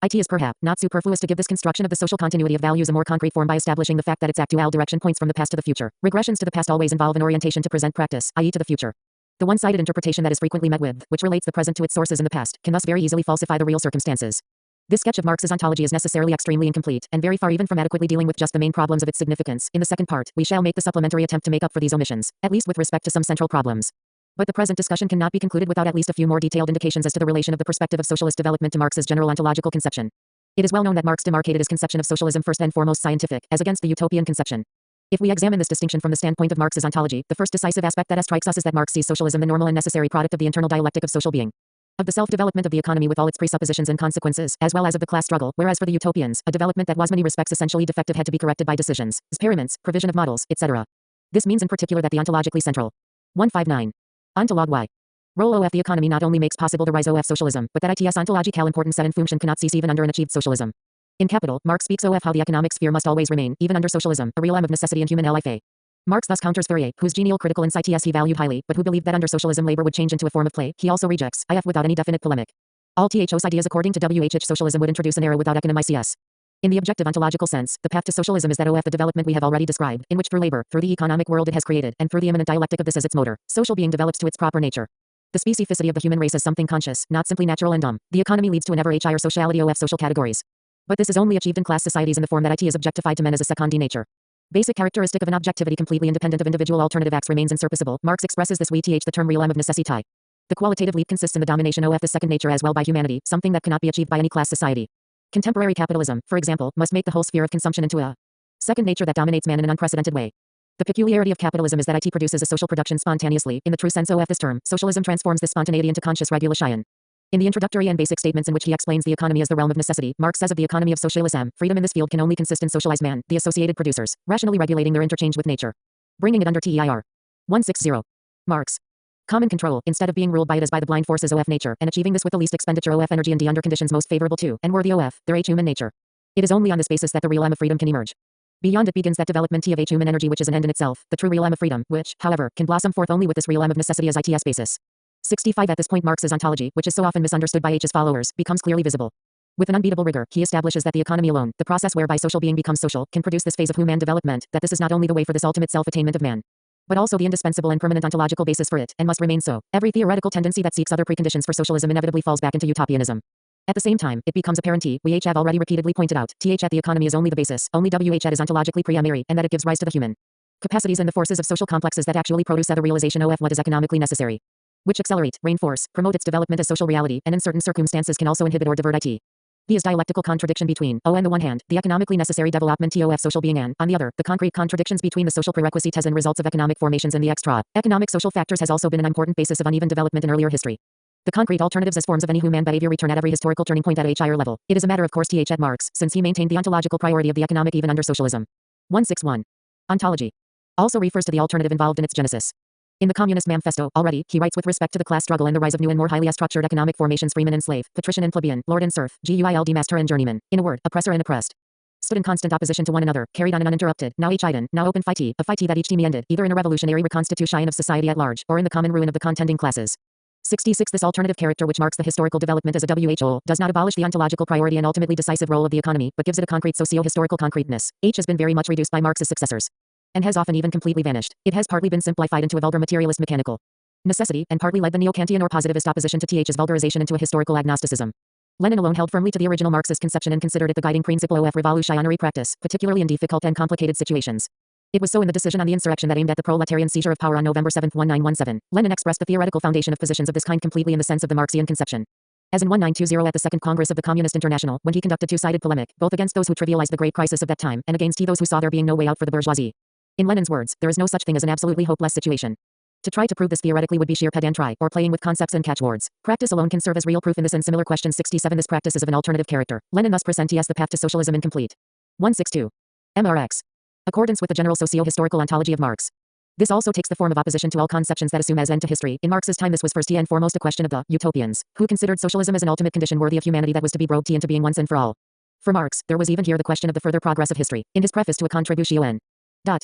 It is perhaps not superfluous to give this construction of the social continuity of values a more concrete form by establishing the fact that its actual direction points from the past to the future. Regressions to the past always involve an orientation to present practice, i.e. to the future. The one-sided interpretation that is frequently met with, which relates the present to its sources in the past, can thus very easily falsify the real circumstances. This sketch of Marx's ontology is necessarily extremely incomplete, and very far even from adequately dealing with just the main problems of its significance. In the second part, we shall make the supplementary attempt to make up for these omissions, at least with respect to some central problems. But the present discussion cannot be concluded without at least a few more detailed indications as to the relation of the perspective of socialist development to Marx's general ontological conception. It is well known that Marx demarcated his conception of socialism first and foremost scientific, as against the utopian conception. If we examine this distinction from the standpoint of Marx's ontology, the first decisive aspect that strikes us is that Marx sees socialism the normal and necessary product of the internal dialectic of social being, of the self-development of the economy with all its presuppositions and consequences, as well as of the class struggle, whereas for the utopians, a development that was many respects essentially defective had to be corrected by decisions, experiments, provision of models, etc. This means in particular that the ontologically central 159. Ontolog y. Role of the economy not only makes possible the rise of socialism, but that its ontological importance and function cannot cease even under an achieved socialism. In Capital, Marx speaks of how the economic sphere must always remain, even under socialism, a realm of necessity and human life. Marx thus counters Fourier, whose genial critical insights he valued highly, but who believed that under socialism labor would change into a form of play. He also rejects, without any definite polemic, all those ideas according to WH socialism would introduce an era without economics. In the objective ontological sense, the path to socialism is that of the development we have already described, in which through labor, through the economic world it has created, and through the immanent dialectic of this as its motor, social being develops to its proper nature. The specificity of the human race is something conscious, not simply natural and dumb. The economy leads to an ever higher sociality of social categories. But this is only achieved in class societies in the form that it is objectified to men as a secondi nature. Basic characteristic of an objectivity completely independent of individual alternative acts remains insurpassable. Marx expresses this with the term realm of necessity. The qualitative leap consists in the domination of the second nature as well by humanity, something that cannot be achieved by any class society. Contemporary capitalism, for example, must make the whole sphere of consumption into a second nature that dominates man in an unprecedented way. The peculiarity of capitalism is that it produces a social production spontaneously. In the true sense of this term, socialism transforms this spontaneity into conscious regulation. In the introductory and basic statements in which he explains the economy as the realm of necessity, Marx says of the economy of socialism, freedom in this field can only consist in socialized man, the associated producers, rationally regulating their interchange with nature, bringing it under TEIR. 160. Marx. Common control, instead of being ruled by it as by the blind forces of nature, and achieving this with the least expenditure of energy and under conditions most favorable to, and worthy of, their human nature. It is only on this basis that the real aim of freedom can emerge. Beyond it begins that development of human energy which is an end in itself, the true real aim of freedom, which, however, can blossom forth only with this real aim of necessity as its basis. 65. At this point Marx's ontology, which is so often misunderstood by his followers, becomes clearly visible. With an unbeatable rigor, he establishes that the economy alone, the process whereby social being becomes social, can produce this phase of human development, that this is not only the way for this ultimate self-attainment of man, but also the indispensable and permanent ontological basis for it, and must remain so. Every theoretical tendency that seeks other preconditions for socialism inevitably falls back into utopianism. At the same time, it becomes apparent we have already repeatedly pointed out, that the economy is only the basis, only is ontologically primary, and that it gives rise to the human capacities and the forces of social complexes that actually produce the realization of what is economically necessary, which accelerate, reinforce, promote its development as social reality, and in certain circumstances can also inhibit or divert it. The is dialectical contradiction between, on the one hand, the economically necessary development of social being and, on the other, the concrete contradictions between the social prerequisites and results of economic formations and the extra-economic social factors has also been an important basis of uneven development in earlier history. The concrete alternatives as forms of any human behavior return at every historical turning point at a higher level. It is a matter of course at Marx, since he maintained the ontological priority of the economic even under socialism. 161. Ontology also refers to the alternative involved in its genesis. In the Communist Manifesto, already, he writes with respect to the class struggle and the rise of new and more highly structured economic formations: freeman and slave, patrician and plebeian, lord and serf, guild master and journeyman. In a word, oppressor and oppressed stood in constant opposition to one another, carried on an uninterrupted, now now open fight, a fight that each team ended, either in a revolutionary reconstitution of society at large, or in the common ruin of the contending classes. 66. This alternative character, which marks the historical development as a whole, does not abolish the ontological priority and ultimately decisive role of the economy, but gives it a concrete socio-historical concreteness. H has been very much reduced by Marx's successors, and has often even completely vanished. It has partly been simplified into a vulgar materialist mechanical necessity, and partly led the neo-Kantian or positivist opposition to Th's vulgarization into a historical agnosticism. Lenin alone held firmly to the original Marxist conception and considered it the guiding principle of revolutionary practice, particularly in difficult and complicated situations. It was so in the decision on the insurrection that aimed at the proletarian seizure of power on November 7, 1917. Lenin expressed the theoretical foundation of positions of this kind completely in the sense of the Marxian conception. As in 1920 at the Second Congress of the Communist International, when he conducted two-sided polemic, both against those who trivialized the great crisis of that time, and against those who saw there being no way out for the bourgeoisie. In Lenin's words, there is no such thing as an absolutely hopeless situation. To try to prove this theoretically would be sheer pedantry, or playing with concepts and catchwords. Practice alone can serve as real proof in this and similar questions. 67. This practice is of an alternative character. Lenin thus presents the path to socialism incomplete. 162. MRX. Accordance with the general socio-historical ontology of Marx. This also takes the form of opposition to all conceptions that assume as end to history. In Marx's time this was first and foremost a question of the utopians, who considered socialism as an ultimate condition worthy of humanity that was to be brought into being once and for all. For Marx, there was even here the question of the further progress of history. In his preface to a Contribution.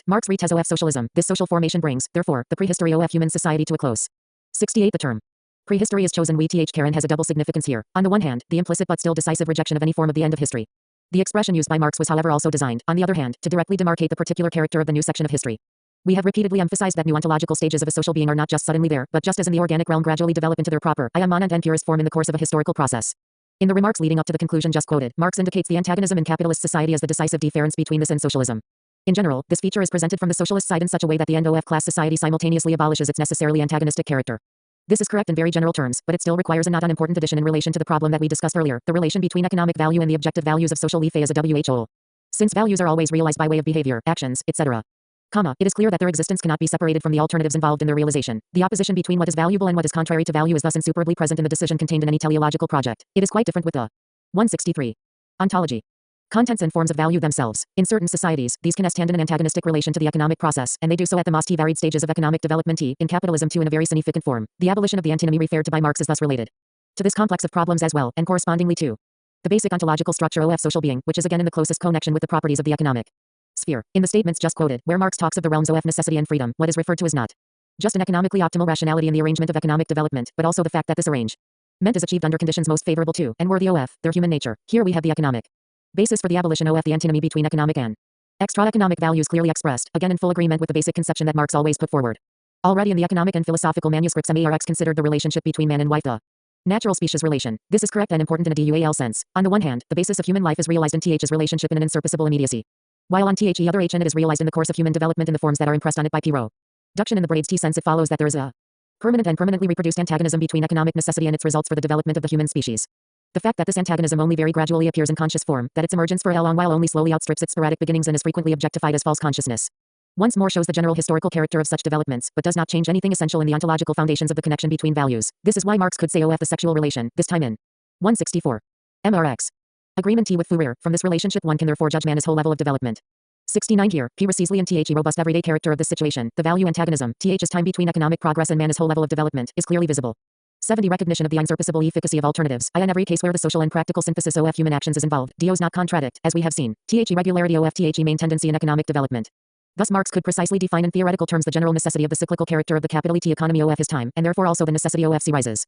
Marx reads of socialism. This social formation brings, therefore, the prehistory of human society to a close. 68. The term prehistory is chosen. Karen has a double significance here. On the one hand, the implicit but still decisive rejection of any form of the end of history. The expression used by Marx was however also designed, on the other hand, to directly demarcate the particular character of the new section of history. We have repeatedly emphasized that new ontological stages of a social being are not just suddenly there, but just as in the organic realm gradually develop into their proper, immanent and purest form in the course of a historical process. In the remarks leading up to the conclusion just quoted, Marx indicates the antagonism in capitalist society as the decisive difference between this and socialism. In general, this feature is presented from the socialist side in such a way that the end of class society simultaneously abolishes its necessarily antagonistic character. This is correct in very general terms, but it still requires a not unimportant addition in relation to the problem that we discussed earlier, the relation between economic value and the objective values of social life as a whole. Since values are always realized by way of behavior, actions, etc. It is clear that their existence cannot be separated from the alternatives involved in their realization. The opposition between what is valuable and what is contrary to value is thus insuperably present in the decision contained in any teleological project. It is quite different with the 163. Ontology. Contents and forms of value themselves. In certain societies, these can stand in an antagonistic relation to the economic process, and they do so at the most varied stages of economic development. In capitalism too in a very significant form. The abolition of the antinomy referred to by Marx is thus related to this complex of problems as well, and correspondingly to the basic ontological structure of social being, which is again in the closest connection with the properties of the economic sphere. In the statements just quoted, where Marx talks of the realms of necessity and freedom, what is referred to is not just an economically optimal rationality in the arrangement of economic development, but also the fact that this arrangement is achieved under conditions most favorable to and worthy of their human nature. Here we have the economic basis for the abolition of the antinomy between economic and extra-economic values clearly expressed, again in full agreement with the basic conception that Marx always put forward. Already in the economic and philosophical manuscripts Marx considered the relationship between man and wife the natural species relation. This is correct and important in a dual sense. On the one hand, the basis of human life is realized in Th's relationship in an insurpassable immediacy, while on The other H and it is realized in the course of human development in the forms that are impressed on it by production in the Braid's T sense it follows that there is a permanent and permanently reproduced antagonism between economic necessity and its results for the development of the human species. The fact that this antagonism only very gradually appears in conscious form, that its emergence for a long while only slowly outstrips its sporadic beginnings and is frequently objectified as false consciousness, once more shows the general historical character of such developments, but does not change anything essential in the ontological foundations of the connection between values. This is why Marx could say the sexual relation, this time in 164. MRX. Agreement with Fourier. From this relationship one can therefore judge man as whole level of development. 69 here. P. Precisely in The robust everyday character of this situation, the value antagonism, Th's time between economic progress and man as whole level of development, is clearly visible. 70. Recognition of the unsurpassable efficacy of alternatives. In every case where the social and practical synthesis of human actions is involved, does not contradict, as we have seen, The regularity of The main tendency in economic development. Thus Marx could precisely define in theoretical terms the general necessity of the cyclical character of the capital T economy of his time, and therefore also the necessity of C rises.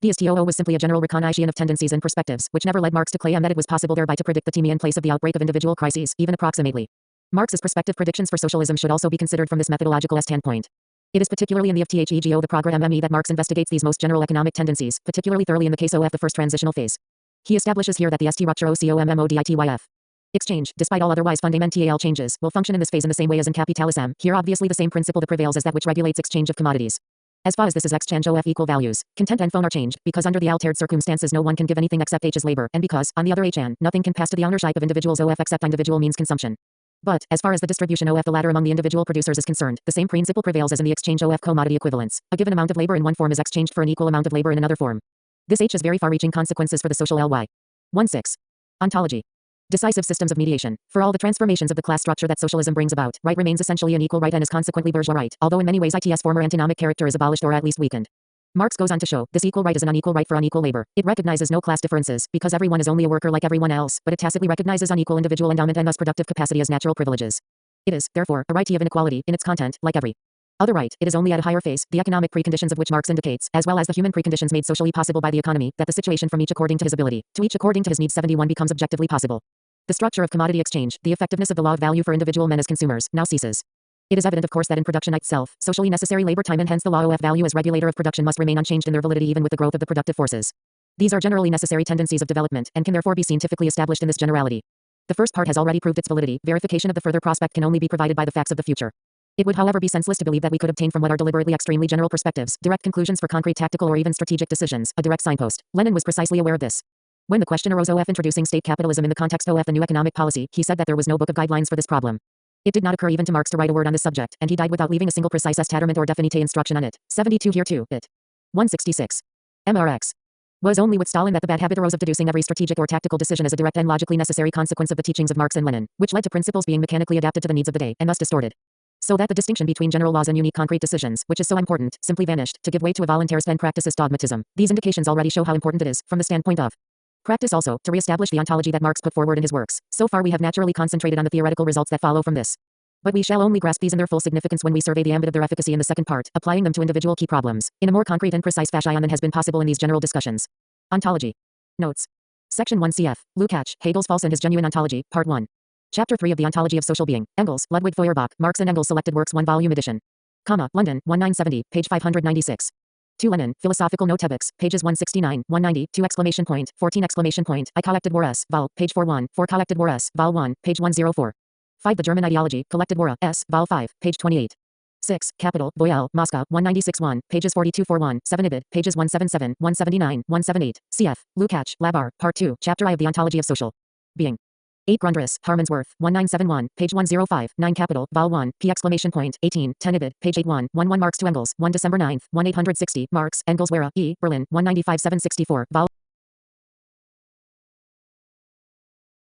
The STOO was simply a general recognition of tendencies and perspectives, which never led Marx to claim that it was possible thereby to predict the time and place of the outbreak of individual crises, even approximately. Marx's prospective predictions for socialism should also be considered from this methodological standpoint. It is particularly in the FTHEGO the program ME that Marx investigates these most general economic tendencies, particularly thoroughly in the case of the first transitional phase. He establishes here that the ST rupture OCOMMODITYF exchange, despite all otherwise fundamental changes, will function in this phase in the same way as in capitalism. Here obviously the same principle that prevails as that which regulates exchange of commodities. As far as this is exchange of equal values, content and phone are changed, because under the altered circumstances no one can give anything except H's labor, and because, on the other hand, nothing can pass to the ownership of individuals except individual means consumption. But, as far as the distribution of the latter among the individual producers is concerned, the same principle prevails as in the exchange of commodity equivalents. A given amount of labor in one form is exchanged for an equal amount of labor in another form. This H has very far-reaching consequences for the social LY. 1.6. Ontology. Decisive systems of mediation. For all the transformations of the class structure that socialism brings about, right remains essentially an equal right and is consequently bourgeois right, although in many ways its former antinomic character is abolished or at least weakened. Marx goes on to show, this equal right is an unequal right for unequal labor. It recognizes no class differences, because everyone is only a worker like everyone else, but it tacitly recognizes unequal individual endowment and thus productive capacity as natural privileges. It is, therefore, a right of inequality, in its content, like every Other right, it is only at a higher phase, the economic preconditions of which Marx indicates, as well as the human preconditions made socially possible by the economy, that the situation from each according to his ability, to each according to his needs 71 becomes objectively possible. The structure of commodity exchange, the effectiveness of the law of value for individual men as consumers, now ceases. It is evident of course that in production itself, socially necessary labor time and hence the law of value as regulator of production must remain unchanged in their validity even with the growth of the productive forces. These are generally necessary tendencies of development, and can therefore be scientifically established in this generality. The first part has already proved its validity, verification of the further prospect can only be provided by the facts of the future. It would however be senseless to believe that we could obtain from what are deliberately extremely general perspectives, direct conclusions for concrete tactical or even strategic decisions, a direct signpost. Lenin was precisely aware of this. When the question arose of introducing state capitalism in the context of the new economic policy, he said that there was no book of guidelines for this problem. It did not occur even to Marx to write a word on this subject, and he died without leaving a single precise estatement or definite instruction on it. 72 here too, it. 166. MRX. Was only with Stalin that the bad habit arose of deducing every strategic or tactical decision as a direct and logically necessary consequence of the teachings of Marx and Lenin, which led to principles being mechanically adapted to the needs of the day, and thus distorted. So that the distinction between general laws and unique concrete decisions, which is so important, simply vanished, to give way to a voluntarist and practicist dogmatism. These indications already show how important it is, from the standpoint of practice also, to re-establish the ontology that Marx put forward in his works. So far we have naturally concentrated on the theoretical results that follow from this. But we shall only grasp these in their full significance when we survey the ambit of their efficacy in the second part, applying them to individual key problems, in a more concrete and precise fashion than has been possible in these general discussions. Ontology. Notes. Section 1 cf. Lukács, Hegel's False and His Genuine Ontology, Part 1. Chapter 3 of the Ontology of Social Being, Engels, Ludwig Feuerbach, Marx and Engels Selected Works 1 volume edition. London, 1970, page 596. 2 Lenin, Philosophical Note-Text, pages 169, 190, 2 exclamation point, 14 exclamation point, I Collected War S, Vol, page 41, 4 Collected War S, Vol 1, page 104. 5 The German Ideology, Collected War S, Vol 5, page 28. 6. Capital, Boyle, Moscow, 196-1, pages 42-41, 7 Ibid, pages 177, 179, 178, cf. Lukács, Labar, Part 2, Chapter I of the Ontology of Social Being. 8 Grundriss, Harmansworth, 1971, page 105, 9 Capital, Vol 1, P exclamation point, 18, 10 Ibid, page 81, 11 Marx to Engels, 1 December 9, 1860, Marx, Engels Wera, E, Berlin, 195 764, Vol